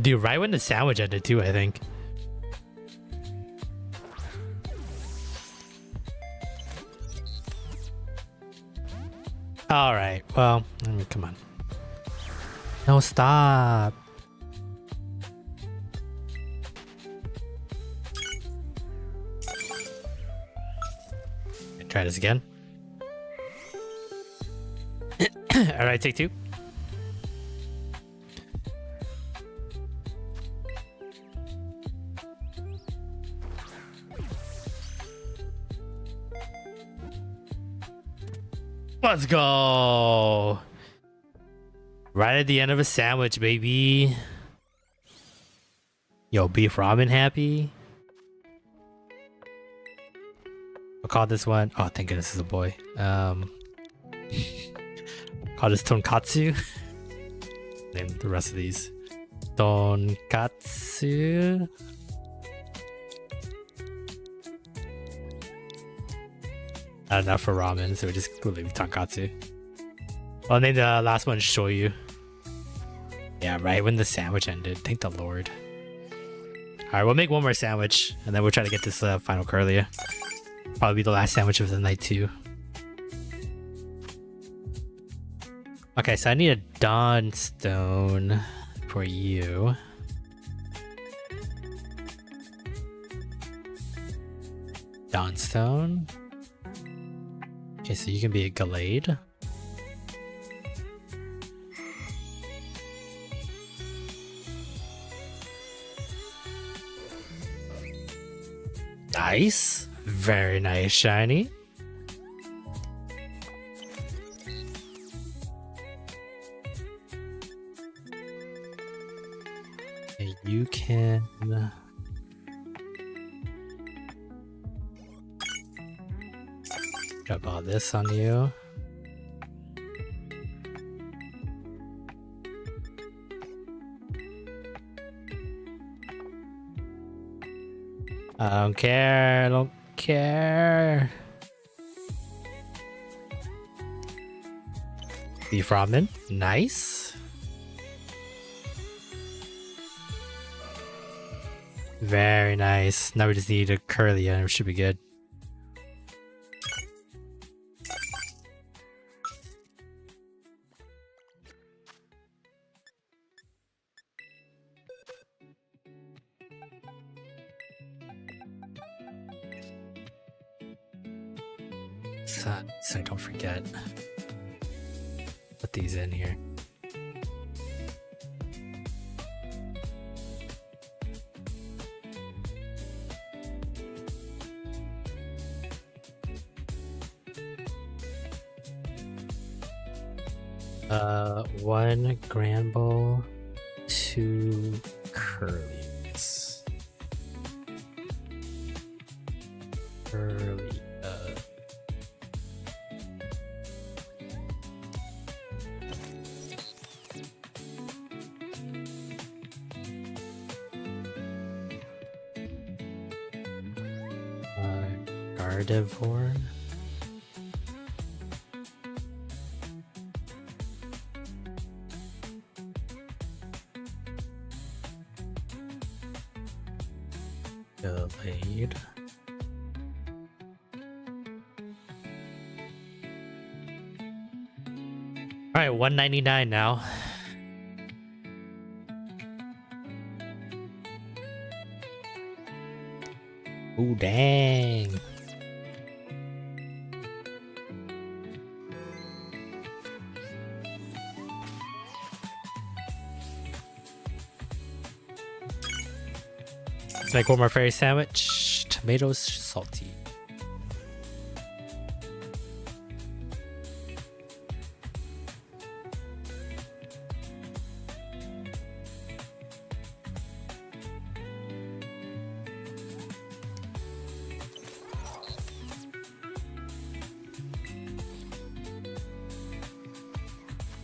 Dude, right when the sandwich ended too, I think. Alright, well, I mean, come on. No, stop. Try this again. Alright, take two. Let's go. Right at the end of a sandwich, baby. Yo, beef ramen happy. I'll call this one. Oh, thank goodness it's a boy. Call this tonkatsu. Name the rest of these. Tonkatsu. Not enough for ramen, so we just go leave tonkatsu. I'll name the last one shoyu. Yeah, right when the sandwich ended. Thank the Lord. Alright, we'll make one more sandwich, and then we'll try to get this final curlia. Probably be the last sandwich of the night, too. Okay, so I need a dawn stone for you. Dawn stone. Okay, so you can be a Gallade. Nice. Very nice, shiny. And you can drop all this on you. I don't care. I don't care. Beef ramen. Nice. Very nice. Now we just need a curly and it should be good. So I don't forget. Put these in here. One grand bowl, 2 curlies. Curly. Gardevoir. Delayed. All right, $1.99 now. Ooh, dang. Let's make one more fairy sandwich. Tomatoes salty.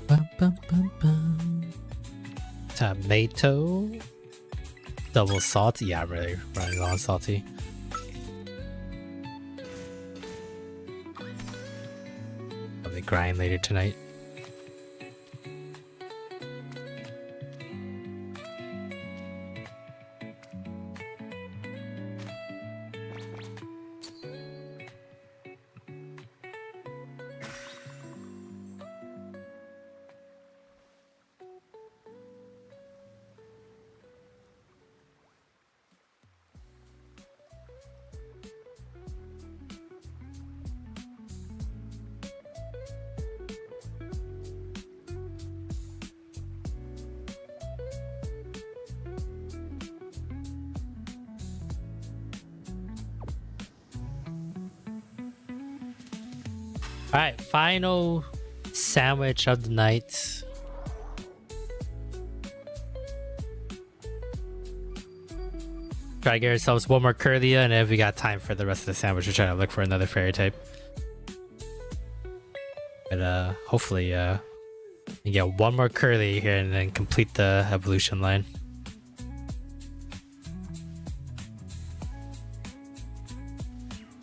Bum, bum, bum, bum. Tomato. Double salty. Yeah, I'm really running on salty. Probably grind later tonight. All right, final sandwich of the night. Try to get ourselves one more Curlia, and if we got time for the rest of the sandwich, we'll try to look for another fairy type. But hopefully we get one more Curly here and then complete the evolution line.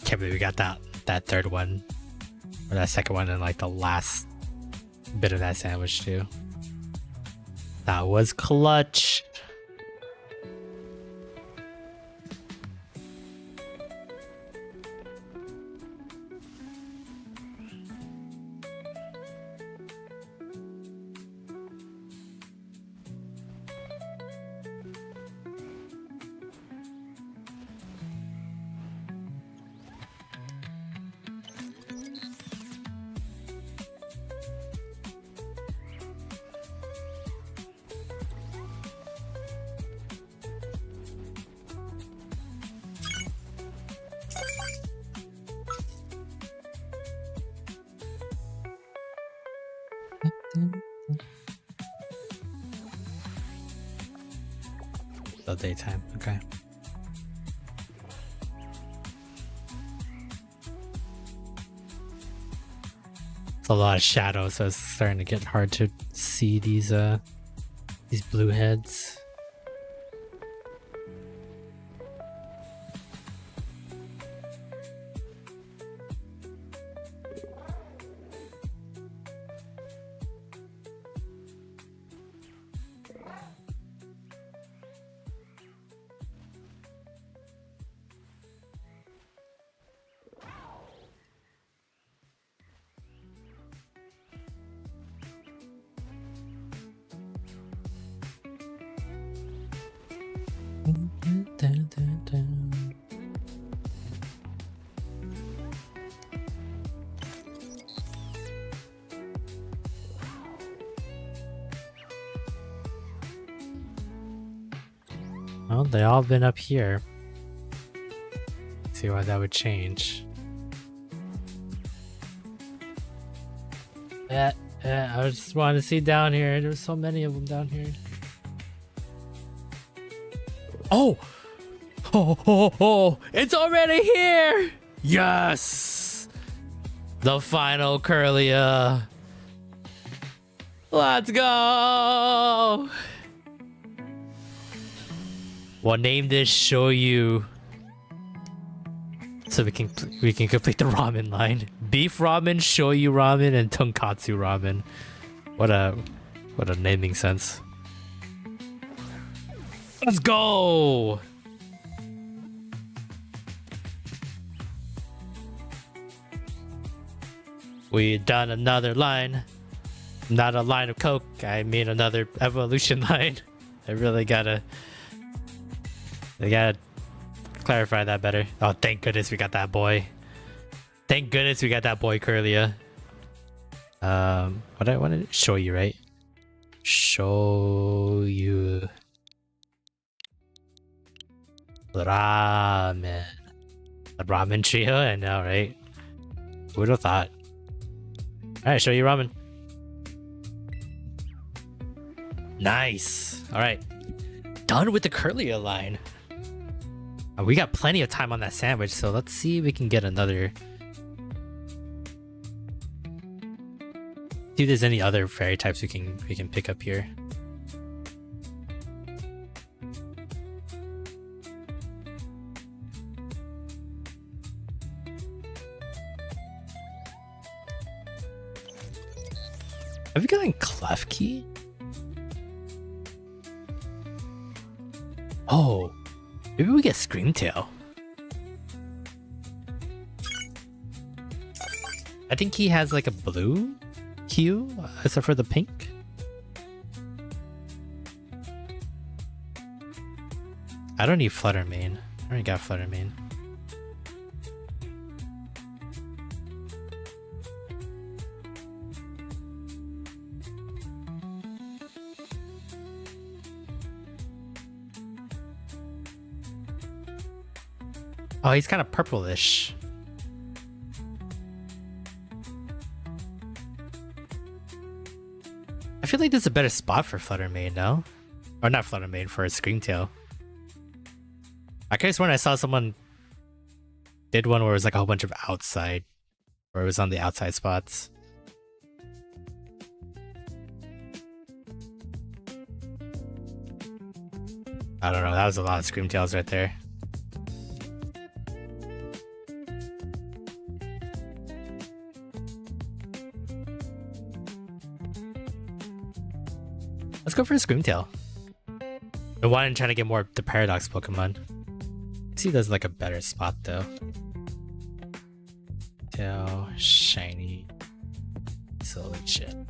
Can't believe we got that third one or that second one in like the last bit of that sandwich too. That was clutch. Still daytime, okay. It's a lot of shadow, so it's starting to get hard to see these blue heads. Well, they all been up here. See why that would change. Yeah, I just wanted to see down here. There's so many of them down here. Oh! Oh! It's already here! Yes! The final Curlia. Let's go! We'll name this Show You, so we can complete the ramen line. Beef ramen, shoyu ramen, and tonkatsu ramen. What a naming sense. Let's go! We done another line. Not a line of Coke. I mean another evolution line. I really gotta clarify that better. Oh, thank goodness we got that boy. Thank goodness we got that boy Curlia. What I wanted to show you, right? Show you ramen. A ramen trio, I know, right? Who would have thought? Alright, show you ramen. Nice. Alright. Done with the Curlia line. We got plenty of time on that sandwich, so let's see if we can get another. See if there's any other fairy types we can pick up here. Have we gotten Klefki? Oh, maybe we get Screamtail. I think he has like a blue hue, except for the pink. I don't need Fluttermane. I already got Fluttermane. Oh, he's kind of purplish. I feel like there's a better spot for Fluttermane, no? Or not Fluttermane, for a Screamtail. I guess when I saw someone did one where it was like a whole bunch of outside, where it was on the outside spots. I don't know, that was a lot of screamtails right there. Let's go for a screamtail. I wanted to try to get more of the Paradox Pokemon. I see there's like a better spot though. Tail, shiny, solution.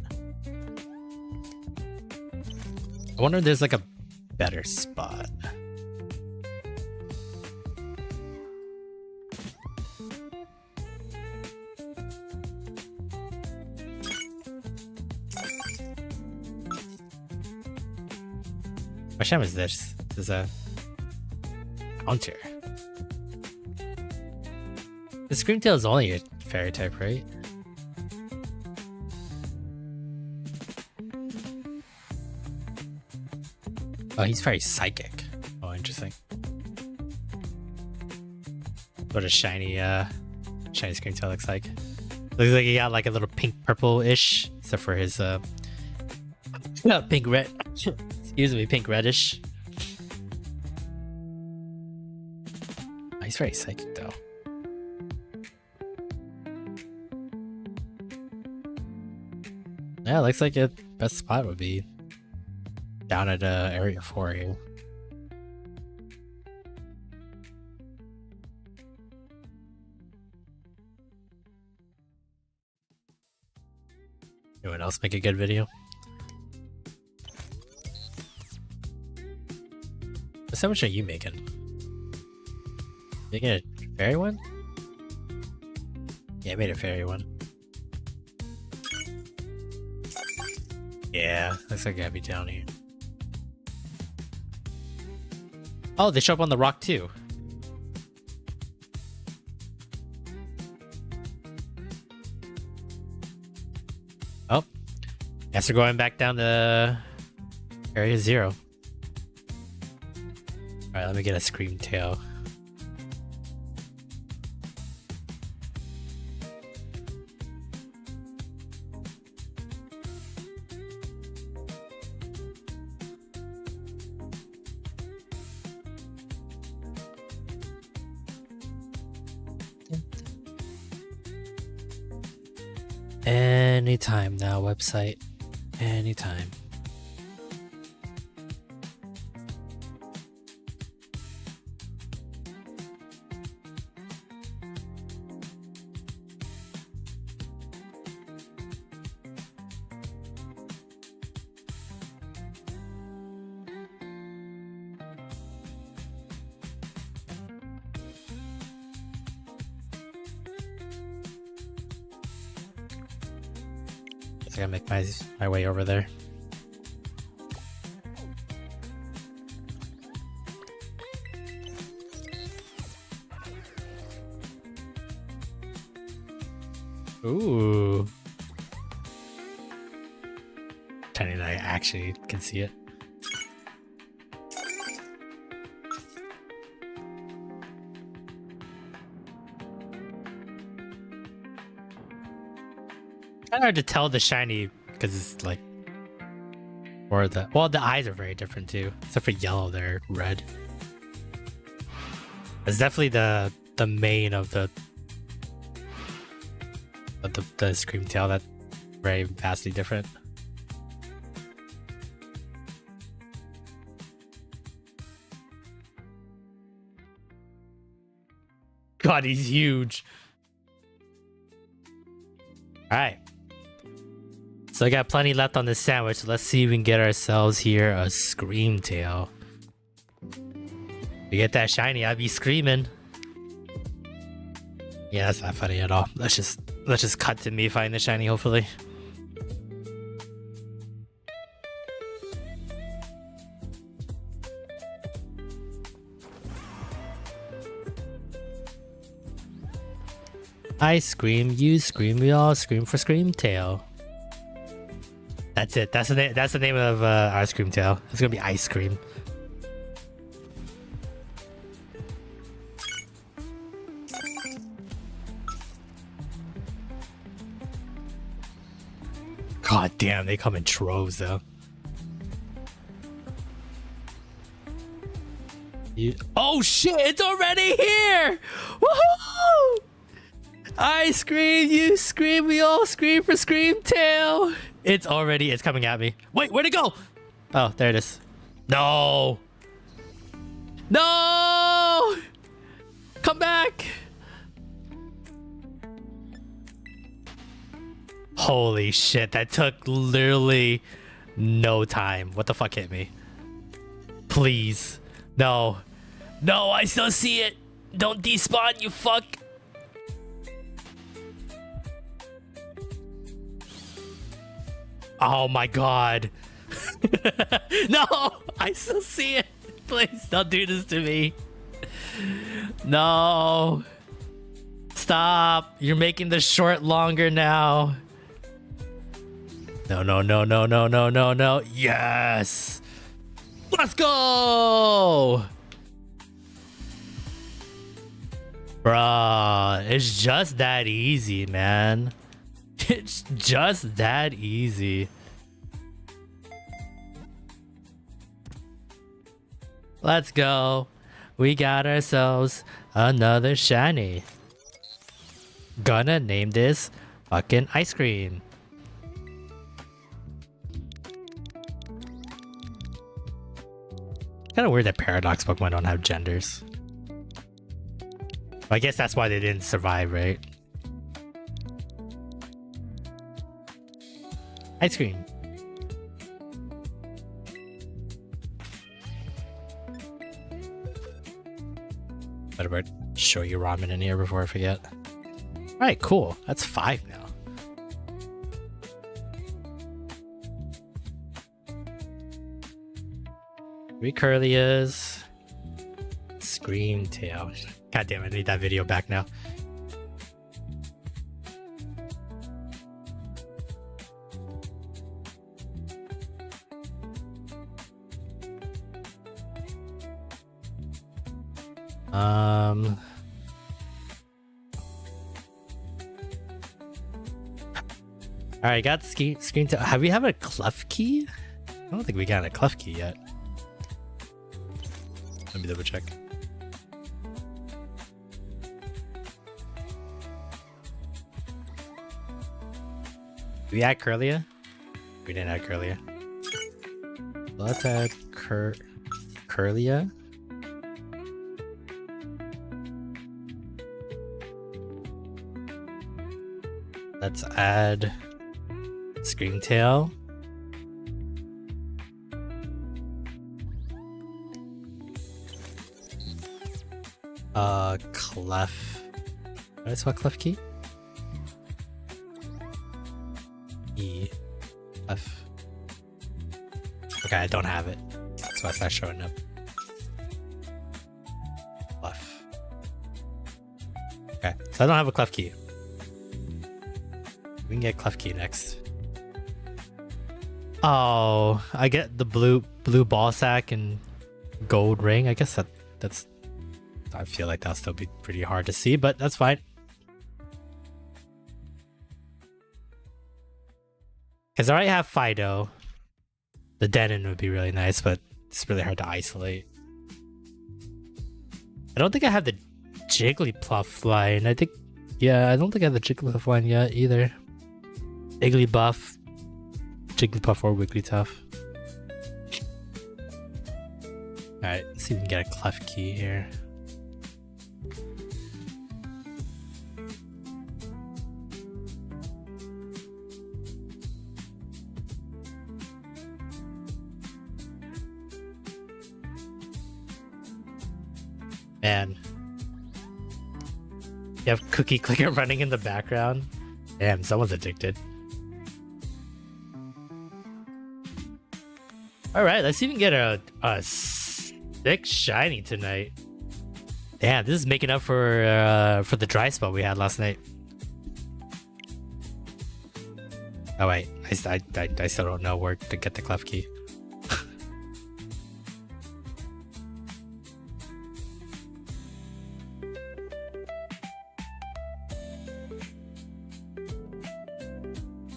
I wonder if there's like a better spot. What sham is this? This is a counter. The Screamtail is only a fairy type, right? Oh, he's very psychic. Oh, interesting. What a shiny Screamtail looks like. Looks like he got like a little pink purple-ish, except for his pink red. Excuse me, pink reddish. Oh, he's very psychic though. Yeah, looks like the best spot would be down at area 4 here. Anyone else make a good video? How much are you making? Making a fairy one? Yeah, I made a fairy one. Yeah, looks like I gotta be down here. Oh, they show up on the rock too. Oh, guess we're going back down to area 0. Alright, let me get a Screamtail. Anytime now, website. Anytime. I gotta make my way over there. Ooh. Tiny and I actually can see it. Kind of hard to tell the shiny because it's like, or the eyes are very different too. Except for yellow, they're red. It's definitely the main of the Screamtail that's very vastly different. God, he's huge. All right. So I got plenty left on this sandwich. Let's see if we can get ourselves here a Screamtail. We get that shiny, I'd be screaming. Yeah, that's not funny at all. Let's just cut to me finding the shiny, hopefully. I scream, you scream, we all scream for Screamtail. That's it. That's the name of our Screamtail. It's gonna be ice cream. Damn, they come in troves though. Oh shit, it's already here! Woohoo! I scream, you scream, we all scream for Screamtail. It's coming at me. Wait, where'd it go? Oh, there it is. No! No! Come back! Holy shit, that took literally no time. What the fuck hit me? Please. No. No, I still see it. Don't despawn, you fuck. Oh my god. No, I still see it. Please don't do this to me. No. Stop. You're making the short longer now. No, no, no, no, no, no, no, no. Yes. Let's go. Bruh, it's just that easy, man. It's just that easy. Let's go. We got ourselves another shiny. Gonna name this fucking ice cream. Kind of weird that Paradox Pokemon don't have genders. I guess that's why they didn't survive, right? Ice cream. Better show you ramen in here before I forget. Alright, cool. That's 5 now. Three Curlias. Screamtail. God damn it, I need that video back now. Alright, got Screamtail. Have we have a Klefki? I don't think we got a Klefki yet. Let me double check. Did we add Curlia? We didn't add Curlia. Let's add Curlia. Let's add Screamtail. Clef. Did I spell Klefki? E. F. Okay, I don't have it. That's why it's not showing up. Clef. Okay, so I don't have a Klefki. We can get Klefki next. Oh, I get the blue ball sack and gold ring. I guess that's. I feel like that'll still be pretty hard to see, but that's fine. Because I already have Fido. The Denon would be really nice, but it's really hard to isolate. I don't think I have the Jigglypuff line. I think, yeah, I don't think I have the Jigglypuff line yet either. Igglybuff, Jigglypuff, or Wigglytuff. Alright, let's see if we can get a Klefki here. Man. You have Cookie Clicker running in the background? Damn, someone's addicted. Alright, let's even get a 6 shiny tonight. Damn, this is making up for the dry spell we had last night. Oh wait, I still don't know where to get the Klefki.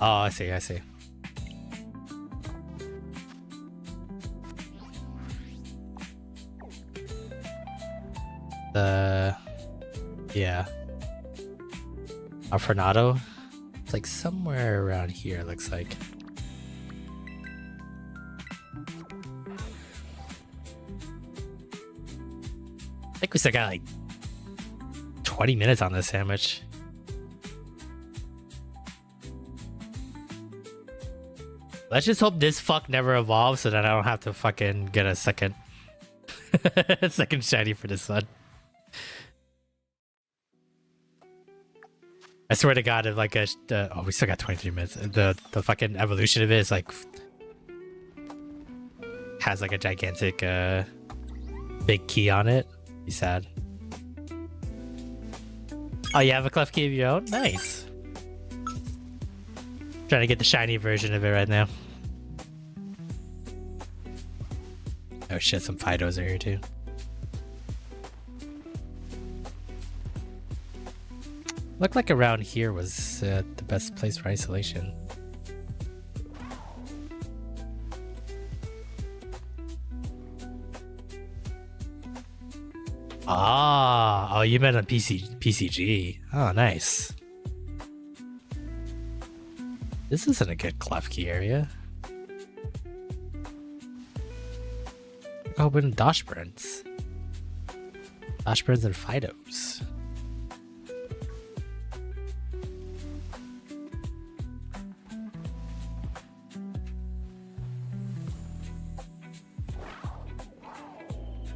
Oh, I see. Yeah. Fernado. It's like somewhere around here, it looks like. I think we still got like 20 minutes on this sandwich. Let's just hope this fuck never evolves so that I don't have to fucking get a second second shiny for this one. I swear to God, if like oh, we still got 23 minutes. The fucking evolution of it is like has like a gigantic big key on it. Be sad. Oh, you have a cleft key of your own? Nice. Trying to get the shiny version of it right now. Oh shit, some Fidos are here too. Looked like around here was the best place for isolation. Ah, oh, you meant on PCG. Oh, nice. This isn't a good clef key area. Open Doshburns. Doshburns and Fidos.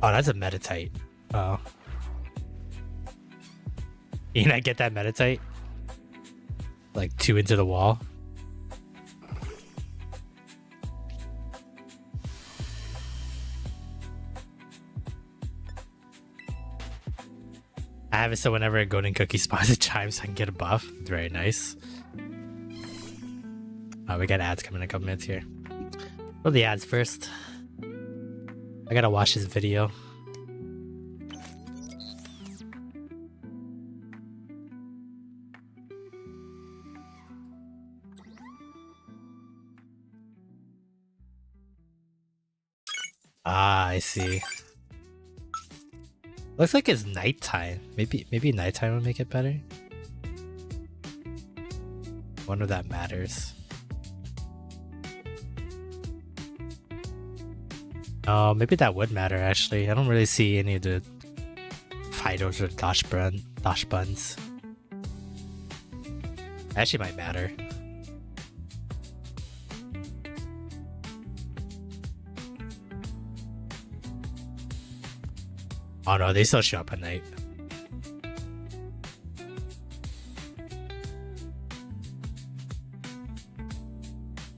Oh, that's a Meditite. Oh. Can I get that Meditite? Like 2 into the wall? I have it so whenever a golden cookie spawns, it chimes, I can get a buff. Very nice. Oh, we got ads coming in a couple minutes here. Well, the ads first. I gotta watch this video. Ah, I see. Looks like it's nighttime. Maybe nighttime will make it better. Wonder if that matters. Oh, maybe that would matter actually. I don't really see any of the Fidos or Dosh buns. Actually might matter. Oh no, they still show up at night.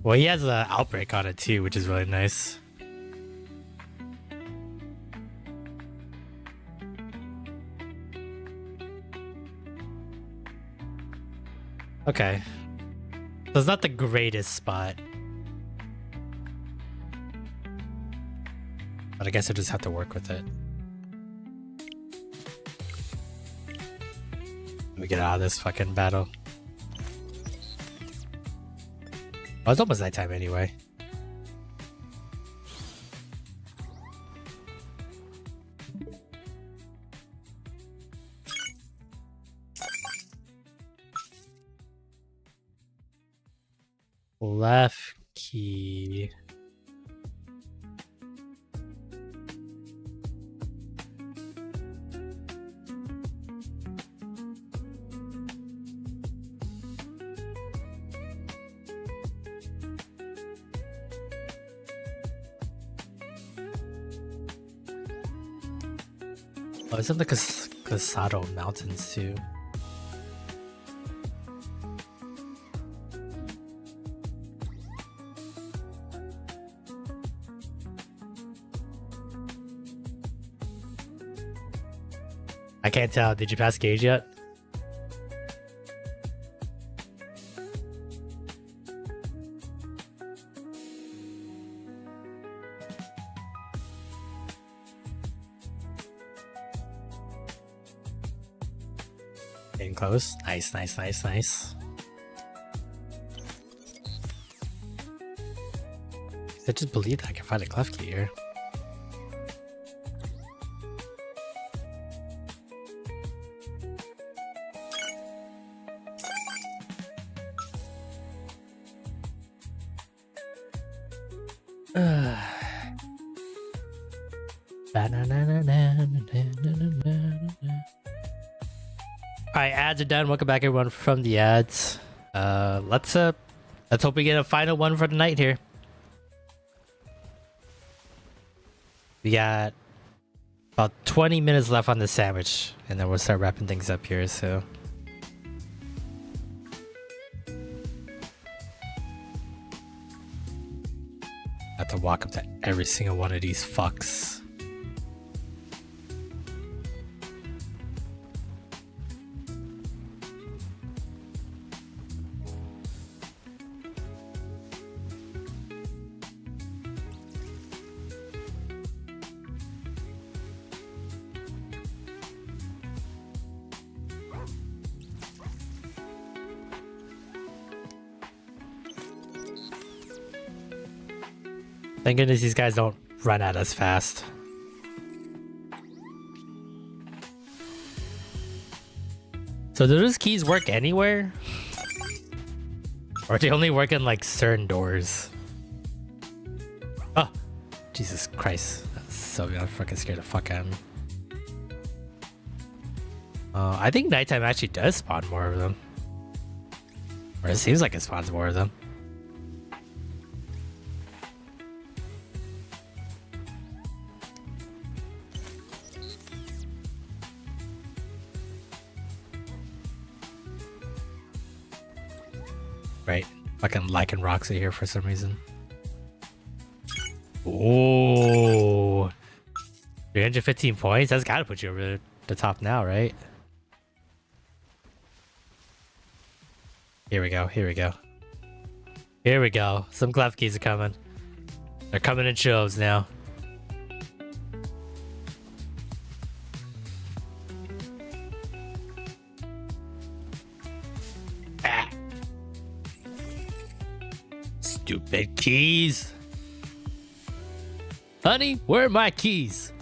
Well, he has an outbreak on it too, which is really nice. Okay. So it's not the greatest spot. But I guess I just have to work with it. Let me get out of this fucking battle. Oh, it's almost nighttime anyway. Left key. Oh, it's in the Casado Mountains too. I can't tell. Did you pass gauge yet? Getting close. Nice, nice, nice, nice. I just believe that I can find a clef key here. Alright, ads are done. Welcome back everyone from the ads. Let's hope we get a final one for the night here. We got about 20 minutes left on the sandwich, and then we'll start wrapping things up here, so. I have to walk up to every single one of these fucks. Thank goodness these guys don't run at us fast. So do those keys work anywhere? Or do they only work in like certain doors? Oh, Jesus Christ. That's so gonna fucking scare the fuck out of me. I think nighttime actually does spawn more of them. Or it seems like it spawns more of them. Right, fucking liking rocks are here for some reason. Oh, 315 points. That's gotta put you over the top now, right? Here we go. Here we go. Here we go. Some clef keys are coming. They're coming in shows now. Stupid keys. Honey, where are my keys?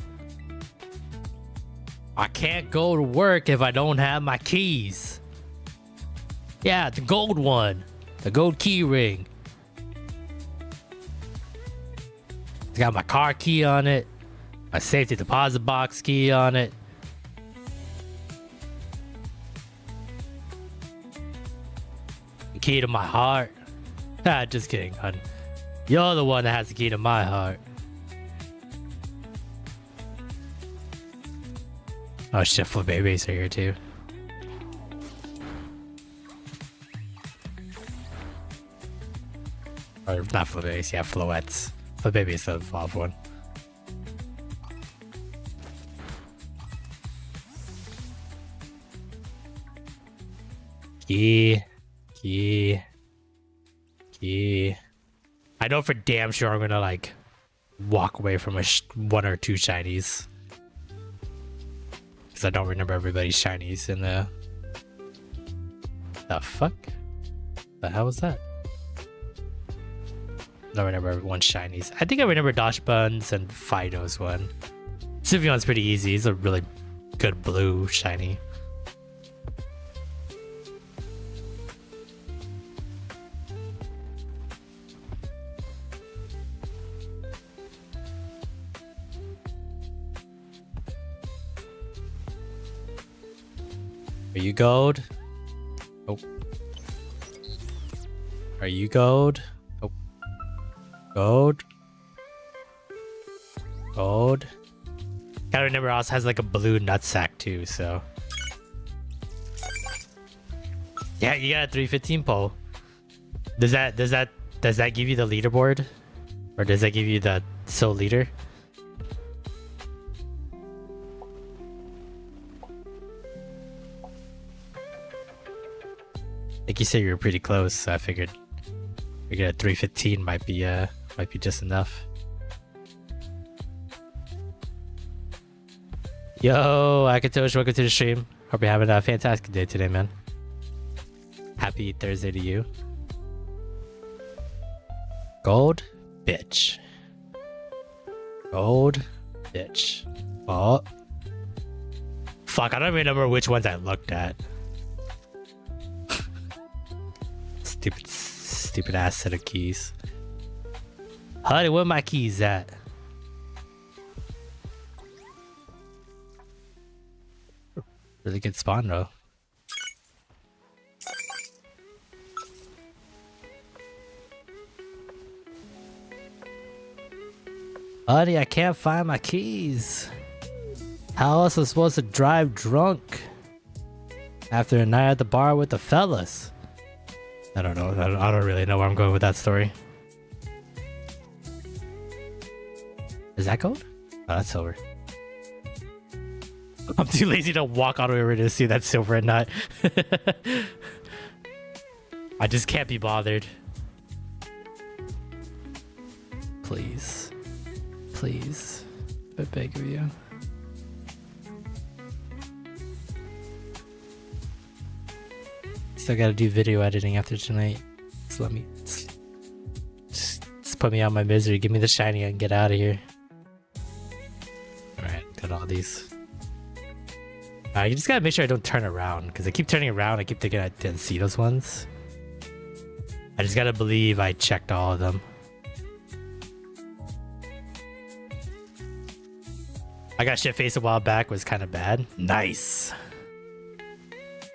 I can't go to work if I don't have my keys. Yeah, the gold one. The gold key ring. It's got my car key on it. My safety deposit box key on it. The key to my heart. Ah, just kidding, hon. You're the one that has the key to my heart. Oh shit, Flip Babies are here too. Or not Flip Babies, yeah, Floettes. Flip Baby is the evolved one. Key. I know for damn sure I'm gonna like walk away from one or two shinies, because I don't remember everybody's shinies in the fuck? The hell was that? I don't remember everyone's shinies. I think I remember Dosh Buns and Fido's one. Sylveon's pretty easy. He's a really good blue shiny. Are you gold? Oh. Are you gold? Oh. Gold. Gold. Gotta remember, also has like a blue nutsack too, so. Yeah, you got a 315 pole. Does that give you the leaderboard? Or does that give you the soul leader? I think you said you were pretty close, so I figured a 315 might be just enough. Yo, Akatosh, welcome to the stream. Hope you're having a fantastic day today, man. Happy Thursday to you. Gold, bitch. Gold, bitch. Oh. Fuck, I don't even remember which ones I looked at. Stupid ass set of keys. Honey, where my keys at? Really good spawn though. Honey, I can't find my keys. How else am I supposed to drive drunk after a night at the bar with the fellas? I don't know. I don't really know where I'm going with that story. Is that gold? Oh, that's silver. I'm too lazy to walk all the way over to see that silver and not. I just can't be bothered. Please. Please. I beg of you. Still gotta do video editing after tonight. So let me... Just put me out of my misery. Give me the shiny and get out of here. Alright, got all these. You just gotta make sure I don't turn around, because I keep turning around. I keep thinking I didn't see those ones. I just gotta believe I checked all of them. I got shit faced a while back, was kind of bad. Nice.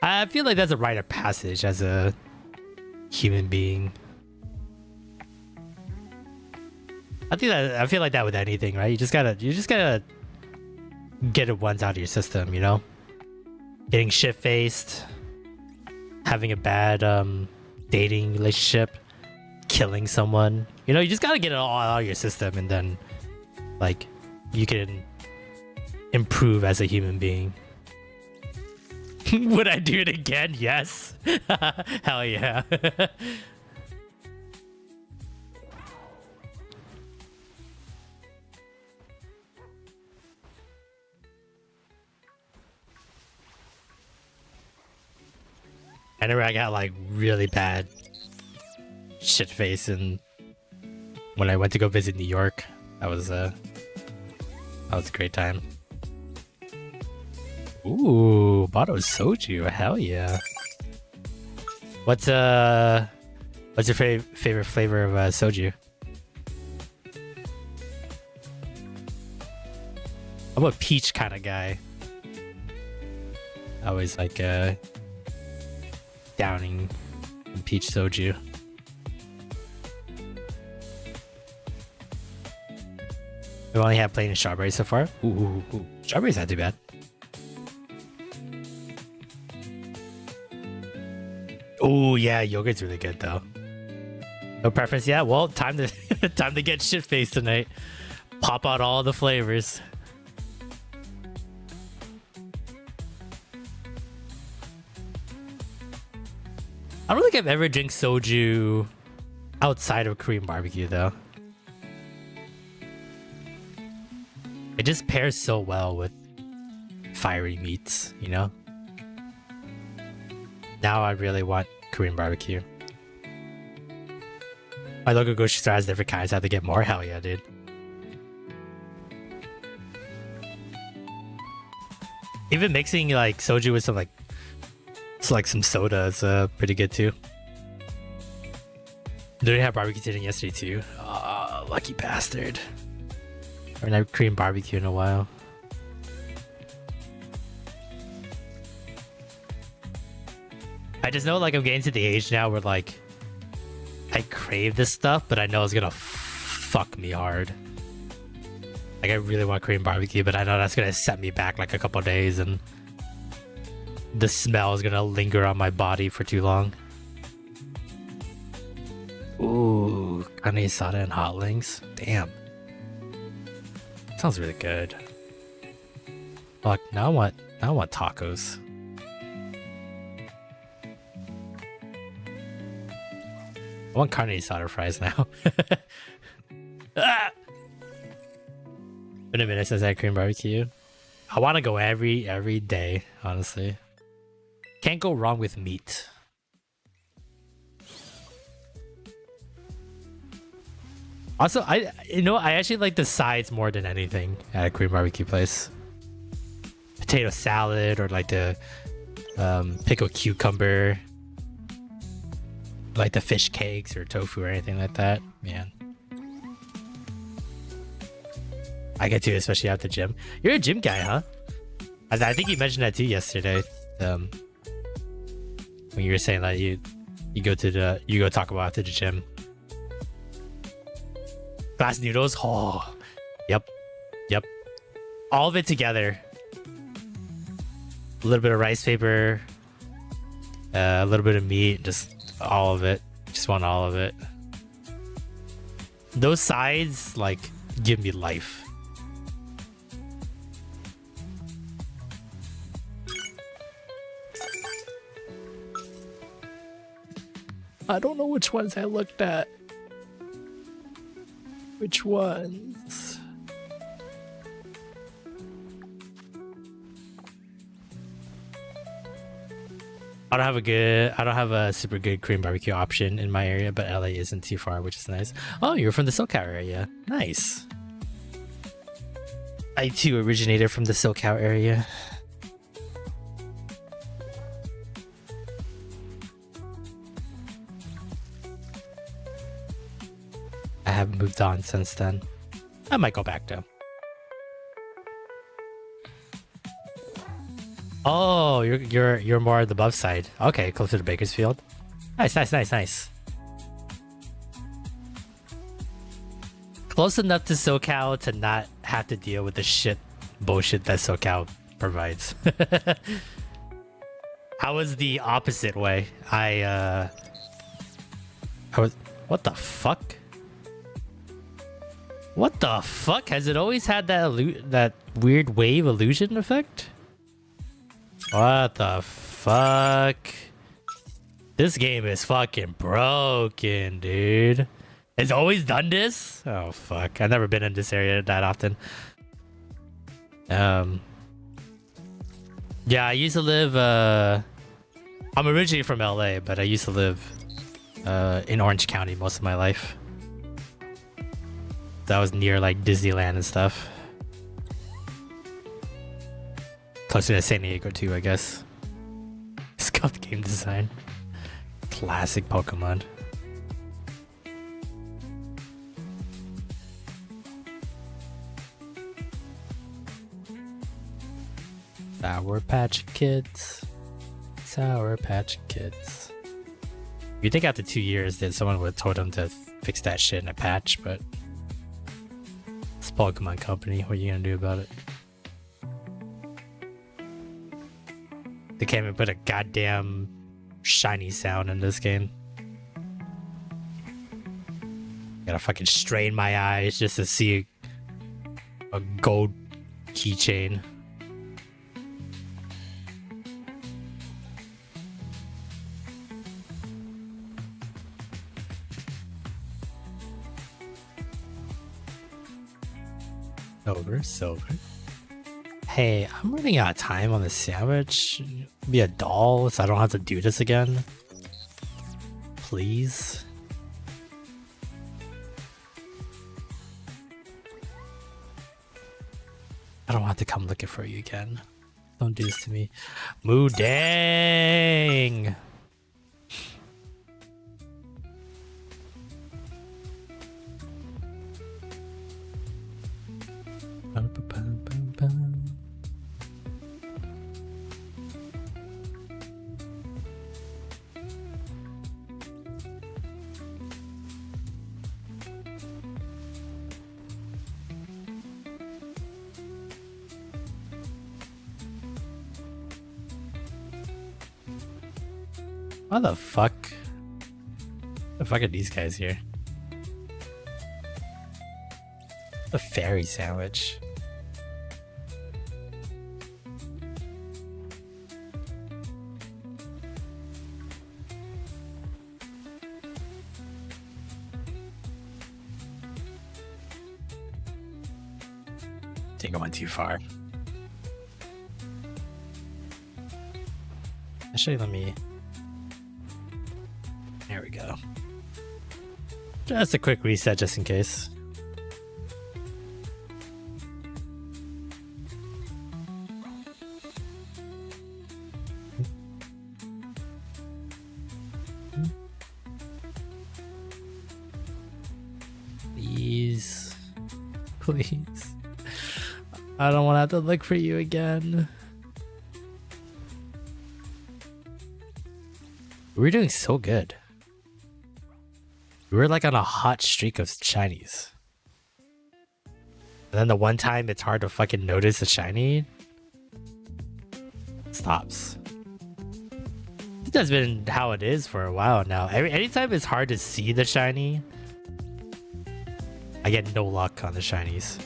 I feel like that's a rite of passage as a human being. I feel like that with anything, right? You just gotta get it once out of your system, you know? Getting shit faced, having a bad dating relationship, killing someone. You know, you just gotta get it all out of your system, and then like you can improve as a human being. Would I do it again? Yes. Hell yeah. I remember I got like really bad shit face, and when I went to go visit New York, that was a great time. Ooh, bottle soju, hell yeah. What's your favorite flavor of soju? I'm a peach kind of guy. I always like downing in peach soju. We only have plain strawberry so far. Ooh. Strawberry's not too bad. Oh yeah, yogurt's really good though. No preference yet? Well, time to get shit faced tonight. Pop out all the flavors. I don't think I've ever drank soju outside of Korean barbecue though. It just pairs so well with fiery meats, you know? Now I really want Korean barbecue. My local grocery store has different kinds. I have to get more. Hell yeah, dude. Even mixing like soju with some some soda is pretty good too. Did have barbecue sitting yesterday too? Oh, lucky bastard. I haven't had Korean barbecue in a while. I just know like I'm getting to the age now where like I crave this stuff, but I know it's gonna fuck me hard. Like I really want Korean barbecue, but I know that's gonna set me back like a couple days, and the smell is gonna linger on my body for too long. Ooh, carne asada and hot links. Damn. Sounds really good. Fuck, now I want tacos. I want carne asada fries now. Been a minute since I had Korean barbecue. I want to go every day, honestly. Can't go wrong with meat. Also, I actually like the sides more than anything at a Korean barbecue place. Potato salad, or like the pickled cucumber, like the fish cakes or tofu or anything like that. Man, I get to, especially after gym. You're a gym guy, huh? I think you mentioned that too yesterday. When you were saying that you go talk about after the gym. Glass noodles. Oh, yep. All of it together. A little bit of rice paper, a little bit of meat, just all of it. Just want all of it. Those sides like give me life. I don't know which ones I looked at. Which ones? I don't have a super good Korean barbecue option in my area, but LA isn't too far, which is nice. Oh, you're from the SoCal area. Nice. I too originated from the SoCal area. I haven't moved on since then. I might go back though. Oh, you're more on the above side. Okay, closer to Bakersfield. Nice. Close enough to SoCal to not have to deal with the bullshit that SoCal provides. I was the opposite way. I was. What the fuck? What the fuck? Has it always had that weird wave illusion effect? What the fuck? This game is fucking broken, dude. It's always done this? Oh fuck. I've never been in this area that often. Yeah, I used to live I'm originally from LA, but I used to live in Orange County most of my life. That was near like Disneyland and stuff. Closer to San Diego too, I guess. Scuffed game design. Classic Pokemon. Sour Patch Kids. Sour Patch Kids. You'd think after 2 years that someone would have told them to fix that shit in a patch, but it's Pokemon Company. What are you gonna do about it? They can't even put a goddamn shiny sound in this game. Gotta fucking strain my eyes just to see a gold keychain. Silver. Hey, I'm running out of time on the sandwich. Be a doll so I don't have to do this again. Please. I don't have to come looking for you again. Don't do this to me. Moo dang! What the fuck? What the fuck are these guys here? A fairy sandwich. I think I went too far. Actually, let me... There we go. Just a quick reset just in case. Please. Please. I don't want to have to look for you again. We're doing so good. We're like on a hot streak of shinies. And then the one time it's hard to fucking notice a shiny stops. I think that's been how it is for a while now. Anytime it's hard to see the shiny, I get no luck on the shinies.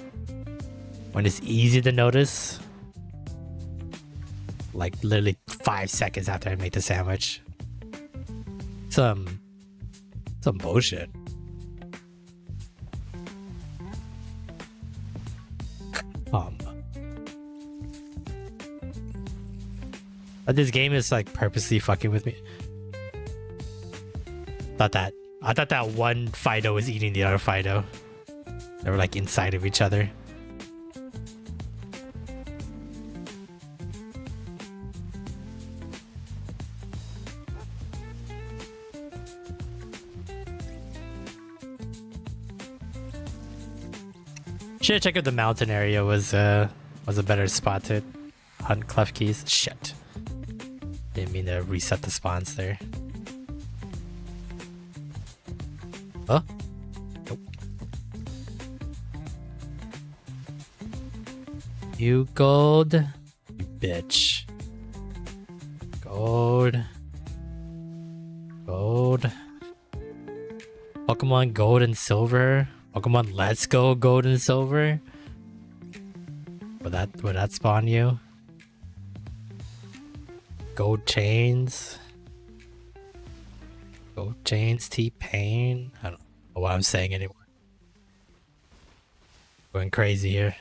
When it's easy to notice, like literally 5 seconds after I make the sandwich, some bullshit. But this game is like purposely fucking with me. I thought that one Fido was eating the other Fido. They were like inside of each other. Should check if the mountain area was a better spot to hunt clef keys. Shit. Didn't mean to reset the spawns there. Huh? Nope. You gold, you bitch. Gold. Gold. Pokemon Gold and Silver. Pokemon Let's Go Gold and Silver. Would that spawn you? Gold chains. Gold chains, T-Pain. I don't know what I'm saying anymore. Going crazy here.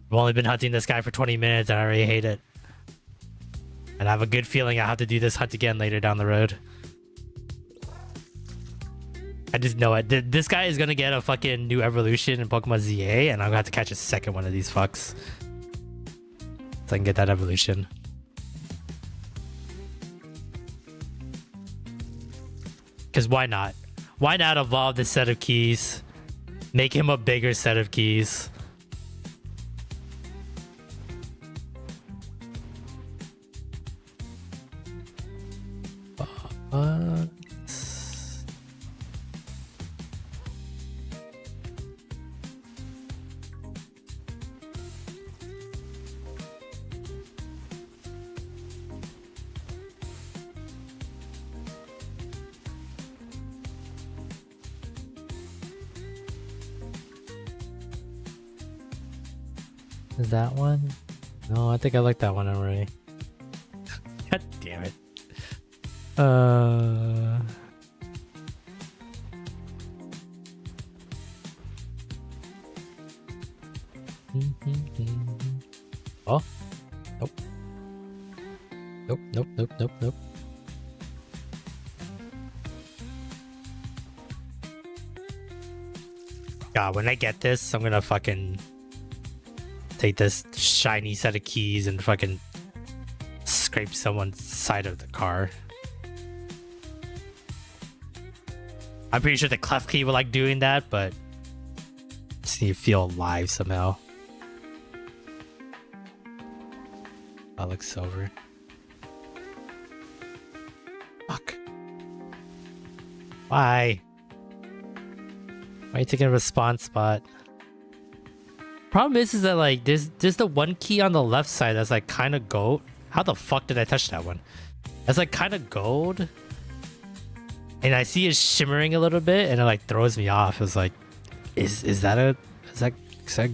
I've only been hunting this guy for 20 minutes and I already hate it. And I have a good feeling I have to do this hunt again later down the road. I just know it. This guy is gonna get a fucking new evolution in Pokemon ZA and I'm gonna have to catch a second one of these fucks. So I can get that evolution. Because why not? Why not evolve this set of keys? Make him a bigger set of keys. Is that one? No, I think I like that one already. God damn it. Oh. Nope. Nope. God, when I get this, I'm gonna fucking take this shiny set of keys and fucking scrape someone's side of the car. I'm pretty sure the clef key will like doing that, but just need to feel alive somehow. That looks silver. Fuck. Why? Why are you taking a respawn spot? Problem is that like there's the one key on the left side that's like kind of gold. How the fuck did I touch that one? That's like kind of gold, and I see it shimmering a little bit, and it like throws me off. It was like, is that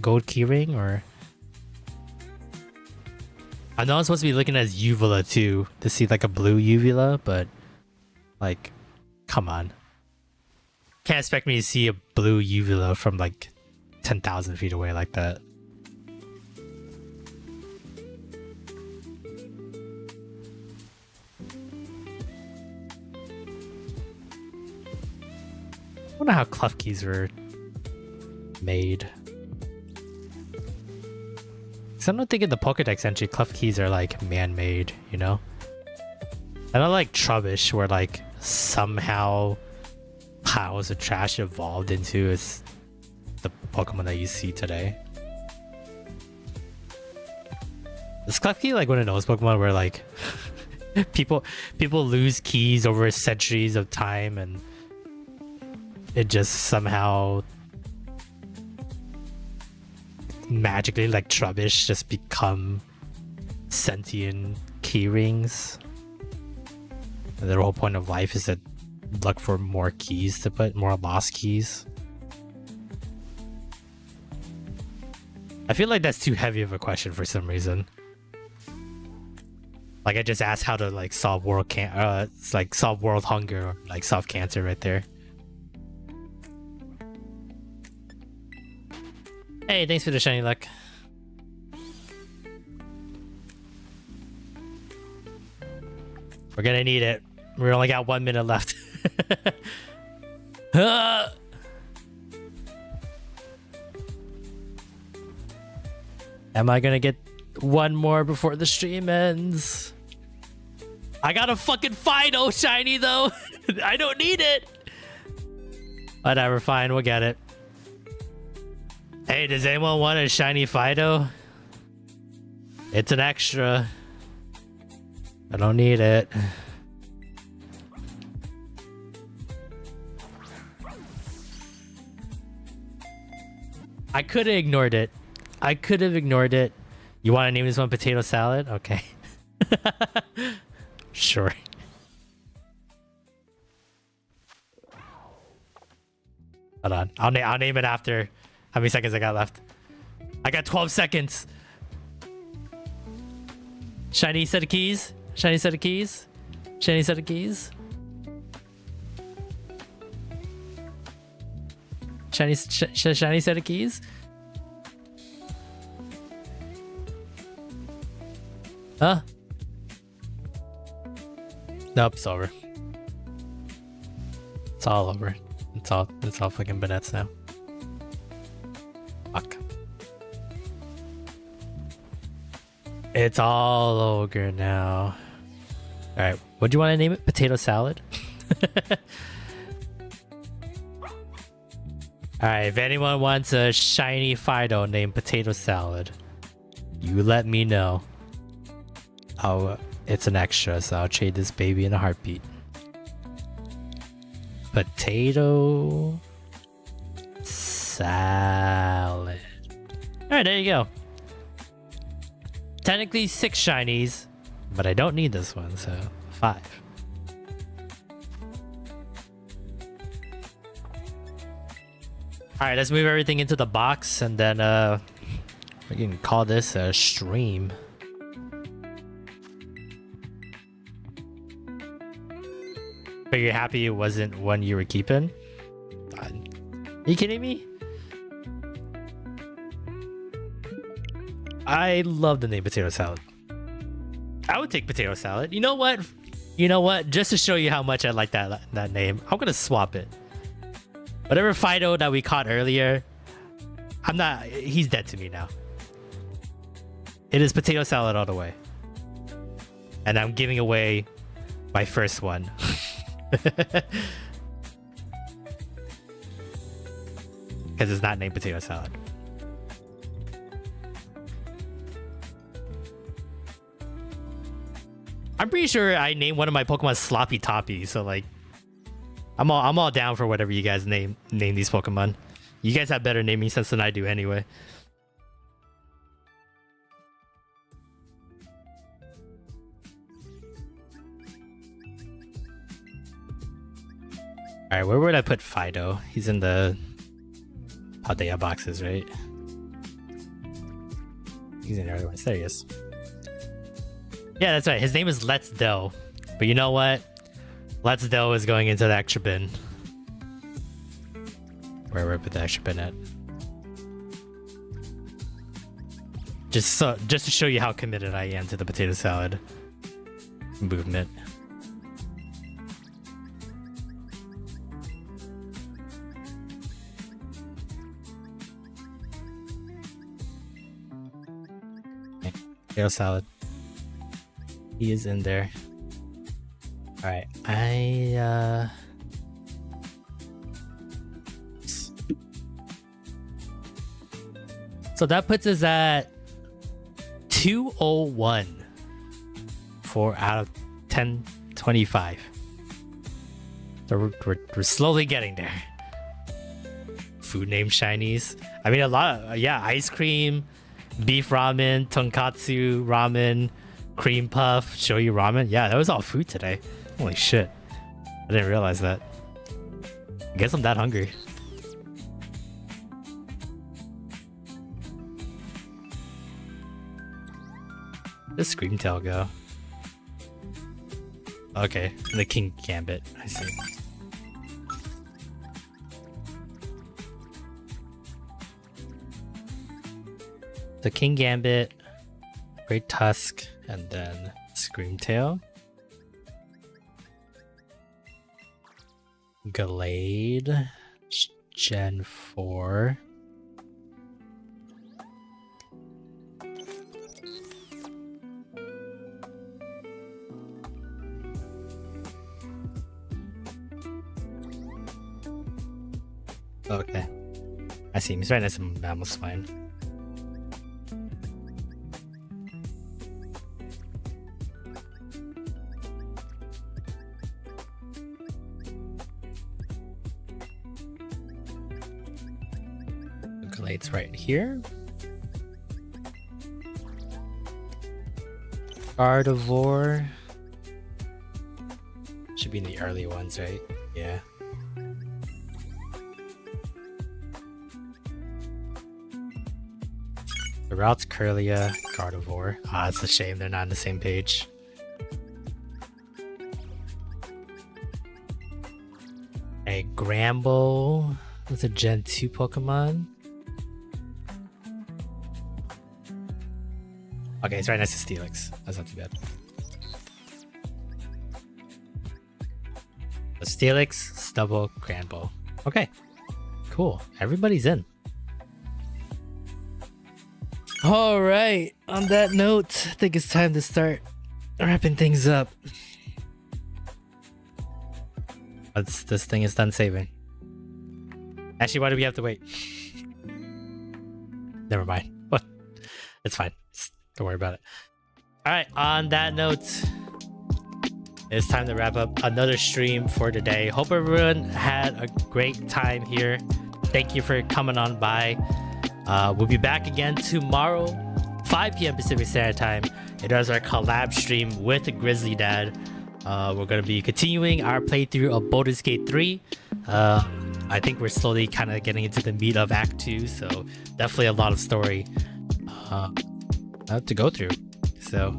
gold keyring or? I know I'm supposed to be looking at uvula too to see like a blue uvula, but like, come on, can't expect me to see a blue uvula from like 10,000 feet away like that. I wonder how clef keys were made. Because I don't think in the Pokedex entry clef keys are like man-made, you know? I don't like Trubbish where like somehow piles of trash evolved into the Pokemon that you see today. Is Klefki like one of those Pokemon where like people lose keys over centuries of time and it just somehow magically, like Trubbish, just become sentient key rings? And their whole point of life is to look for more keys to put, more lost keys. I feel like that's too heavy of a question for some reason. Like I just asked how to like solve world solve world hunger or like solve cancer right there. Hey, thanks for the shiny luck. We're gonna need it. We only got 1 minute left. Am I gonna get one more before the stream ends? I got a fucking Fido shiny though. I don't need it. Whatever, fine, we'll get it. Hey, does anyone want a shiny Fido? It's an extra. I don't need it. I could have ignored it. I could have ignored it. You want to name this one Potato Salad? Okay. Sure. Hold on. I'll name it after. How many seconds I got left? I got 12 seconds. Shiny set of keys. Shiny set of keys. Shiny set of keys. Shiny set of keys. Huh? Nope, it's over. It's all over. It's all fucking bananas now. Fuck. It's all over now. Alright, what do you want to name it? Potato salad? Alright, if anyone wants a shiny Fido named Potato Salad, you let me know. Oh, it's an extra, so I'll trade this baby in a heartbeat. Potato salad. Alright, there you go. Technically 6 shinies, but I don't need this one, so 5. Alright, let's move everything into the box and then we can call this a stream. But you're happy it wasn't one you were keeping? Are you kidding me? I love the name Potato Salad. I would take Potato Salad. You know what? You know what? Just to show you how much I like that name, I'm gonna swap it. Whatever Fido that we caught earlier, he's dead to me now. It is Potato Salad all the way. And I'm giving away my first one. Because it's not named Potato Salad. I'm pretty sure I named one of my Pokemon Sloppy Toppy, so like I'm all down for whatever you guys name these Pokemon. You guys have better naming sense than I do anyway. Alright, where would I put Fido? He's in the Paldea boxes, right? He's in the other ones. There he is. Yeah, that's right. His name is Let's Dough. But you know what? Let's Dough is going into the extra bin. Where would I put the extra bin at? Just to show you how committed I am to the potato salad movement. Okay. Potato salad. He is in there. Alright, so that puts us at 201. 4 out of 10, 25. So we're slowly getting there. Food name shinies. I mean, a lot of, yeah, ice cream, beef ramen, tonkatsu ramen, cream puff, shoyu ramen. Yeah, that was all food today. Holy shit. I didn't realize that. I guess I'm that hungry. Where does Screamtail go? Okay, the King Gambit. I see. The King Gambit, Great Tusk, and then Screamtail. Glade, Gen 4. Okay. I see him. He's right next to Mammal Spine. Glade's right here. Gardevoir. Should be in the early ones, right? Yeah. The route's Curlia, Gardevoir. Ah, it's a shame they're not on the same page. A Gramble. That's a Gen 2 Pokemon. Okay, it's right next to Steelix. That's not too bad. So Steelix, Stubble, Granbull. Okay, cool. Everybody's in. All right. On that note, I think it's time to start wrapping things up. This thing is done saving. Actually, why do we have to wait? Never mind. What? It's fine. Don't worry about it. All right. On that note, it's time to wrap up another stream for today. Hope everyone had a great time here. Thank you for coming on by. We'll be back again tomorrow, 5 p.m. Pacific Standard Time. It is our collab stream with Grizzly Dad. We're going to be continuing our playthrough of Baldur's Gate 3. I think we're slowly kind of getting into the meat of Act 2, so definitely a lot of story to go through. So,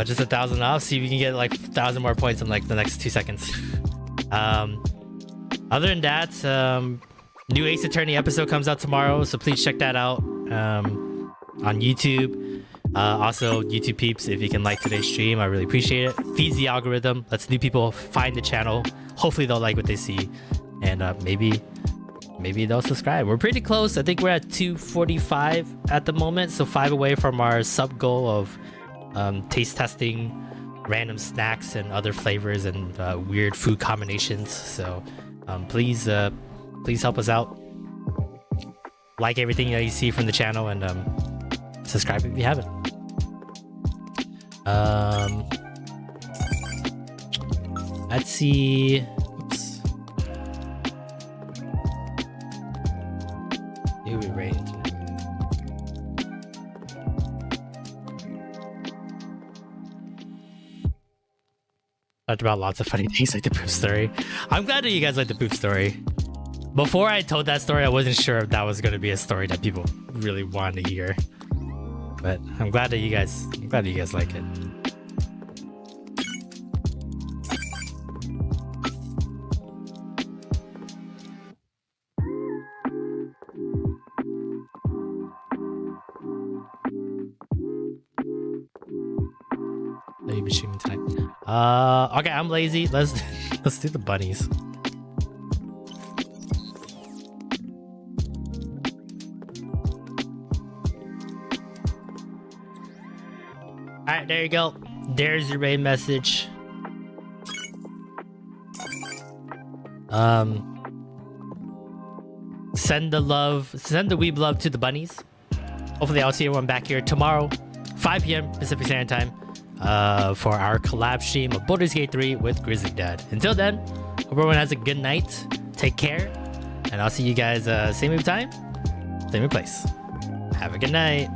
just 1,000 off. See if you can get like 1,000 more points in like the next 2 seconds. Other than that, new Ace Attorney episode comes out tomorrow, so please check that out on YouTube. Also, YouTube peeps, if you can like today's stream, I really appreciate it. Feeds the algorithm, lets new people find the channel. Hopefully they'll like what they see, and maybe they'll subscribe. We're pretty close. I think we're at 245 at the moment, so 5 away from our sub goal of taste testing random snacks and other flavors and weird food combinations. So please help us out. Like everything that you see from the channel, and subscribe if you haven't. Let's see. Oops. It'll be raining tonight. Talked about lots of funny things like the poop story. I'm glad that you guys like the poop story. Before I told that story, I wasn't sure if that was going to be a story that people really wanted to hear. But I'm glad that you guys like it. Maybe be streaming tonight. Okay, I'm lazy. Let's do the bunnies. Alright, there you go. There's your main message. Send the Weeb love to the bunnies. hopefully I'll see everyone back here tomorrow, 5 p.m. Pacific Standard Time, for our collab stream of Baldur's Gate 3 with Grizzly Dad. Until then, hope everyone has a good night. Take care, and I'll see you guys same time, same place. Have a good night.